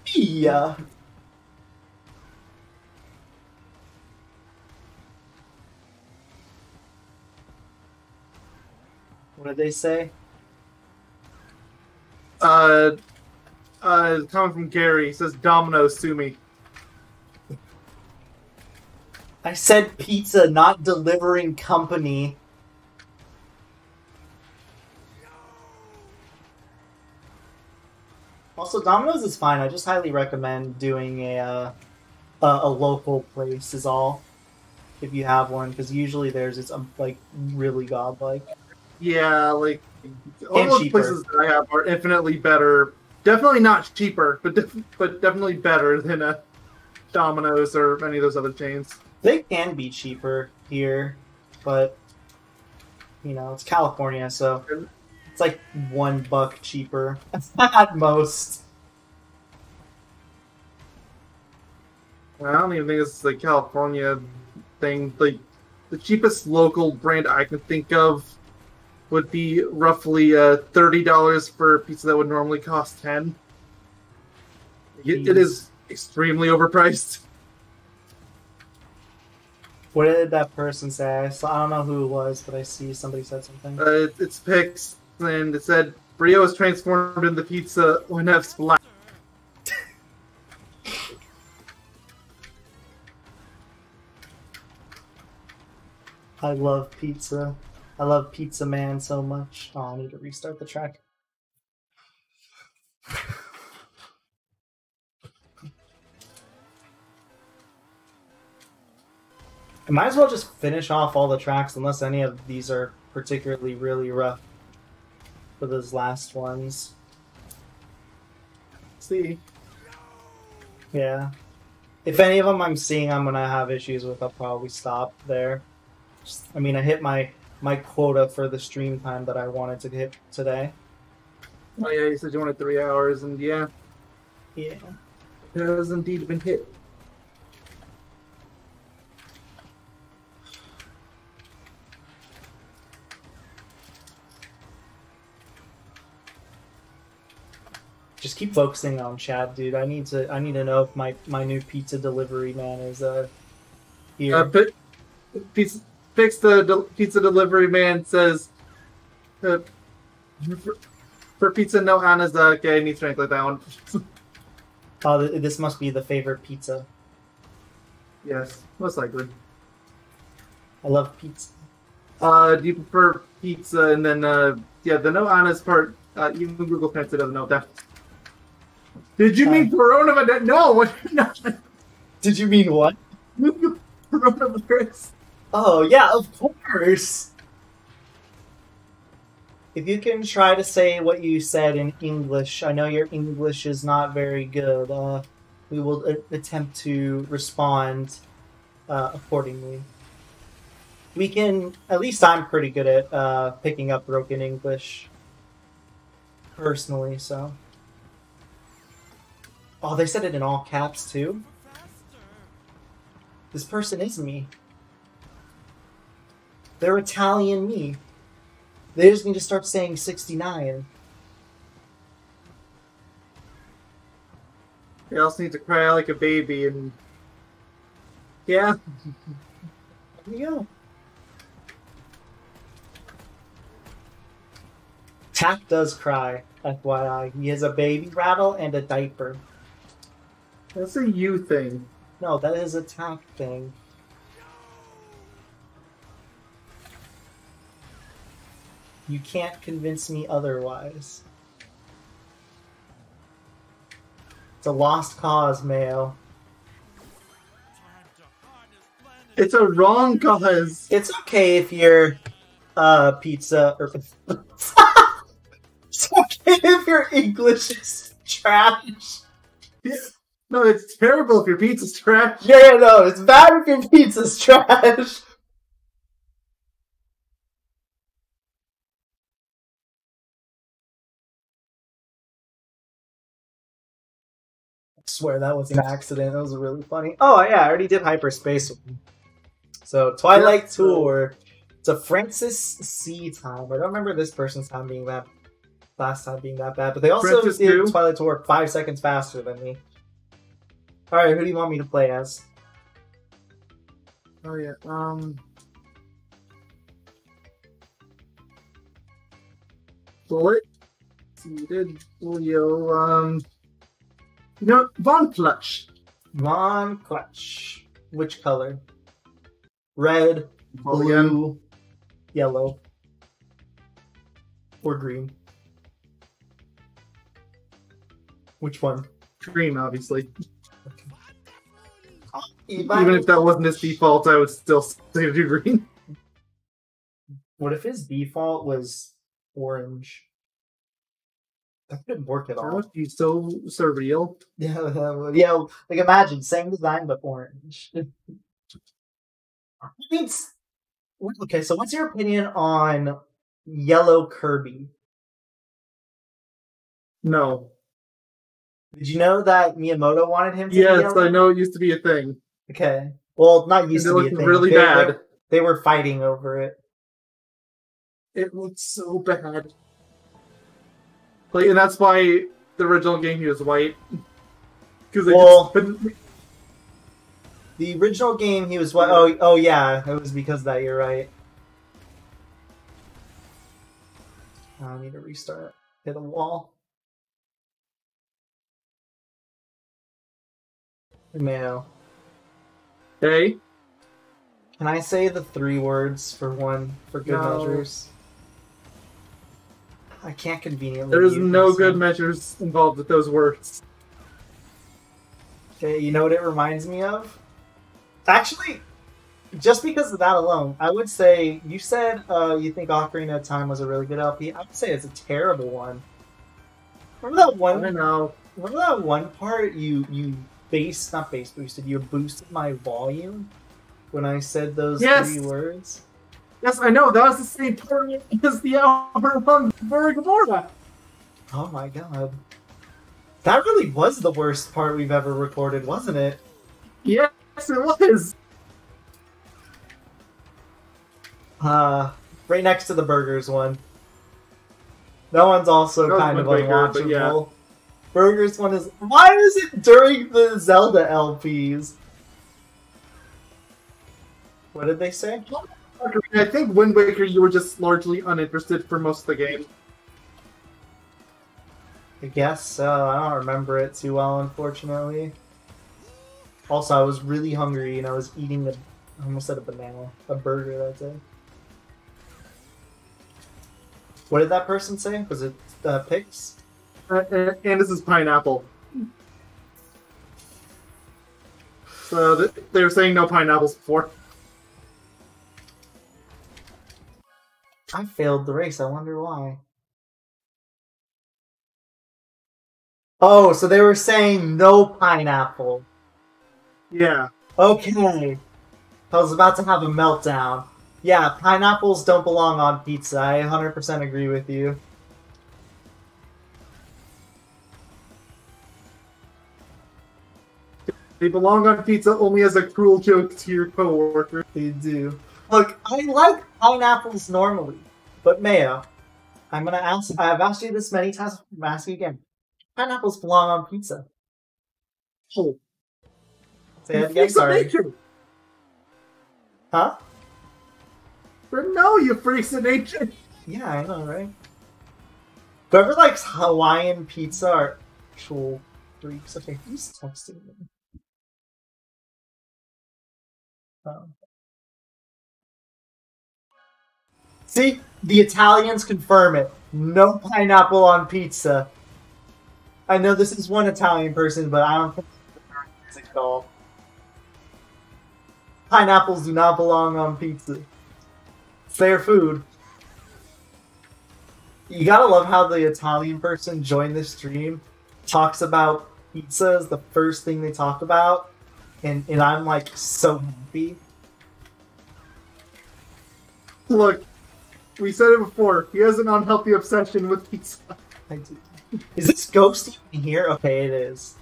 Yeah! What did they say? Coming from Gary, he says Domino's, sue me. I said pizza, not delivering company. Also, Domino's is fine. I just highly recommend doing a local place is all, if you have one, because usually theirs is like really godlike. Yeah, like all those places that I have are infinitely better. Definitely not cheaper, but definitely better than a Domino's or any of those other chains. They can be cheaper here, but you know it's California, so it's like $1 cheaper at most. I don't even think it's the California thing. Like the cheapest local brand I can think of would be roughly $30 for a pizza that would normally cost $10. It is extremely overpriced. What did that person say? I don't know who it was, but I see somebody said something. It's Pix, and it said Brio is transformed into pizza when F splat. I love pizza. I love Pizza Man so much. Oh, I need to restart the track. I might as well just finish off all the tracks unless any of these are particularly really rough for those last ones. See? Yeah. If any of them I'm seeing I'm going to have issues with, I'll probably stop there. I mean, I hit my quota for the stream time that I wanted to hit today. Oh yeah, you said you wanted 3 hours, and yeah. Yeah. It has indeed been hit. Just keep focusing on chat, dude. I need to know if my new pizza delivery man is here. Pizza delivery man says for pizza no Anna's okay, I need to translate that one. Oh, this must be the favorite pizza. Yes, most likely. I love pizza. Do you prefer pizza and then yeah, the no Anna's part, even Google Translate doesn't know that. Did you mean coronavirus? No, no. Did you mean what? Coronavirus. Oh, yeah, of course. If you can try to say what you said in English, I know your English is not very good. We will attempt to respond accordingly. We can, at least I'm pretty good at picking up broken English. Personally, so. Oh, they said it in all caps, too? This person is me. They're Italian me. They just need to start saying 69. They also need to cry like a baby and... Yeah. There you go. Tack does cry, FYI. He has a baby rattle and a diaper. That's a you thing. No, that is a Tack thing. You can't convince me otherwise. It's a lost cause, Mayo. It's a wrong cause. It's okay if you're pizza or it's okay if your English is trash. Yeah. No, it's terrible if your pizza's trash. Yeah, no, it's bad if your pizza's trash. I swear that was an accident. That was really funny. Oh yeah, I already did hyperspace. So Twilight Tour. It's a Francis C time. I don't remember this person's time being that last time being that bad, but they also did Twilight Tour 5 seconds faster than me. Alright, who do you want me to play as? Oh yeah, Bullet. Seated. Julio, no, Von Clutch. Von Clutch. Which color? Red, Mulligan. blue, yellow, or green? Which one? Green, obviously. Okay. Even if that wasn't his default, I would still say to do green. What if his default was orange? That wouldn't work at That all. would be so surreal. Yeah, yeah. Like imagine same design but orange. Okay, so what's your opinion on yellow Kirby? No. Did you know that Miyamoto wanted him to be Yes, yellow? I know it used to be a thing. Okay. Well, not used And to it be a looked thing. really bad. They were fighting over it. It looked so bad. Like, and that's why the original game he was white. Because they Well, just couldn't. The original game, he was what? Oh yeah, it was because of that. You're right. I need to restart. Hit a wall. Mayo. Hey. Can I say the 3 words for good No. measures? I can't conveniently. There's use no them, good so- measures involved with those words. Okay, you know what it reminds me of? Actually, just because of that alone, I would say you said you think Ocarina of Time was a really good LP. I would say it's a terrible one. Remember that I one? don't know. Remember that one part you not bass boosted. You boosted my volume when I said those Yes. 3 words. Yes, I know. That was the same part as the album on Gamora. Oh my god. That really was the worst part we've ever recorded, wasn't it? Yes, it was. Right next to the burgers one. That one's also That was kind of Wind Waker, unwatchable. but yeah. Burgers one is. Why is it during the Zelda LPs? What did they say? I think Wind Waker, you were just largely uninterested for most of the game. I guess so. I don't remember it too well, unfortunately. Also, I was really hungry and I was eating I almost said a banana. A burger, that's it. What did that person say? Was it Pix? And this is pineapple. So they were saying no pineapples before. I failed the race. I wonder why. Oh, so they were saying no pineapple. Yeah. Okay. I was about to have a meltdown. Yeah, pineapples don't belong on pizza. I 100% agree with you. They belong on pizza only as a cruel joke to your coworker. They do. Look, I like pineapples normally, but Mayo, I'm gonna ask. I've asked you this many times. I'm gonna ask you again. Pineapples belong on pizza. Oh. Say it again. Sorry. Nature. Huh? No, you freaks of nature. Yeah, I know, right? Whoever likes Hawaiian pizza are actual freaks. Okay, who's texting me? Oh. See, the Italians confirm it. No pineapple on pizza. I know this is one Italian person, but I don't think it's at all. Pineapples do not belong on pizza. Fair food. You gotta love how the Italian person joined the stream, talks about pizza as the first thing they talk about, and I'm like so happy. Look, we said it before. He has an unhealthy obsession with pizza. I do. Is this ghost even here? Okay, it is.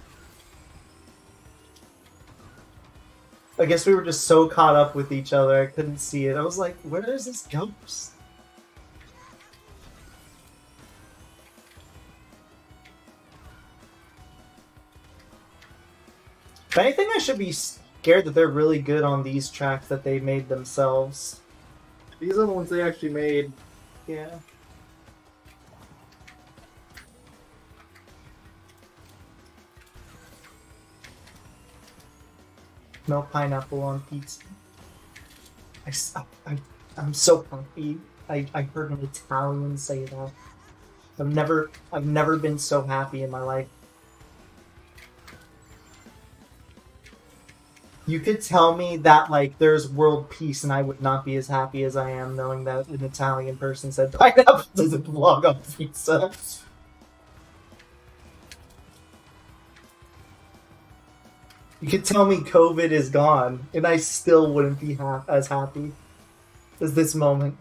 I guess we were just so caught up with each other, I couldn't see it. I was like, where is this ghost? If anything, I should be scared that they're really good on these tracks that they made themselves. These are the ones they actually made. Yeah. No pineapple on pizza. I'm so happy. I heard an Italian say that. I've never been so happy in my life. You could tell me that like there's world peace and I would not be as happy as I am knowing that an Italian person said pineapple doesn't belong on pizza. You could tell me COVID is gone and I still wouldn't be as happy as this moment.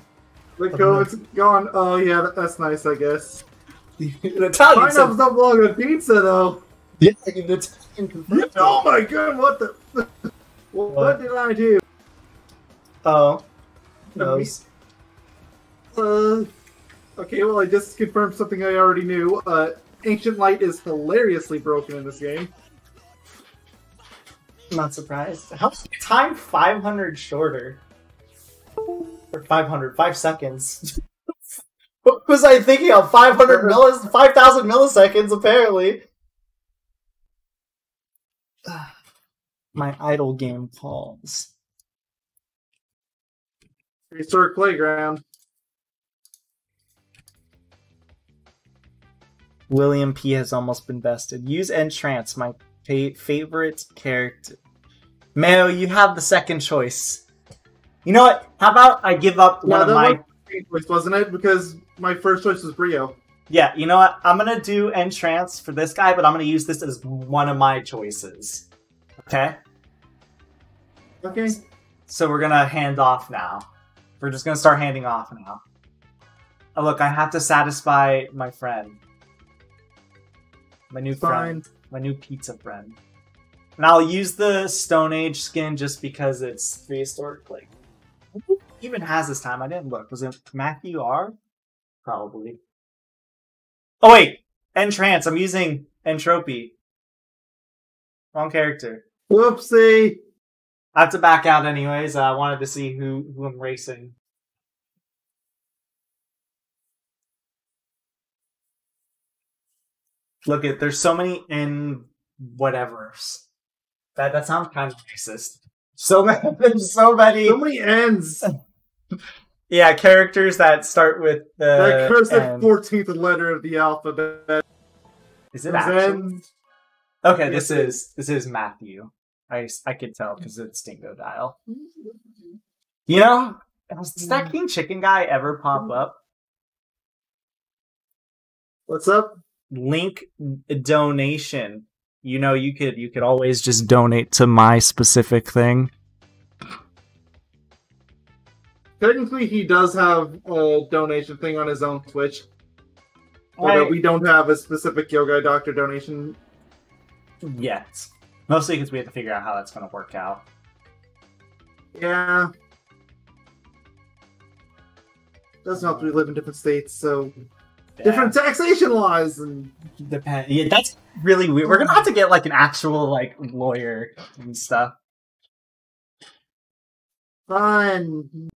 The COVID's gone. Oh yeah, that's nice, I guess. An Italian Pineapples don't belong on pizza, though. yeah, an Italian confirmed. Oh my god, what the... What did I do? Oh. Knows. Okay, well, I just confirmed something I already knew. Ancient Light is hilariously broken in this game. Not surprised. How's time 500 shorter? Or 500, 5 seconds. What was I thinking of? 5,000 milliseconds, apparently. My idle game calls. Prehistoric Playground. William P has almost been bested. Use Entrance, my favorite character. Mayo, you have the second choice. You know what? How about I give up one of my... choice, wasn't it? Because my first choice was Brio. Yeah, you know what? I'm going to do Entrance for this guy, but I'm going to use this as one of my choices. Okay? Okay. So we're going to hand off now. We're just going to start handing off now. Oh, look, I have to satisfy my friend. My new friend. My new pizza friend. And I'll use the Stone Age skin just because it's prehistoric. Like, who even has this time? I didn't look. Was it Matthew R? Probably. Oh, wait! Entrance. I'm using Entropy. Wrong character. Whoopsie! I have to back out anyways. I wanted to see who I'm racing. Look at, there's so many in whatevers. That sounds kind of racist. So many, there's so many. So many ends. Yeah, characters that start with the. That cursed 14th letter of the alphabet. Is it actually? Okay, this is Matthew. I could tell because it's Dingo Dial. You know, does that King Chicken guy ever pop up? What's up? Link donation. You know, you could always just donate to my specific thing. Technically, he does have a donation thing on his own Twitch. But we don't have a specific Yoga Doctor donation yet. Mostly because we have to figure out how that's going to work out. Yeah. Doesn't help we live in different states, so... Yeah. Different taxation laws and Yeah, that's really weird. We're gonna have to get like an actual like lawyer and stuff. Fun.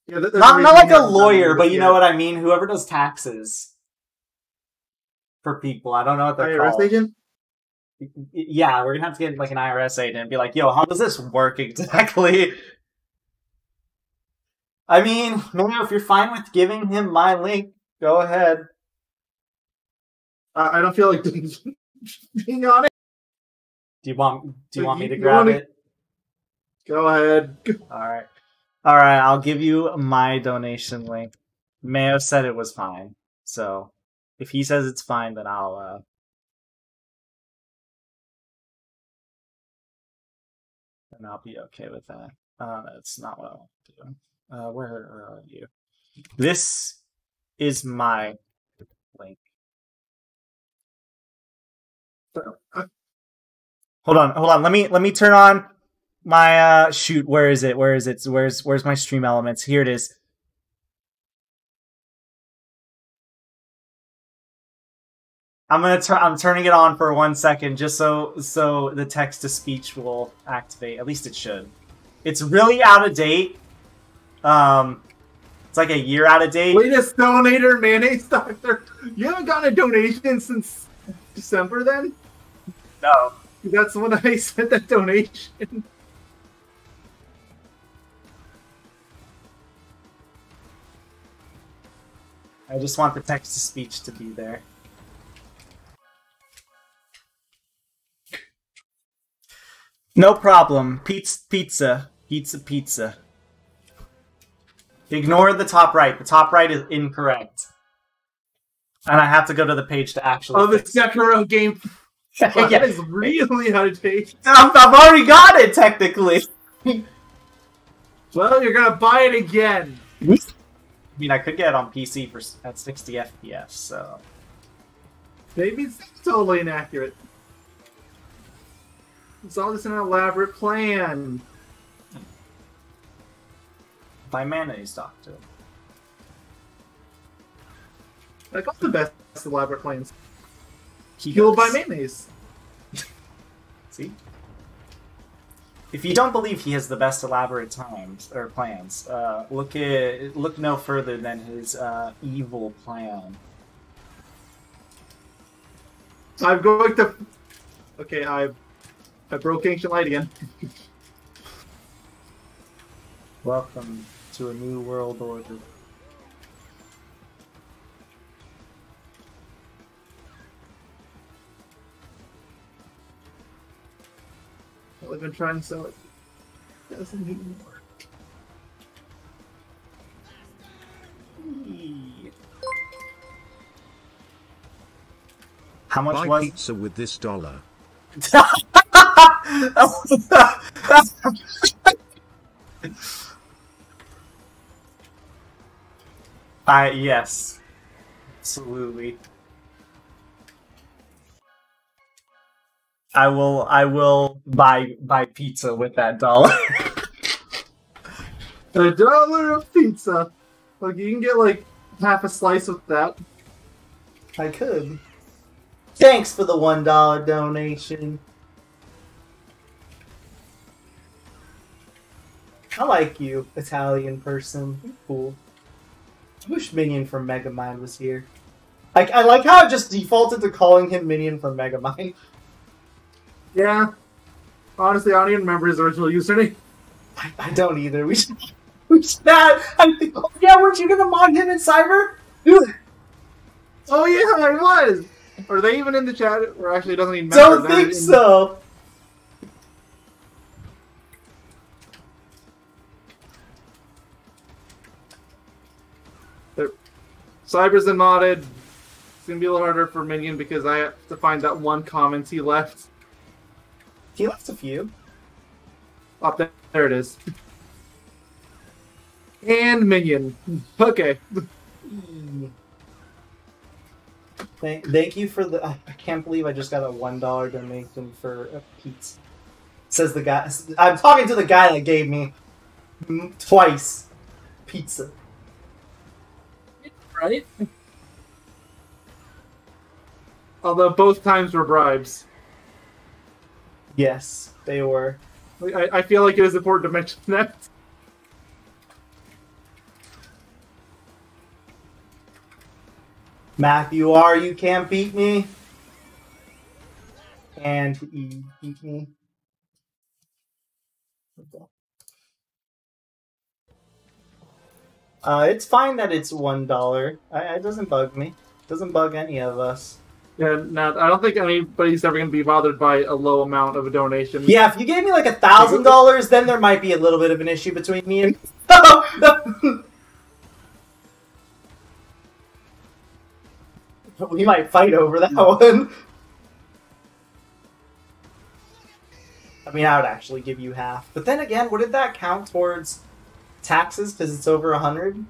Yeah, not like a lawyer, but you know what I mean. Whoever does taxes for people. I don't know what they're called. IRS agent. Yeah, we're gonna have to get like an IRS agent and be like, "Yo, how does this work exactly?" I mean, maybe if you're fine with giving him my link, go ahead. I don't feel like being on it. Do you want me to grab it? Go ahead. All right. I'll give you my donation link. Mayo said it was fine, so if he says it's fine, then I'll. And I'll be okay with that. That's not what I want to do. Where are you? This is my link. Hold on. Let me turn on my shoot. Where is it? Where's my stream elements? Here it is. I'm turning it on for 1 second just so the text to speech will activate. At least it should. It's really out of date. It's like a year out of date. Latest donator, Mayonnaise Doctor. You haven't gotten a donation since December then? No. That's when I sent that donation. I just want the text to speech to be there. No problem. Pizza. Ignore the top right. The top right is incorrect. And I have to go to the page to actually the Sekiro game. Wow, that is really out of date. I've already got it, technically. Well, you're gonna buy it again. I mean, I could get it on PC at 60 FPS, so... Maybe it's totally inaccurate. It's all just an elaborate plan. By Mayonnaise Doctor. I got the best elaborate plans. He Killed by mayonnaise. See? If you don't believe he has the best elaborate times or plans, look no further than his evil plan. I'm going to. Okay, I broke Ancient Light again. Welcome to a new world order. I've been trying to sell it. Doesn't even work. How much Buy was pizza with this dollar. Yes. Absolutely. I will buy pizza with that dollar. $1 of pizza. Like you can get like half a slice with that. I could. Thanks for the $1 donation. I like you, Italian person. You're cool. I wish Minion from Megamind was here. I like how I just defaulted to calling him Minion from Megamind. Yeah. Honestly, I don't even remember his original username. I don't either. We should add. Yeah, weren't you gonna mod him in Cyber? Oh yeah, I was. Are they even in the chat? Or actually, it doesn't even matter. Don't think so. Cyber's been modded. It's gonna be a little harder for Minion because I have to find that one comment he left. He left a few. Up there, there it is. And Minion. Okay. Thank you for the. I can't believe I just got a $1 donation for a pizza. Says the guy. I'm talking to the guy that gave me twice pizza. Right? Although both times were bribes. Yes, they were. I feel like it is important to mention that. Matthew R, you can't beat me. And he beat me. It's fine that it's $1. It doesn't bug me. It doesn't bug any of us. Yeah, now I don't think anybody's ever going to be bothered by a low amount of a donation. Yeah, if you gave me like $1,000, then there might be a little bit of an issue between me and. We might fight over that one. I mean, I would actually give you half. But then again, wouldn't that count towards taxes because it's over 100?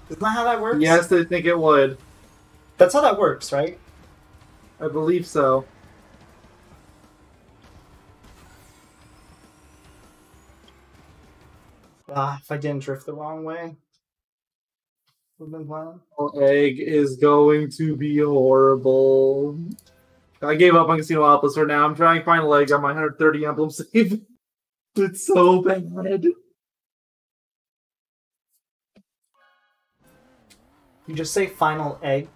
Isn't that how that works? Yes, I think it would. That's how that works, right? I believe so. If I didn't drift the wrong way. Would've been fine. Egg is going to be horrible. I gave up on Casino Alpha for now. I'm trying to find a leg on my 130 emblem save. It's so bad. You just say final egg.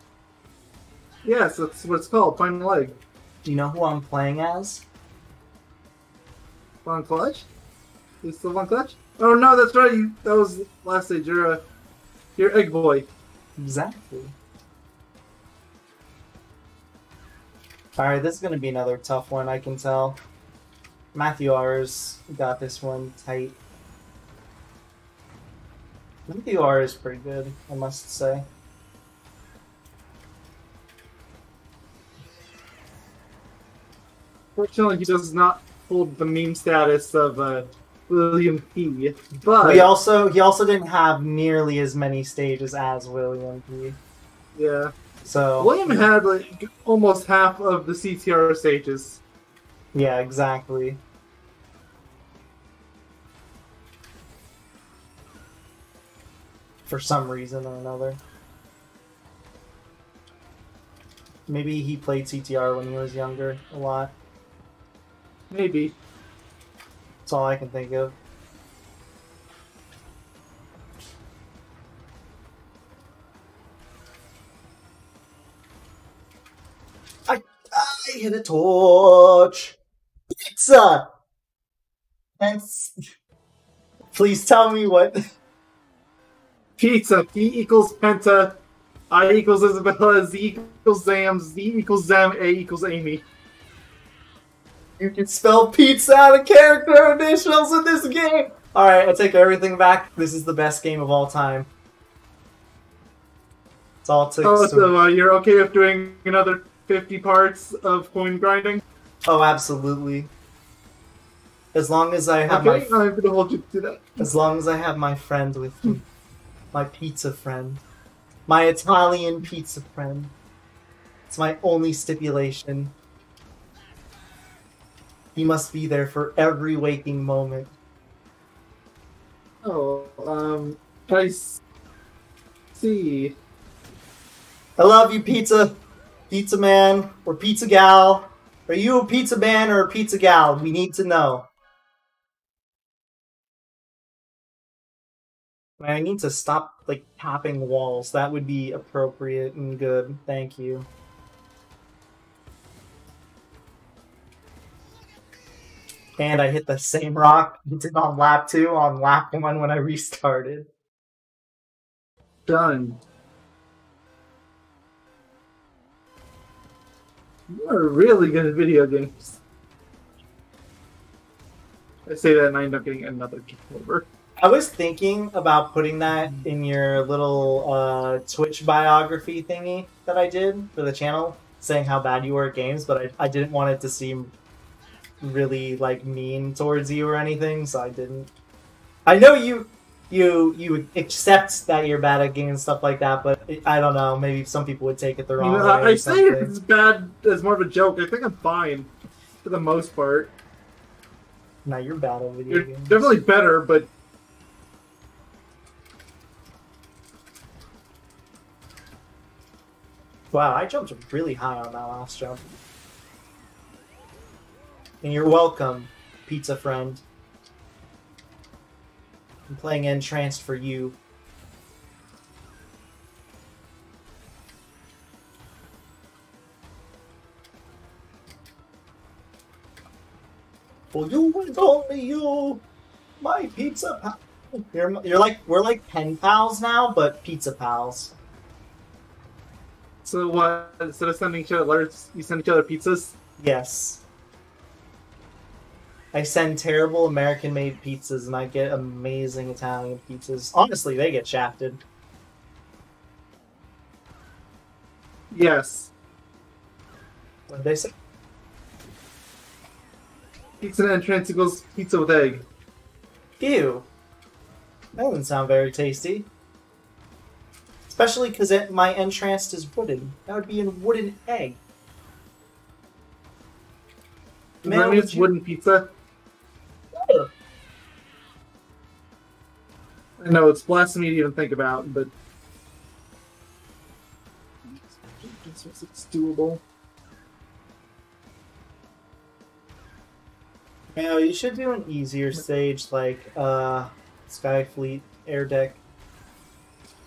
Yes, that's what it's called. Final leg. Do you know who I'm playing as? Von Clutch? You still Von Clutch? Oh no, that's right. That was last stage. You're Egg Boy. Exactly. Alright, this is going to be another tough one, I can tell. Matthew R's got this one tight. Matthew R is pretty good, I must say. Fortunately, he does not hold the meme status of William P. But he also didn't have nearly as many stages as William P. Yeah. So William had like almost half of the CTR stages. Yeah, exactly. For some reason or another. Maybe he played CTR when he was younger a lot. Maybe. That's all I can think of. I hit a torch. Pizza. And please tell me what. Pizza. P equals Penta. I equals Isabella. Z equals Zam. Z equals Zem. A equals Amy. You can spell pizza out of character initials in this game! Alright, I take everything back. This is the best game of all time. It's all it takes Oh, to... so you're okay with doing another 50 parts of coin grinding? Oh, absolutely. As long as I have Okay, I'm gonna hold you to that. As long as I have my friend with me. My pizza friend. My Italian pizza friend. It's my only stipulation. He must be there for every waking moment. Oh, I see. I love you, pizza. Pizza man or pizza gal. Are you a pizza man or a pizza gal? We need to know. I need to stop, like, tapping walls. That would be appropriate and good. Thank you. And I hit the same rock I did on lap 2 on lap 1 when I restarted. Done. You are really good at video games. I say that and I end up getting another game over. I was thinking about putting that in your little Twitch biography thingy that I did for the channel, saying how bad you were at games, but I didn't want it to seem really, like, mean towards you or anything, so I didn't. I know you accept that you're bad at games and stuff like that, but I don't know, maybe some people would take it the wrong way. I say it's bad as more of a joke. I think I'm fine for the most part. No, you're bad at video You're games. definitely better, but Wow, I jumped really high on that last jump. And you're welcome, pizza friend. I'm playing Entranced for you. For you and only you, my pizza pal. You're like, we're like pen pals now, but pizza pals. so what? Instead of sending each other letters, you send each other pizzas? Yes. I send terrible American-made pizzas, and I get amazing Italian pizzas. Honestly, they get shafted. Yes. What did they say? Pizza and entrance equals pizza with egg. Ew. That doesn't sound very tasty. Especially because my entranced is wooden. That would be a wooden egg. Does that mean it's wooden pizza? Sure. I know, it's blasphemy to even think about, but it's doable. You know, you should do an easier stage like Skyfleet Air Deck.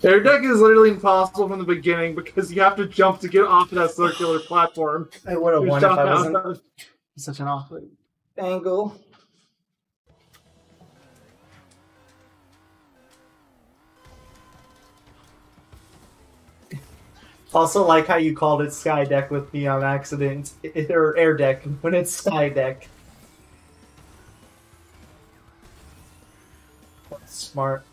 Air deck is literally impossible from the beginning because you have to jump to get off of that circular platform. I would have You're won if shot I out wasn't of- such an awkward angle. Also, like how you called it Sky Deck with me on accident, or Air Deck when it's Sky Deck. That's smart.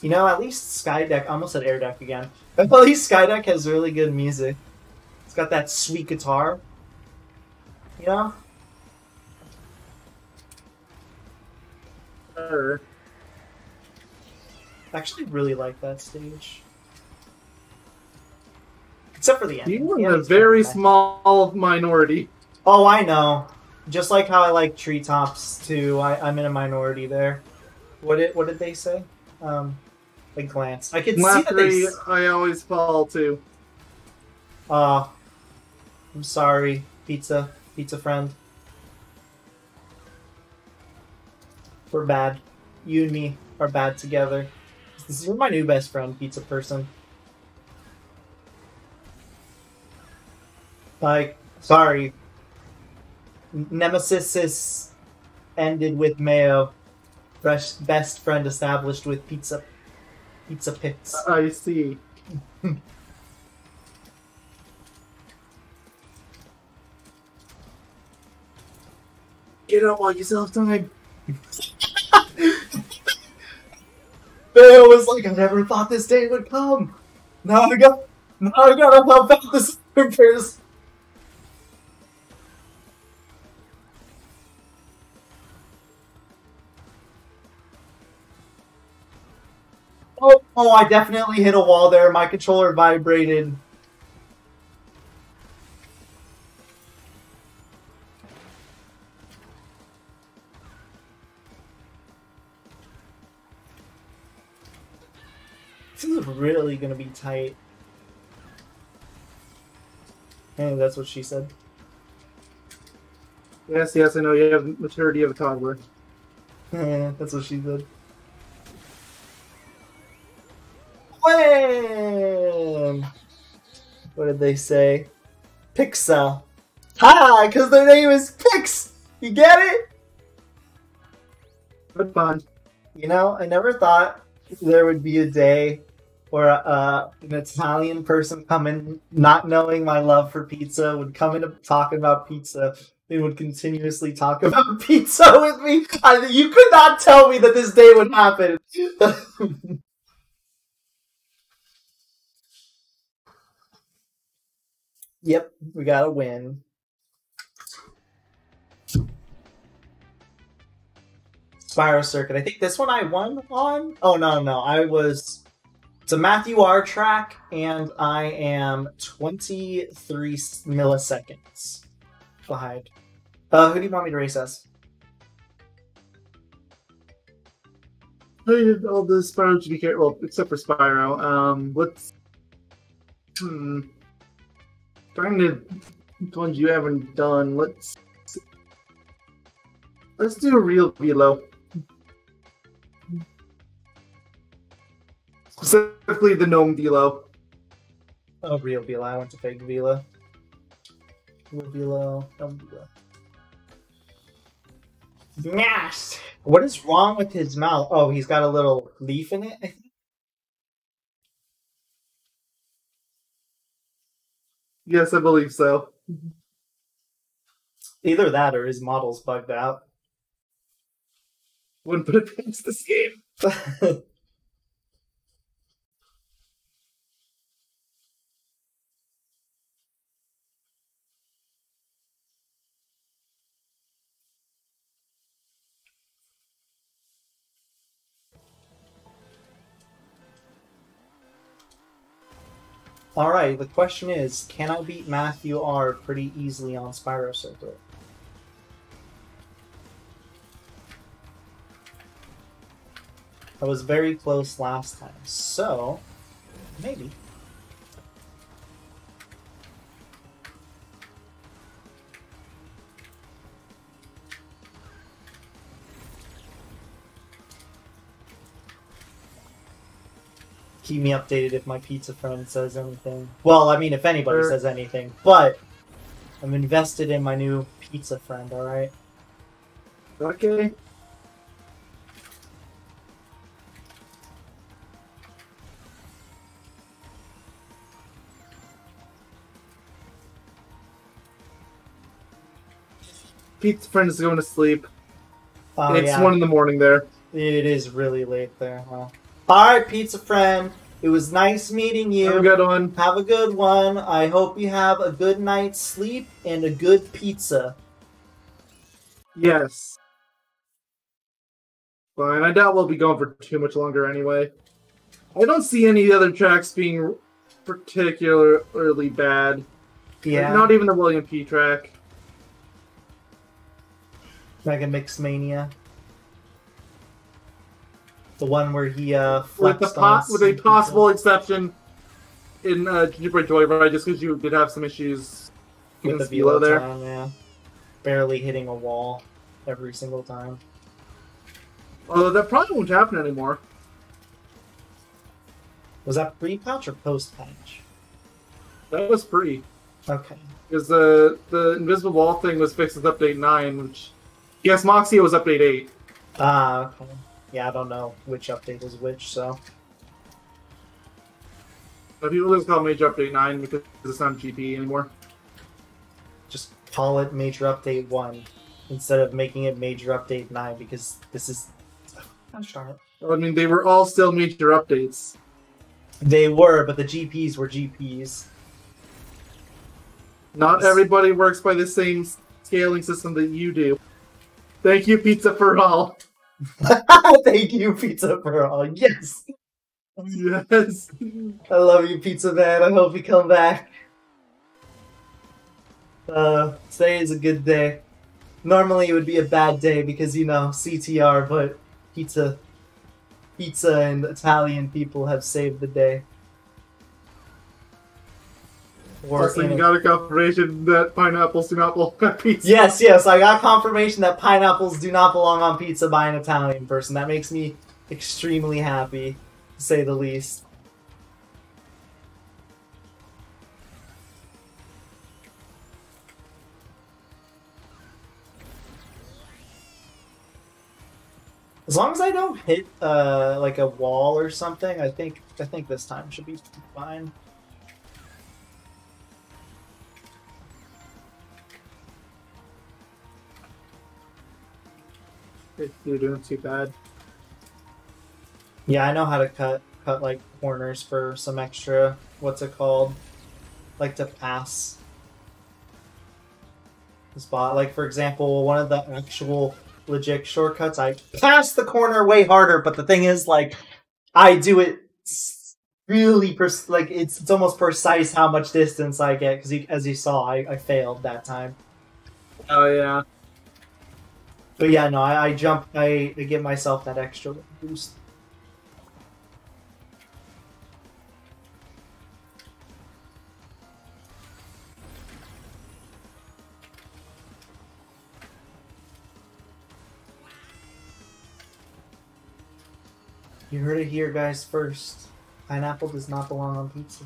You know, at least Sky Deck, I almost said Air Deck again. At least Sky Deck has really good music. It's got that sweet guitar. You know? Sure. I actually really like that stage. Except for the end. You The are a ending's very kinda nice. small minority. Oh, I know. Just like how I like Treetops too. I'm in a minority there. What did they say? They glanced. I could see that they. Flattery, I always fall to. I'm sorry, pizza friend. We're bad. You and me are bad together. This is my new best friend, pizza person. Like, sorry. Nemesis ended with mayo. Best friend established with pizza. Pizza pits. I see. Get up while you still have time. It was like, I never thought this day would come. Now I gotta help out the servers. Oh, I definitely hit a wall there. My controller vibrated. This is really gonna be tight. Hey, that's what she said. Yes, I know you have maturity of a toddler. That's what she said. Wham! What did they say? Pixa. Ha! Because their name is Pix! You get it? But fun. You know, I never thought there would be a day where an Italian person coming, not knowing my love for pizza, would come in talking about pizza. They would continuously talk about pizza with me. You could not tell me that this day would happen. Yep, we gotta win. Spyro Circuit. I think this one I won on? Oh, no. It's a Matthew R track, and I am 23 milliseconds behind. Who do you want me to race as? I did all the Spyro to be careful, well, except for Spyro. Let's... Trying to... Which ones you haven't done, let's do a real velo. Specifically the gnome velo. Oh, real Vila. I went to fake Vila. Real Vila. Gnome Vila. Smashed! What is wrong with his mouth? Oh, he's got a little leaf in it, I think. Yes, I believe so. Either that or his model's bugged out. Wouldn't put it past this game. Alright, the question is, can I beat Matthew R pretty easily on Spyro Circuit? I was very close last time, so maybe. Keep me updated if my pizza friend says anything. Well, I mean, if anybody says anything, but I'm invested in my new pizza friend, alright? Okay. Pizza friend is going to sleep. Oh, It's yeah. 1 in the morning there. It is really late there, huh? Alright, pizza friend. It was nice meeting you. Have a good one. Have a good one. I hope you have a good night's sleep and a good pizza. Yes. Fine. I doubt we'll be going for too much longer anyway. I don't see any other tracks being particularly bad. Yeah. Not even the William P track. Mega Mix Mania. The one where he With flexed with a possible exception in Gingerbread Joyride, just because you did have some issues with the velo there. time, yeah. Barely hitting a wall every single time. Although that probably won't happen anymore. Was that pre-patch or post-patch? That was pre. Okay. Because the invisible wall thing was fixed with update 9, which... Yes, Moxia was update 8. Ah, okay. Yeah, I don't know which update is which, so... But people just call it Major Update 9 because it's not GP anymore. Just call it Major Update 1 instead of making it Major Update 9 because this is... I'm sorry. I mean, they were all still major updates. They were, but the GPs were GPs. Not everybody works by the same scaling system that you do. Thank you, Pizza for All. Thank you, Pizza for All. Yes! Yes. I love you, Pizza Man. I hope you come back. Today is a good day. Normally it would be a bad day because, you know, CTR, but pizza and Italian people have saved the day. Also, you got a confirmation that pineapples do not belong on pizza. Yes, I got confirmation that pineapples do not belong on pizza by an Italian person. That makes me extremely happy, to say the least. As long as I don't hit like a wall or something, I think this time should be fine. You're doing too bad. Yeah, I know how to cut like corners for some extra, what's it called? Like to pass the spot. Like for example, one of the actual legit shortcuts, I pass the corner way harder, but the thing is, like, I do it really like it's almost precise how much distance I get because as you saw, I failed that time. Oh yeah. But yeah, no, I jump, I give myself that extra boost. You heard it here, guys, first. Pineapple does not belong on pizza.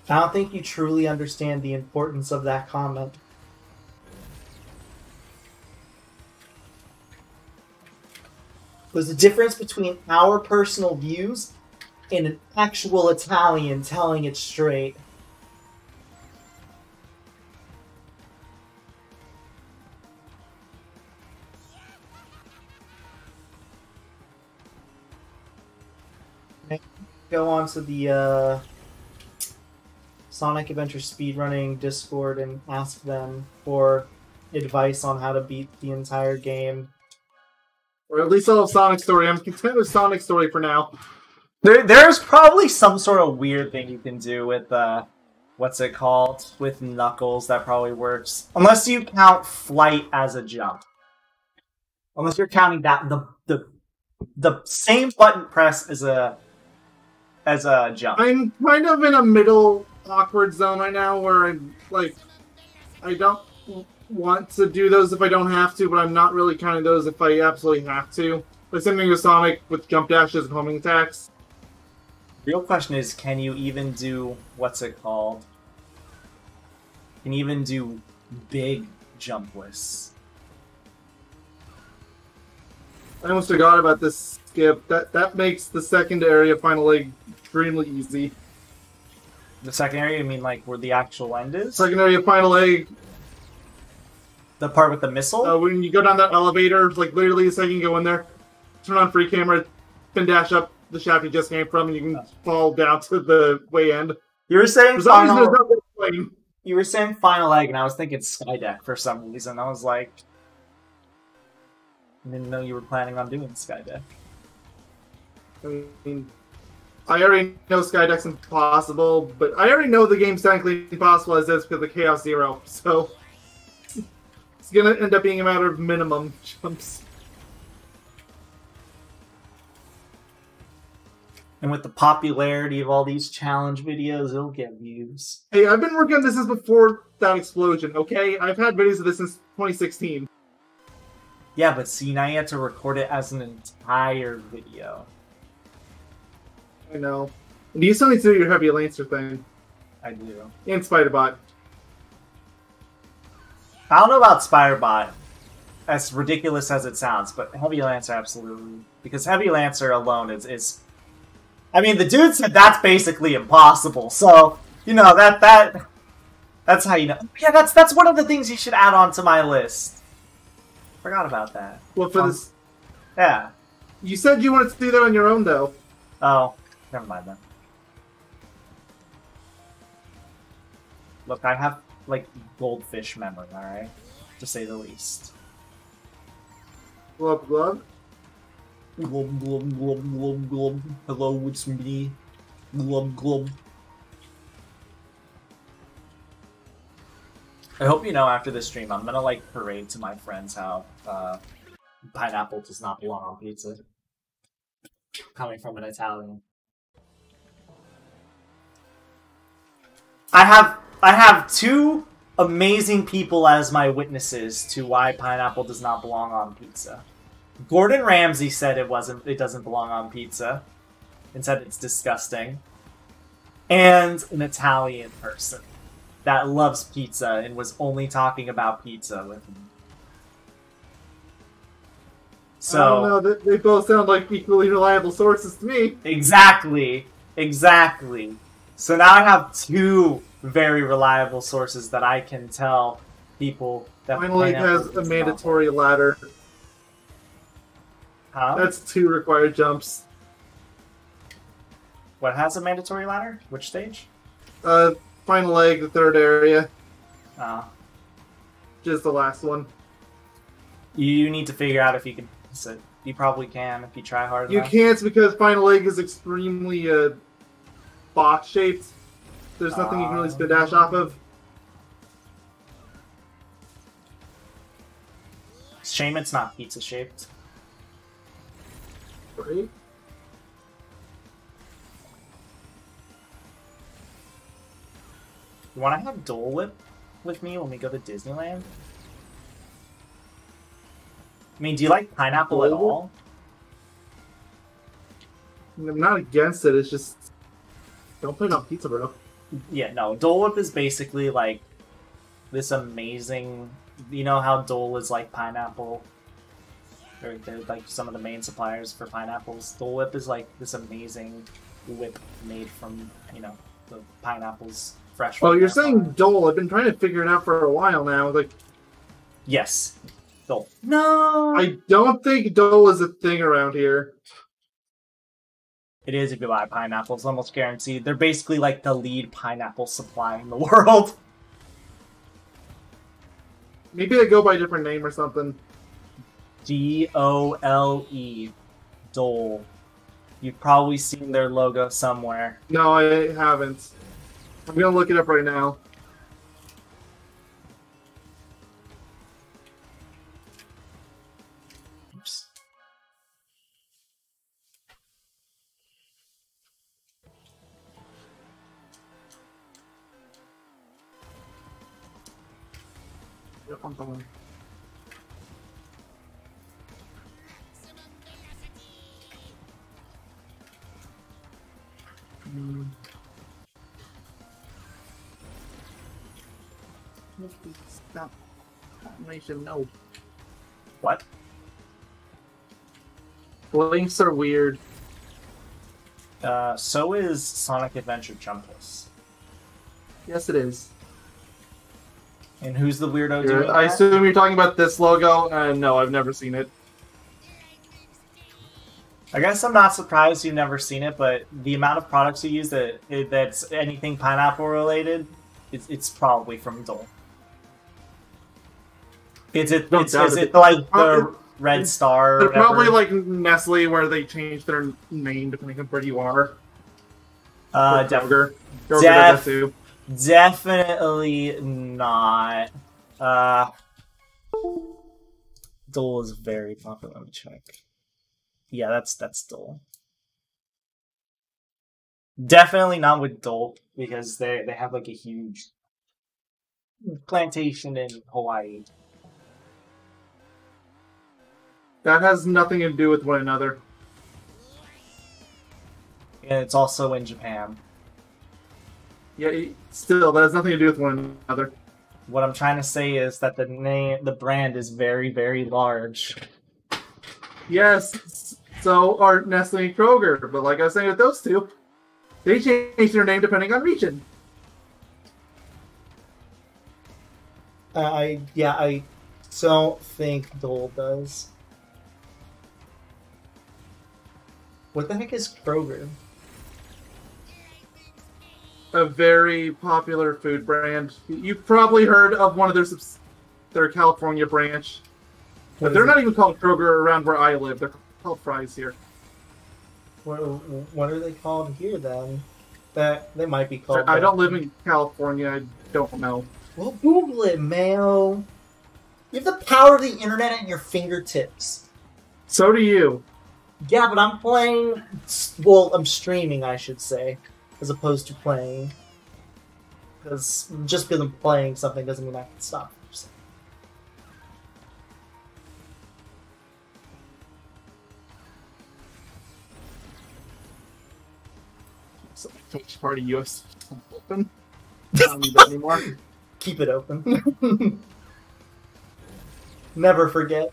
I don't think you truly understand the importance of that comment. There's a difference between our personal views and an actual Italian telling it straight. Go on to the Sonic Adventure Speedrunning Discord and ask them for advice on how to beat the entire game. Or at least I'll have Sonic Story. I'm content with Sonic Story for now. There's probably some sort of weird thing you can do with, what's it called? With Knuckles that probably works. Unless you count flight as a jump. Unless you're counting that, the same button press as a jump. I'm kind of in a middle awkward zone right now where I'm, like, I don't want to do those if I don't have to, but I'm not really counting those if I absolutely have to. Like something with Sonic with jump dashes and homing attacks. The real question is, can you even do, what's it called? Can you even do big jump lists? I almost forgot about this skip. That makes the second area final leg extremely easy. The second area, you mean like where the actual end is? Second area final leg. The part with the missile? When you go down that elevator, like literally the second you go in there, turn on free camera, spin dash up the shaft you just came from, and you can fall down to the way end. You were saying final... You were saying final egg, and I was thinking Skydeck for some reason. I was like, I didn't know you were planning on doing Skydeck. I mean, I already know Skydeck's impossible, but I already know the game's technically impossible as is because of Chaos Zero, so it's gonna end up being a matter of minimum jumps. And with the popularity of all these challenge videos, it'll get views. Hey, I've been working on this since before that explosion, okay? I've had videos of this since 2016. Yeah, but see, now you have to record it as an entire video. I know. And you still need to do your Heavy Lancer thing. I do. And Spiderbot. I don't know about Spirebot, as ridiculous as it sounds, but Heavy Lancer absolutely. Because Heavy Lancer alone is... I mean, the dude said that's basically impossible, so, you know, that's how you know. Yeah, that's one of the things you should add on to my list. Forgot about that. Well, for this... Yeah. You said you wanted to do that on your own, though. Oh, never mind then. Look, I have, like, goldfish memory, alright? To say the least. Glub glub. Glub, glub, glub, glub, glub. Hello, it's me. Glub, glub. I hope you know after this stream, I'm gonna, like, parade to my friends how, pineapple does not belong on pizza. Coming from an Italian. I have two amazing people as my witnesses to why pineapple does not belong on pizza. Gordon Ramsay said it doesn't belong on pizza, and said it's disgusting. And an Italian person that loves pizza and was only talking about pizza with me. So, I don't know, they both sound like equally reliable sources to me. Exactly. So now I have two very reliable sources that I can tell people that Finally has a mandatory ladder. Huh? That's 2 required jumps. What has a mandatory ladder? Which stage? Final egg, the 3rd area. Just the last one. You need to figure out if you can pass it. You probably can if you try hard You enough. can't because final egg is extremely box shaped. There's nothing you can really spin dash off of. Shame it's not pizza shaped. Right? You want to have Dole Whip with me when we go to Disneyland? I mean, do you like pineapple at all? I'm not against it, it's just... Don't put it on pizza, bro. Yeah, no. Dole Whip is basically like this amazing... You know how Dole is like pineapple? Or they're like some of the main suppliers for pineapples. Dole Whip is like this amazing whip made from, you know, the pineapples fresh. Oh, you're saying Dole. I've been trying to figure it out for a while now. Like, yes. Dole. No! I don't think Dole is a thing around here. It is if you buy pineapples, almost guaranteed. They're basically like the lead pineapple supply in the world. Maybe they go by a different name or something. D-O-L-E. Dole. You've probably seen their logo somewhere. No, I haven't. I'm gonna look it up right now. Oops. Yep, I'm going. Stop. Animation, no. What? Links are weird. So is Sonic Adventure Jumpless. Yes, it is. And who's the weirdo doing I that? assume you're talking about this logo, and no, I've never seen it. I guess I'm not surprised you've never seen it, but the amount of products you use that's anything pineapple related, it's probably from Dole. Is it like the Red Star? Or they're whatever? probably like Nestle, where they change their name depending on where you are. Kroger. Kroger does that too. Definitely not. Dole is very popular. Let me check. Yeah, that's Dole. Definitely not with Dole, because they have like a huge plantation in Hawaii. That has nothing to do with one another. And it's also in Japan. Yeah, still, that has nothing to do with one another. What I'm trying to say is that the brand is very, very large. Yes, so are Nestle and Kroger, but like I was saying with those two, they change their name depending on region. I don't think Dole does. What the heck is Kroger? A very popular food brand. You've probably heard of one of their California branch. But they're not even called Kroger around where I live. They're called Fry's here. What are they called here then? That they might be called. I don't live in California. I don't know. Well, Google it, Mayo. You have the power of the internet at your fingertips. So do you. Yeah, but I'm playing. Well, I'm streaming, I should say, as opposed to playing. Because just because I'm playing something doesn't mean I can stop. So, which part of US open? I don't need that anymore. Keep it open. Never forget.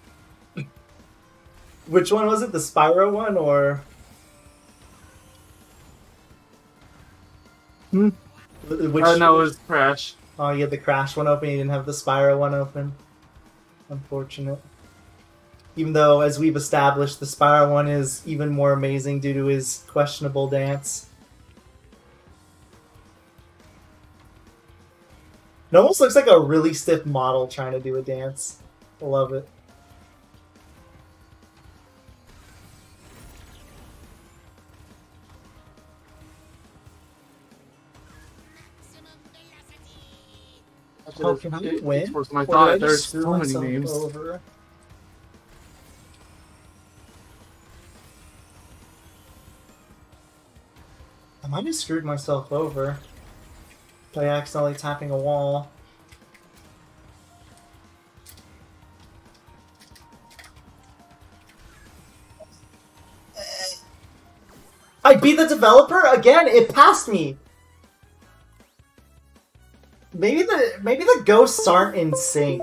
Which one was it? The Spyro one, or? Which? No, it was Crash. Oh, you had the Crash one open. You didn't have the Spyro one open. Unfortunate. Even though, as we've established, the Spyro one is even more amazing due to his questionable dance. It almost looks like a really stiff model trying to do a dance. I love it. Oh, can I win? I thought there's so many names. Over? I might have screwed myself over by accidentally tapping a wall. I beat the developer again. It passed me. Maybe the ghosts aren't in sync.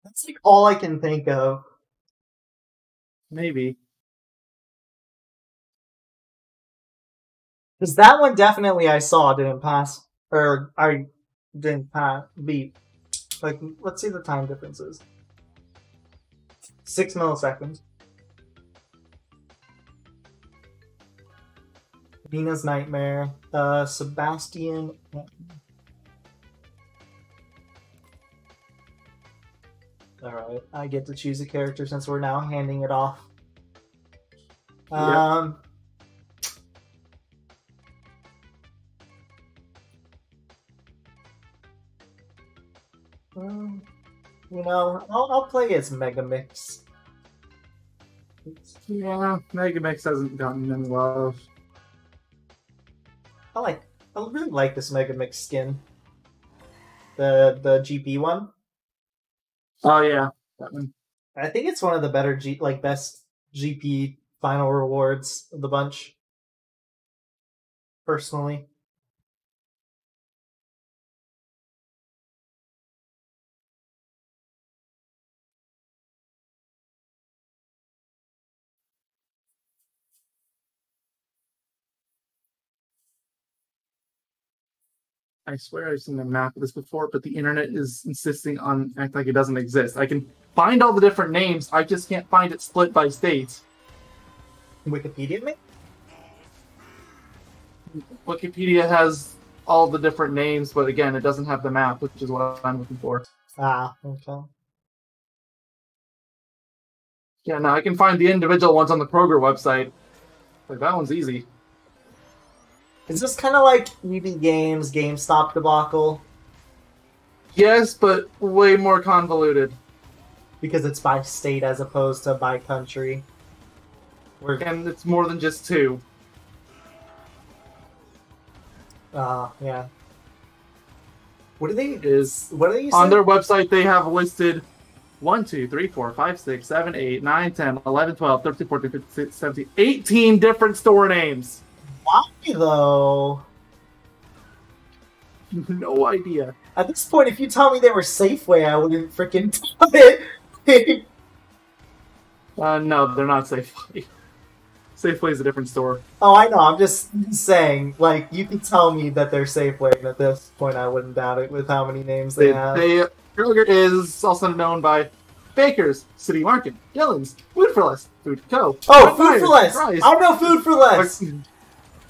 That's like all I can think of. Maybe. Because that one definitely I saw didn't pass. Or I didn't beat. Like, let's see the time differences. 6 milliseconds. Vina's Nightmare. Sebastian. Alright, I get to choose a character since we're now handing it off. Yep. You know, I'll play as Megamix. Yeah, Megamix hasn't gotten any love. I really like this Megamix skin. The GP one. Oh yeah, that one. I think it's one of the better best GP final rewards of the bunch. Personally. I swear I've seen a map of this before, but the internet is insisting on act like it doesn't exist. I can find all the different names, I just can't find it split by states. Wikipedia me? Wikipedia has all the different names, but again, it doesn't have the map, which is what I'm looking for. Ah, okay. Yeah, no, I can find the individual ones on the Kroger website. Like, that one's easy. Is this kind of like EB Games, GameStop debacle? Yes, but way more convoluted. Because it's by state as opposed to by country. And it's more than just 2. Yeah. What do they Is What do they on say? their website they have listed 1, 2, 3, 4, 5, 6, 7, 8, 9, 10, 11, 12, 13, 14, 15, 16, 17, 18 different store names. Why though? No idea. At this point, if you tell me they were Safeway, I wouldn't freaking tell it. No, they're not Safeway. Safeway is a different store. Oh, I know. I'm just saying, like, you can tell me that they're Safeway, and at this point, I wouldn't doubt it with how many names they have. Kroger is also known by Baker's, City Market, Dillon's, Food for Less, Food Co. Oh, Food for Less! I know Food for Less!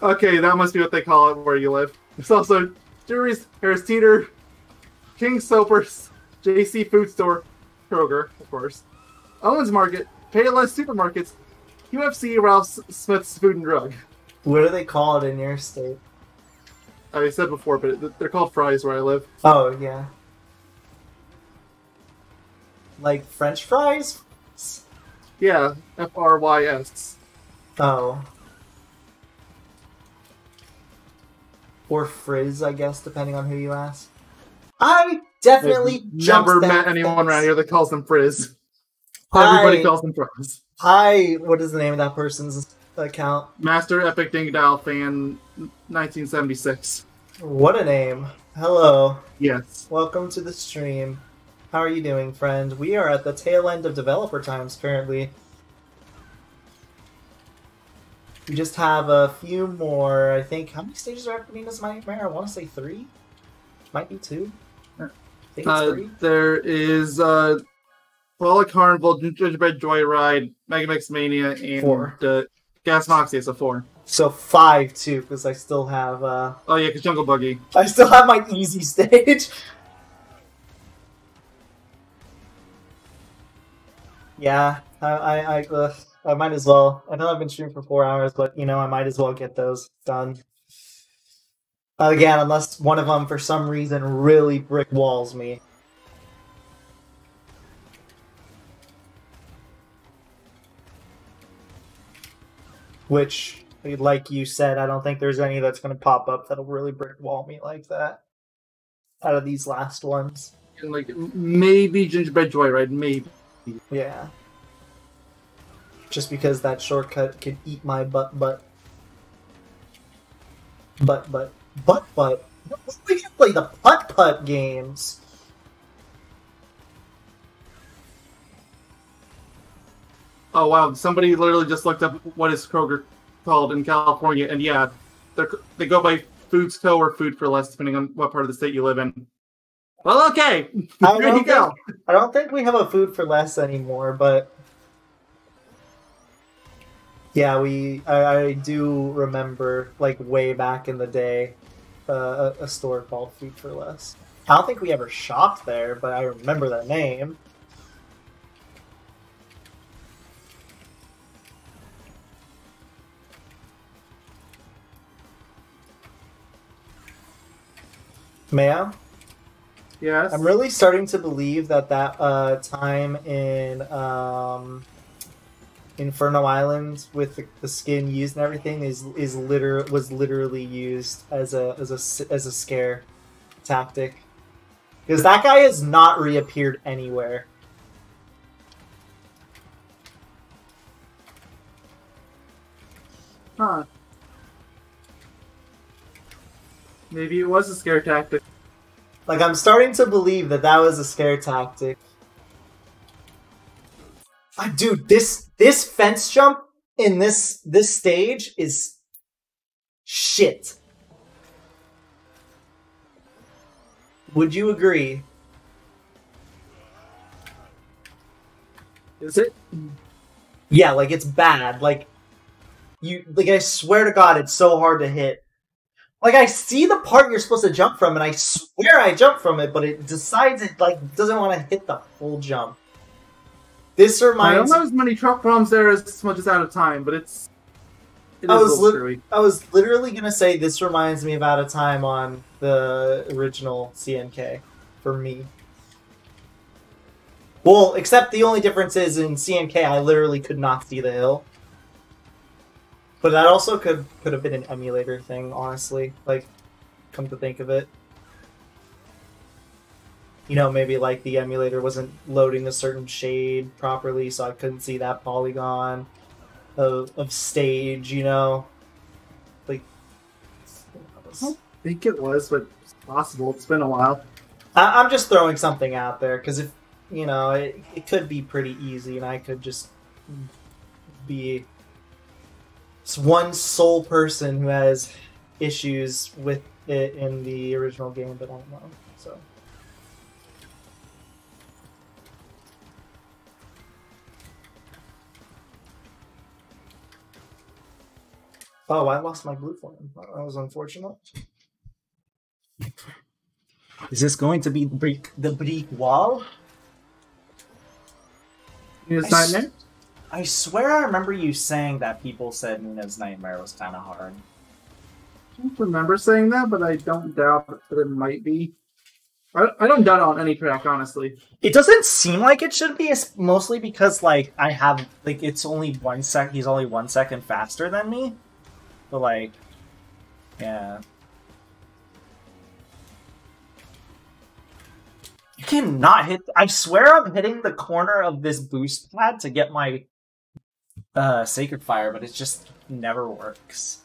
Okay, that must be what they call it where you live. There's also Jury's, Harris Teeter, King Soapers, JC Food Store, Kroger, of course, Owens Market, Payless Supermarkets, UFC, Ralph Smith's Food and Drug. What do they call it in your state? I said before, but they're called Fry's where I live. Oh, yeah. Like French fries? Yeah, Frys. Oh. Or Frizz, I guess, depending on who you ask. I definitely never met anyone around here that calls them Frizz. Everybody calls them Frizz. What is the name of that person's account? Master Epic Ding Dial Fan 1976. What a name. Hello. Yes. Welcome to the stream. How are you doing, friend? We are at the tail end of developer times currently. We just have a few more, I think. How many stages are after Nina's Nightmare? I want to say 3? Might be 2. I think it's 3. There is Frolic Carnival, Gingerbread Joyride, Mega Mix Mania, and 4. Gas Moxie, so 4. So 5 too, because I still have Oh yeah, because Jungle Buggy. I still have my easy stage. Yeah, I might as well. I know I've been streaming for 4 hours, but you know I might as well get those done. Again, unless one of them for some reason really brick walls me. Which, like you said, I don't think there's any that's going to pop up that'll really brick wall me like that. Out of these last ones. And like, maybe Gingerbread Joyride, maybe. Yeah. Just because that shortcut could eat my butt. We can play the putt-putt games. Oh wow, somebody literally just looked up what is Kroger called in California, and yeah, they go by Foods Co. or Food for Less, depending on what part of the state you live in. Well, okay, there you go. I don't think we have a Food for Less anymore, but yeah, I do remember, like, way back in the day, a store called Food for Less. I don't think we ever shopped there, but I remember that name. Ma'am? Yes? I'm really starting to believe that time in Inferno Island with the skin used and everything was literally used as a scare tactic, because that guy has not reappeared anywhere. Huh. Maybe it was a scare tactic. Like, I'm starting to believe that was a scare tactic. Dude, this fence jump in this stage is shit. Would you agree? Is it? Yeah, like, it's bad. Like, I swear to God, it's so hard to hit. Like, I see the part you're supposed to jump from, and I swear I jumped from it, but it decides it, like, doesn't want to hit the full jump. This reminds... I don't have as many truck problems there as much as Out of Time, but it is a little screwy. I was literally going to say this reminds me of Out of Time on the original CNK, for me. Well, except the only difference is in CNK, I literally could not see the hill. But that also could have been an emulator thing, honestly. Like, come to think of it. You know, maybe like the emulator wasn't loading a certain shade properly, so I couldn't see that polygon of stage, you know? Like, I don't think it was, but it's possible. It's been a while. I'm just throwing something out there, because if, you know, it could be pretty easy, and I could just be one sole person who has issues with it in the original game, but I don't know, so... Oh, I lost my blue flame. That was unfortunate. Is this going to be the brick wall? Nina's Nightmare? I swear I remember you saying that people said Nina's Nightmare was kind of hard. I don't remember saying that, but I don't doubt that it might be. I don't doubt it on any track, honestly. It doesn't seem like it should be, mostly because, like, I have, like, it's only 1 sec, he's only 1 second faster than me. But, like, yeah. You cannot hit... I swear I'm hitting the corner of this boost pad to get my Sacred Fire, but it just never works.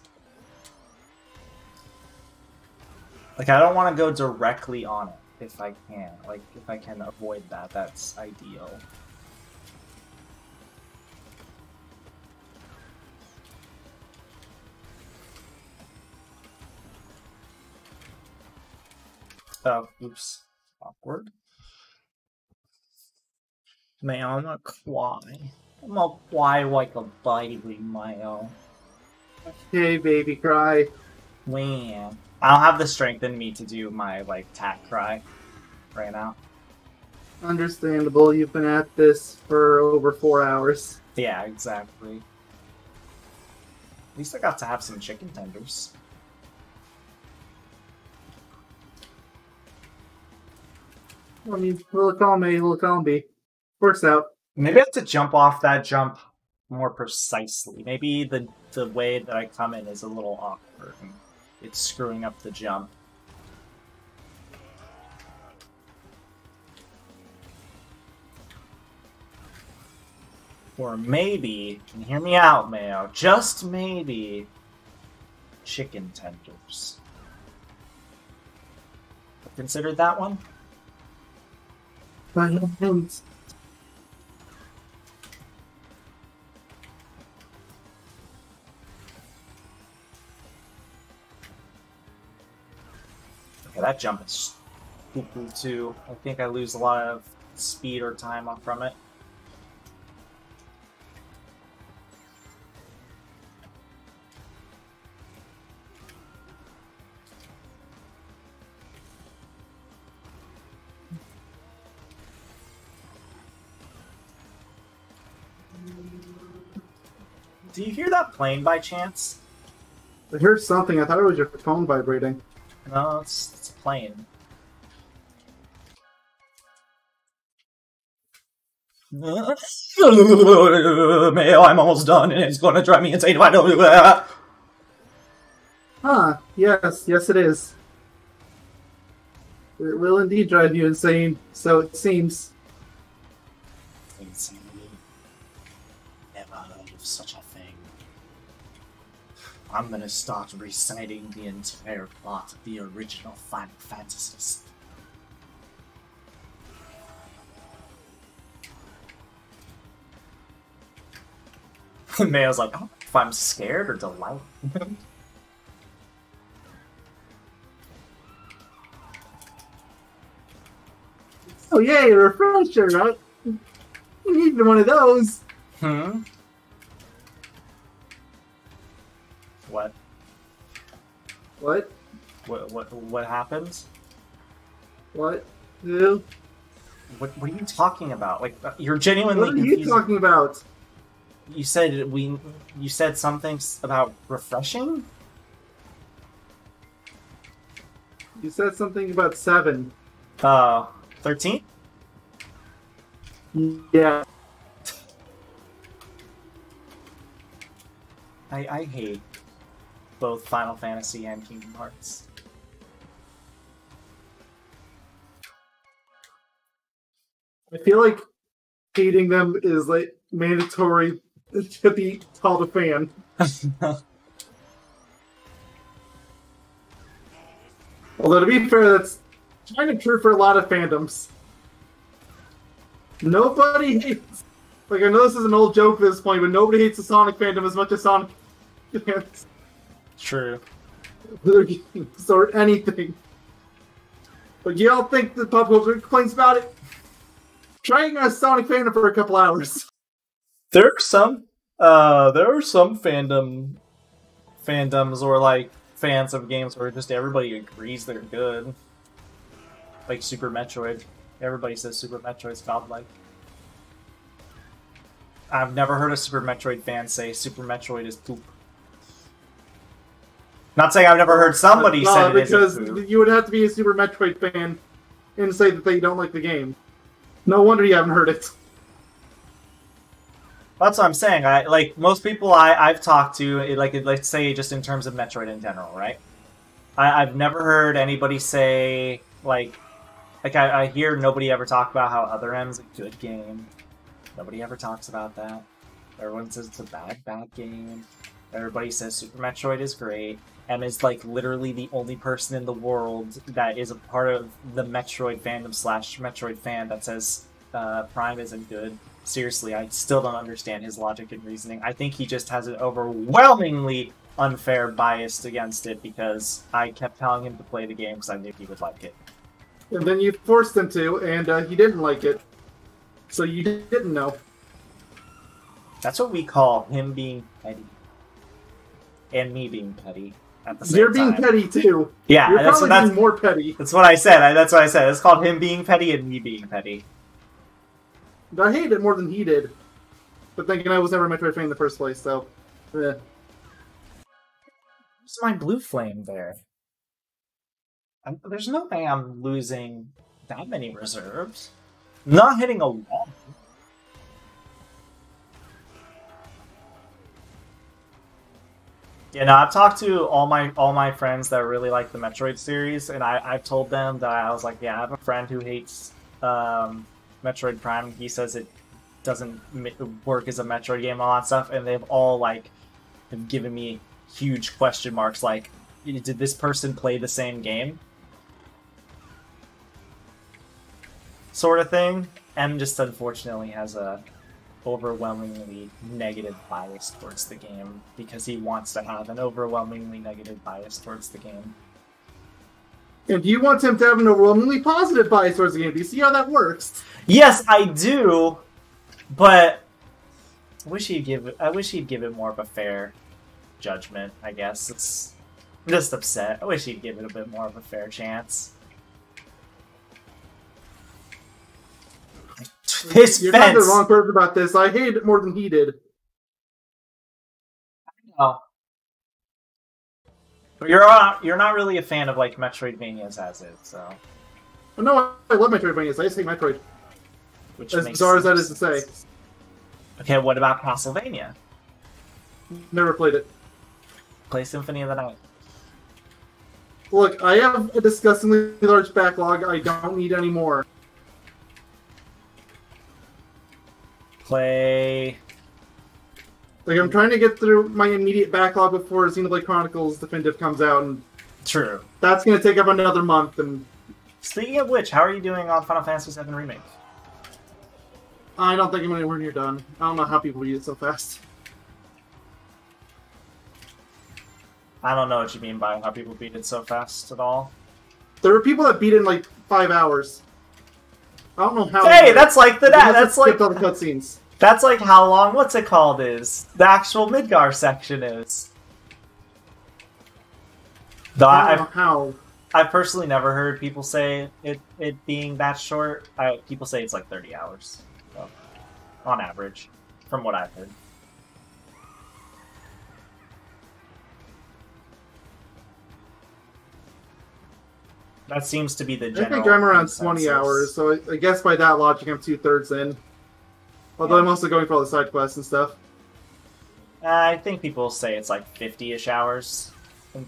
Like, I don't want to go directly on it if I can. Like, if I can avoid that, that's ideal. Oh, oops. Awkward. Man, I'm gonna cry. I'm gonna cry like a baby, Mayo. Hey, baby, cry. Man. I don't have the strength in me to do my, like, tack cry right now. Understandable, you've been at this for over 4 hours. Yeah, exactly. At least I got to have some chicken tenders. I mean, little column A, little column B. Works out. Maybe I have to jump off that jump more precisely. Maybe the way that I come in is a little awkward. And it's screwing up the jump. Or maybe, and hear me out, Mayo, just maybe, chicken tenders. Considered that one? By all means. Okay, that jump is stupid too. I think I lose a lot of speed or time from it. Do you hear that plane by chance? I heard something. I thought it was your phone vibrating. No, it's a plane. Mayo, I'm almost done, and it's going to drive me insane if I don't do that. Huh. Yes. Yes, it is. It will indeed drive you insane, so it seems. Insanity. Never heard of such a thing. I'm gonna start reciting the entire plot of the original Final Fantasies. Mayo's like, I don't know if I'm scared or delighted. Oh yay, a refresher, right? We need one of those. Hmm? What? What? What happens? What? Who? What are you talking about? Like, you're genuinely What are you confused. talking about? You said you said something about refreshing? You said something about 7. 13? Yeah. I hate both Final Fantasy and Kingdom Hearts. I feel like hating them is like mandatory to be called a fan. Although to be fair, that's kind of true for a lot of fandoms. Nobody hates... Like, I know this is an old joke at this point, but nobody hates the Sonic fandom as much as Sonic fans. True. Or anything. But you all think the pop culture complains about it? Trying a Sonic fandom for a couple hours. There are some fandoms or like fans of games where just everybody agrees they're good. Like Super Metroid. Everybody says Super Metroid's godlike. I've never heard a Super Metroid fan say Super Metroid is poop. Not saying I've never heard somebody say it is poop. Because you would have to be a Super Metroid fan and say that they don't like the game. No wonder you haven't heard it. That's what I'm saying. Like most people I've talked to, let's say just in terms of Metroid in general, right? I've never heard anybody say like I hear nobody ever talk about how Other M's a good game. Nobody ever talks about that. Everyone says it's a bad game. Everybody says Super Metroid is great, and is like literally the only person in the world that is a part of the Metroid fandom / Metroid fan that says Prime isn't good. Seriously, I still don't understand his logic and reasoning. I think he just has an overwhelmingly unfair bias against it because I kept telling him to play the game because I knew he would like it. And then you forced him to, and he didn't like it. So you didn't know. That's what we call him being petty. And me being petty at the same time. You're being petty too. Yeah, You're probably being more petty. That's what I said. That's what I said. It's called him being petty and me being petty. I hated it more than he did. But thinking I was never a Metroid fan in the first place, so... Where's my blue flame there? There's no way I'm losing that many reserves. Not hitting a wall. Yeah, no, I've talked to all my friends that really like the Metroid series, and I've told them that I was like, yeah, I have a friend who hates Metroid Prime. He says it doesn't work as a Metroid game and all that stuff, and they've all like have given me huge question marks like, did this person play the same game? Sort of thing. M just unfortunately has a overwhelmingly negative bias towards the game because he wants to have an overwhelmingly negative bias towards the game. And you want him to have an overwhelmingly positive bias towards the game. Do you see how that works? Yes, I do, but I wish he'd give it more of a fair judgment, I guess. I'm just upset. I wish he'd give it a bit more of a fair chance. This You're fence. not the wrong person about this. I hated it more than he did. Oh. But you're not really a fan of like Metroidvanias as is, so. Well, no, I love Metroidvanias. I just hate Metroid. Which as makes bizarre as that is to say. Okay, what about Castlevania? Never played it. Play Symphony of the Night. Look, I have a disgustingly large backlog. I don't need any more. Play... Like, I'm trying to get through my immediate backlog before Xenoblade Chronicles Definitive comes out, and... True. That's gonna take up another month, and... Speaking of which, how are you doing on Final Fantasy VII Remake? I don't think I'm anywhere near done. I don't know how people beat it so fast. I don't know what you mean by how people beat it so fast at all. There were people that beat it in, like, 5 hours. I don't know how... Hey, that's like the... That's like... all the cutscenes. That's like how long, what's it called, is. The actual Midgar section is. Though I don't know how. I've personally never heard people say it being that short. People say it's like 30 hours. So, on average, from what I've heard. That seems to be the general I think I'm around consensus. 20 hours, so I guess by that logic I'm 2/3 in. Although I'm also going for all the side quests and stuff. I think people say it's like 50-ish hours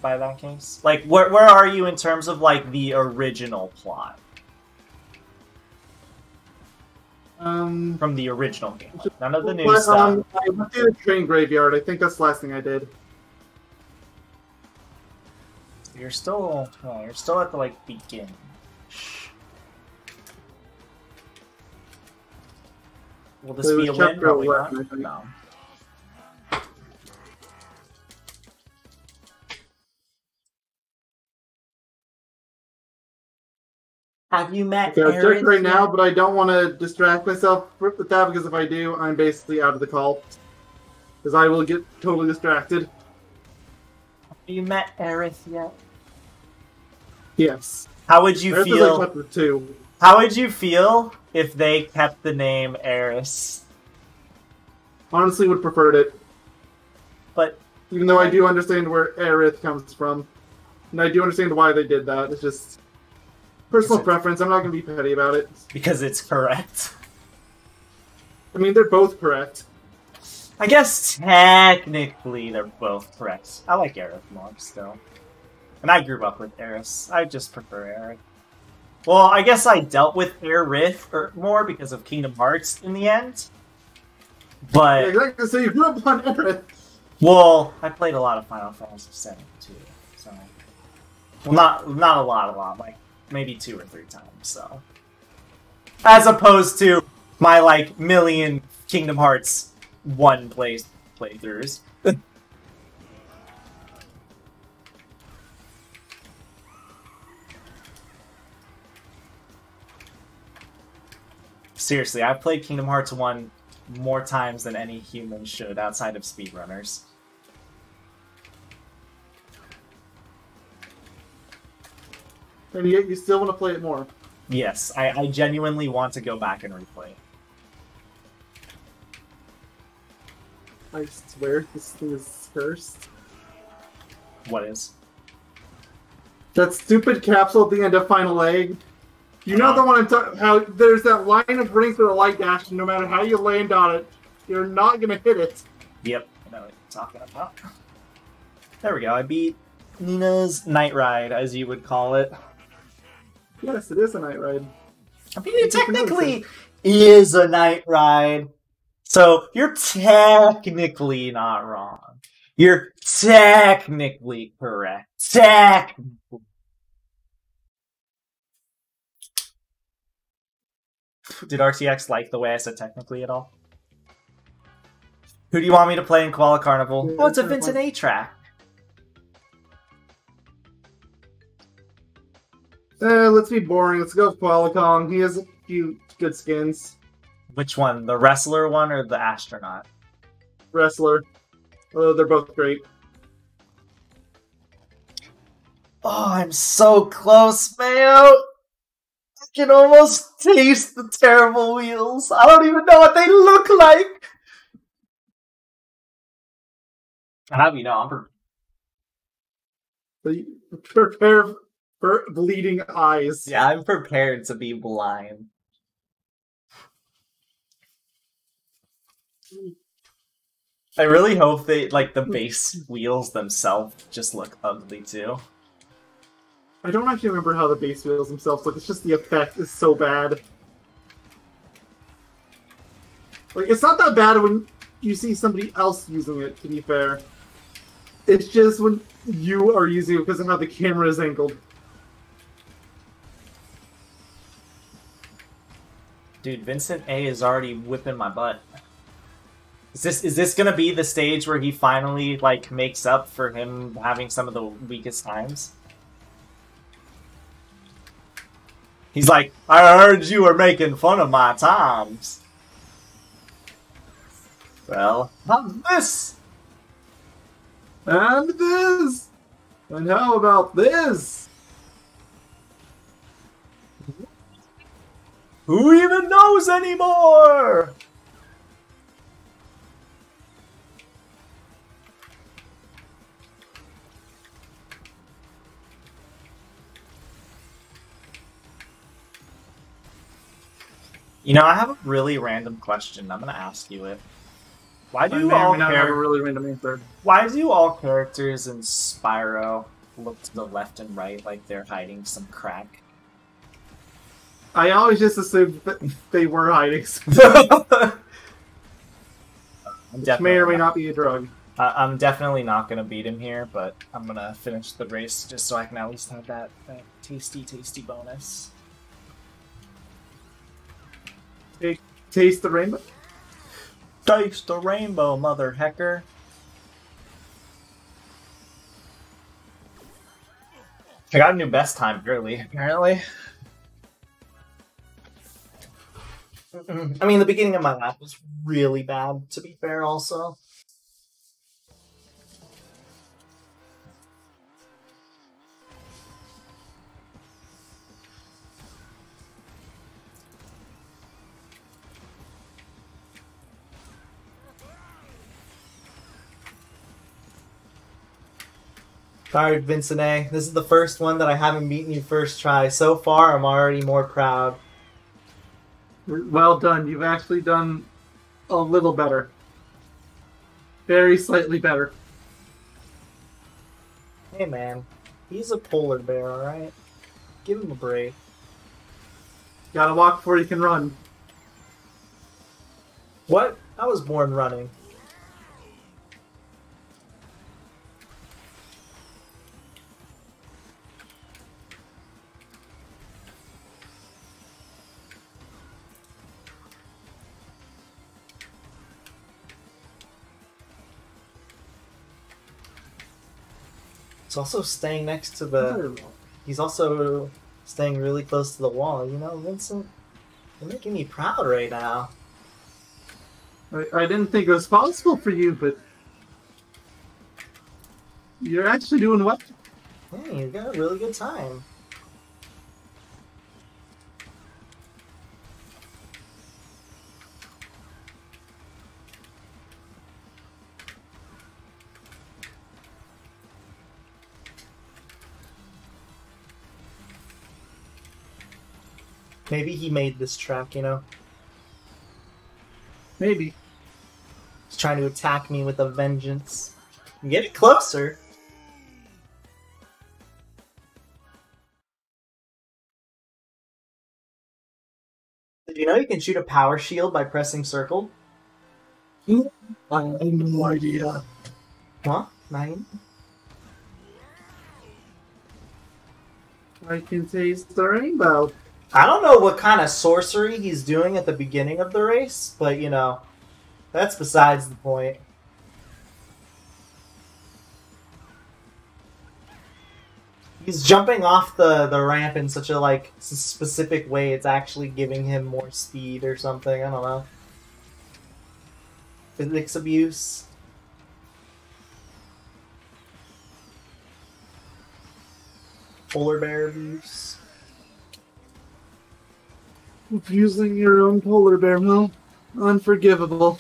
by that case. Like, where are you in terms of, like, the original plot? From the original game. None of the new stuff. I went to the train graveyard. I think that's the last thing I did. You're still at the, like, beginning. Will this be a win? Probably not. No. Have you met Okay, I'll Aaron check right now, yet? but I don't want to distract myself with that, because if I do, I'm basically out of the call. Because I will get totally distracted. Have you met Aerith yet? Yes. How would you Earth is feel? like chapter 2. How would you feel if they kept the name Eris? Honestly, would preferred it. But Even though I do understand where Aerith comes from. And I do understand why they did that. It's just personal preference. I'm not going to be petty about it. because it's correct. I mean, they're both correct. I guess technically they're both correct. I like Aerith more still. And I grew up with Eris. I just prefer Aerith. Well, I guess I dealt with Aerith more because of Kingdom Hearts in the end. But Yeah, exactly. So you grew up on Aerith. well, I played a lot of Final Fantasy VII too. So, well, not a lot, like maybe 2 or 3 times. So, as opposed to my like million Kingdom Hearts 1 playthroughs. Seriously, I've played Kingdom Hearts 1 more times than any human should outside of speedrunners. And yet you still want to play it more. Yes, I genuinely want to go back and replay it. I swear this thing is cursed. What is? That stupid capsule at the end of Final Egg. You know the one I'm talking how there's that line of rings with a light dash, and no matter how you land on it, you're not going to hit it. Yep, I know what you're talking about. There we go, I beat Nina's Night Ride, as you would call it. Yes, it is a night ride. I mean, it technically is a night ride. So, you're technically not wrong. You're technically correct. Technically. Did RTX like the way I said technically at all? Who do you want me to play in Koala Carnival? Oh, it's a Vincent A track. Let's be boring. Let's go with Koala Kong. He has a few good skins. Which one? The wrestler one or the astronaut? Wrestler. They're both great. Oh, I'm so close, Mayo! I can almost taste the terrible wheels. I don't even know what they look like! How do you know? So you prepare for bleeding eyes. Yeah, I'm prepared to be blind. I really hope they, like, the base wheels themselves just look ugly, too. I don't actually remember how the base wheels themselves look. It's just the effect is so bad. Like, it's not that bad when you see somebody else using it, to be fair. It's just when you are using it because of how the camera is angled. Dude, Vincent A is already whipping my butt. Is this gonna be the stage where he finally, like, makes up for him having some of the weakest times? He's like, I heard you were making fun of my times. Well, how's this? And this! And how about this? Who even knows anymore? You know, I have a really random question. I'm gonna ask you it. Why I do may or all may not have a really random answer. Why do all characters in Spyro look to the left and right like they're hiding some crack? I always just assumed that they were hiding, which may or may not be a drug. I'm definitely not going to beat him here, but I'm going to finish the race just so I can at least have that tasty, tasty bonus. Hey, taste the rainbow? Taste the rainbow, mother hecker. I got a new best time early, apparently. I mean, the beginning of my lap was really bad, to be fair, also. Alright, Vincent A. This is the first one that I haven't beaten you first try. So far, I'm already more proud. Well done. You've actually done a little better. Very slightly better. Hey, man. He's a polar bear, alright? Give him a break. Gotta walk before you can run. What? I was born running. He's also staying next to the... He's also staying really close to the wall. You know, Vincent, you're making me proud right now. I didn't think it was possible for you, but... You're actually doing well. Hey, you got a really good time. Maybe he made this track, you know? Maybe. He's trying to attack me with a vengeance. Get it closer. Did you know you can shoot a power shield by pressing circle? I have no idea. What? Nine? I can taste the rainbow. I don't know what kind of sorcery he's doing at the beginning of the race, but you know, that's besides the point. He's jumping off the ramp in such a like specific way, it's actually giving him more speed or something, I don't know. Physics abuse. Polar bear abuse. Abusing your own polar bear, huh? Unforgivable.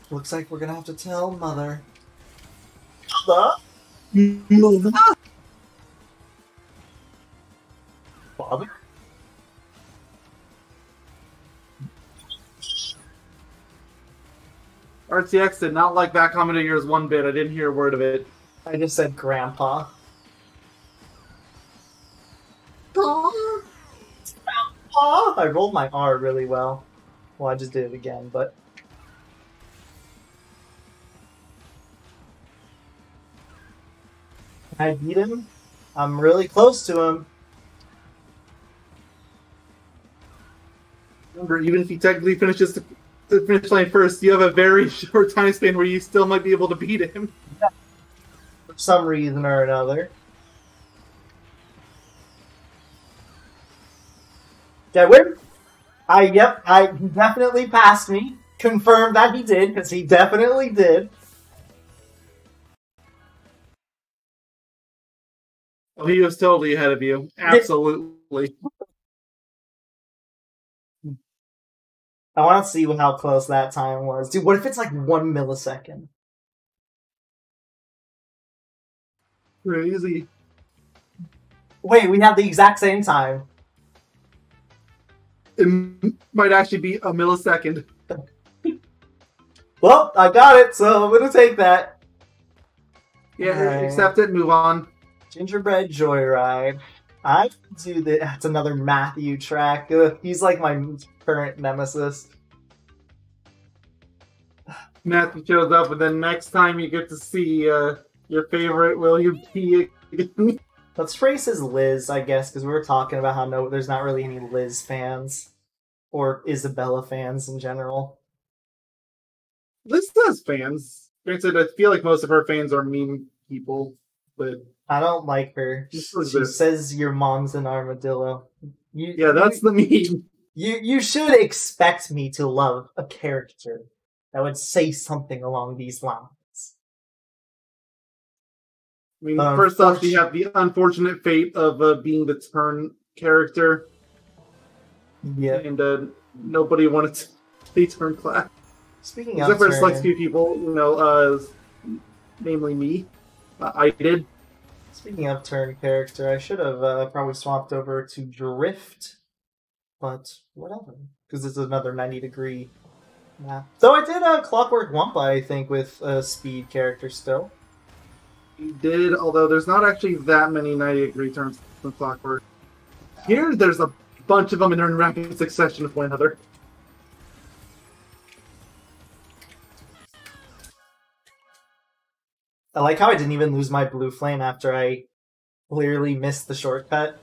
Looks like we're gonna have to tell Mother. Mother? Mother? Father? RTX did not like that comment of yours one bit. I didn't hear a word of it. I just said Grandpa. I rolled my R really well. Well, I just did it again, but... I beat him. I'm really close to him. Remember, even if he technically finishes the finish line first, you have a very short time span where you still might be able to beat him. For some reason or another. Did I win? Yep, he definitely passed me. Confirmed that he did, because he definitely did. Oh, he was totally ahead of you. Absolutely. I want to see how close that time was. Dude, what if it's like 1 millisecond? Crazy. Wait, we have the exact same time. It might actually be a millisecond. Well, I got it, so I'm gonna take that. Yeah, Alright. accept it, move on. Gingerbread Joyride. I do that. That's another Matthew track. He's like my current nemesis. Matthew shows up, and then next time you get to see your favorite William P. again. Let's phrase as Liz, I guess, because we were talking about how there's not really any Liz fans or Isabella fans in general. Liz has fans. Granted, I feel like most of her fans are mean people, but I don't like her. She says your mom's an armadillo. That's the meme. You should expect me to love a character that would say something along these lines. I mean, first off, you have the unfortunate fate of being the turn character. Yeah. And nobody wanted to play turn class. Speaking of except for turn, select few people, namely me. I did. Speaking of turn character, I should have probably swapped over to Drift, but whatever, because it's another 90-degree map. So I did Clockwork WUMPA, I think, with a speed character still. You did, although there's not actually that many 90-degree turns from Clockwork. Here, there's a bunch of them, and they're in rapid succession with one another. I like how I didn't even lose my blue flame after I clearly missed the shortcut.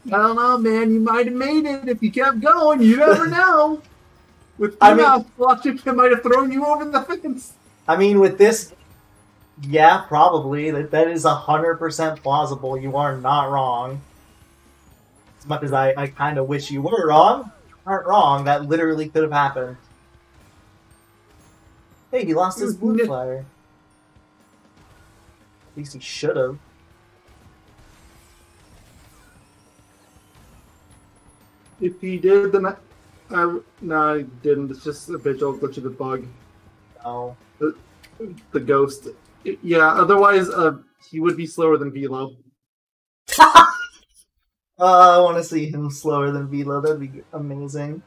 I don't know, man. You might have made it if you kept going. You never know. With watching, it might have thrown you over the fence. I mean, with this, yeah, probably. That is 100% plausible. You are not wrong. As much as I kind of wish you were wrong. Aren't wrong. That literally could have happened. Hey, he lost his blue flyer. At least he should have. If he did, then no, I didn't. It's just a visual glitch of the bug. Oh. The ghost. Yeah, otherwise, he would be slower than Velo. I want to see him slower than Velo. That'd be amazing.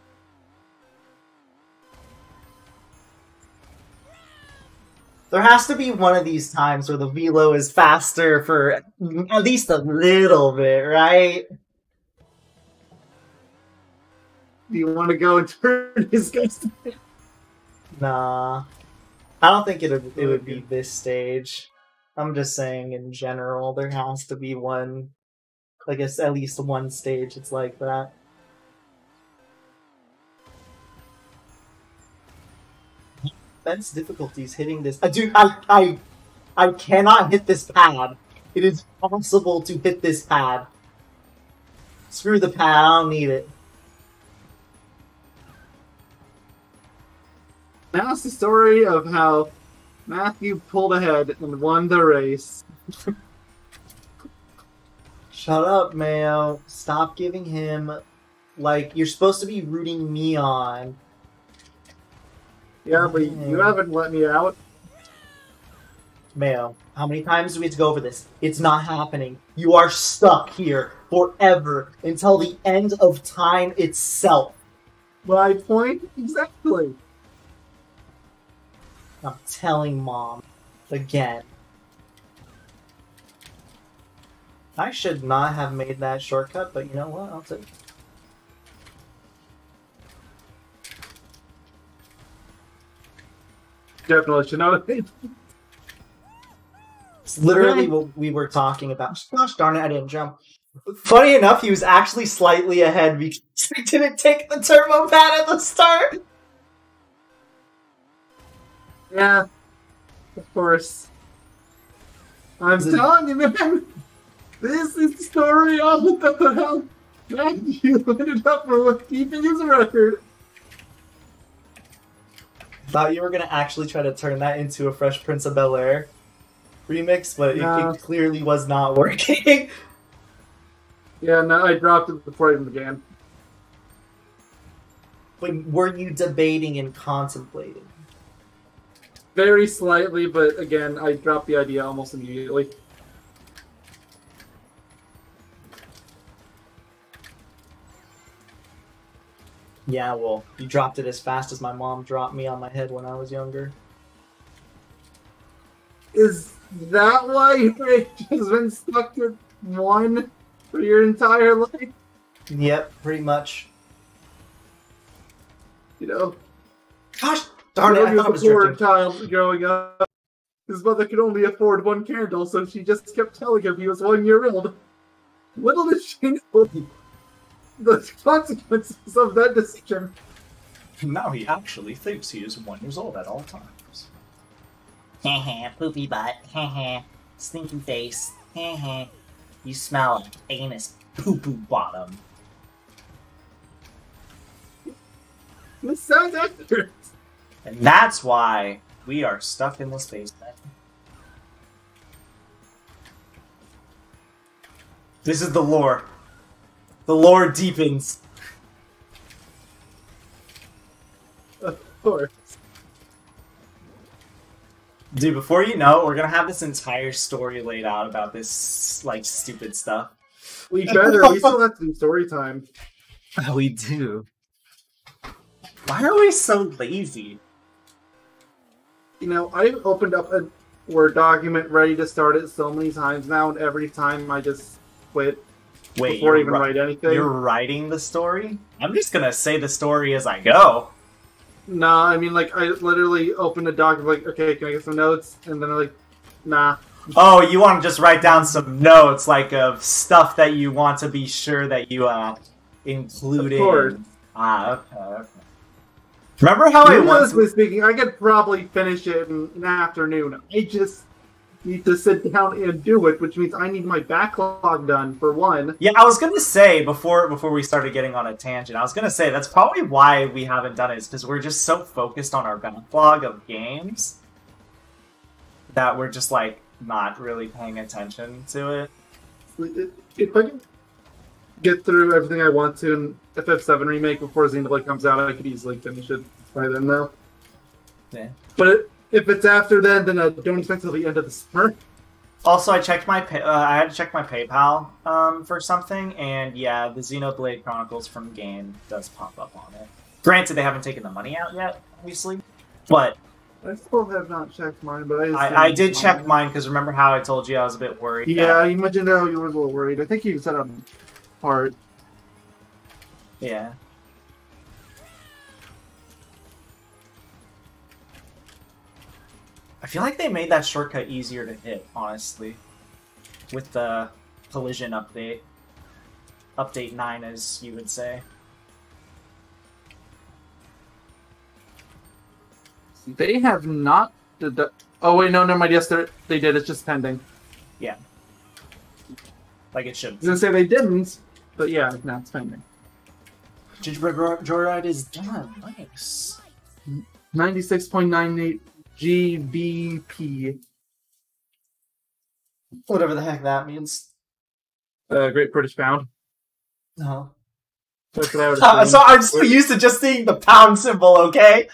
There has to be one of these times where the Velo is faster for at least a little bit, right? Do you want to go and turn his ghost? Nah. I don't think it would be this stage. I'm just saying in general, there has to be one, I guess at least one stage it's like that. Immense difficulties hitting this. Dude, I cannot hit this pad. It is possible to hit this pad. Screw the pad, I don't need it. Now it's the story of how Matthew pulled ahead and won the race. Shut up, Mayo. Stop giving him, like, you're supposed to be rooting me on. Yeah, but you haven't let me out. Mayo, how many times do we have to go over this? It's not happening. You are stuck here forever until the end of time itself. My point? Exactly. I'm telling Mom. Again. I should not have made that shortcut, but you know what? I'll take it. Definitely should not have made it. It's literally what we were talking about. Gosh darn it, I didn't jump. Funny enough, he was actually slightly ahead because he didn't take the turbo pad at the start. Yeah, of course. I'm telling you, man. This is the story of what the hell Matthew ended up with keeping his record. Thought you were gonna actually try to turn that into a Fresh Prince of Bel-Air remix, but it clearly was not working. Yeah, no, I dropped it before I even began. But were you debating and contemplating? Very slightly, but again, I dropped the idea almost immediately. Yeah, well, you dropped it as fast as my mom dropped me on my head when I was younger. Is that why your age has been stuck at 1 for your entire life? Yep, pretty much. You know, Gosh darn it, I Yogi thought I was was a poor drifting. child growing up. His mother could only afford 1 candle, so she just kept telling him he was 1 year old. Little did she know the consequences of that decision. Now he actually thinks he is 1 year old at all times. Heh poopy butt. Heh stinky face. Heh you smell like anus poo-poo bottom. This sounds accurate. And that's why we are stuck in this basement. This is the lore. The lore deepens. Of course. Dude, before you know it, we're gonna have this entire story laid out about this, like, stupid stuff. We better. We still have to do story time. We do. Why are we so lazy? You know, I've opened up a Word document ready to start it so many times now, and every time I just quit Wait, before I even write anything. You're writing the story? I'm just gonna say the story as I go. No, I mean, like, I literally opened a document, like, okay, can I get some notes? And then I'm like, nah. Oh, you want to just write down some notes, like, of stuff that you want to be sure that you, include Of course. in. Ah, okay. Remember how I once... Honestly speaking, I could probably finish it in an afternoon. I just need to sit down and do it, which means I need my backlog done, for one. Yeah, I was gonna say, before we started getting on a tangent, I was gonna say, that's probably why we haven't done it, is because we're just so focused on our backlog of games that we're just, like, not really paying attention to it. If I can get through everything I want to in FF7 Remake before Xenoblade comes out, I could easily finish it by then, though. Yeah. But if it's after then I don't expect till the end of the summer. Also, I checked my I had to check my PayPal for something, and yeah, the Xenoblade Chronicles from game does pop up on it. Granted, they haven't taken the money out yet, obviously, but I still have not checked mine, but I did check mine because remember how I told you I was a bit worried? Yeah, you mentioned how you were a little worried. I think you said on part. Yeah. I feel like they made that shortcut easier to hit, honestly, with the collision update. Update 9, as you would say. They have not... Oh, wait, no, never mind. Yes, they did. It's just pending. Yeah. Like it should. I was going to say they didn't, but yeah, no, it's pending. Gingerbread Joyride is done. Nice. 96.98 GBP. Whatever the heck that means. Great British Pound. No. That's what I would assume. So I'm so used to just seeing the pound symbol, okay?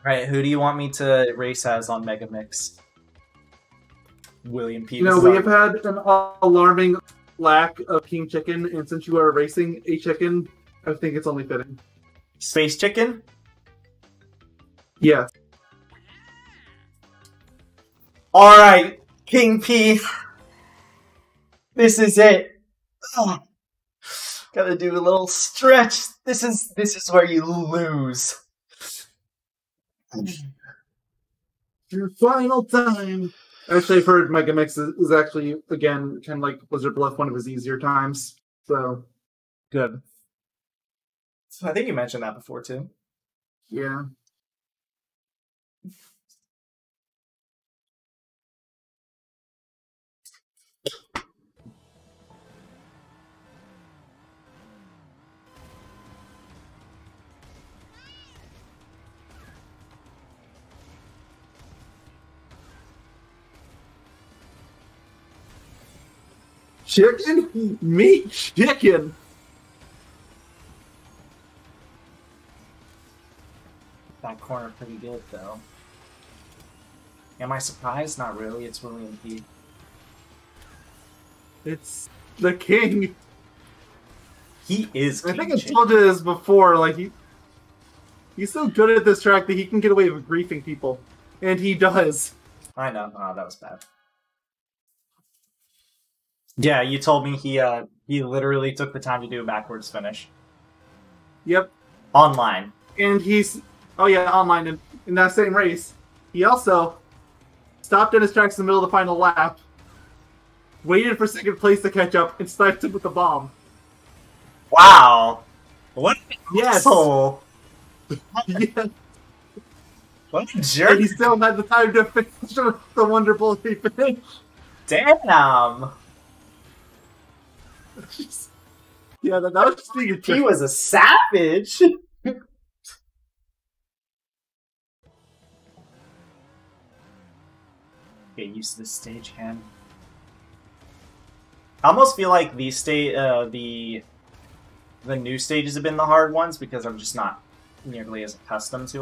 Right, who do you want me to race as on Megamix? William P. You know, we have had an alarming lack of King Chicken, and since you are racing a chicken, I think it's only fitting. Space Chicken? Yeah. Alright, King P. This is it. Ugh. Gotta do a little stretch. This is where you lose. Your final time. Actually, I've heard Megamix is actually, again, kind of like Blizzard Bluff, one of his easier times. So, Good. So I think you mentioned that before, too. yeah. Chicken? Meat chicken! That corner pretty good, though. Am I surprised? Not really. It's William P. It's the king. He is I King think I Chin. told you this before. Like he's so good at this track that he can get away with griefing people, and he does. I know. Oh, that was bad. Yeah, you told me he literally took the time to do a backwards finish. Yep. Online. And he's online in that same race. He also stopped in his tracks in the middle of the final lap, waited for second place to catch up, and sniped him with the bomb. Wow. What an Yes. asshole. Yeah. What a jerk. And he still had the time to finish the wonderful finish. Damn. Yeah, that was just being a He jerk. was a savage. Get used to this stage, Ken. I almost feel like the new stages have been the hard ones because I'm just not nearly as accustomed to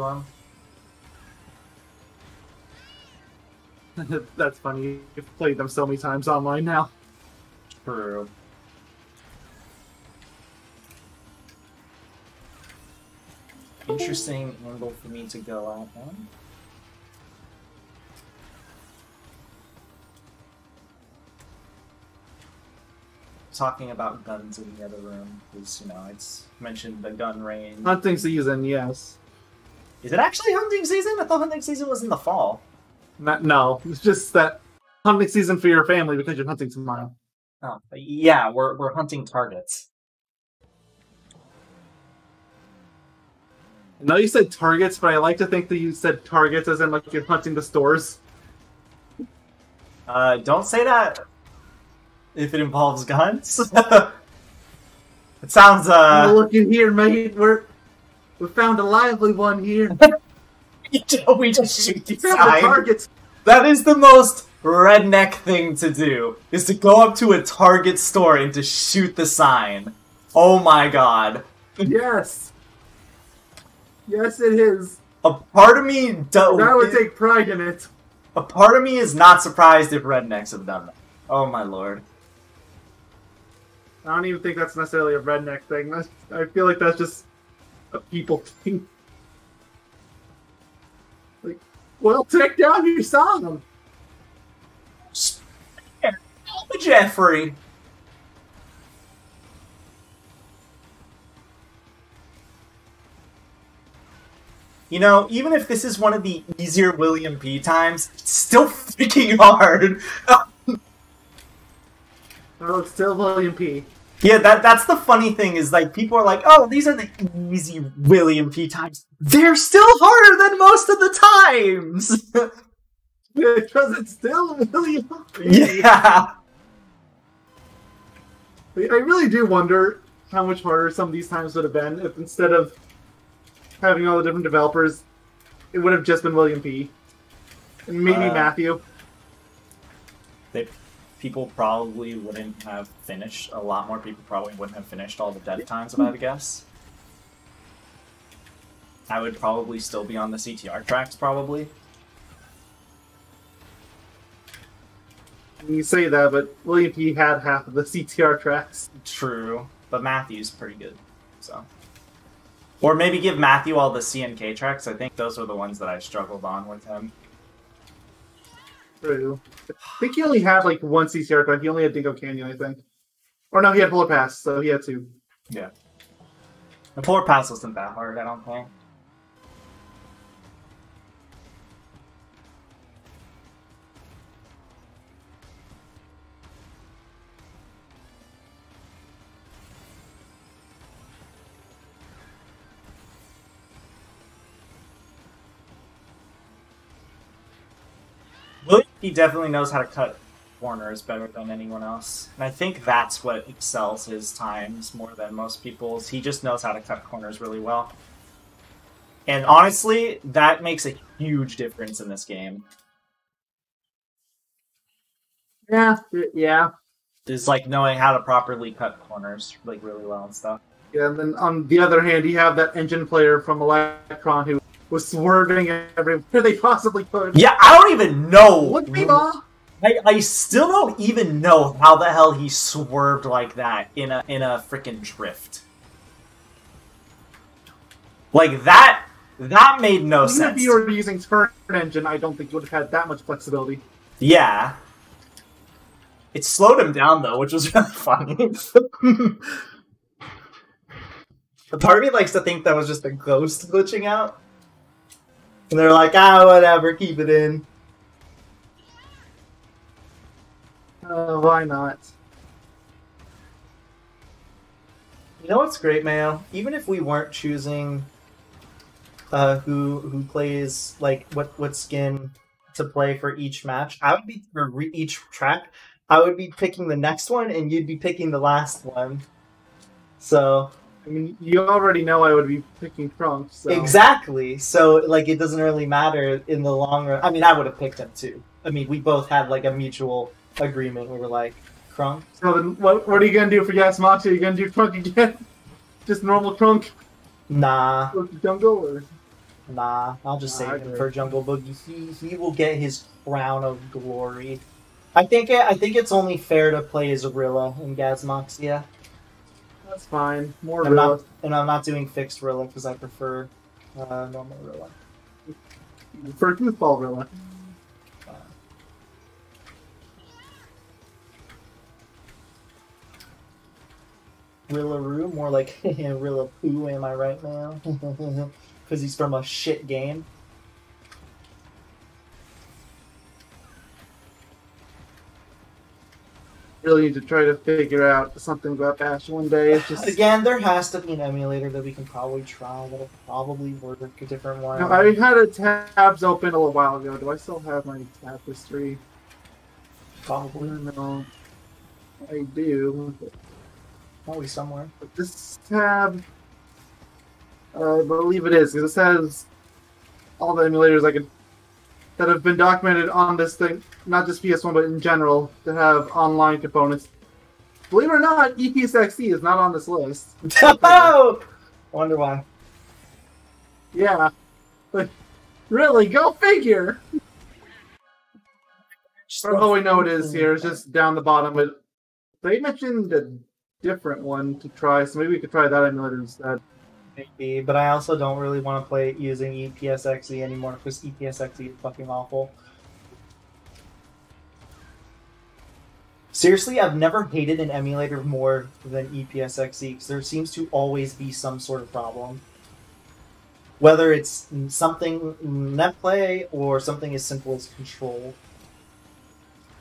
them. That's funny. You've played them so many times online now. True. Interesting angle for me to go out on. Talking about guns in the other room, because, you know, it's mentioned the gun range. Hunting season, yes. Is it actually hunting season? I thought hunting season was in the fall. No, it's just that hunting season for your family because you're hunting tomorrow. Oh, yeah, we're hunting targets. I know you said targets, but I like to think that you said targets as in like you're hunting the stores. Don't say that if it involves guns. It sounds, Oh, look in here, mate. We found a lively one here. we just shoot the Found the sign. targets. That is the most redneck thing to do, is to go up to a Target store and to shoot the sign. Oh my god. Yes. Yes, it is. A part of me I would take pride in it. A part of me is not surprised if rednecks have done that. Oh my lord. I don't even think that's necessarily a redneck thing. I feel like that's just a people thing. Like, well, take down your song. Jeffrey. You know, even if this is one of the easier William P times, it's still freaking hard. Oh, it's still William P. Yeah, that's the funny thing, is like people are like, oh, these are the easy William P times. They're still harder than most of the times. Because it's still William P. Yeah. I really do wonder how much harder some of these times would have been if instead of having all the different developers, it would have just been William P. And maybe Matthew. People probably wouldn't have finished, a lot more people probably wouldn't have finished all the dev times, if I had to guess. I would probably still be on the CTR tracks, probably. You say that, but William P. had half of the CTR tracks. True, but Matthew's pretty good, so. Or maybe give Matthew all the CNK tracks. I think those were the ones that I struggled on with him. True. I think he only had like one CTR track. He only had Dingo Canyon, I think. Or no, he had Polar Pass, so he had two. Yeah. The Polar Pass wasn't that hard, I don't think. He definitely knows how to cut corners better than anyone else. And I think that's what excels his times more than most people's. He just knows how to cut corners really well. And honestly, that makes a huge difference in this game. Yeah. Is like knowing how to properly cut corners like really well and stuff. Yeah, and then on the other hand, you have that engine player from Electron who was swerving everywhere they possibly could. Yeah, I don't even know. Look, me, Ma! I still don't even know how the hell he swerved like that in a freaking drift. Like that made no Even sense. if you were using turn engine, I don't think you would have had that much flexibility. Yeah. It slowed him down though, which was really funny. A part of me likes to think that was just a ghost glitching out. And they're like, whatever, keep it in. Why not? You know what's great, Mayo? Even if we weren't choosing who plays, like, what skin to play for each match, I would be, for each track, I would be picking the next one, and you'd be picking the last one. So... I mean, you already know I would be picking Trunks, so... Exactly! So, like, it doesn't really matter in the long run. I mean, I would have picked him, too. I mean, we both had, like, a mutual agreement. We were like, Crunk? So then, what are you gonna do for Yasumatsu? Are you gonna do Trunk again? Just normal Trunk? Nah. Or Jungle, or...? Nah, I'll just save him agree. for Jungle Boogie. He will get his crown of glory. I think it's only fair to play as Rilla in Gazmoxia. That's fine. More I'm Rilla. I'm not doing fixed Rilla because I prefer normal Rilla. For Goofball Rilla. Rilla-roo, more like Rilla-poo, am I right now? Because he's from a shit game. Really need to try to figure out something about Ash one day. It's just... Again, there has to be an emulator that we can probably try that'll probably work a different one. No, I had a tabs open a little while ago. Do I still have my tab history? Probably. No. I do. Probably somewhere. But this tab... I believe it is, because it says all the emulators that have been documented on this thing, not just PS1, but in general, that have online components. Believe it or not, EPSXE is not on this list. Oh! I wonder why. Yeah. But really, go figure! Oh, we know it is here. It's just down the bottom. But they mentioned a different one to try, so maybe we could try that emulator instead. Maybe, but I also don't really want to play it using EPSXE anymore because EPSXE is fucking awful. Seriously, I've never hated an emulator more than EPSXE because there seems to always be some sort of problem. Whether it's something netplay or something as simple as control.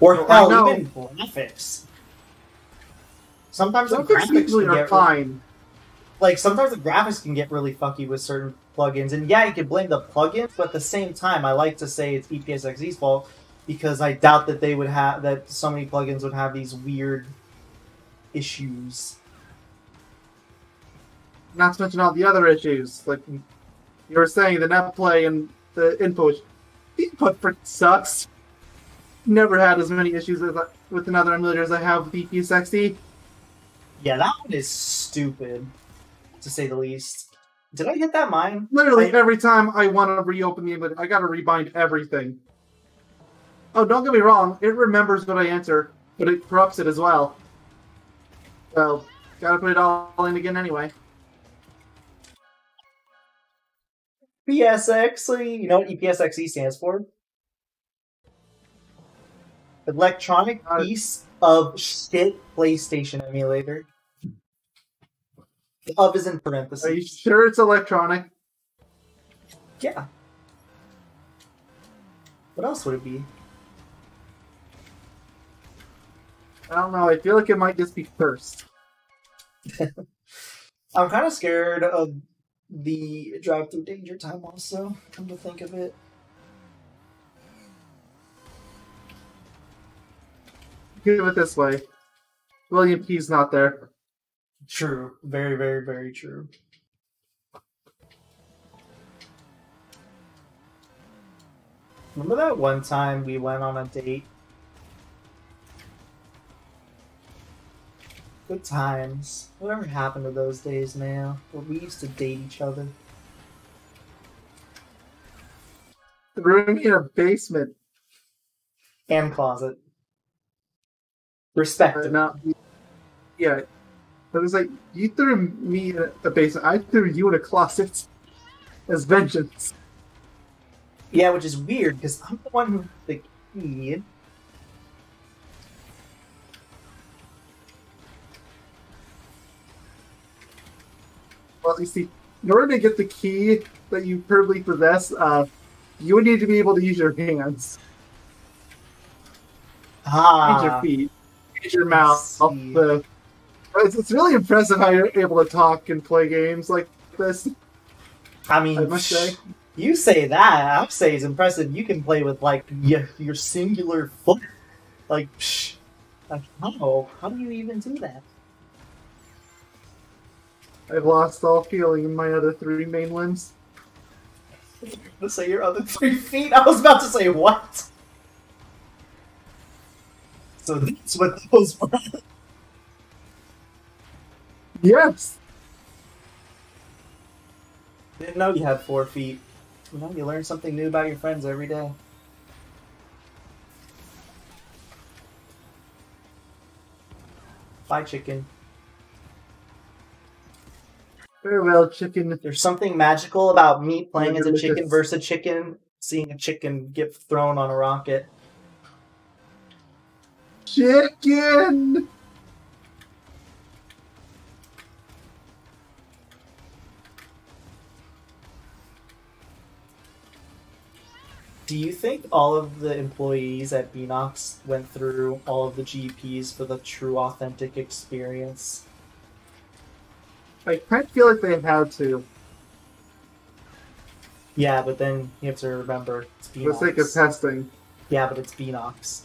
Or hell, even graphics. Sometimes the graphics usually can are get fine. Like, sometimes the graphics can get really fucky with certain plugins. And yeah, you can blame the plugins, but at the same time, I like to say it's EPSXE's fault because I doubt that they would have, that so many plugins would have these weird issues. Not to mention all the other issues. Like, you were saying, the netplay and the input. The input freaking sucks. Never had as many issues with another emulator as I have with EPSXE. Yeah, that one is stupid, to say the least. Did I hit that mine? Literally, every time I want to reopen the emulator, I gotta rebind everything. Oh, don't get me wrong, it remembers what I enter, but it corrupts it as well. So, gotta put it all in again anyway. EPSXE, you know what EPSXE stands for? Electronic Piece of Shit PlayStation Emulator. The of is in parentheses. Are you sure it's electronic? Yeah. What else would it be? I don't know, I feel like it might just be cursed. I'm kind of scared of the drive-through danger time also, come to think of it. Think of it this way. William P's not there. True. Very, very, very true. Remember that one time we went on a date? Good times. Whatever happened to those days, man? Where we used to date each other. The room in a basement. And closet. Respect it. Not, yeah. It was like, you threw me in a basement, I threw you in a closet as vengeance. Yeah, which is weird, because I'm the one who the key. Well, you see, in order to get the key that you currently possess, you would need to be able to use your hands. And your feet. And your mouth. It's really impressive how you're able to talk and play games like this. I mean, I must say. You say that, I'll say it's impressive. You can play with, like, your singular foot. Like, how do you even do that? I've lost all feeling in my other 3 main limbs. To say your other 3 feet? I was about to say, what? So that's what those were. Yes! Didn't know you had 4 feet. You know, you learn something new about your friends every day. Bye, chicken. Farewell, chicken. There's something magical about me playing as a chicken versus a chicken, seeing a chicken get thrown on a rocket. Chicken! Do you think all of the employees at Beenox went through all of the GPs for the true, authentic experience? I kind of feel like they had to. Yeah, but then you have to remember it's Beenox. For the sake of testing. Yeah, but it's Beenox.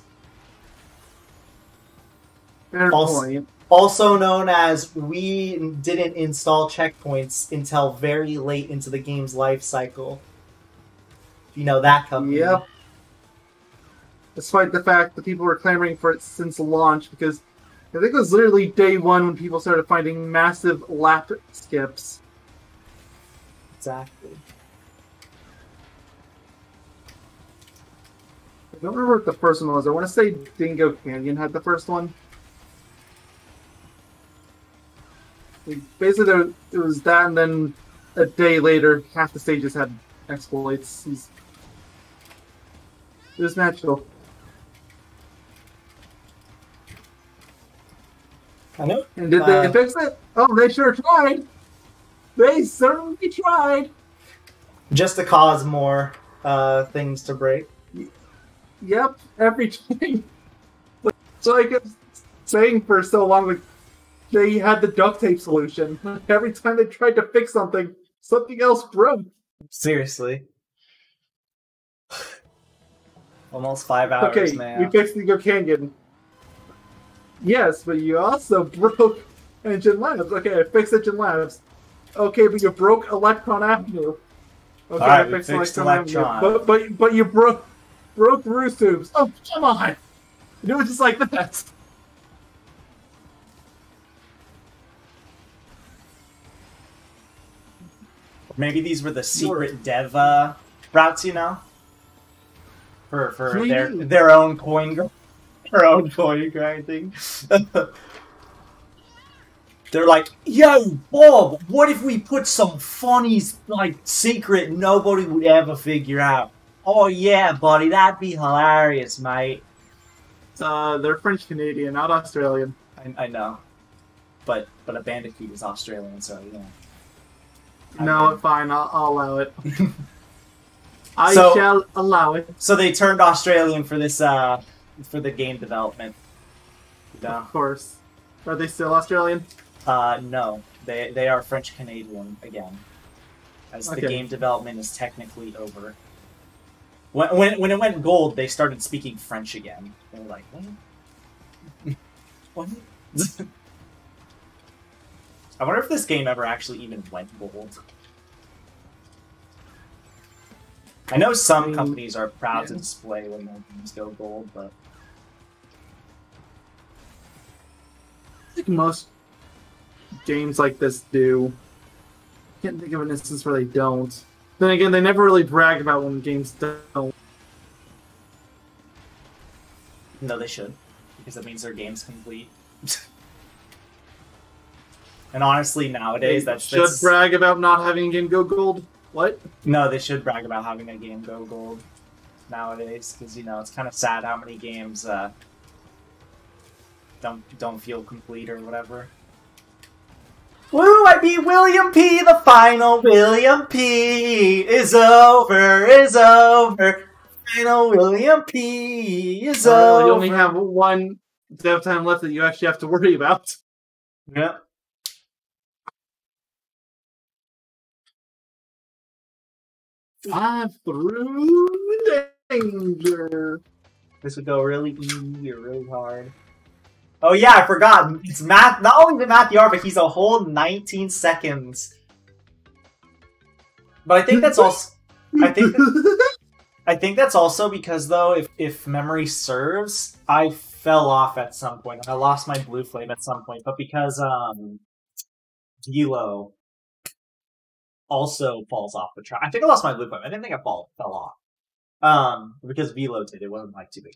Fair point. Also known as, we didn't install checkpoints until very late into the game's life cycle. You know that company. Yep. Despite the fact that people were clamoring for it since launch, because I think it was literally day 1 when people started finding massive lap skips. Exactly. I don't remember what the first one was. I want to say Dingo Canyon had the first one. Basically, it was that, and then a day later, half the stages had exploits. It was natural. I know. And did they fix it? Oh, they sure tried. They certainly tried. Just to cause more things to break. Yep, every time. So I kept saying for so long, like, they had the duct tape solution. Every time they tried to fix something, something else broke. Seriously. Almost 5 hours, okay, man. we fixed Dingo Canyon. Yes, but you also broke Engine Labs. Okay, I fixed Engine Labs. Okay, but you broke Electron Avenue. Okay, Alright, I fixed we fixed Electron Electron. Avenue. But you broke roof tubes. Oh, come on! Do it just like that. Maybe these were the secret dev routes, you know? For their own coin grinding. They're like, yo, Bob, what if we put some funny, like, secret nobody would ever figure out? Oh yeah, buddy, that'd be hilarious, mate. They're French Canadian, not Australian. I know. But a Bandicoot is Australian, so yeah. No, fine, I'll allow it. I shall allow it. So they turned Australian for this, for the game development. No. Of course. Are they still Australian? No. They are French Canadian again. As the game development is technically over. When it went gold, they started speaking French again. They were like, what? What? I wonder if this game ever actually even went gold. I know some companies are proud to display when their games go gold, but I think most games like this do. Can't think of an instance where they don't. Then again, they never really brag about when games don't. no, they should. because that means their game's complete. And honestly, nowadays, that's brag about not having a game go gold. What? No, they should brag about having a game go gold nowadays, because you know it's kind of sad how many games don't feel complete or whatever. Woo! I beat William P. The final William P. is over. Final William P. is over. You only have one dev time left that you actually have to worry about. Yep. Fly through danger. This would go really easy or really hard. Oh yeah, I forgot. It's Matt. Not only the Matthew R, but he's a whole 19 seconds. But I think that's also. I think that's also because though, if memory serves, I fell off at some point and I lost my blue flame at some point. But because Velo also falls off the track. I think I lost my blue flame. I didn't think I fell off. Because Velo did. It wasn't like too big.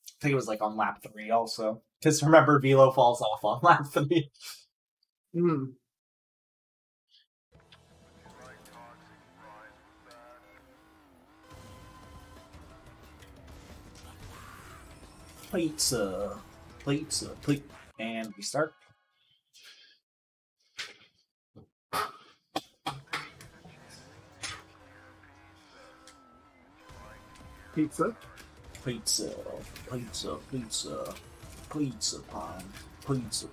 I think it was like on lap 3 also. Because remember, Velo falls off on lap 3. Hmm. Pizza. And we start. Pizza. Pizza pan. Pizza.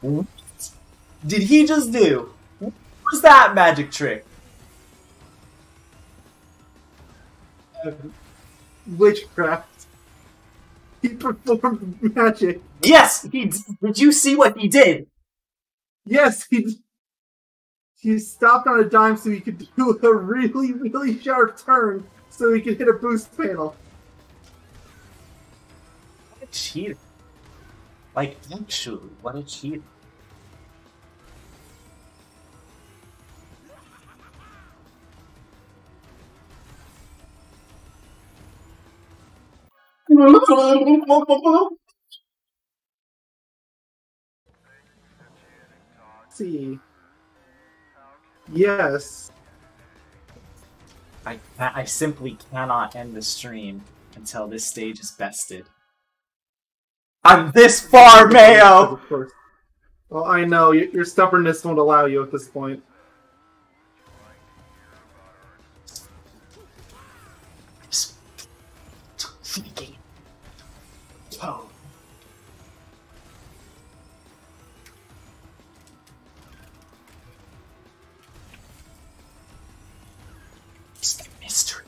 What did he just do? What was that magic trick? Witchcraft. He performed magic. Yes, he did. Did you see what he did? Yes, he stopped on a dime so he could do a really, really sharp turn so he could hit a boost panel. What a cheater. Like, actually, what a cheater. See. Yes. I simply cannot end the stream until this stage is bested. I'm this far, Mayo! Of course. Well, I know. Your stubbornness won't allow you at this point. Oh. It's the mystery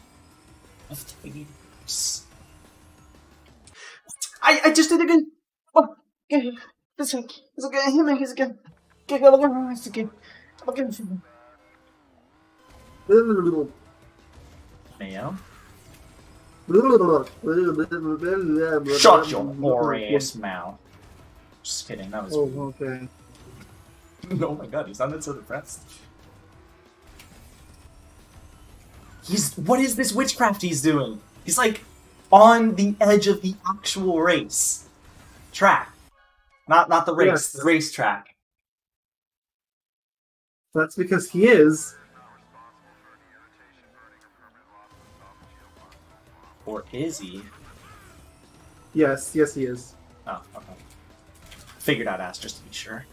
of the universe. I just did it again. Oh, it's okay. It's okay. It's okay. It's okay. Mayo? Shut your whore-ass mouth. Just kidding, that was okay. Oh my god, he sounded so depressed. What is this witchcraft he's doing? He's like on the edge of the actual race track. Not the race, yes. The race track. That's because he is. Or is he? Yes, he is. Oh, okay. Figured I'd ask just to be sure.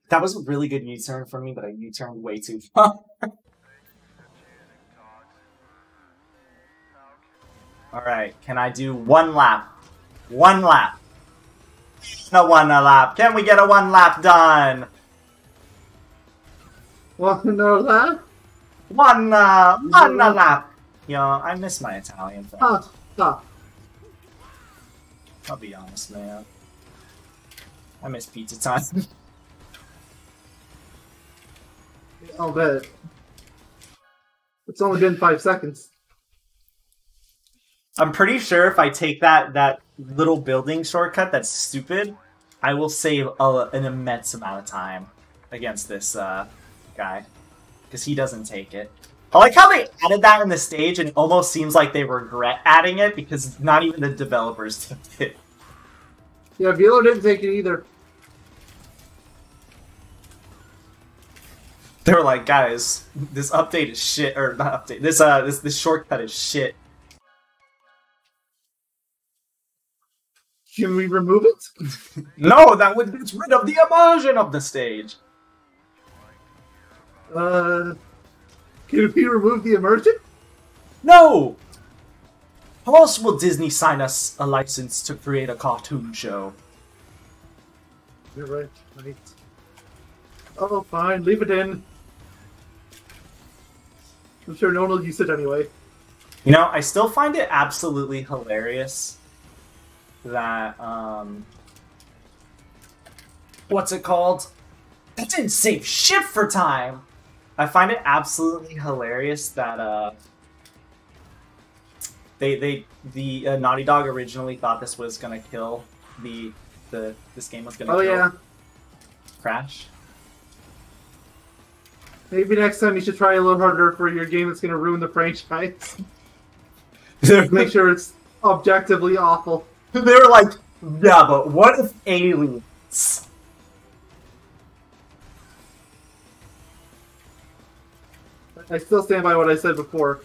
That was a really good U-turn for me, but I U-turned way too far. Alright, can I do one lap? One lap. No, one lap. Can we get a one lap done? One lap? One lap. Yo, I miss my Italian friends. I'll be honest, man. I miss pizza time. I'll bet. It's only been 5 seconds. I'm pretty sure if I take that little building shortcut that's stupid, I will save an immense amount of time against this guy. Because he doesn't take it. I like how they added that in the stage and it almost seems like they regret adding it because not even the developers took it. Yeah, Velo didn't take it either. They were like, guys, this update is shit, or not update, this shortcut is shit. Can we remove it? No, that would get rid of the immersion of the stage. Can we remove the immersion? No! How else will Disney sign us a license to create a cartoon show? You're right, right. Oh, fine, leave it in. I'm sure no one will use it anyway. You know, I still find it absolutely hilarious that, what's it called? That didn't save shit for time! I find it absolutely hilarious that, the Naughty Dog originally thought this was gonna kill this game was gonna kill yeah. Crash. Maybe next time you should try a little harder for your game that's gonna ruin the franchise. Make sure it's objectively awful. They were like, yeah, but what if aliens? I still stand by what I said before.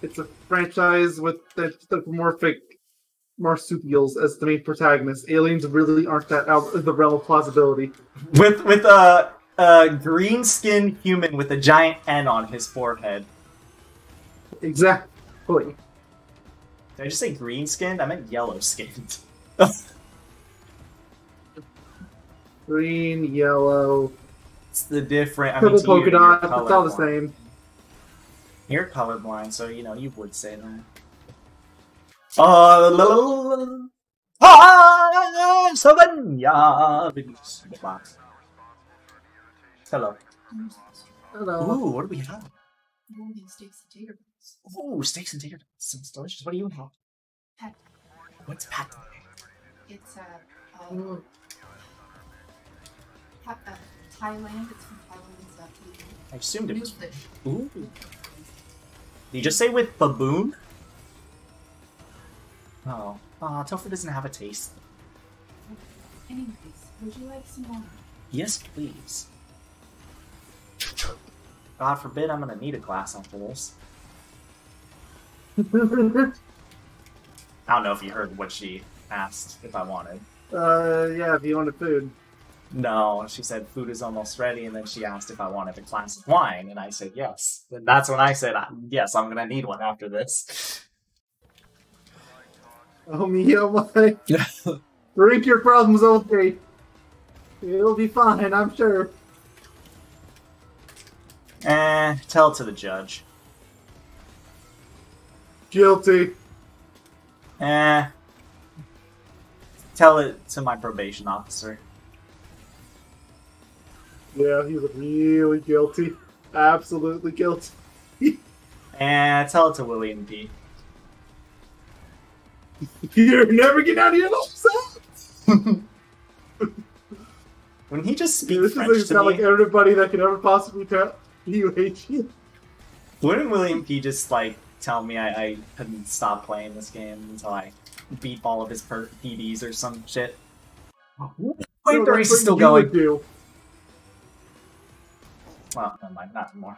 It's a franchise with anthropomorphic marsupials as the main protagonist. Aliens really aren't that out of the realm of plausibility. With a green-skinned human with a giant N on his forehead. Exactly. Did I just say green-skinned? I meant yellow-skinned. Green, yellow. It's the different. I Purple mean, polka dot. you're It's all the colorblind. same. You're colorblind, so you know you would say that. Hello. Hello. Ooh, what do we have? Steaks and tater tots. Ooh, steaks and tater tots. Sounds delicious. What do you have? Pad. What's pat? It's Thailand. It's from Thailand. It's I assumed it new was. fish. Ooh. Did you just say with baboon? Oh. Aw, tofu doesn't have a taste. Anyways, would you like some more? Yes, please. God forbid I'm gonna need a glass after this. I don't know if you heard what she asked if I wanted. Yeah, if you wanted food. No, she said food is almost ready, and then she asked if I wanted a glass of wine, and I said yes. And that's when I said, yes, I'm gonna need one after this. Oh me, oh my. Drink your problems, okay. It'll be fine, I'm sure. Tell it to the judge. Guilty. Tell it to my probation officer. Yeah, he's really guilty. Absolutely guilty. Tell it to William P. You're never getting out of here upset. When he just speaks This French is to not me, like everybody that could ever possibly tell you hate you. wouldn't William P just like tell me I couldn't stop playing this game until I beat all of his PBs or some shit? Wait, the race is still going. Do. Well, never mind, not anymore.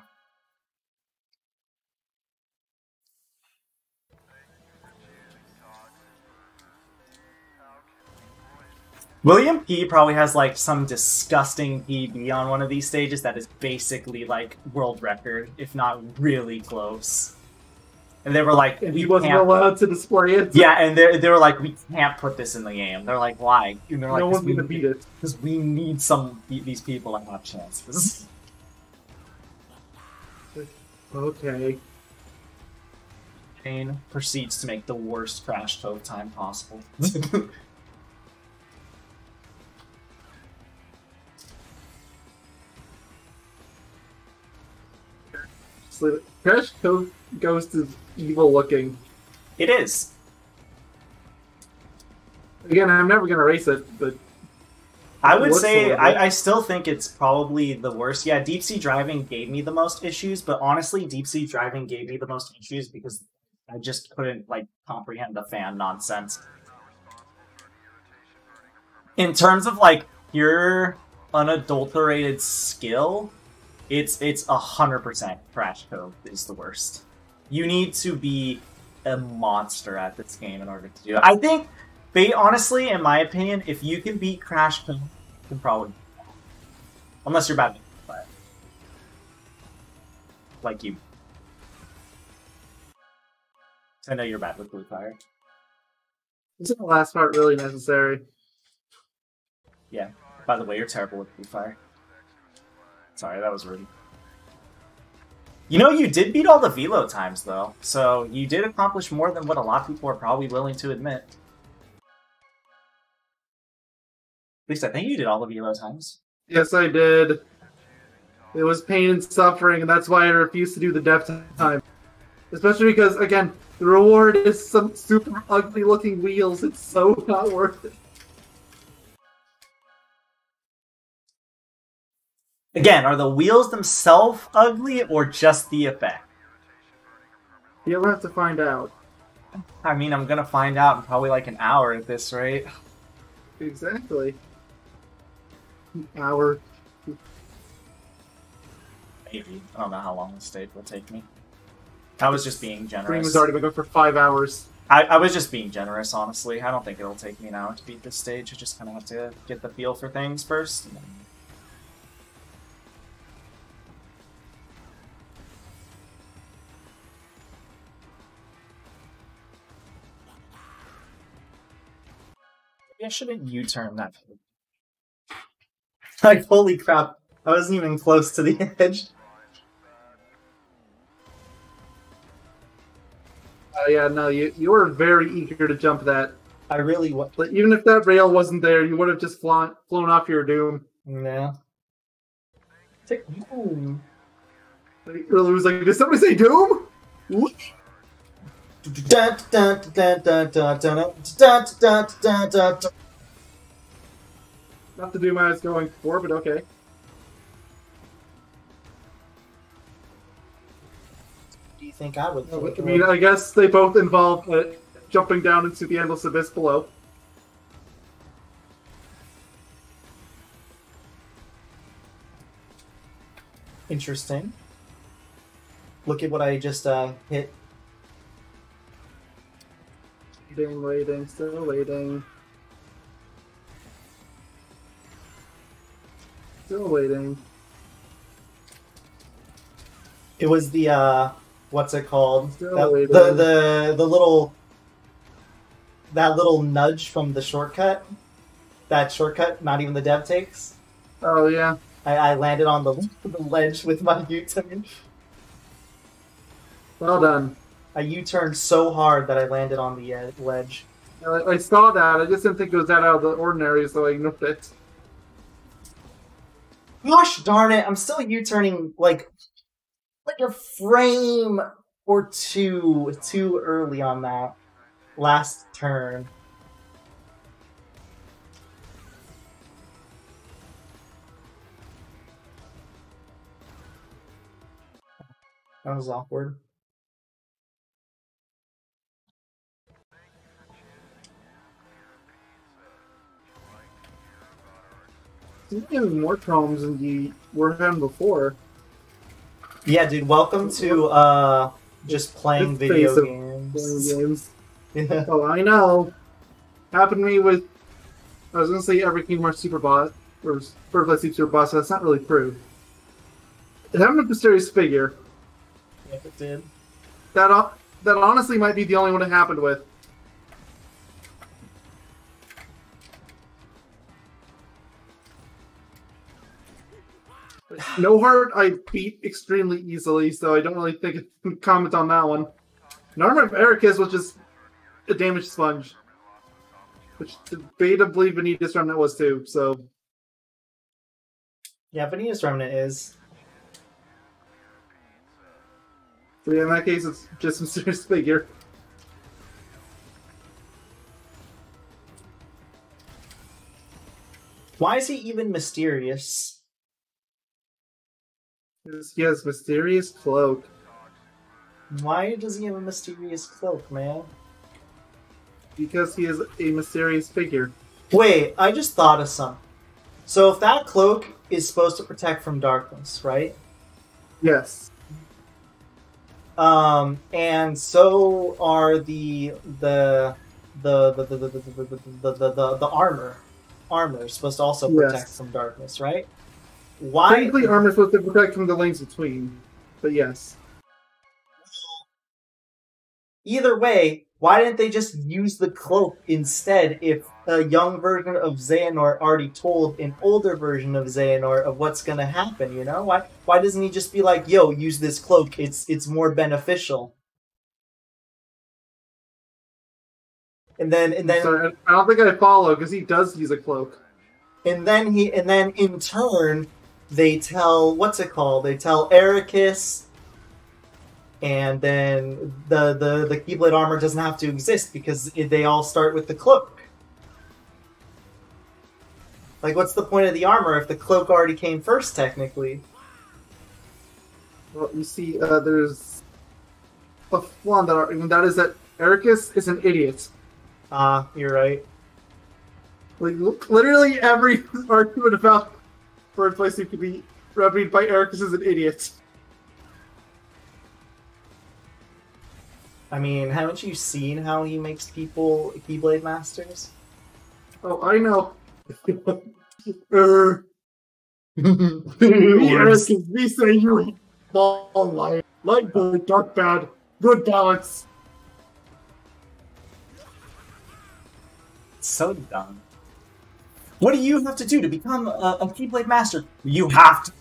William P probably has like some disgusting PB on one of these stages that is basically like world record, if not really close. And they were like, And we he wasn't can't- allowed to display it. Yeah, and they were like, we can't put this in the game. They're like, why? And they're like, No one's gonna beat it. because we need these people to have chances. Okay. Kane proceeds to make the worst crash code time possible. So Crash Ghost is evil looking. It is. Again, I'm never gonna race it, but I would What's say the level? I still think it's probably the worst. Yeah, deep sea driving gave me the most issues, but honestly, deep sea driving gave me the most issues because I just couldn't like comprehend the fan nonsense. In terms of like pure unadulterated skill, it's 100% Crash Code is the worst. You need to be a monster at this game in order to do it. I think, honestly, in my opinion, if you can beat Crash Code, you can probably, unless you're bad, but like you. I know you're bad with Blue Fire. isn't the last part really necessary? Yeah. By the way, you're terrible with Blue Fire. Sorry, that was rude. You know, you did beat all the velo times, though, so you did accomplish more than what a lot of people are probably willing to admit. At least I think you did all the velo times. Yes, I did. It was pain and suffering, and that's why I refused to do the death time. Especially because, again, the reward is some super ugly-looking wheels. It's so not worth it. Again, are the wheels themselves ugly or just the effect? You'll have to find out. I mean, I'm gonna find out in probably like an hour at this rate. Exactly. Hour. Maybe. I don't know how long this stage will take me. I was just being Stream generous. has already been going for 5 hours. I was just being generous, honestly. I don't think it'll take me an hour to beat this stage. I just kind of have to get the feel for things first. And then... Maybe I shouldn't U-turn that. Like, holy crap. I wasn't even close to the edge. Yeah, no, you were very eager to jump that. I really was. But even if that rail wasn't there, you would have just flown off your doom. Yeah. Take Doom. It was like, did somebody say doom? What? Dun, dun, dun, dun, dun, dun, dun, dun, dun, dun, dun. Not the doom I was going for, but okay. Do you think I would? I mean, I guess they both involve jumping down into the endless abyss below. Interesting. Look at what I just hit. Waiting, still waiting. Still waiting. It was the what's it called? Still waiting. The little that little nudge from the shortcut. That shortcut, not even the dev takes. Oh yeah. I landed on the ledge with my U-turn. Well done. I U-turned so hard that I landed on the ledge. I saw that. I just didn't think it was that out of the ordinary, so I ignored it. Gosh darn it! I'm still U-turning like a frame or two too early on that last turn. That was awkward. You're getting more problems than you were having before. Yeah, dude. Welcome to just playing This video phase of games. Playing games. Yeah. Oh, I know. Happened to me with. I was gonna say every Kingdom Hearts Super Boss or Butterfly Super Boss. That's not really true. It happened with Mysterious Figure. Yes, it did. That honestly might be the only one it happened with. No Heart I beat extremely easily, so I don't really think I can comment on that one. Norman of Ericus was just a damage sponge. Which debatably Vanitas Remnant was too, so... Yeah, Vanitas Remnant is. So yeah, in that case, it's just Mysterious Figure. Why is he even mysterious? He has mysterious cloak. Why does he have a mysterious cloak, man? Because he is a mysterious figure. Wait, I just thought of something. So if that cloak is supposed to protect from darkness, right? Yes. And so are the armor. Armor is supposed to also protect from darkness, right? Why? Technically, armor is supposed to protect from the lanes between, but yes. Either way, why didn't they just use the cloak instead if a young version of Xehanort already told an older version of Xehanort of what's gonna happen, you know? Why doesn't he just be like, yo, use this cloak, it's more beneficial? And then Sorry, I don't think I follow, because he does use a cloak. and then in turn they tell they tell Ericus, and then the Keyblade armor doesn't have to exist because they all start with the cloak. Like, what's the point of the armor if the cloak already came first, technically? Well, you see, there's a flaw in that argument. That is that Ericus is an idiot. You're right. Like, literally every argument about birthplace seems to be remedied by Ericus as an idiot. I mean, haven't you seen how he makes people Keyblade Masters? Oh, I know. Ericus, we say you ball light good, dark bad, good balance. It's so dumb. What do you have to do to become a Keyblade Master? You have to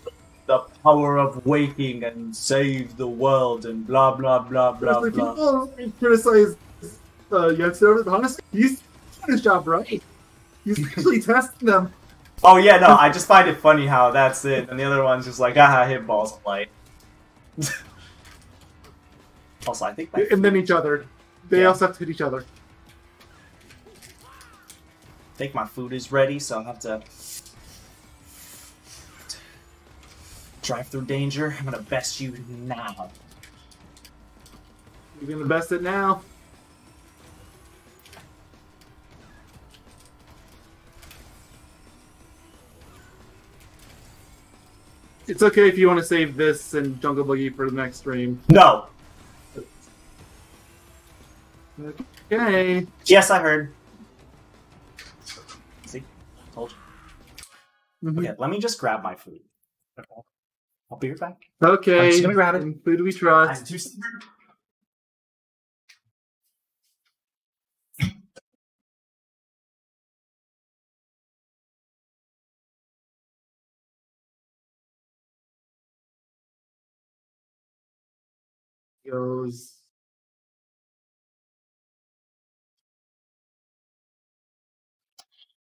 the power of waking and save the world and blah blah blah blah Like, blah. people criticize Yatsu, but honestly, he's doing his job right. He's actually testing them. Oh yeah, no, I just find it funny how that's it, and the other one's just like, haha, hit balls of light. Also, I think And then each other. They Yeah. also have to hit each other. I think my food is ready, so I'll have to drive through danger. I'm gonna best you now. You're gonna best it now. It's okay if you want to save this and Jungle Boogie for the next stream. No. Okay. Yes, I heard. See, told you. Mhm. Okay, let me just grab my food. Okay. I'll be right back. Okay. I'm just gonna grab it. And who do we trust? I'm too stubborn. Goes.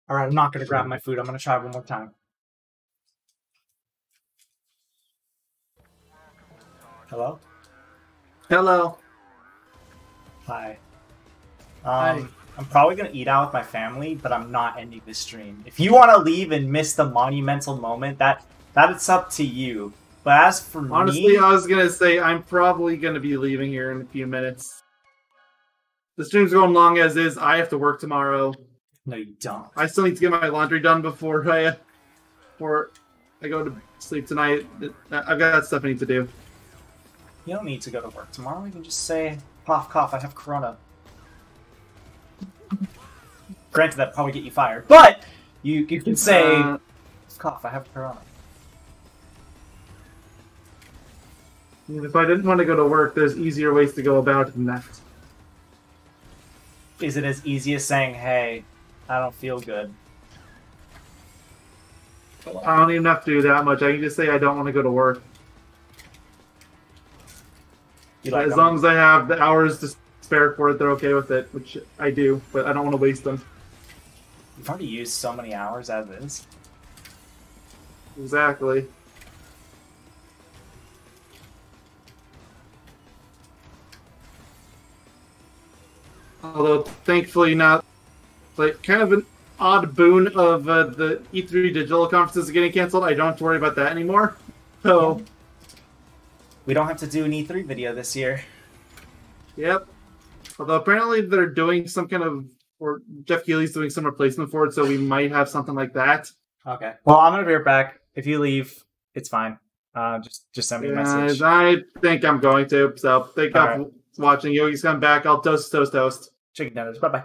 Alright, I'm not gonna grab my food. I'm gonna try one more time. Hello? Hello. Hi. Hi. I'm probably gonna eat out with my family, but I'm not ending this stream. If you want to leave and miss the monumental moment, that it's up to you. But as for Honestly, me, I was gonna say I'm probably gonna be leaving here in a few minutes. The stream's going long as is. I have to work tomorrow. no, you don't. I still need to get my laundry done before I go to sleep tonight. I've got stuff I need to do. You don't need to go to work tomorrow. You can just say, cough, cough, I have corona. Granted, that'd probably get you fired, but you can say, cough, I have corona. If I didn't want to go to work, there's easier ways to go about it than that. Is it as easy as saying, hey, I don't feel good? I don't even have to do that much. I can just say I don't want to go to work. You like As long as I have the hours to spare for it, they're okay with it, which I do, but I don't want to waste them. You've already used so many hours as is. Exactly. Although, thankfully not, like, kind of an odd boon of the E3 digital conferences getting canceled. I don't have to worry about that anymore. So, We don't have to do an E3 video this year. yep. Although apparently they're doing some kind of, or Jeff Keighley's doing some replacement for it, so we might have something like that. Okay. Well, I'm gonna be right back. If you leave, it's fine. Just send me a message. I think I'm going to. So thank you for watching. Yogi's coming back. I'll toast. Chicken dinners. Bye bye.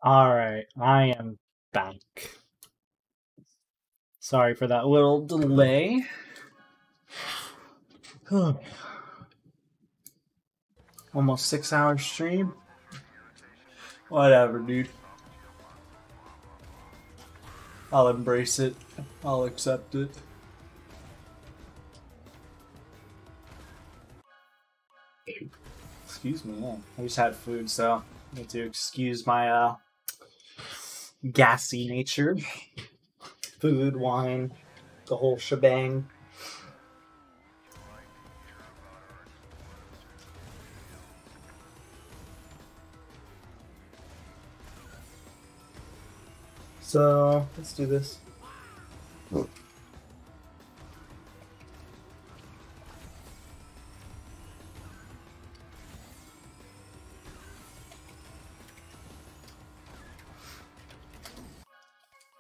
Alright, I am back. Sorry for that little delay. Almost 6 hour stream. Whatever, dude. I'll embrace it. I'll accept it. Excuse me, yeah. I just had food, so I need to excuse my gassy nature. Food, wine, the whole shebang. So, let's do this.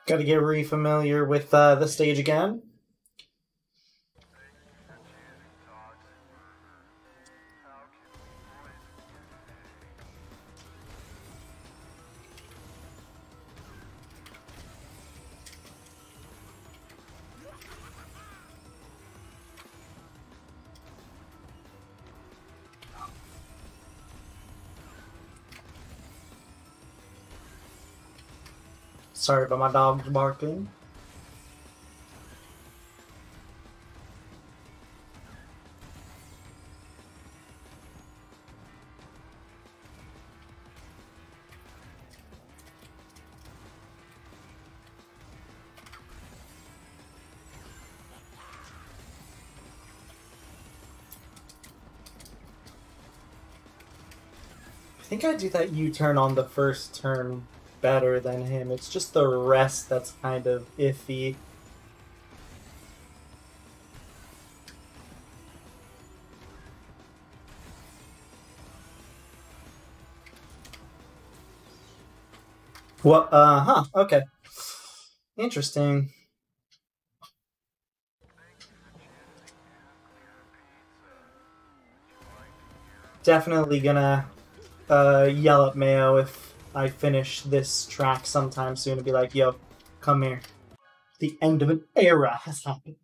Gotta get re-familiar with the stage again. Sorry about my dog barking. I think I do that U-turn on the first turn better than him. It's just the rest that's kind of iffy. What? Huh. Okay. Interesting. Definitely gonna yell at Mayo if I finish this track sometime soon and be like, yo, come here. The end of an era has happened.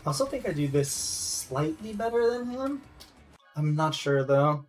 I also think I do this slightly better than him. I'm not sure though.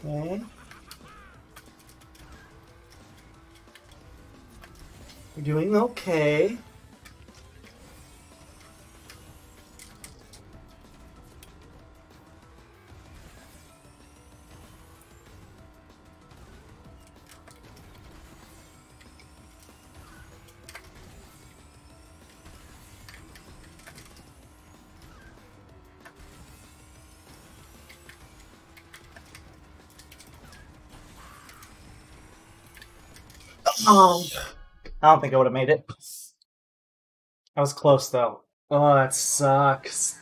Okay. We're doing okay. Oh, I don't think I would have made it. I was close though. Oh, that sucks.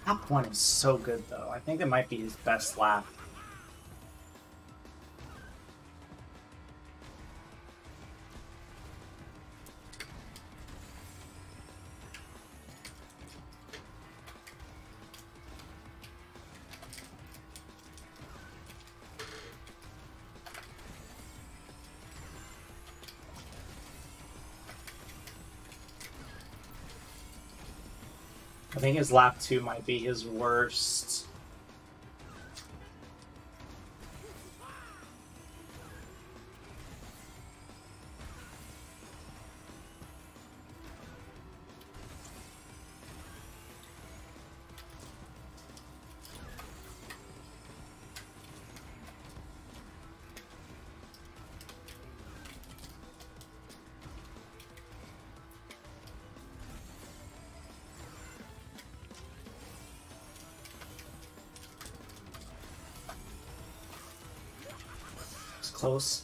Lap 1 is so good though. I think it might be his best lap. I think his lap 2 might be his worst. Close.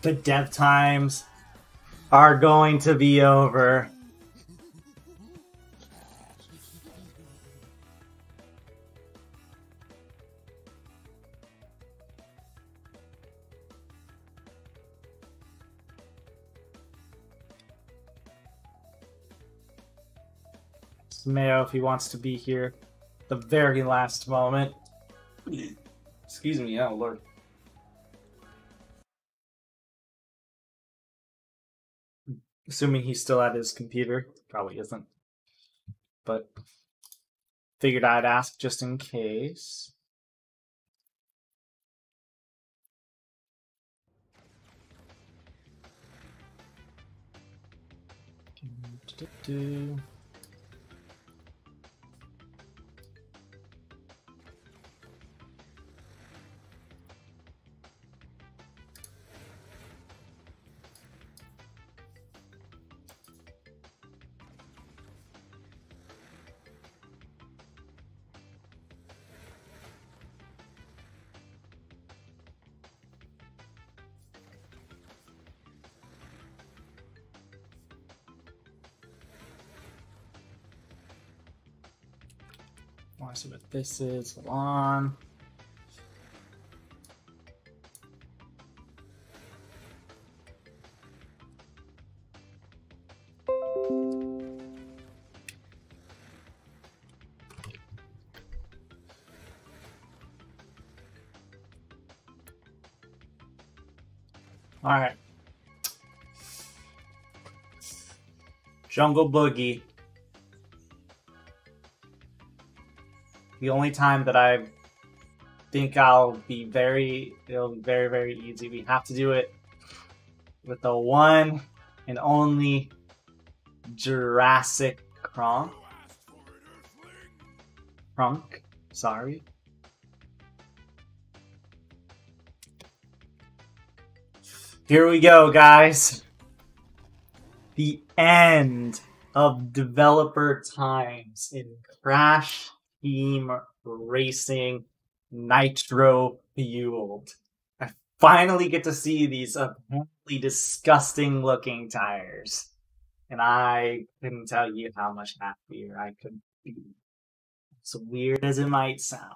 The death times are going to be over. Mayo, if he wants to be here, the very last moment. Excuse me, oh lord. Assuming he's still at his computer. Probably isn't. But figured I'd ask just in case. I want to see what this is. Hold on. All right. Jungle Boogie. The only time that I think it'll be very, very easy. We have to do it with the one and only Jurassic Kronk. Sorry. Here we go, guys. The end of developer times in Crash Team Racing Nitro Fueled. I finally get to see these apparently disgusting looking tires. And I couldn't tell you how much happier I could be. As weird as it might sound.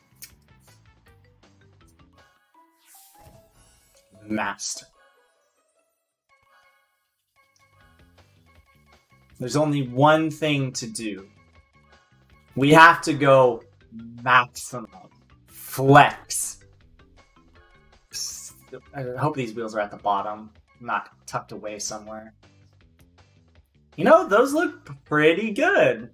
master. There's only one thing to do. We have to go maximum. Flex. I hope these wheels are at the bottom, not tucked away somewhere. You know, those look pretty good.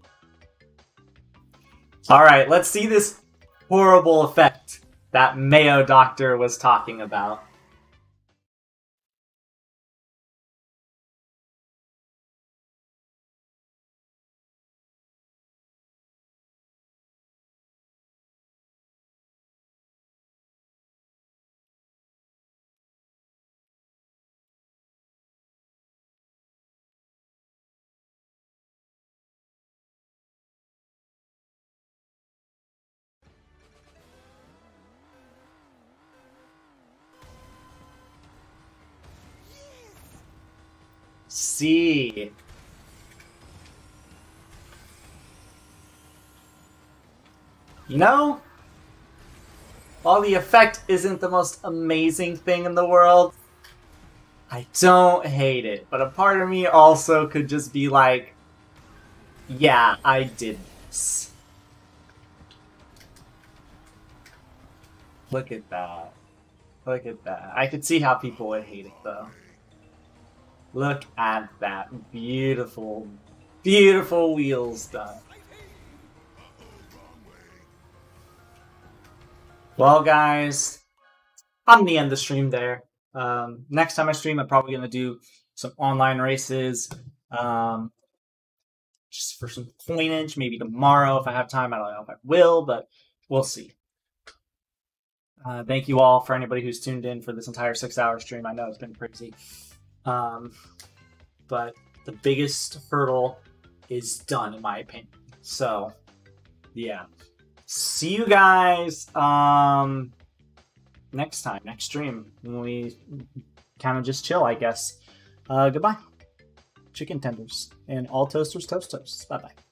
Alright, let's see this horrible effect that Mayo Doctor was talking about. See. You know, while the effect isn't the most amazing thing in the world, I don't hate it. But a part of me also could just be like, yeah, I did this. Look at that. Look at that. I could see how people would hate it, though. Look at that. Beautiful, beautiful wheels done. Well, guys, I'm going to end the stream there. Next time I stream, I'm probably going to do some online races. Just for some coinage, maybe tomorrow if I have time. I don't know if I will, but we'll see. Thank you all for anybody who's tuned in for this entire 6-hour stream. I know it's been crazy. But the biggest hurdle is done, in my opinion. So, yeah. See you guys next time, next stream, when we kind of just chill, I guess. Goodbye. Chicken tenders. And all toasters, toast toasts. Bye-bye.